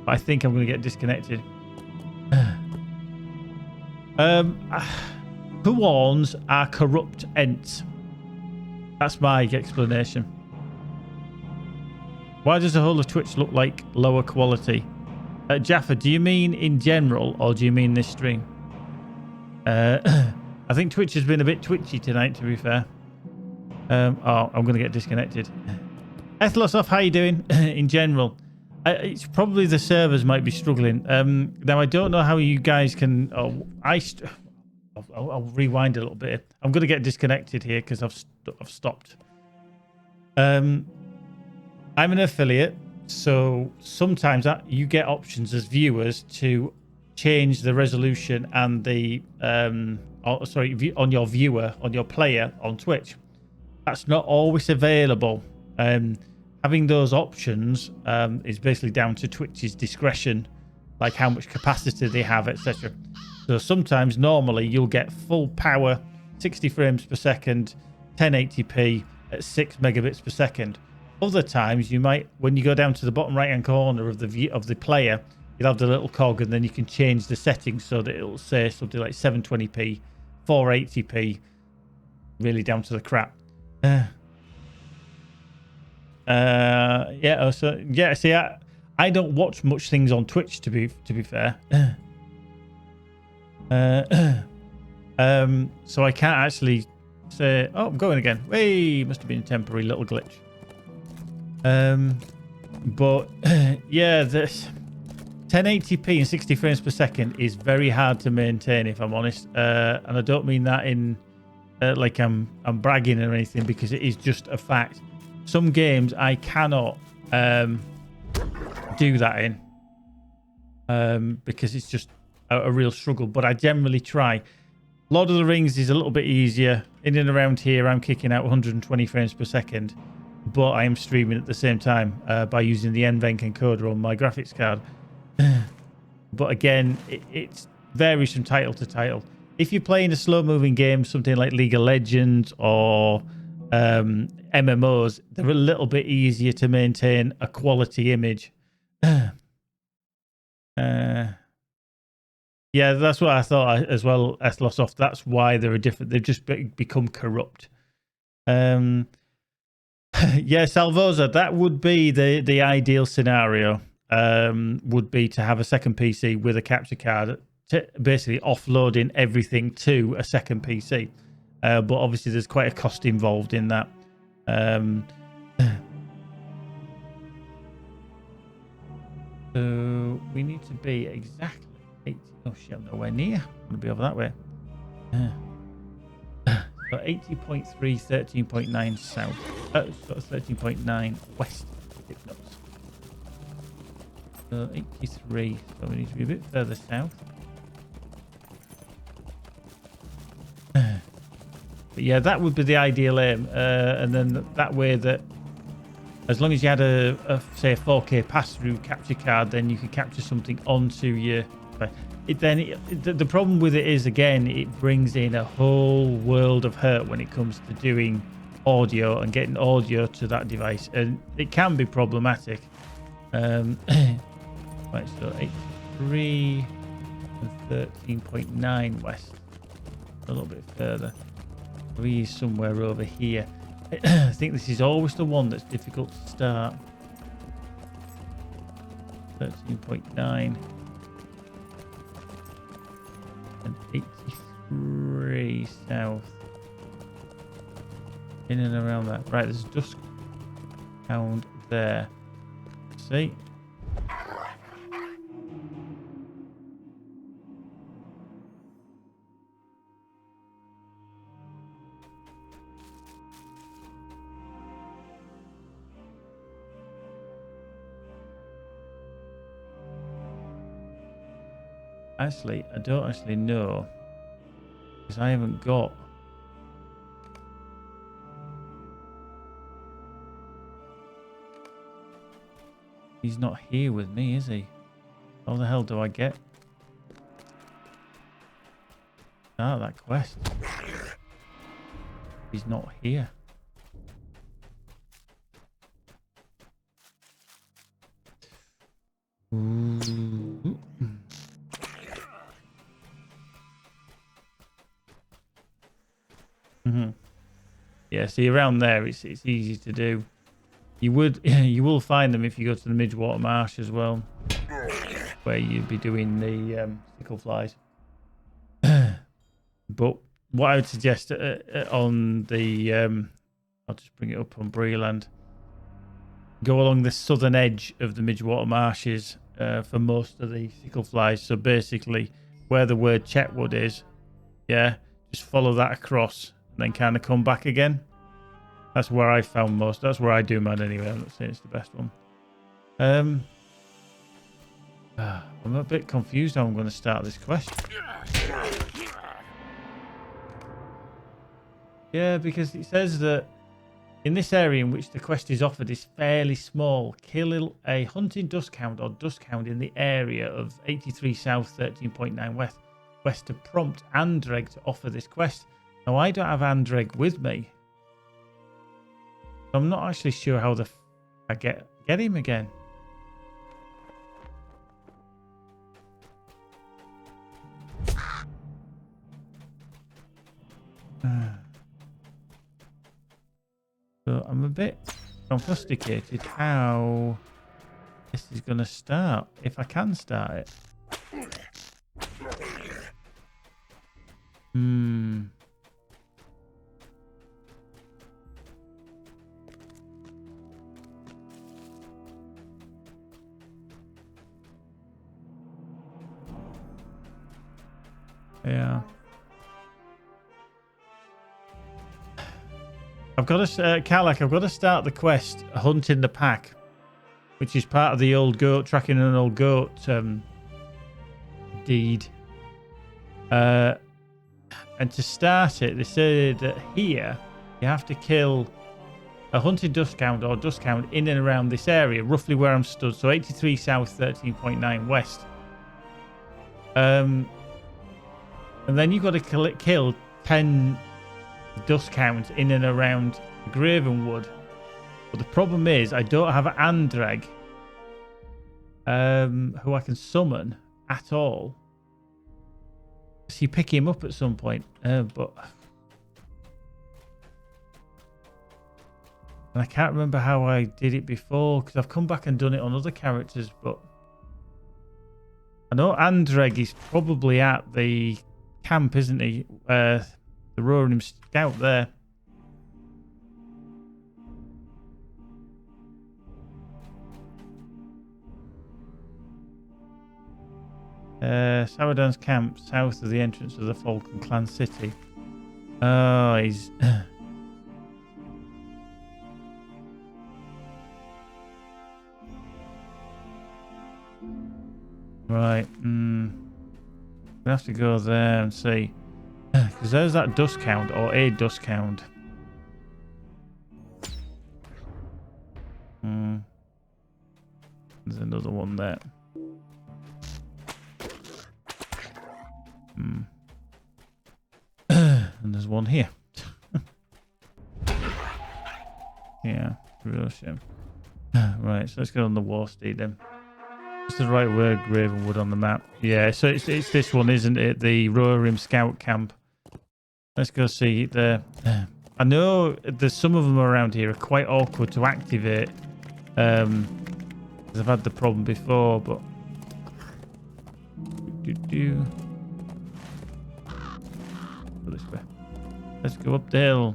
I think I'm going to get disconnected. Huons are corrupt ents. That's my explanation. Why does the whole of Twitch look like lower quality? Jaffa, do you mean in general or do you mean this stream? I think Twitch has been a bit twitchy tonight, to be fair. I'm going to get disconnected. Ethlosoff, how you doing? In general, it's probably the servers might be struggling. Now I don't know how you guys can. I'll rewind a little bit. I'm going to get disconnected here because I've stopped. I'm an affiliate, so sometimes you get options as viewers to change the resolution and the on your viewer, on your player on Twitch. That's not always available. Having those options is basically down to Twitch's discretion, like how much capacity they have, etc. So sometimes, normally, you'll get full power, 60 frames per second, 1080p at 6 megabits per second. Other times, you might, when you go down to the bottom right-hand corner of the player, you'll have the little cog, and then you can change the settings so that it'll say something like 720p, 480p, really down to the crap. See, I don't watch much things on Twitch to be fair. So I can't actually say, oh, I'm going again. Hey, must have been a temporary little glitch. But yeah, this 1080p and 60 frames per second is very hard to maintain, if I'm honest. And I don't mean that in like I'm bragging or anything, because it is just a fact. Some games I cannot do that in because it's just a real struggle. But I generally try. Lord of the Rings is a little bit easier. In and around here, I'm kicking out 120 frames per second, but I am streaming at the same time by using the NVENC encoder on my graphics card. But again, it varies from title to title. If you're playing a slow-moving game, something like League of Legends or MMOs, they're a little bit easier to maintain a quality image. Yeah, that's what I thought as well, Eslosoft. That's why they're different. They've just become corrupt. Yeah, Salvosa, that would be the ideal scenario. Would be to have a second PC with a capture card, basically offloading everything to a second PC. But obviously there's quite a cost involved in that. So we need to be exactly 80. Oh shit, I'm nowhere near. I'm going to be over that way. So 80.3, 13.9 south. So 13.9 west. So 83. So we need to be a bit further south. But yeah, that would be the ideal aim. And then that way that as long as you had say a 4K pass-through capture card, then you could capture something onto your... the problem with it is, again, it brings in a whole world of hurt when it comes to doing audio and getting audio to that device. And it can be problematic. Right, so 83 and 13.9 west. A little bit further. 3 is somewhere over here. I think this is always the one that's difficult to start. 13.9 and 83 south. In and around that. Right, there's Dusk Hound there. See? Actually, I don't actually know, because I haven't got... He's not here with me, is he? How the hell do I get out of that quest? He's not here. Ooh. Yeah, see around there it's easy to do. You will find them if you go to the Midgewater Marsh as well, where you'd be doing the sickle flies. But what I would suggest on the I'll just bring it up on Breeland. Go along the southern edge of the Midgewater Marshes for most of the sickle flies. So basically, where the word Chetwood is, yeah, just follow that across. Then kind of come back again. That's where I found most. That's where I do mine anyway. I'm not saying it's the best one. I'm a bit confused how I'm going to start this quest. Yeah, because it says that in this area in which the quest is offered is fairly small. Kill a hunting duskhound or duskhound in the area of 83 south, 13.9 west to prompt Andreg to offer this quest. Now, I don't have Andreg with me. I'm not actually sure how I get him again. So I'm a bit confused how this is going to start, if I can start it. Yeah. I've got to, Karlak, I've got to start the quest, Hunting the Pack, which is part of the old goat, tracking an old goat deed. And to start it, they said that here you have to kill a hunted dust count or dust count in and around this area, roughly where I'm stood. So 83 south, 13.9 west. And then you've got to kill 10 dust counts in and around Gravenwood. But the problem is I don't have an Andrag who I can summon at all. So you pick him up at some point. But and I can't remember how I did it before because I've come back and done it on other characters, but I know Andrag is probably at the camp, isn't he? The Roaring Scout there. Sourdown's camp, south of the entrance of the Falcon Clan City. Oh, he's... Right. We'll have to go there and see. Because there's that dust count, or a dust count. There's another one there. And there's one here. Yeah, real shame. Right, so let's get on the war steed then. It's the right word, Gravenwood on the map. Yeah, so it's this one, isn't it? The Roaring Scout camp. Let's go see there. I know there's some of them around here are quite awkward to activate. Because I've had the problem before, but... Go this way. Let's go up the hill.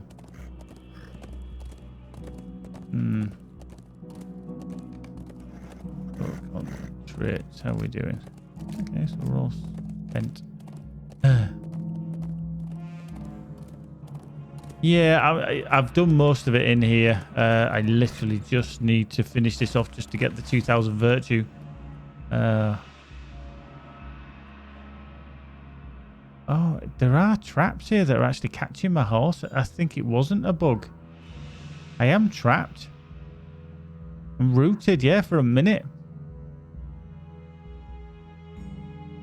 Work on traits. How are we doing? Okay, so we're all spent. Yeah, I've done most of it in here. I literally just need to finish this off just to get the 2000 virtue. Oh, there are traps here that are actually catching my horse. I think it wasn't a bug. I am trapped. I'm rooted, yeah, for a minute.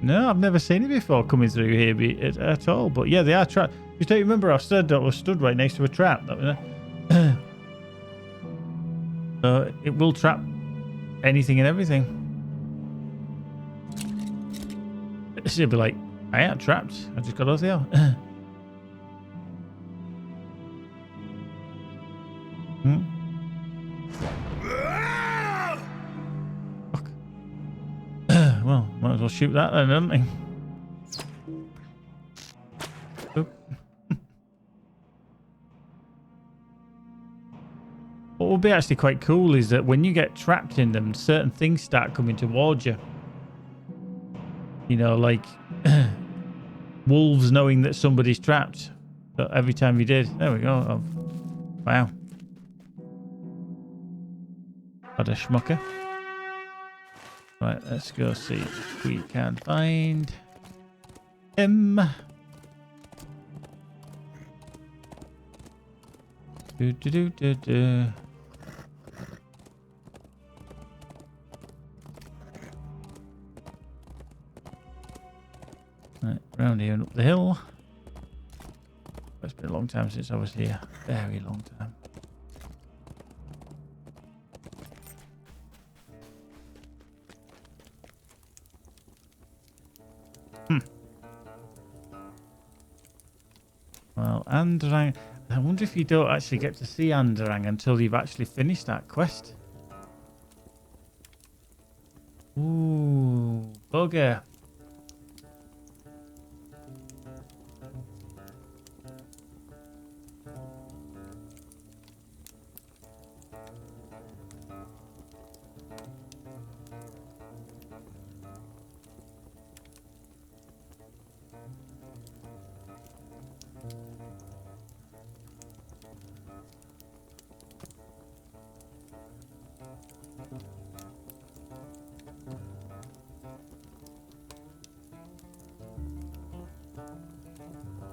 No, I've never seen it before coming through here at all. But yeah, they are trapped. Just don't you remember I stood right next to a trap. So it will trap anything and everything. She'll be like, I ain't trapped. I just got off the hill. Fuck. Well, might as well shoot that then, don't we? What will be actually quite cool is that when you get trapped in them, certain things start coming towards you. You know, like wolves knowing that somebody's trapped. So every time you did, there we go. Oh, wow. What a schmucker. Right, let's go see if we can find him. Do. Right, round here and up the hill. It's been a long time since I was here. Very long time. Well, Andrang... I wonder if you don't actually get to see Andrang until you've actually finished that quest. Ooh, bugger.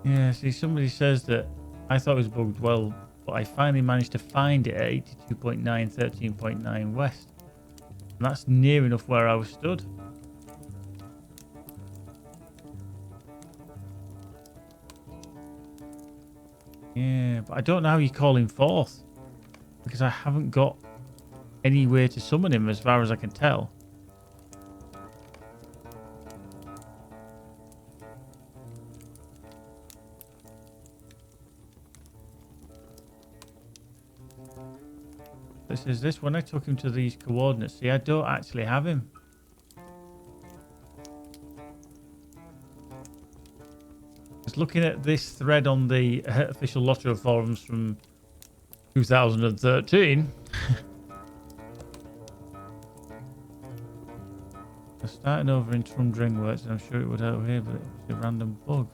Yeah, see, somebody says that I thought it was bugged well, but I finally managed to find it at 82.9, 13.9 west. And that's near enough where I was stood. Yeah, but I don't know how you call him forth, because I haven't got any way to summon him as far as I can tell. This is this when I took him to these coordinates. See, I don't actually have him. Just looking at this thread on the official LOTRO forums from 2013. I'm starting over in Trumdring Works, and I'm sure it would out here, but it was a random bug.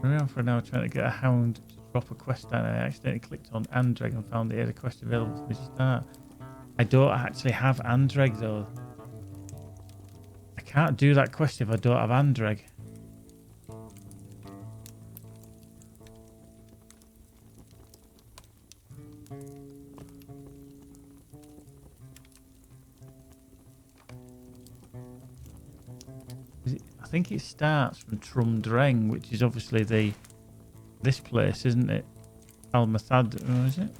Around for now trying to get a hound to drop a quest down. I accidentally clicked on Andreg and found they had a quest available for me to start. I don't actually have Andreg though. I can't do that quest if I don't have Andreg. I think it starts from Trumdreng, which is obviously this place, isn't it? Almathad, or is it?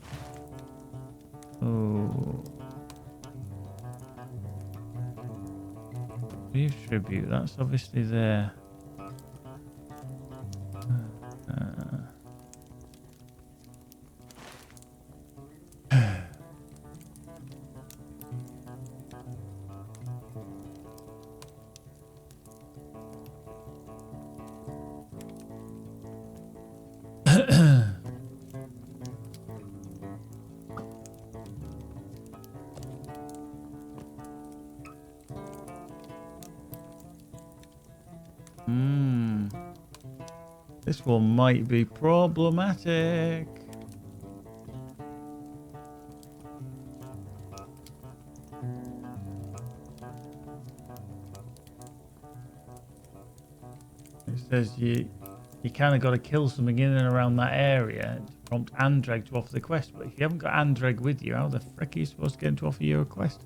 Oh. Leave tribute, that's obviously there. This one might be problematic. It says you kind of got to kill something in and around that area to prompt Andreg to offer the quest. But if you haven't got Andreg with you, how the frick are you supposed to get him to offer you a quest?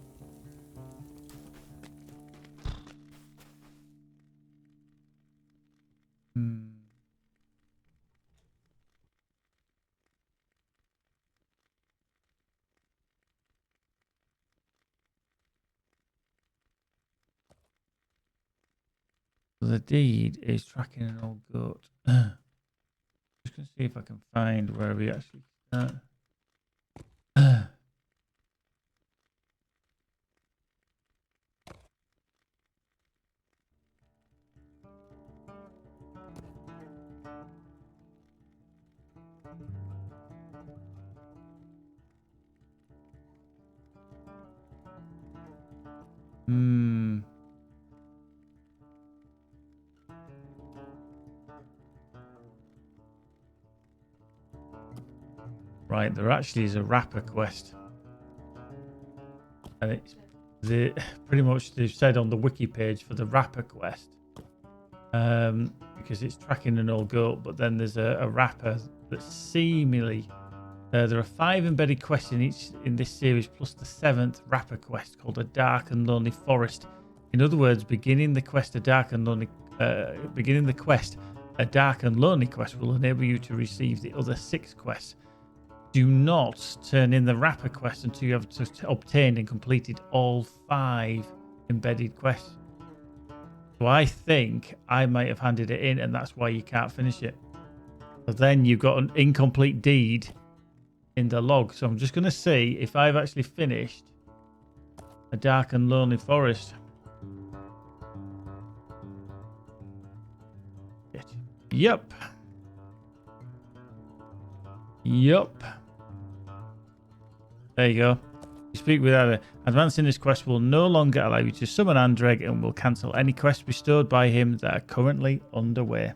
The deed is tracking an old goat. Just gonna see if I can find where we actually start. Right, there actually is a rapper quest. And it's pretty much they've said on the wiki page for the rapper quest. Because it's tracking an old goat, but then there's a rapper that seemingly there are 5 embedded quests in this series, plus the 7th rapper quest called A Dark and Lonely Forest. In other words, beginning the quest A Dark and Lonely Quest will enable you to receive the other 6 quests. Do not turn in the rapper quest until you have obtained and completed all 5 embedded quests. So I think I might have handed it in, and that's why you can't finish it. So then you've got an incomplete deed in the log. So I'm just going to see if I've actually finished A Dark and Lonely Forest. Yep. Yup. There you go. You speak with Ada. Advancing this quest will no longer allow you to summon Andreg and will cancel any quests bestowed by him that are currently underway.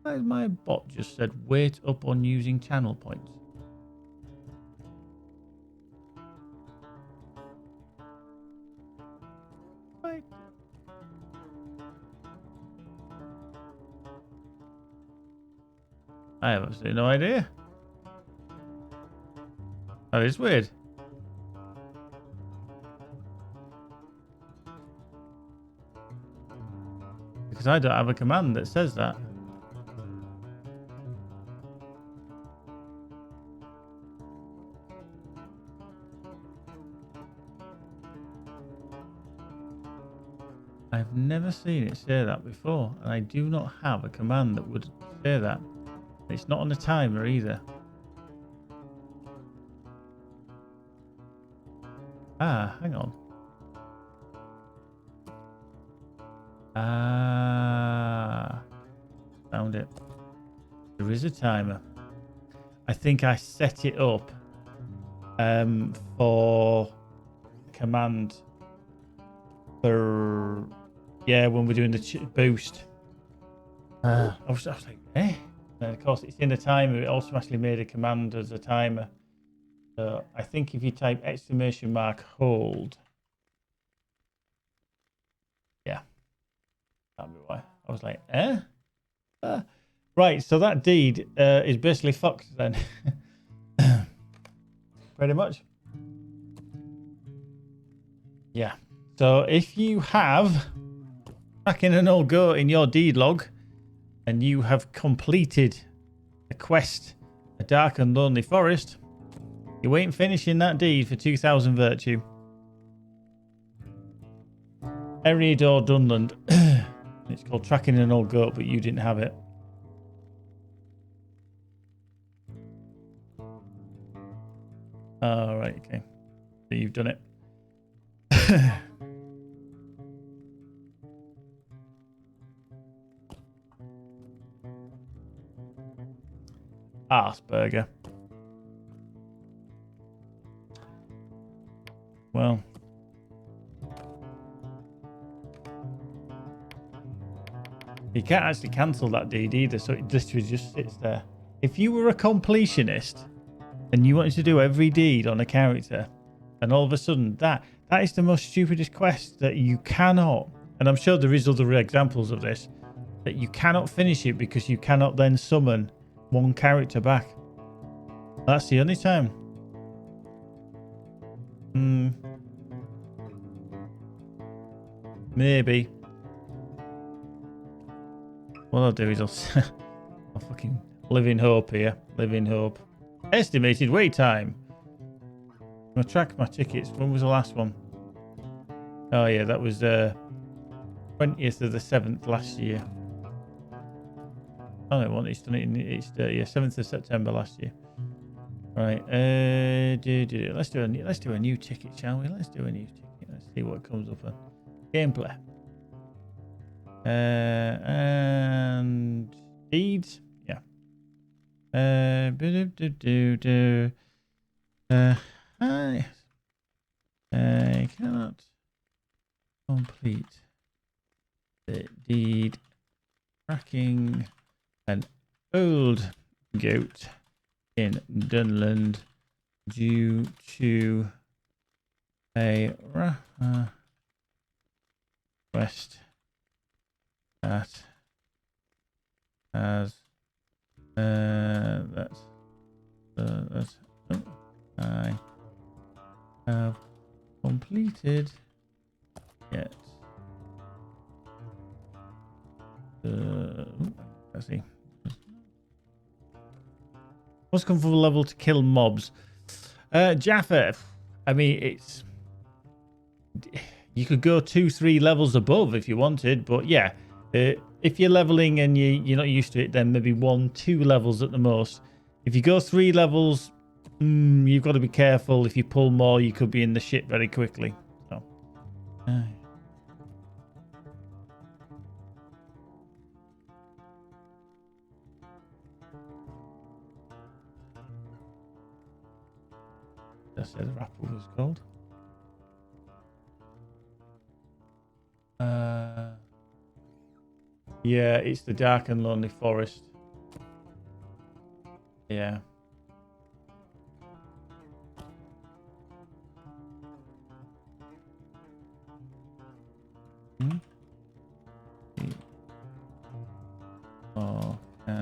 Why has my bot just said wait up on using channel points? Right. I have absolutely no idea. That is weird. Because I don't have a command that says that. I've never seen it say that before, and I do not have a command that would say that. It's not on the timer either. Ah, hang on. Ah, found it. There is a timer. I think I set it up for command for when we're doing the boost. I was like, eh? And of course, it's in the timer. It automatically made a command as a timer. So I think if you type !hold, yeah, that'd be why. I was like, eh? Right, so that deed is basically fucked then. Pretty much. Yeah. So if you have tracking an old goat in your deed log and you have completed a quest, a dark and lonely forest, you ain't finishing that deed for 2,000 virtue. Eriador Dunland. It's called tracking an old goat, but you didn't have it. All right, okay. So you've done it. Arsburger. Well. You can't actually cancel that deed either, so it literally just sits there. If you were a completionist and you wanted to do every deed on a character, and all of a sudden that is the most stupidest quest that you cannot, and I'm sure there is other examples of this, that you cannot finish it because you cannot then summon one character back. That's the only time. Maybe. What I'll do is I'll fucking live in hope here. Live in hope. Estimated wait time. I'm gonna track my tickets. When was the last one? Oh yeah, that was 20th of the 7th last year. Oh no, it's done it in 7th of September last year. Right. Let's do a new ticket, shall we? Let's do a new ticket. Let's see what comes up on gameplay. And deeds. Yeah. I cannot complete the deed tracking an old goat in Dunland due to a request that has that I have completed yet. Let's see. Most comfortable level to kill mobs. Jaffa. I mean, it's. You could go 2-3 levels above if you wanted, but yeah, if you're leveling and you're not used to it, then maybe 1-2 levels at the most. If you go 3 levels You've got to be careful. If you pull more, you could be in the shit very quickly. So, that's the rapper was called. Yeah, it's the Dark and Lonely Forest. Yeah. Oh, yeah.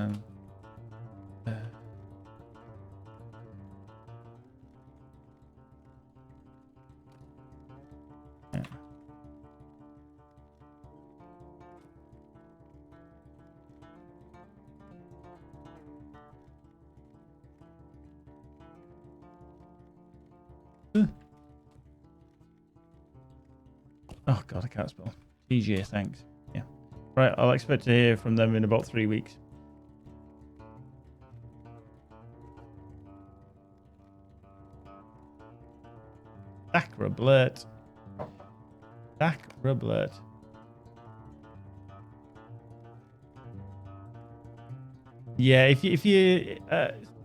Oh god, I can't spell. TJ, thanks. Yeah. Right, I'll expect to hear from them in about 3 weeks. Sacra blurt. Sacra blurt. Yeah, if you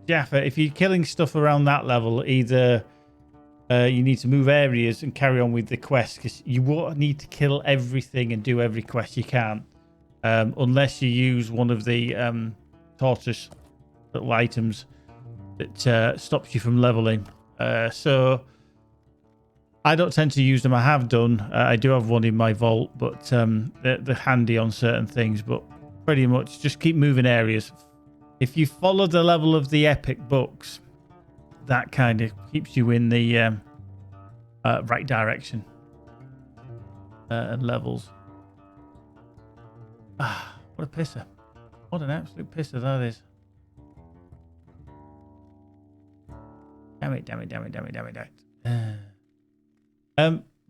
Jaffa, if you're killing stuff around that level, either you need to move areas and carry on with the quest, because you won't need to kill everything and do every quest you can, unless you use one of the tortoise little items that stops you from leveling. So I don't tend to use them. I have done. I do have one in my vault, but they're handy on certain things. But pretty much just keep moving areas. If you follow the level of the epic books, that kind of keeps you in the right direction and levels. Ah, what a pisser. What an absolute pisser that is. Damn it.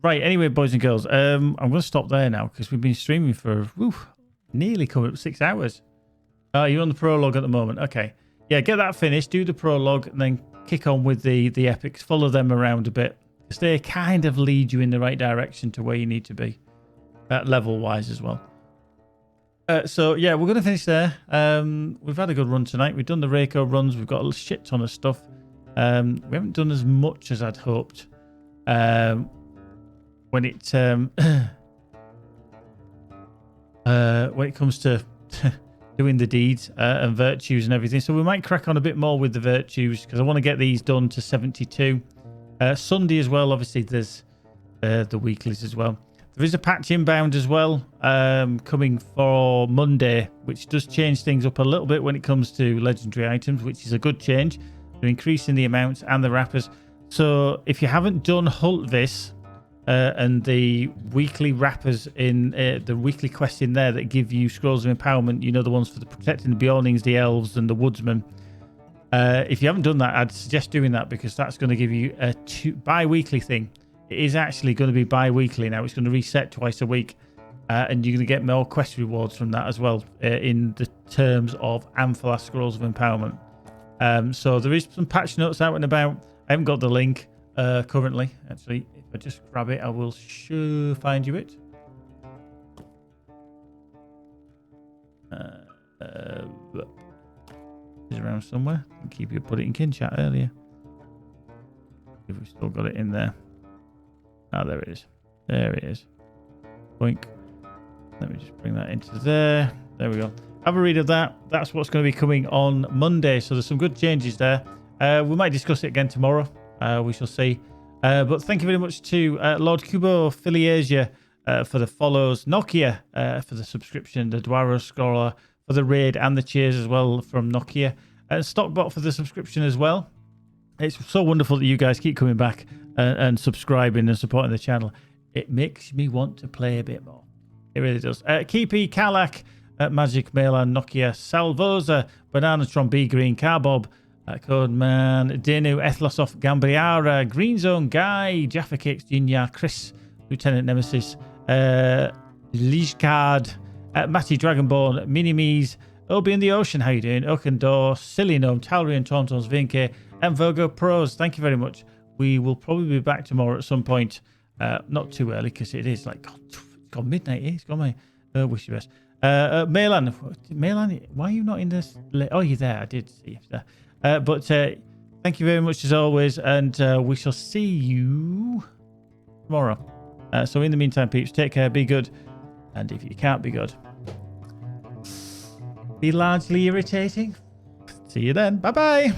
Right, anyway, boys and girls, I'm going to stop there now because we've been streaming for nearly coming up 6 hours. You're on the prologue at the moment. Okay. Yeah, get that finished, do the prologue, and then kick on with the epics. Follow them around a bit, because they kind of lead you in the right direction to where you need to be, level-wise as well. So, yeah, we're going to finish there. We've had a good run tonight. We've done the Rako runs. We've got a shit ton of stuff. We haven't done as much as I'd hoped. When it comes to doing the deeds and virtues and everything, so we might crack on a bit more with the virtues, because I want to get these done to 72. Sunday as well, obviously there's the weeklies as well. There is a patch inbound as well, coming for Monday, which does change things up a little bit when it comes to legendary items, which is a good change. They're increasing the amounts and the wrappers. So if you haven't done Hultvis and the weekly wrappers in the weekly quest in there that give you scrolls of empowerment, you know, the ones for the protecting the Bjornings, the elves, and the woodsmen. If you haven't done that, I'd suggest doing that, because that's going to give you a bi-weekly thing. It is actually going to be bi-weekly now. It's going to reset twice a week, and you're going to get more quest rewards from that as well, in the terms of Amphalas scrolls of empowerment. So there is some patch notes out and about. I haven't got the link currently. Actually, if I just grab it, I will sure find you it. It's around somewhere. I think you put it in kin chat earlier. If we've still got it in there. Ah, there it is. There it is. Boink. Let me just bring that into there. There we go. Have a read of that. That's what's going to be coming on Monday. So there's some good changes there. We might discuss it again tomorrow. We shall see. But thank you very much to Lord Kubo Filiasia for the follows, Nokia for the subscription, the Dwaro Scholar for the raid and the cheers as well from Nokia, and Stockbot for the subscription as well. It's so wonderful that you guys keep coming back and subscribing and supporting the channel. It makes me want to play a bit more. It really does. Keepy, Kalak, Magic Melan, Nokia, Salvosa, Bananatron, B Green, Carbob, Codeman, Denu, Ethlosoft, Gambriara, Green Zone, Guy, Jaffa Kicks, Jinya, Chris, Lieutenant Nemesis, Lijkard, Matty Dragonborn, Minimes, Obi in the Ocean, how you doing? Okandor, Silly Gnome, Talrian, Tauntons, Vinke, And Virgo Pros, thank you very much. We will probably be back tomorrow at some point. Not too early because it is like, God, it's gone midnight. It's gone my wish you best. Maylan, why are you not in this? Oh, you're there. I did see you there. But thank you very much as always. And we shall see you tomorrow. So in the meantime, peeps, take care, be good. And if you can't be good, be largely irritating. See you then. Bye-bye.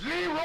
Leroy!